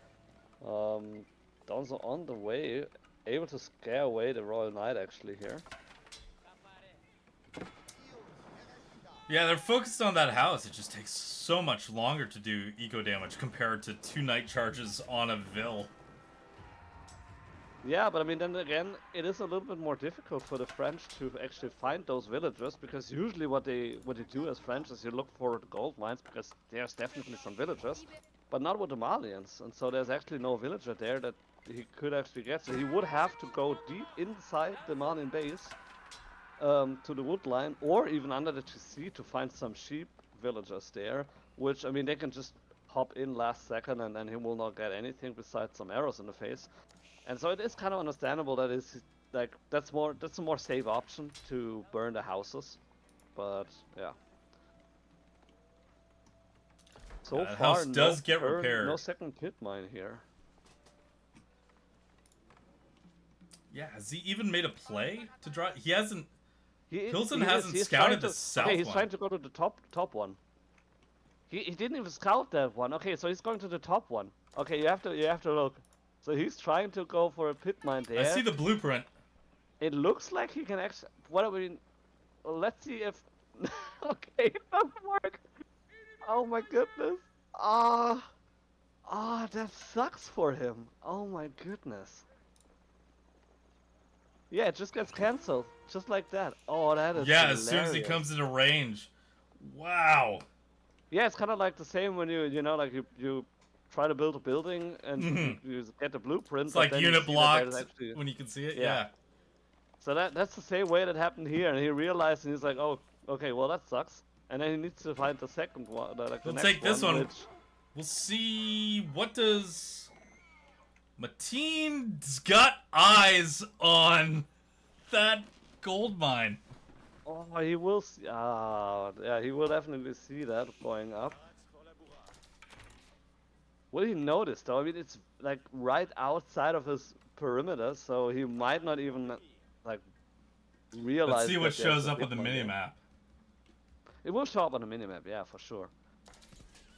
Danzo on the way, able to scare away the Royal Knight actually here. Yeah, they're focused on that house. It just takes so much longer to do eco damage compared to 2 night charges on a vill. Yeah, but I mean, then again, it is a little bit more difficult for the French to actually find those villagers, because usually what they do as French is you look for the gold mines, because there's definitely some villagers, but not with the Malians, and so there's actually no villager there that he could actually get. So he would have to go deep inside the Malian base. To the wood line, or even under the TC to find some sheep villagers there, which, I mean, they can just hop in last second and then he will not get anything besides some arrows in the face. And so it is kind of understandable that it's like, that's a more safe option to burn the houses. But yeah. So far, house does get repaired. No second pit mine here. Yeah, has he even made a play to draw? He hasn't. Pilsen he hasn't scouted the south one. He's trying to go to the top one. He didn't even scout that one. Okay, so he's going to the top one. Okay, you have to look. So he's trying to go for a pit mine there. I see the blueprint. It looks like he can actually. What I mean, let's see if. Okay, it doesn't work. Oh my goodness. That sucks for him. Oh my goodness. Yeah, it just gets cancelled, just like that. Oh, that is hilarious. As soon as he comes into range. Wow. Yeah, it's kind of like the same when like you try to build a building and you get the blueprint. It's like unit blocked when you can see it. Yeah. So that's the same way that happened here, and he realized, and he's like, oh, okay, well that sucks. And then he needs to find the second one, like the next one. We'll take this one. We'll see, what does... Matinjff's got eyes on that gold mine. Oh, he will see. Yeah, he will definitely see that going up. Will he notice though? I mean, it's like right outside of his perimeter, so he might not even like realize. Let's see what shows up on the minimap. It will show up on the minimap, yeah, for sure.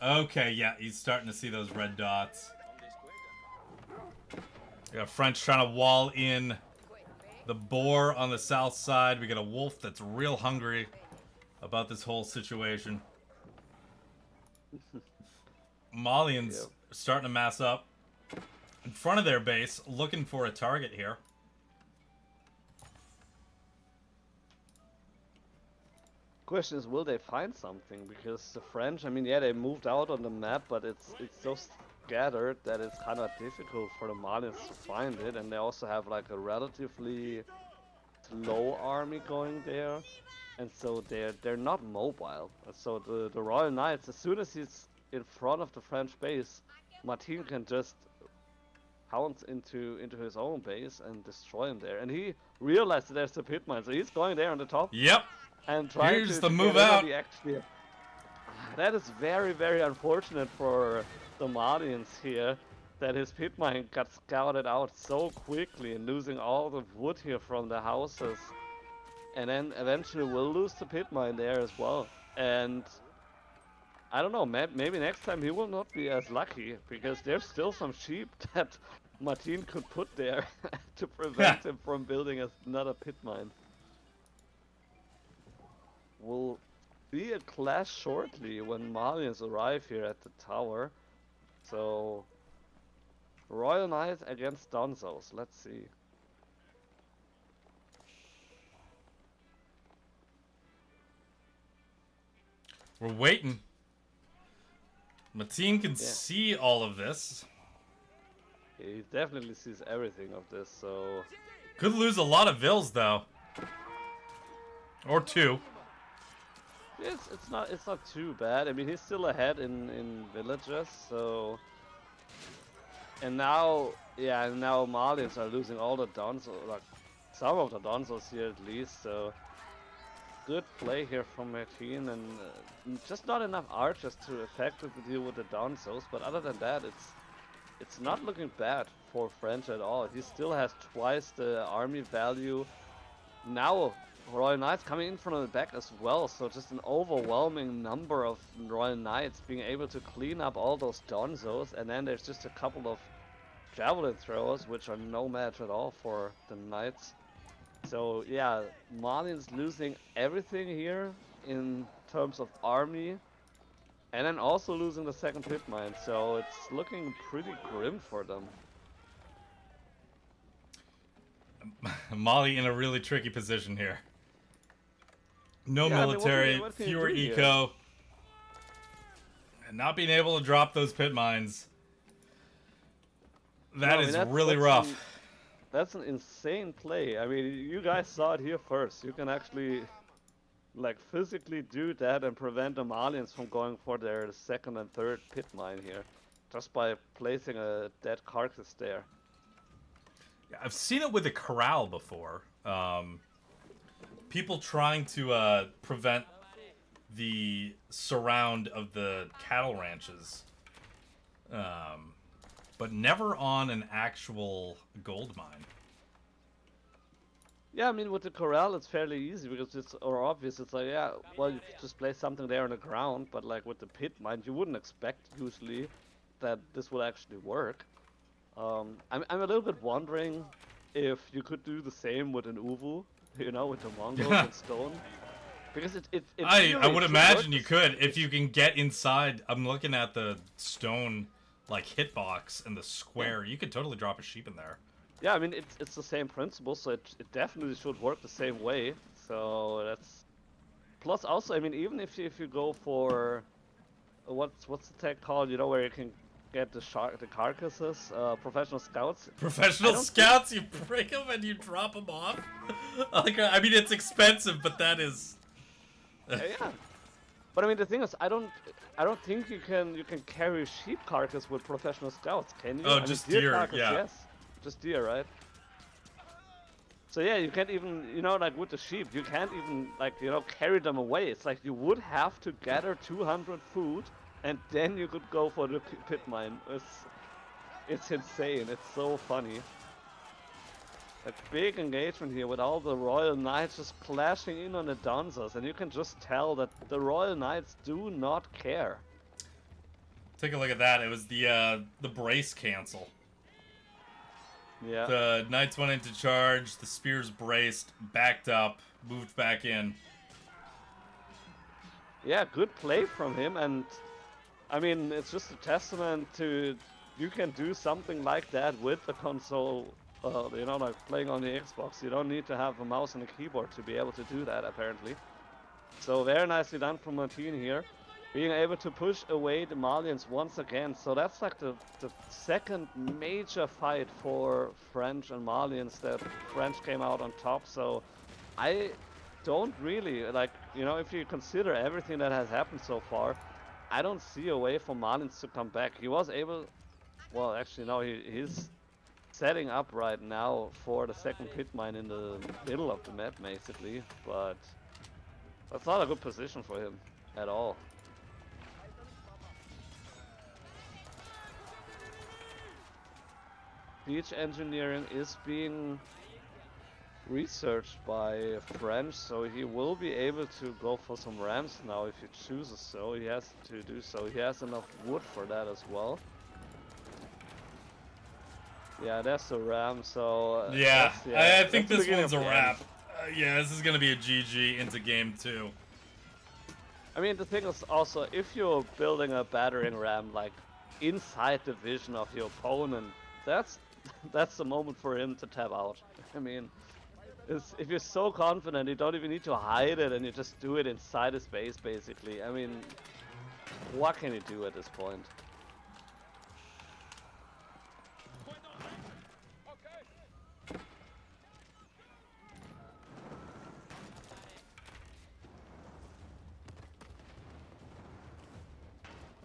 Okay, yeah, he's starting to see those red dots. We got French trying to wall in the boar on the south side. We got a wolf that's real hungry about this whole situation. Malians starting to mass up in front of their base, looking for a target here. Question is, will they find something? Because the French, I mean, yeah, they moved out on the map, but it's so scattered that it's kind of difficult for the Malians to find it, and they also have like a relatively slow army going there. and so they're not mobile. So the Royal Knights, as soon as he's in front of the French base, Martin can just pounce into his own base and destroy him there. And he realized that there's a pit mine, so he's going there on the top Yep. and trying Here's to the get move in on out. the action. That is very, very unfortunate for the Malians here, that his pit mine got scouted out so quickly and losing all the wood here from the houses. And then eventually we'll lose the pit mine there as well. And I don't know, maybe next time he will not be as lucky, because there's still some sheep that Martin could put there to prevent him from building another pit mine. We'll see a clash shortly when Malians arrive here at the tower. So, Royal Knight against Donzos, let's see. We're waiting. Matin can see all of this. Yeah, he definitely sees everything of this, so... Could lose a lot of vills though. Or 2. It's not too bad. I mean, he's still ahead in villages, so... And now, yeah, now Malians are losing all the Donzos, like some of the Donzos here at least, so... Good play here from Martin, and just not enough archers to effectively deal with the Donzos, but other than that, it's not looking bad for French at all. He still has twice the army value. Now Royal Knights coming in from the back as well, so just an overwhelming number of Royal Knights being able to clean up all those Donzos, and then there's just a couple of javelin throwers, which are no match at all for the Knights. So yeah, Malians losing everything here in terms of army, and then also losing the second pit mine, so it's looking pretty grim for them. Mali in a really tricky position here. No Yeah, military, what can you fewer do here? eco, and not being able to drop those pit mines. That is really rough. That's an insane play. I mean, you guys saw it here first. You can actually, like, physically do that and prevent the Malians from going for their second and third pit mine here, just by placing a dead carcass there. Yeah, I've seen it with a corral before. People trying to prevent the surround of the cattle ranches. But never on an actual gold mine. Yeah, I mean, with the corral, it's fairly easy because it's obvious. It's like, yeah, well, you could just place something there on the ground, but like with the pit mine, you wouldn't expect usually that this will actually work. I'm a little bit wondering if you could do the same with an Uvu, you know, with the Mongols and stone. Because I would imagine you could if you can get inside. I'm looking at the stone like hitbox and the square. You could totally drop a sheep in there. Yeah, I mean it's the same principle, so it definitely should work the same way. So that's plus also, I mean, even if you go for what's the tech called? You know, where you can get the carcasses, professional scouts. Professional scouts, you bring them and you drop them off. Like, I mean, it's expensive, but that is. Yeah. But I mean, the thing is, I don't think you can carry sheep carcass with professional scouts, can you? Oh, I mean, just deer deer, carcass, yeah. Yes, just deer, right? So yeah, you can't even, you know, like with the sheep, you can't even, like, you know, carry them away. It's like you would have to gather 200 food, and then you could go for the pit mine. It's insane. It's so funny. A big engagement here with all the Royal Knights just clashing in on the Donzos, and you can just tell that the Royal Knights do not care. Take a look at that. It was the brace cancel. Yeah. The Knights went into charge, the spears braced, backed up, moved back in. Yeah, good play from him, and I mean, it's just a testament to you can do something like that with the console. You know, like playing on the Xbox, you don't need to have a mouse and a keyboard to be able to do that, apparently. So very nicely done from Martin here, being able to push away the Malians once again. So that's like the second major fight for French and Malians that French came out on top. So I don't really like, you know, if you consider everything that has happened so far, I don't see a way for Malians to come back. He was able, well, actually no, he's setting up right now for the second pit mine in the middle of the map, basically, but that's not a good position for him at all. Siege engineering is being researched by French, so he will be able to go for some rams now if he chooses so. He has to do so. He has enough wood for that as well. Yeah, that's a ram, so... Yeah, I think that's this the one's a beginning of the wrap. end. Yeah, this is going to be a GG into game 2. I mean, the thing is also, if you're building a battering ram, like, inside the vision of your opponent, that's the moment for him to tap out. I mean, if you're so confident, you don't even need to hide it, and you just do it inside his base, basically. I mean, what can you do at this point?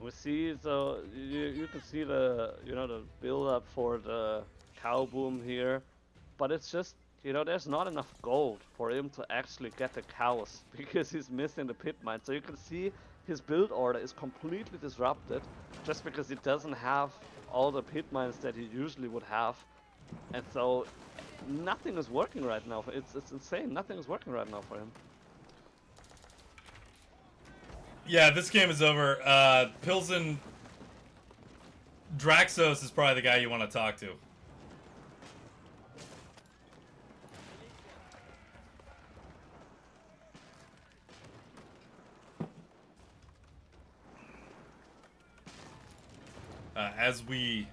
We see, so you can see the, you know, the build up for the cow boom here, but it's just, you know, there's not enough gold for him to actually get the cows because he's missing the pit mine. So you can see his build order is completely disrupted just because he doesn't have all the pit mines that he usually would have, and so nothing is working right now. It's insane. Nothing is working right now for him. Yeah, this game is over. Pilsen... Draxos is probably the guy you want to talk to. As we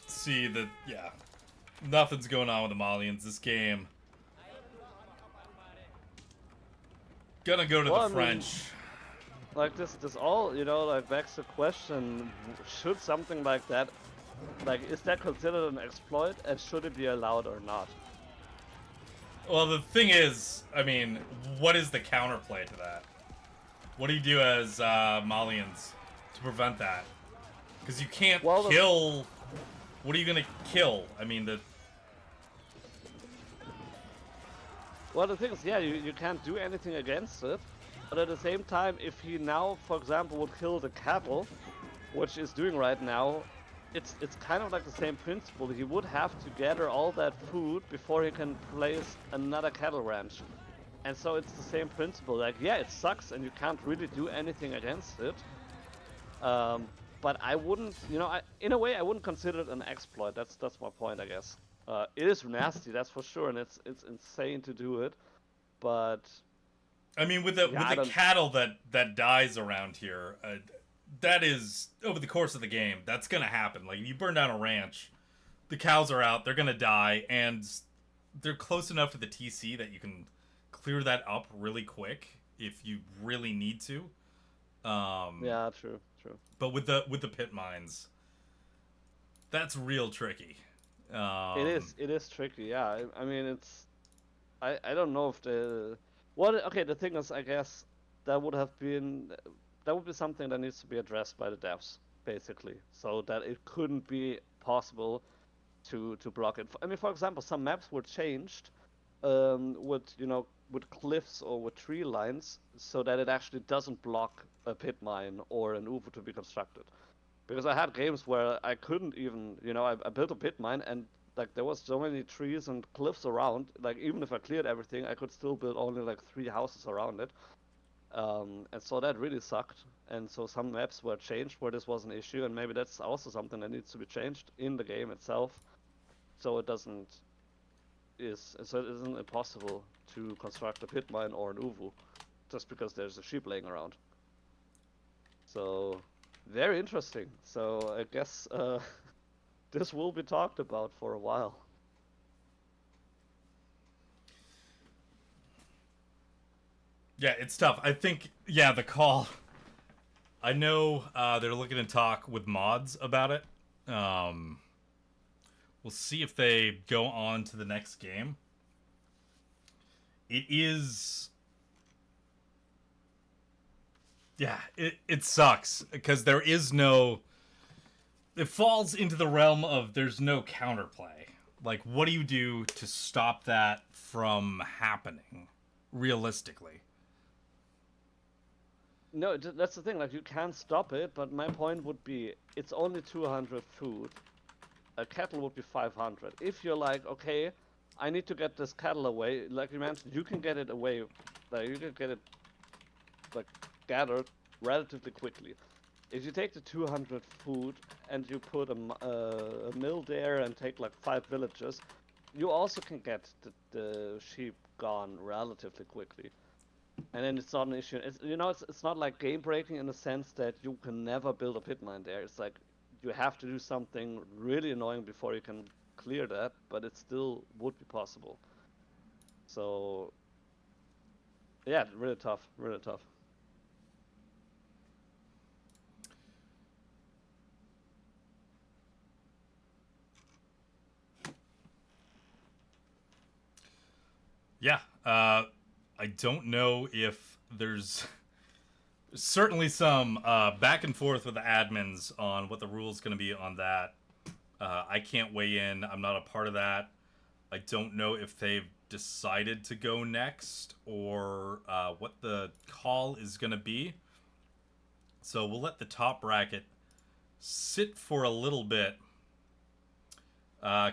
see that, yeah, nothing's going on with the Malians. This game gonna go to the French. Like this all, you know, like begs the question: should something like that, like, is that considered an exploit, and should it be allowed or not? Well, the thing is, I mean, what is the counterplay to that? What do you do as Malians to prevent that? Because you can't kill. What are you gonna kill? I mean, Well, the thing is, yeah, you can't do anything against it, but at the same time, if he now, for example, would kill the cattle, which he's doing right now, it's kind of like the same principle. He would have to gather all that food before he can place another cattle ranch. And so it's the same principle. Like, yeah, it sucks and you can't really do anything against it. But I wouldn't, you know, in a way, I wouldn't consider it an exploit. That's my point, I guess. It is nasty, that's for sure, and it's insane to do it. But I mean, with the cattle that dies around here, that is over the course of the game. That's gonna happen. Like, you burn down a ranch, the cows are out, they're gonna die, and they're close enough to the TC that you can clear that up really quick if you really need to. Yeah, true. But with the pit mines, that's real tricky. It is tricky. Yeah, I mean, it's I don't know if the okay, the thing is, I guess that would be something that needs to be addressed by the devs, basically, so that it couldn't be possible to block it. I mean, for example, some maps were changed with, you know, with cliffs or with tree lines, so that it actually doesn't block a pit mine or an UFO to be constructed. Because I had games where I couldn't even, you know, I built a pit mine and like there was so many trees and cliffs around, like even if I cleared everything, I could still build only like 3 houses around it. And so that really sucked. And so some maps were changed where this was an issue, and maybe that's also something that needs to be changed in the game itself, so it isn't impossible to construct a pit mine or an UVU just because there's a sheep laying around. So very interesting. So I guess this will be talked about for a while. Yeah, it's tough. I think, yeah, the call. I know they're looking to talk with mods about it. We'll see if they go on to the next game. it is. Yeah, it sucks because there is no. It falls into the realm of there's no counterplay. Like, what do you do to stop that from happening, realistically? No, that's the thing. Like, you can't stop it, but my point would be, it's only 200 food. A cattle would be 500. If you're like, okay, I need to get this cattle away, like you mentioned, you can get it away. Like, you can get it, like, gathered relatively quickly. If you take the 200 food and you put a mill there and take like 5 villages, you also can get the sheep gone relatively quickly. And then it's not an issue. It's not like game breaking in the sense that you can never build a pit mine there. It's like you have to do something really annoying before you can clear that, but it still would be possible. So yeah, really tough, really tough. Yeah, I don't know if there's certainly some back and forth with the admins on what the rule's going to be on that. I can't weigh in. I'm not a part of that. I don't know if they've decided to go next or what the call is going to be. So we'll let the top bracket sit for a little bit.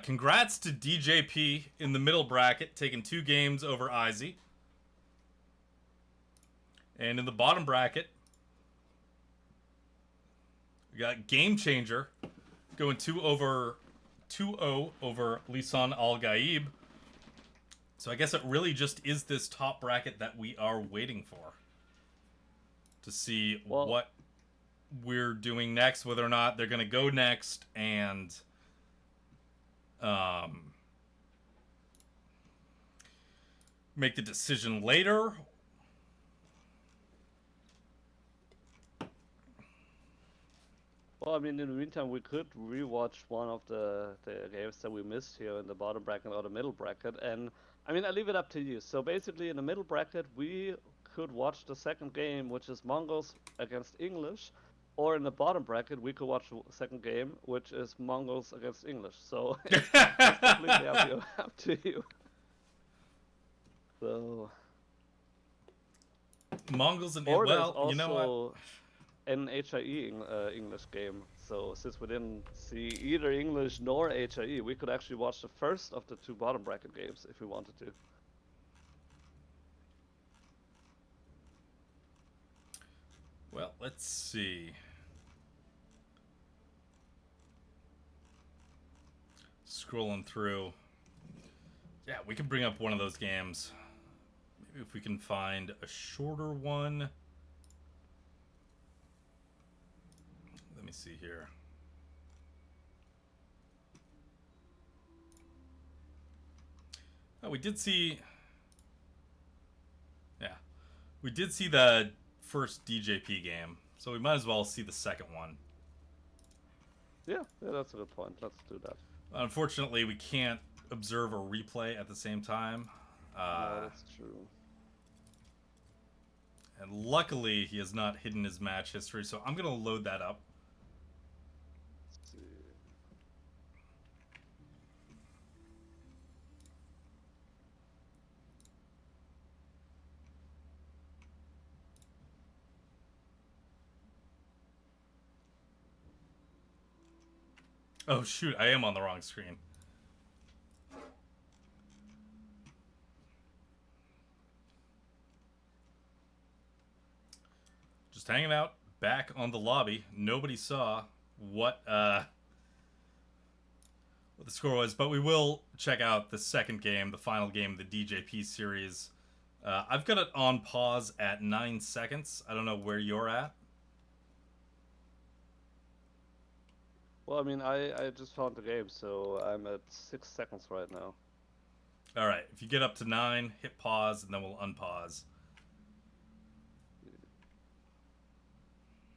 Congrats to DJP in the middle bracket, taking 2 games over Aizy. And in the bottom bracket, we got Game Changer going 2-0 over LISAN Al GAIB. So I guess it really just is this top bracket that we are waiting for to see what we're doing next, whether or not they're going to go next and make the decision later. Well, I mean, in the meantime, we could rewatch one of the games that we missed here in the bottom bracket or the middle bracket. And, I mean, I leave it up to you. So basically, in the middle bracket, we could watch the second game, which is Mongols against English. Or in the bottom bracket, we could watch the second game, which is Mongols against English. So it's completely up to you. So... Mongols and... Or well, also you know what? an HIE English game. So since we didn't see either English nor HIE, we could actually watch the first of the 2 bottom bracket games if we wanted to. Well, let's see. Scrolling through. Yeah, we can bring up one of those games. Maybe if we can find a shorter one. Let me see here. Oh, we did see... Yeah. We did see the first DJP game, so we might as well see the second one. Yeah, that's a good point. Let's do that. Unfortunately, we can't observe a replay at the same time. No, that's true. And luckily, he has not hidden his match history, so I'm going to load that up. Let's see. Oh, shoot, I am on the wrong screen. Just hanging out back on the lobby. Nobody saw what the score was, but we will check out the second game, the final game of the DJP series. I've got it on pause at 9 seconds. I don't know where you're at. Well, I mean, I just found the game, so I'm at 6 seconds right now. All right, if you get up to 9, hit pause, and then we'll unpause.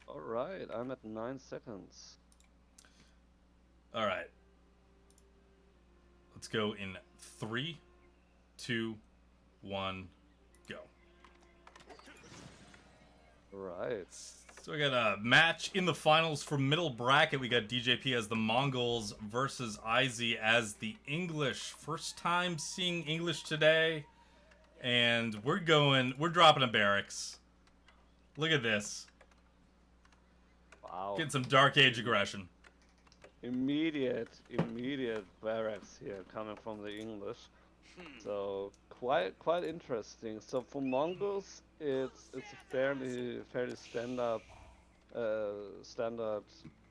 All right, I'm at 9 seconds. All right. Let's go in 3, 2, 1, go. Right. So we got a match in the finals for middle bracket. We got DJP as the Mongols versus Aizy as the English. First time seeing English today. And we're dropping a barracks. Look at this. Wow. Getting some Dark Age aggression. Immediate barracks here coming from the English. So quite interesting. So for Mongols, it's a fairly standard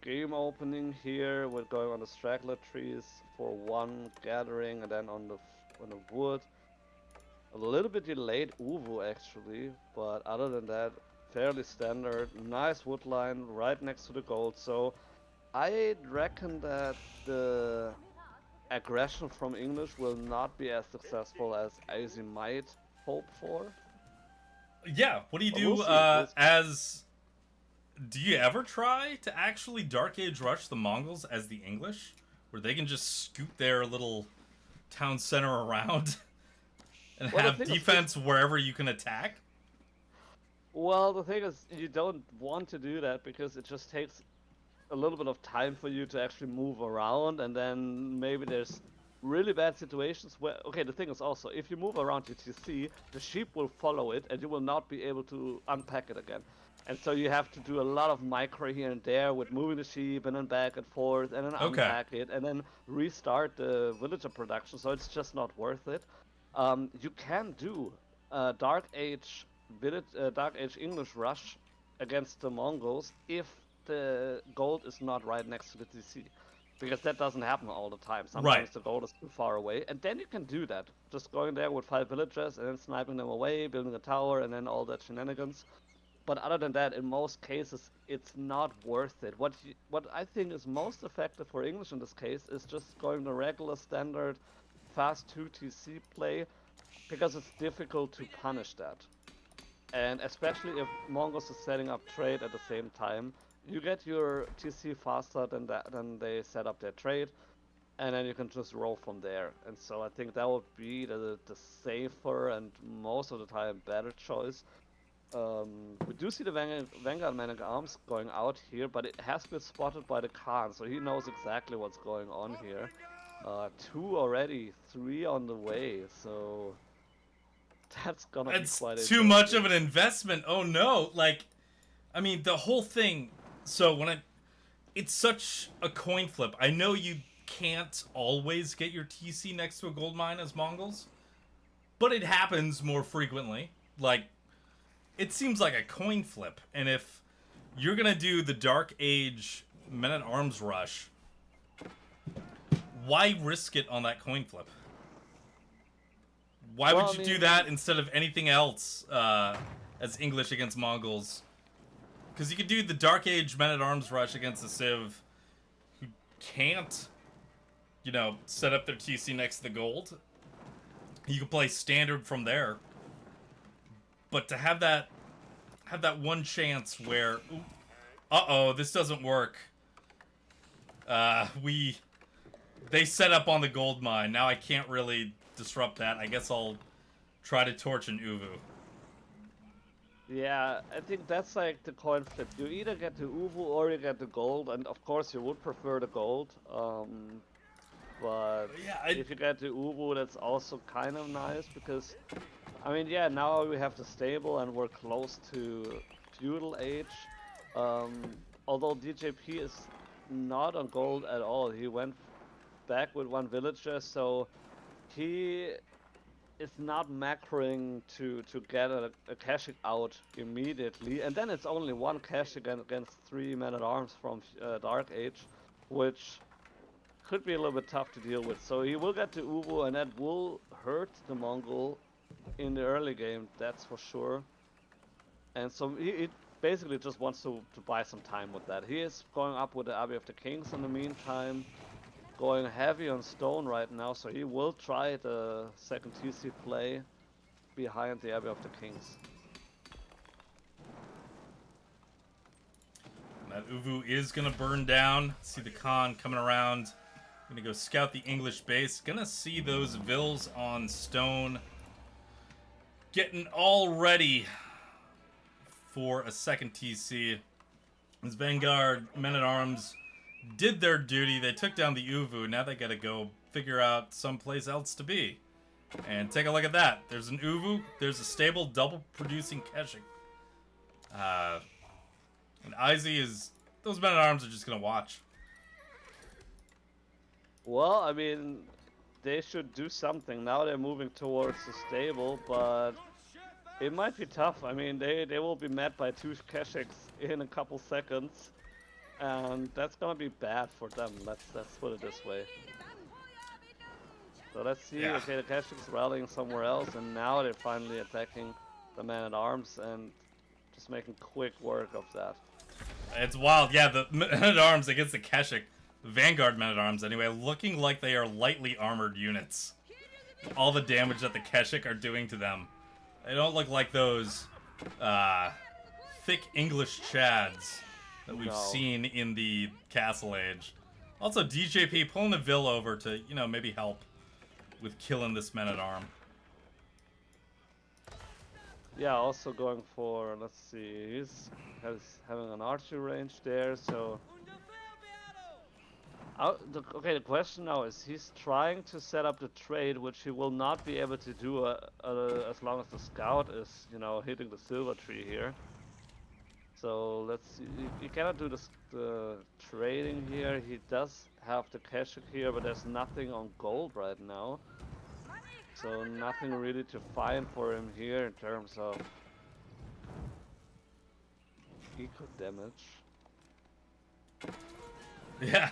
game opening here. We're going on the straggler trees for 1 gathering, and then on the wood. A little bit delayed Uvu actually, but other than that, fairly standard. Nice wood line right next to the gold. So I reckon that the aggression from English will not be as successful as Aizy might hope for. Yeah, what do you do do you ever try to actually Dark Age rush the Mongols as the English? Where they can just scoot their little town center around and have defense wherever you can attack? Well, the thing is, you don't want to do that because it just takes a little bit of time for you to actually move around, and then maybe there's really bad situations where, okay, the thing is also, if you move around your TC, the sheep will follow it and you will not be able to unpack it again. And so you have to do a lot of micro here and there with moving the sheep and then back and forth and then unpack it and then restart the villager production, so it's just not worth it. You can do Dark Age English rush against the Mongols if the gold is not right next to the TC, because that doesn't happen all the time. Sometimes the gold is too far away, and then you can do that. Just going there with 5 villagers and then sniping them away, building a tower, and then all that shenanigans. But other than that, in most cases, it's not worth it. What I think is most effective for English in this case is just going the regular standard fast 2 TC play, because it's difficult to punish that. And especially if Mongols is setting up trade at the same time, you get your TC faster than they set up their trade, and then you can just roll from there. And so I think that would be the safer and most of the time better choice. We do see the Vanguard Man at Arms going out here, but it has been spotted by the Khan, so he knows exactly what's going on here. 2 already, 3 on the way, so that's gonna be quite interesting. Too much of an investment. Oh no! Like, I mean, the whole thing. So it's such a coin flip. I know you can't always get your TC next to a gold mine as Mongols, but it happens more frequently. Like, it seems like a coin flip. And if you're gonna do the Dark Age Men-at-Arms rush, why risk it on that coin flip? Why would you do that instead of anything else as English against Mongols? Because you could do the Dark Age Men-at-Arms rush against the Civ who can't, set up their TC next to the gold. You could play standard from there. But to have that one chance where, this doesn't work. They set up on the gold mine. Now I can't really disrupt that. I guess I'll try to torch an Uvu. Yeah, I think that's like the coin flip. You either get the Uvu or you get the gold, and of course you would prefer the gold. But yeah, if you get the Uvu, that's also kind of nice because, I mean, yeah, now we have the stable and we're close to feudal age. Although DJP is not on gold at all. He went back with 1 villager, so he is not macroing to get a cashing out immediately, and then it's only 1 cash against 3 Men-at-Arms from Dark Age, which could be a little bit tough to deal with. So he will get the Uvu, and that will hurt the Mongol in the early game, that's for sure. And so he basically just wants to buy some time with that. He is going up with the Abbey of the Kings in the meantime, going heavy on stone right now, so he will try the second TC play behind the Abbey of the Kings. And that Uvu is gonna burn down. See the Khan coming around. Gonna go scout the English base. Gonna see those vills on stone. getting all ready for a second TC. As Vanguard men-at-arms did their duty, they took down the Uvu. Now they gotta go figure out someplace else to be. And take a look at that. There's an Uvu. There's a stable double-producing Keshik. And Aizy is... Those men-at-arms are just gonna watch. Well, I mean, they should do something. Now they're moving towards the stable, but it might be tough. I mean, they will be met by 2 Keshiks in a couple seconds, and that's gonna be bad for them. Let's put it this way. So let's see. Yeah. Okay, the Keshiks rallying somewhere else, and now they're finally attacking the man-at-arms and just making quick work of that. It's wild. Yeah, the men-at-arms against the Keshik, the Vanguard men-at-arms anyway, looking like they are lightly armored units. All the damage that the Keshik are doing to them. They don't look like those thick English Chads that we've seen in the Castle Age. Also, DJP pulling the Vill over to, you know, maybe help with killing this men-at-arm. Yeah, also going for, let's see, he's having an archery range there, so... Okay, the question now is, he's trying to set up the trade, which he will not be able to do as long as the scout is, you know, hitting the silver tree here. So let's see, he cannot do the trading here. He does have the Keshik here, but there's nothing on gold right now. So nothing really to find for him here in terms of eco damage. Yeah,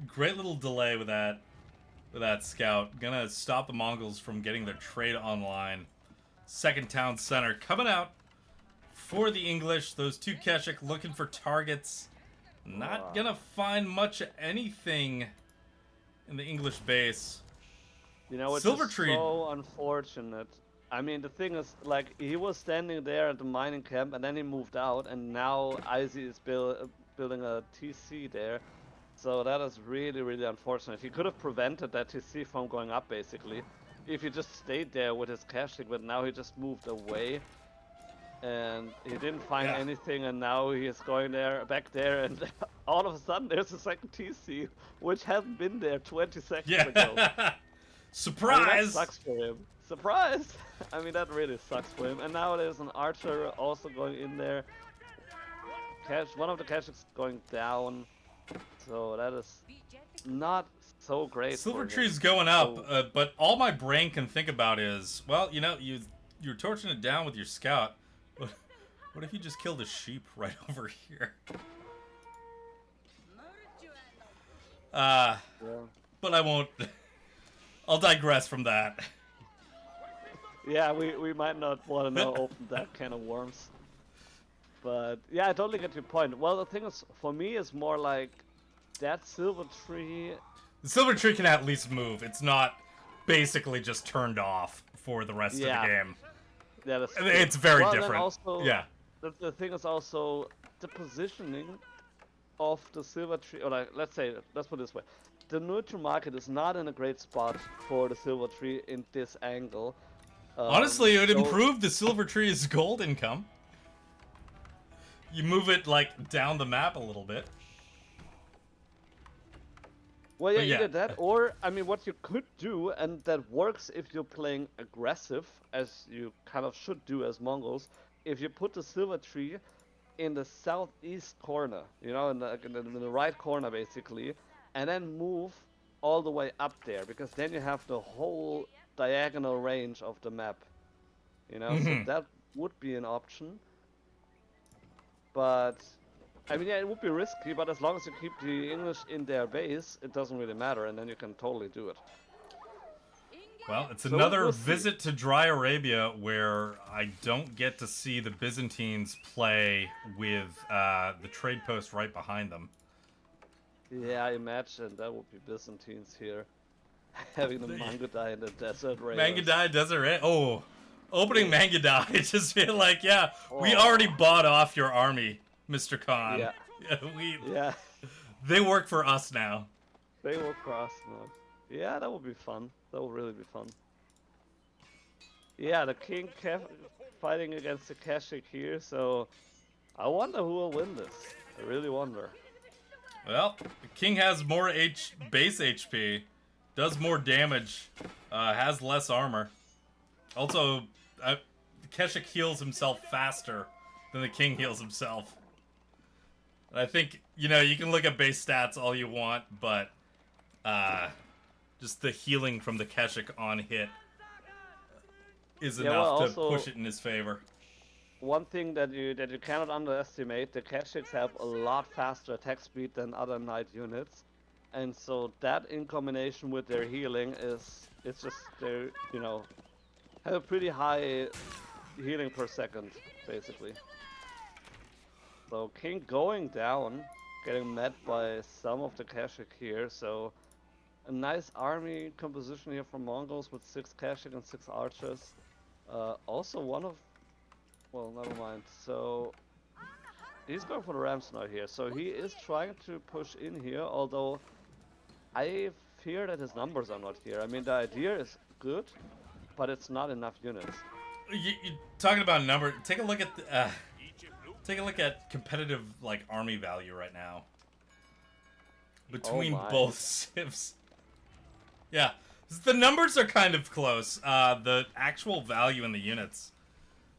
great little delay with that scout. Gonna stop the Mongols from getting their trade online. Second town center coming out for the English. Those 2 Keshik looking for targets. Not gonna find much of anything in the English base. You know, it's Silver just Tree. so unfortunate. I mean, the thing is, like, he was standing there at the mining camp, and then he moved out, and now Aizy is building a TC there. So that is really, really unfortunate. He could have prevented that TC from going up, basically, if he just stayed there with his Keshik, but now he just moved away. And he didn't find anything, and now he is going back there, and all of a sudden there's a second TC, which hasn't been there 20 seconds ago. Surprise! I mean, that sucks for him. Surprise! I mean, that really sucks for him. And now there's an archer also going in there. One of the Keshiks going down. So that is not so great. Silver Tree's going up, but all my brain can think about is, well, you know, you're torching it down with your scout. What if you just killed a sheep right over here? But I won't. I'll digress from that. Yeah, we might not want to open that can of worms. But yeah, I totally get your point. Well, the thing is, for me, it's more like that Silver Tree. The Silver Tree can at least move. It's not basically just turned off for the rest of the game. Yeah, that's true. It's very well, different. Also, yeah. The thing is also the positioning of the Silver Tree, or like, let's put it this way. The neutral market is not in a great spot for the Silver Tree in this angle. Honestly, it would improve the Silver Tree's gold income. You move it, like, down the map a little bit. Well, yeah, either that, or, I mean, what you could do, and that works if you're playing aggressive, as you kind of should do as Mongols, if you put the Silver Tree in the southeast corner, you know, in the right corner, basically, and then move all the way up there, because then you have the whole diagonal range of the map, you know, so that would be an option. But I mean, yeah, it would be risky, but as long as you keep the English in their base, it doesn't really matter, and then you can totally do it. Well, it's another visit to Dry Arabia where I don't get to see the Byzantines play with the trade post right behind them. Yeah, I imagine that would be Byzantines here. Having the Mangadai in the desert raiders. Mangadai desert raid? Oh, opening Mangadai. I just feel like, we already bought off your army, Mr. Khan. Yeah. They work for us now. They work for us now. Yeah, that would be fun. That would really be fun. Yeah, the king fighting against the Kashik here, so I wonder who will win this. I really wonder. Well, the king has more base HP, does more damage, has less armor. Also, Keshik heals himself faster than the king heals himself. And I think, you know, you can look at base stats all you want, but just the healing from the Keshik on hit is enough to push it in his favor. One thing that you cannot underestimate, the Kashyyyks have a lot faster attack speed than other knight units, and so that in combination with their healing it's just they have a pretty high healing per second basically. So king going down, getting met by some of the Kashyyk here, so a nice army composition here from Mongols with 6 Kashyyk and 6 archers. Also one of... well, never mind. So he's going for the Rams now here. So he is trying to push in here, although I fear that his numbers are not here. I mean, the idea is good, but it's not enough units. You're talking about number. Take a look at competitive like army value right now between both civs. Yeah, the numbers are kind of close. The actual value in the units,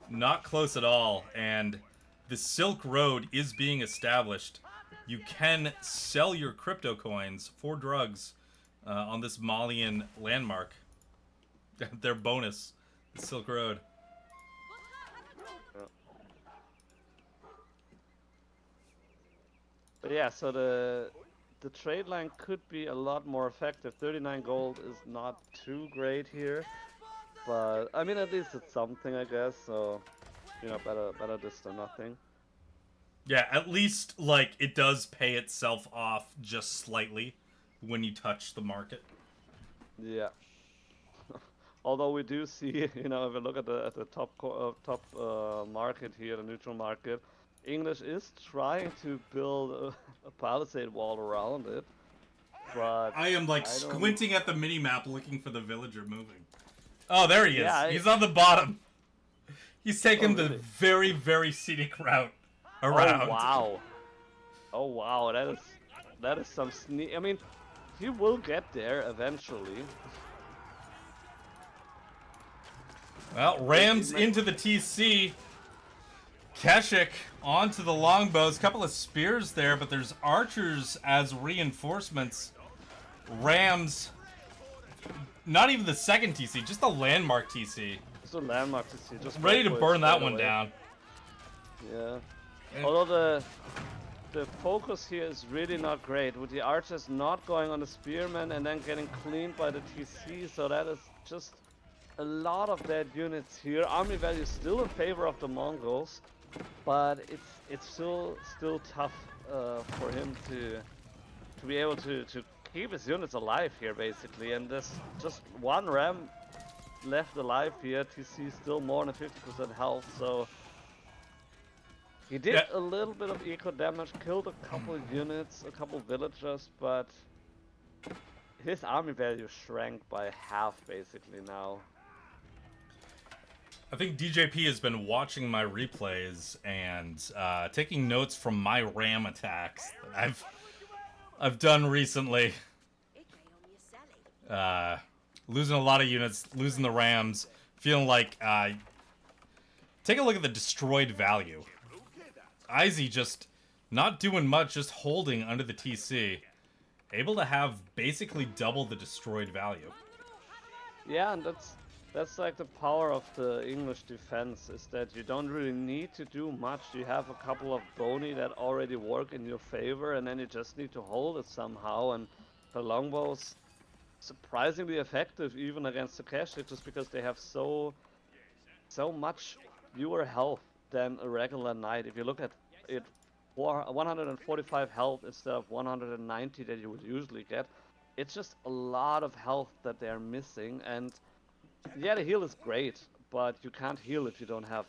not close at all. And the Silk Road is being established. You can sell your crypto coins for drugs on this Malian landmark. Their bonus, the Silk Road. But yeah, so the trade line could be a lot more effective. 39 gold is not too great here, but I mean at least it's something, I guess. So you know, better this than nothing. Yeah, at least like it does pay itself off just slightly when you touch the market. Yeah. Although we do see, you know, if we look at the top market here, the neutral market, English is trying to build a palisade wall around it, but I am like squinting at the mini map looking for the villager moving. Oh, there he is. He's on the bottom. He's taken the very, very scenic route around. Oh wow! Oh wow! That is some sneak. I mean, he will get there eventually. Well, Rams into the TC. Keshik onto the longbows. Couple of spears there, but there's archers as reinforcements. Rams, not even the second TC, just the landmark TC. Just a landmark TC, just ready to burn that one down. Yeah. Although the focus here is really not great, with the archers not going on the spearmen and then getting cleaned by the TC, so that is just a lot of dead units here. Army value still in favor of the Mongols, but it's still tough for him to be able to keep his units alive here basically. And there's just one ram left alive here. TC still more than 50% health, so he did a little bit of eco damage, killed a couple of units, a couple villagers, but his army value shrank by half basically now. I think DJP has been watching my replays and taking notes from my ram attacks that I've done recently. Losing a lot of units, losing the rams, feeling like take a look at the destroyed value. Aizy just not doing much, just holding under the TC, able to have basically double the destroyed value. Yeah, and that's like the power of the English defense, is that you don't really need to do much. You have a couple of bony that already work in your favor, and then you just need to hold it somehow. And the longbow's surprisingly effective even against the Kashyyk, just because they have so much fewer health than a regular knight. If you look at it, 145 health instead of 190 that you would usually get. It's just a lot of health that they're missing, and yeah, the heal is great, but you can't heal if you don't have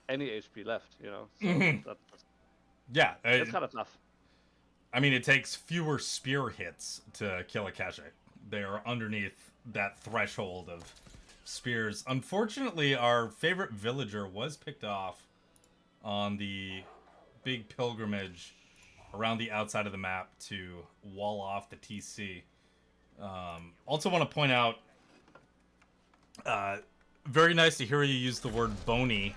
any HP left, you know? So yeah, it's kind of tough. I mean, it takes fewer spear hits to kill a Kashyyk. They're underneath that threshold of spears. Unfortunately, our favorite villager was picked off on the big pilgrimage around the outside of the map to wall off the TC. Also want to point out, very nice to hear you use the word bony.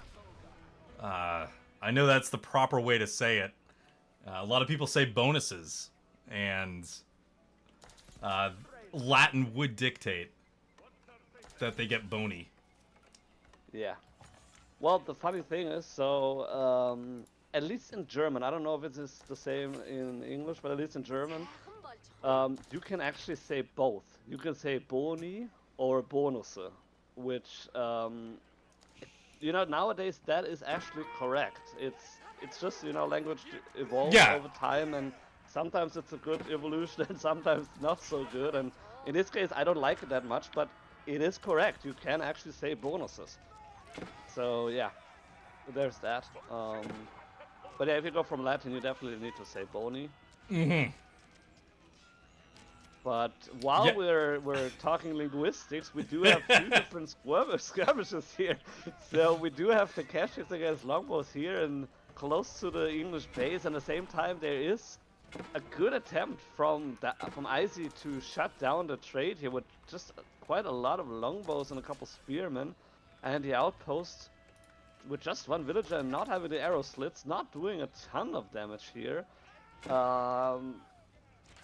I know that's the proper way to say it. A lot of people say bonuses, and Latin would dictate that they get bony. Yeah. Well, the funny thing is, so at least in German, I don't know if it is the same in English, but at least in German, you can actually say both. You can say boni or bonus, which nowadays that is actually correct. It's just language evolves over time, and sometimes it's a good evolution and sometimes not so good. And in this case, I don't like it that much, but it is correct. You can actually say bonuses. So yeah, there's that. But yeah, if you go from Latin, you definitely need to say boni. Mm-hmm. But while we're talking linguistics, we do have two different skirmishes here. So we do have the Keshiks against longbows here and close to the English base. And at the same time, there is a good attempt from Aizy to shut down the trade here with just quite a lot of longbows and a couple spearmen. And the outpost with just one villager and not having the arrow slits, not doing a ton of damage here.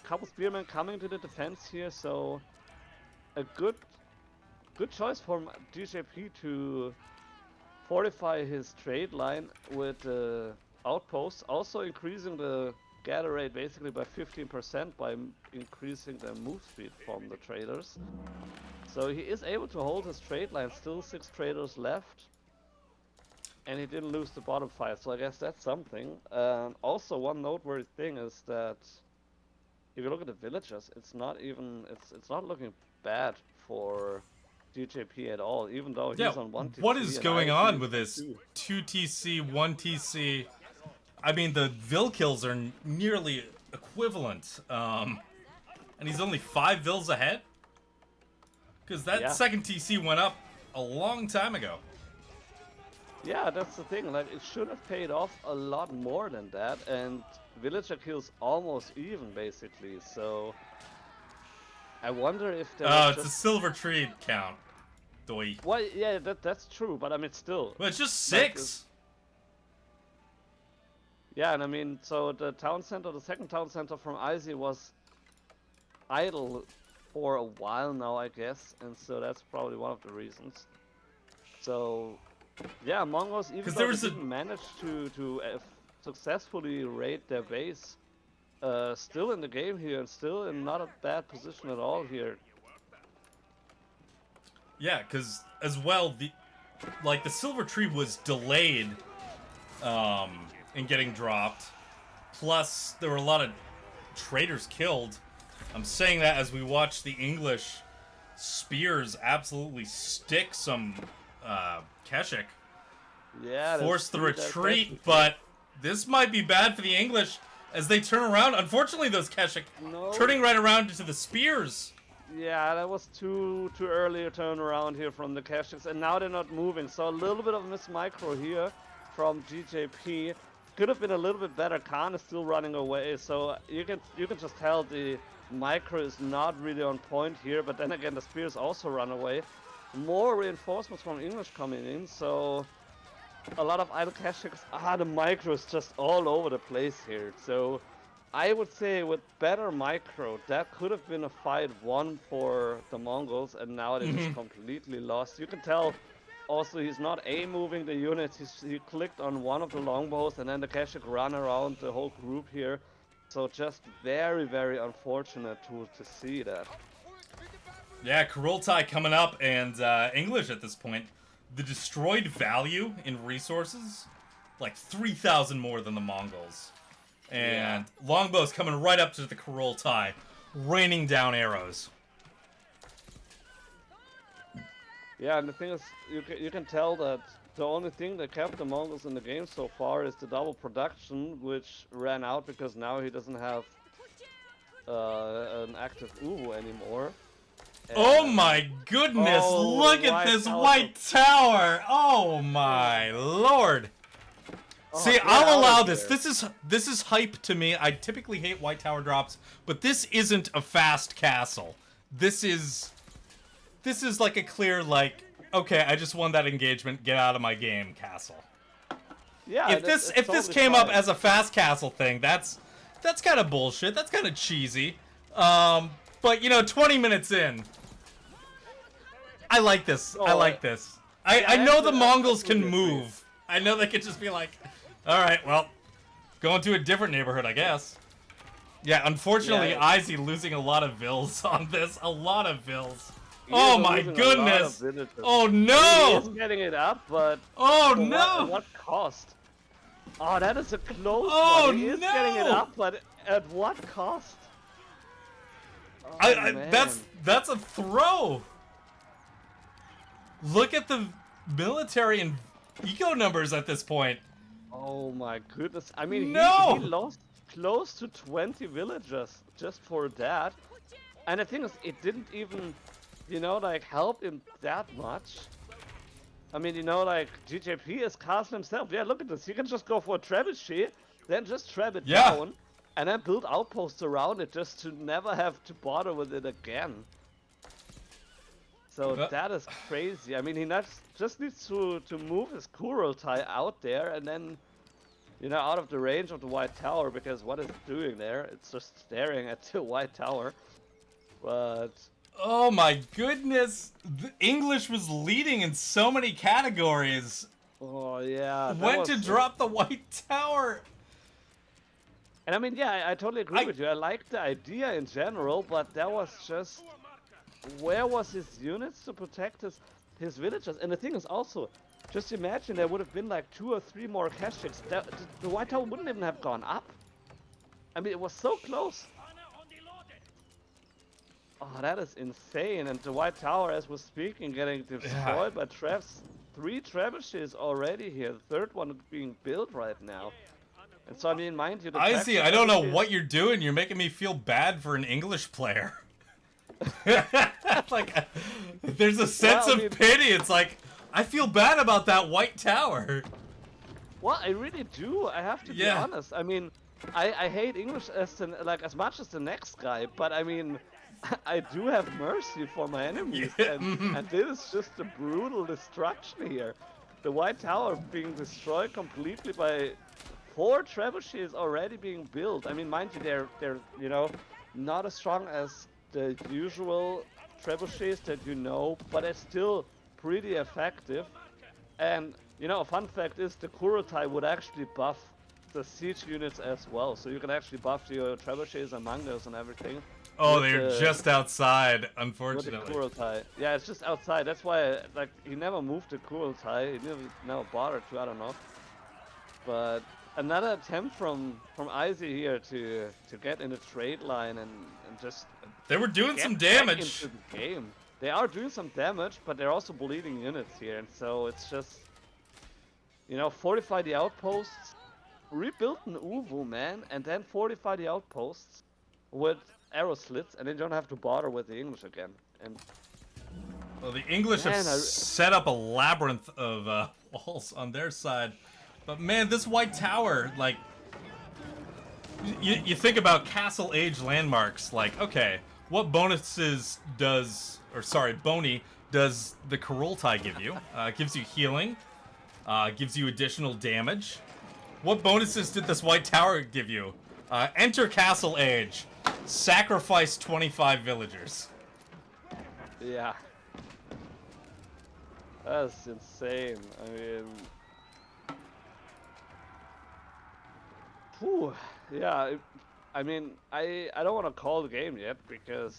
Couple spearmen coming to the defense here, so a good choice for DJP to fortify his trade line with outposts, also increasing the gather rate basically by 15% by increasing the move speed from the traders. So he is able to hold his trade line, still 6 traders left, and he didn't lose the bottom 5, so I guess that's something. Also, one noteworthy thing is that if you look at the villagers, it's not looking bad for DJP at all, even though he's on 1 TC. What is going on with this 2 TC, 1 TC? I mean, the Vil kills are nearly equivalent, and he's only 5 Vils ahead? Because that second TC went up a long time ago. Yeah, that's the thing, like, it should have paid off a lot more than that, and villager kills almost even, basically, so I wonder if there Oh, it's a silver tree count. Doi. Well, yeah, that's true, but I mean, still. Well, it's just 6! Yeah, and I mean, so the town center, the second town center from Aizy was idle for a while now, I guess, and so that's probably one of the reasons. So, yeah, Mongols, even though they didn't manage to successfully raid their base, still in the game here, and still in not a bad position at all here. Yeah, because as well, the silver tree was delayed in getting dropped. Plus, there were a lot of traders killed. I'm saying that as we watch the English spears absolutely stick some Keshik. Yeah, force the retreat, but this might be bad for the English as they turn around. Unfortunately, those Keshik turning right around into the spears. Yeah, that was too early a turn around here from the Keshiks, and now they're not moving. So a little bit of miss micro here from DJP. Could have been a little bit better. Khan is still running away, so you can just tell the micro is not really on point here. But then again, the spears also run away. More reinforcements from English coming in, so a lot of idle Keshiks. The micro is just all over the place here. So I would say with better micro, that could have been a fight won for the Mongols, and now they just completely lost. You can tell also he's not moving the units, he clicked on one of the longbows, and then the Keshik ran around the whole group here. So just very, very unfortunate to see that. Yeah, Kurultai coming up, and English at this point. The destroyed value in resources, like 3,000 more than the Mongols. And longbows coming right up to the Kurultai, raining down arrows. Yeah, and the thing is, you can tell that the only thing that kept the Mongols in the game so far is the double production, which ran out because now he doesn't have an active Uwu anymore. Oh my goodness! Oh, Look at this white tower! Oh my lord! See, I'll allow this. This is hype to me. I typically hate white tower drops, but this isn't a fast castle. This is like a clear like, okay, I just won that engagement. Get out of my game, castle. Yeah. If this came up as a fast castle thing, that's kind of bullshit. That's kind of cheesy. But you know, 20 minutes in, I like this. I like this. I know the Mongols can move. I know they could just be like, all right, well, going to a different neighborhood, I guess. Yeah, unfortunately, Aizy losing a lot of vills on this. A lot of vills. Oh my goodness! Oh no! He is getting it up, but oh no! What cost? Oh, that is a close one. He is getting it up, but at what cost? Oh, that's a throw. Look at the military and eco numbers at this point. Oh my goodness! I mean, he lost close to 20 villagers just for that. And the thing is, it didn't even, you know, like help him that much. I mean, you know, like GJP is castle himself. Yeah, look at this. He can just go for a trebuchet, then just trap it down, and then build outposts around it just to never have to bother with it again. So that is crazy. I mean, he just needs to move his Kurultai out there and then, you know, out of the range of the white tower, because what is it doing there? It's just staring at the white tower. But oh my goodness! The English was leading in so many categories. Oh yeah. Went to drop the white tower. And I mean, yeah, I totally agree with you. I like the idea in general, but that was just, where was his units to protect his villagers? And the thing is also, just imagine there would have been like 2 or 3 more cash checks. The white tower wouldn't even have gone up. I mean, it was so close. Oh, that is insane. And the white tower, as we're speaking, getting destroyed by traps. 3 trebuchets already here. The 3rd one being built right now. And so, I mean, mind you, Aizy, I don't know what you're doing. You're making me feel bad for an English player. Like, there's a sense of pity. It's like, I feel bad about that white tower. Well, I really do. I have to be honest. I mean, I hate English as much as the next guy, but I mean, I do have mercy for my enemies, and this is just a brutal destruction here. The white tower being destroyed completely by 4 trebuchets already being built. I mean, mind you, they're you know, not as strong as the usual trebuchets that you know, but it's still pretty effective. And you know, a fun fact is the Kurultai would actually buff the siege units as well, so you can actually buff your trebuchets and Mongols and everything. Oh, they're just outside, unfortunately. With the Kurultai. Yeah, it's just outside. That's why, like, he never moved the Kurultai. He never bothered to. I don't know. But another attempt from Aizy here to get in the trade line and just. They were doing some damage. Into the game. They are doing some damage, but they're also bleeding units here, and so it's just, you know, fortify the outposts, rebuild an Uvu, man, and then fortify the outposts with arrow slits, and then you don't have to bother with the English again. And well, the English have set up a labyrinth of walls on their side, but man, this white tower, like, you think about castle age landmarks, like, okay, what bonuses does Bony does the Kurultai give you? Gives you healing, gives you additional damage. What bonuses did this white tower give you? Enter castle age. Sacrifice 25 villagers. Yeah. That's insane. I mean... Whew. Yeah, I mean, I don't want to call the game yet, because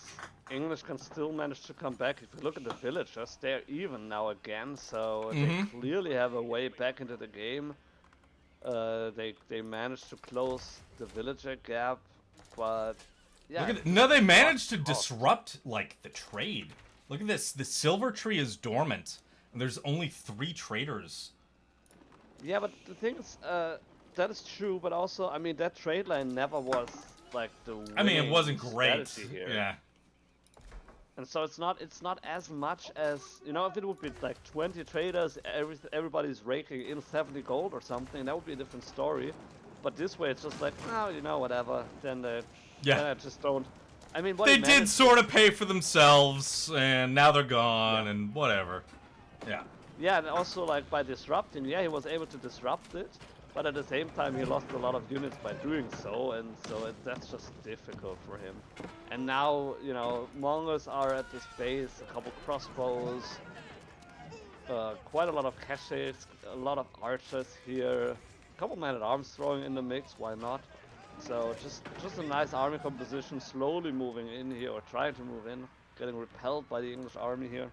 English can still manage to come back. If you look at the villagers, they're even now again, so they clearly have a way back into the game. They managed to close the villager gap, but yeah. No, they managed to disrupt, like, the trade. Look at this. The silver tree is dormant, and there's only 3 traders. Yeah, but the thing is, that is true, but also, I mean, that trade line never was, like, the I mean, it wasn't great. Here. Yeah. And so it's not as much as, you know, if it would be like 20 traders, everybody's raking in 70 gold or something, that would be a different story. But this way it's just like, oh, you know, whatever. Then I just don't. I mean, what They he did managed sort of pay for themselves, and now they're gone, and whatever. Yeah. Yeah, and also like by disrupting, yeah, he was able to disrupt it, but at the same time he lost a lot of units by doing so, and so that's just difficult for him. And now, you know, Mongols are at this base, a couple crossbows, quite a lot of caches, a lot of archers here, a couple man-at-arms throwing in the mix, why not? So just a nice army composition, slowly moving in here, or trying to move in, getting repelled by the English army here.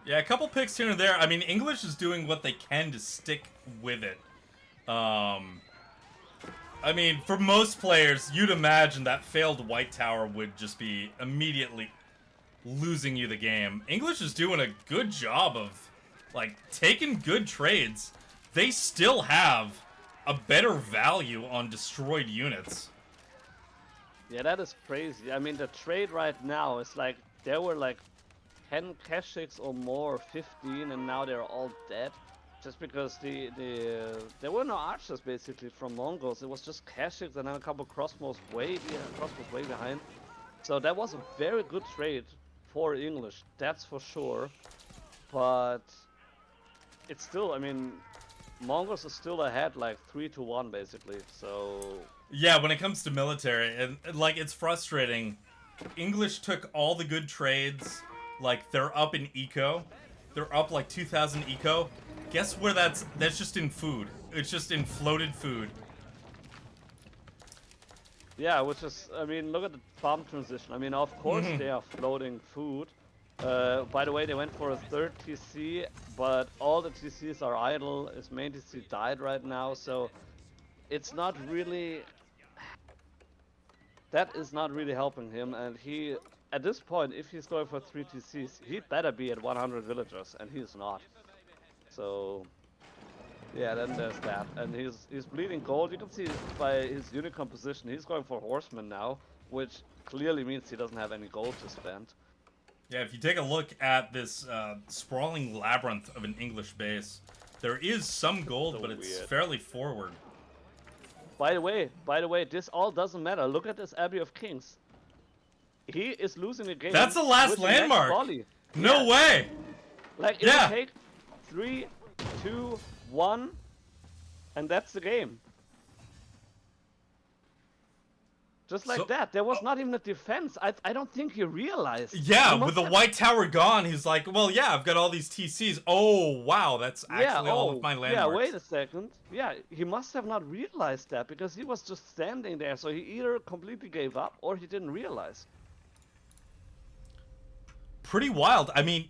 Yeah, a couple picks here and there. I mean, English is doing what they can to stick with it. I mean, for most players, you'd imagine that failed White Tower would just be immediately losing you the game. English is doing a good job of, like, taking good trades. They still have a better value on destroyed units. Yeah, that is crazy. I mean, the trade right now is like, there were like 10 caches or more, 15, and now they're all dead. Just because there were no archers basically from Mongols. It was just caches and then a couple crossbows way behind. So that was a very good trade for English, that's for sure. But it's still, I mean, Mongols are still ahead like 3-1 basically. So yeah, when it comes to military, and like it's frustrating. English took all the good trades. Like, they're up in eco. They're up like 2,000 eco. Guess where that's just in food. It's just in floated food. yeah, which is, I mean, look at the farm transition. I mean, of course they are floating food. By the way, they went for a third TC, but all the TCs are idle. His main TC died right now, so it's not really... That is not really helping him, and he... At this point, if he's going for 3 TCs, he better be at 100 villagers, and he's not. So, yeah, then there's that. And he's bleeding gold. You can see by his unit composition, he's going for horsemen now, which clearly means he doesn't have any gold to spend. Yeah, if you take a look at this sprawling labyrinth of an English base, there is some gold, So but it's weird. fairly forward. By the way, this all doesn't matter. Look at this Abbey of Kings. He is losing the game. That's the last with the landmark. next volley. No Yeah. way. Like, it Yeah. will take 3, 2, 1, and that's the game. Just like So- that. There was not even a defense. I don't think he realized. Yeah, He with the must White Tower gone, he's like, well, yeah, I've got all these TCs. Oh, wow, that's have... actually all of my landmarks. Yeah, wait a second. Yeah, he must have not realized that because he was just standing there. So he either completely gave up or he didn't realize. Pretty wild. I mean,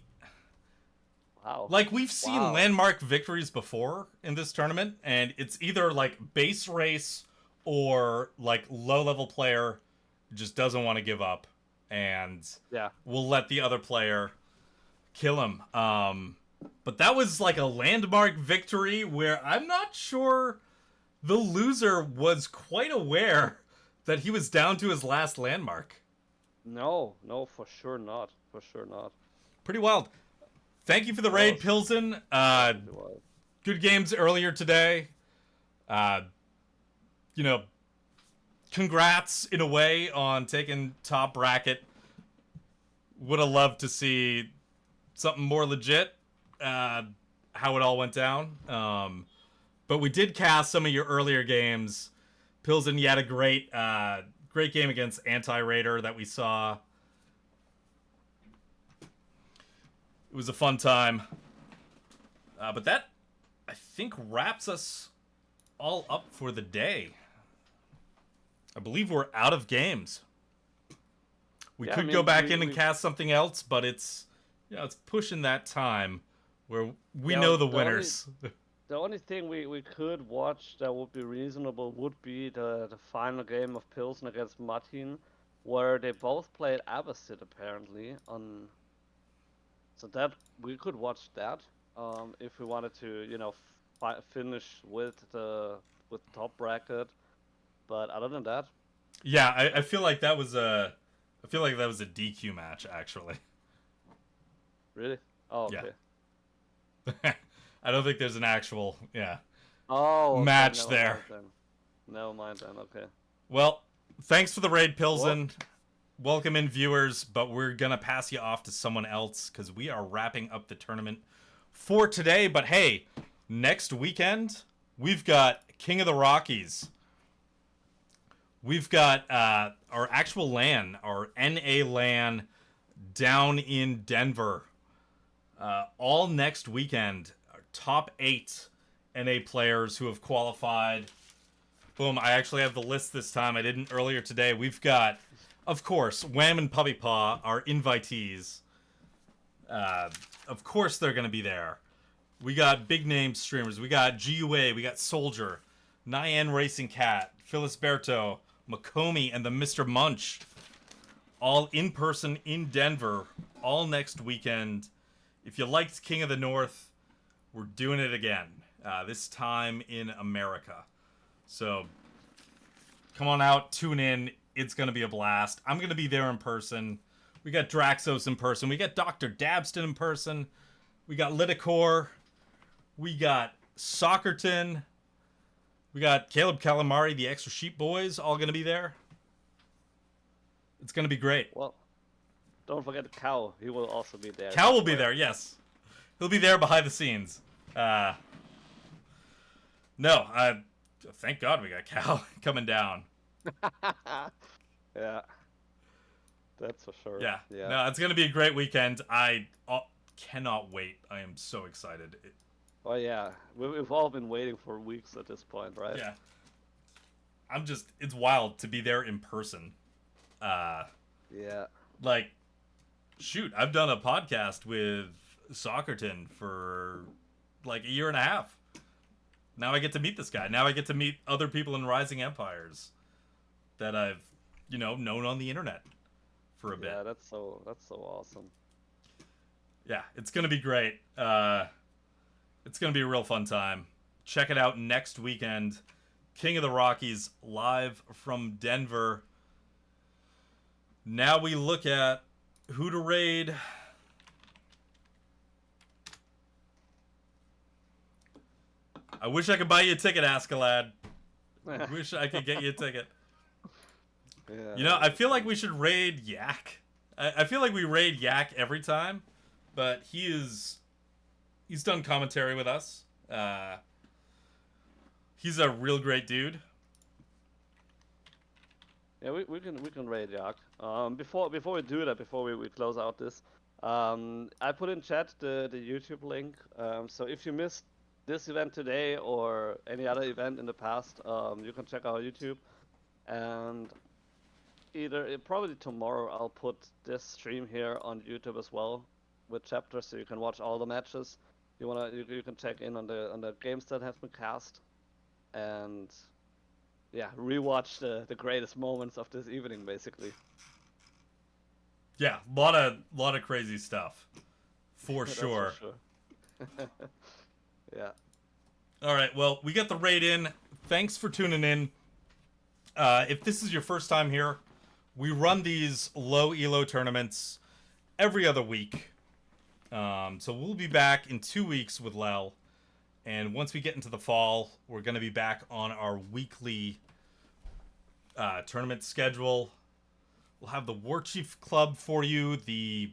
Wow. like, we've seen Wow. landmark victories before in this tournament, and it's either, like, base race or, like, low-level player just doesn't want to give up, and Yeah. will let the other player kill him. But that was, like, a landmark victory where I'm not sure the loser was quite aware that he was down to his last landmark. No, for sure not. For sure not. Pretty wild. Thank you for the raid, was- Pilsen. Well, Good games earlier today. You know, congrats in a way on taking top bracket. Would have loved to see something more legit. How it all went down. But we did cast some of your earlier games. Pilsen, you had a great game against AntiRaider that we saw. It was a fun time. But that, I think, wraps us all up for the day. I believe we're out of games. We Yeah, I could mean, go back we- in and we- cast something else, but it's, you know, it's pushing that time where we Yeah, know the the only- winners. The only thing we could watch that would be reasonable would be the final game of Pilsen against Matinjff, where they both played Abbasid apparently on. So that we could watch that if we wanted to, you know, finish with the top bracket. But other than that, Yeah, I feel like that was a DQ match actually. Really? Oh, okay. Yeah. I don't think there's an actual Oh, okay. match Never there. mind then. Never mind then. Okay. Well, thanks for the raid, Pilsen. What? Welcome in, viewers, but we're gonna pass you off to someone else because we are wrapping up the tournament for today. But hey, next weekend we've got King of the Rockies. We've got our actual LAN, our NA LAN down in Denver. All next weekend. Our top 8 NA players who have qualified. Boom, I actually have the list this time. I didn't earlier today. We've got, of course, Wham and Puppy Paw, our invitees. Of course they're going to be there. We got big name streamers. We got GUA. We got Soldier. Nyan Racing Cat. Phyllis Berto. Makomi and the Mr. Munch. All in person in Denver. All next weekend. If you liked King of the North, we're doing it again. This time in America. So, come on out, tune in. It's going to be a blast. I'm going to be there in person. We got Draxos in person. We got Dr. Dabston in person. We got Liticor. We got Soccerton. We got Caleb Calamari, the Extra Sheep Boys, all going to be there. It's going to be great. Well, don't forget Cow. He will also be there. Cow will be there, yes. He'll be there behind the scenes. Thank God we got Cow coming down. Yeah. That's for sure. Yeah. Yeah. No, it's going to be a great weekend. I cannot wait. I am so excited. Oh, yeah. We've all been waiting for weeks at this point, right? Yeah. It's wild to be there in person. Yeah. Like, shoot, I've done a podcast with Soccerton for like a year and a half. Now I get to meet this guy. Now I get to meet other people in Rising Empires that I've, known on the internet for a bit. Yeah, that's so awesome. Yeah, it's going to be great. It's going to be a real fun time. Check it out next weekend. King of the Rockies live from Denver. Now we look at who to raid. I wish I could buy you a ticket, Ascalad. I wish I could get you a ticket. Yeah. I feel like we should raid Yak. I feel like we raid Yak every time, but he's done commentary with us. He's a real great dude. Yeah, we can raid Yak. Before we do that, before we close out this, I put in chat the YouTube link. So if you missed this event today or any other event in the past, you can check our YouTube. And probably tomorrow I'll put this stream here on YouTube as well with chapters, so you can watch all the matches. You can check in on the games that have been cast, and yeah, rewatch the greatest moments of this evening, basically. Yeah, lot of crazy stuff, for That's sure. For sure. Yeah. All right, well, we got the raid in. Thanks for tuning in. If this is your first time here, we run these low elo tournaments every other week. So we'll be back in 2 weeks with Lel. And once we get into the fall, we're going to be back on our weekly tournament schedule. We'll have the War Chief Club for you, the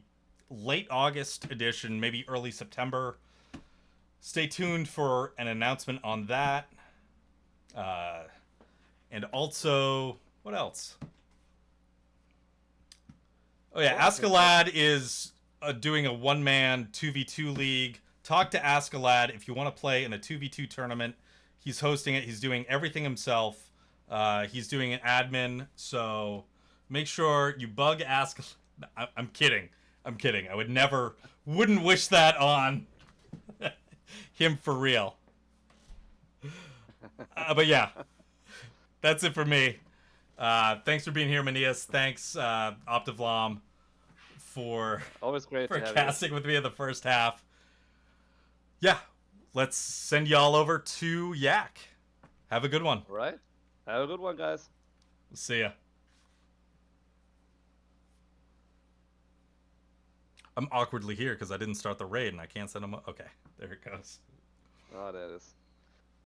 late August edition, maybe early September. Stay tuned for an announcement on that. And also, what else? Oh yeah, Ascalad is doing a one-man 2v2 league. Talk to Ascalad if you want to play in a 2v2 tournament. He's hosting it. He's doing everything himself. He's doing an admin, so make sure you bug Ascalad. I'm kidding. I wouldn't wish that on him for real. But yeah, that's it for me. Thanks for being here, Maneas. Thanks, OpDVlaM, for Always great to have casting with me in the first half. Yeah, let's send y'all over to Yak. Have a good one. you. Right? Have a good one, guys. See ya. I'm awkwardly here because I didn't start the raid and I can't send him. Okay, there it goes. Oh, there it is.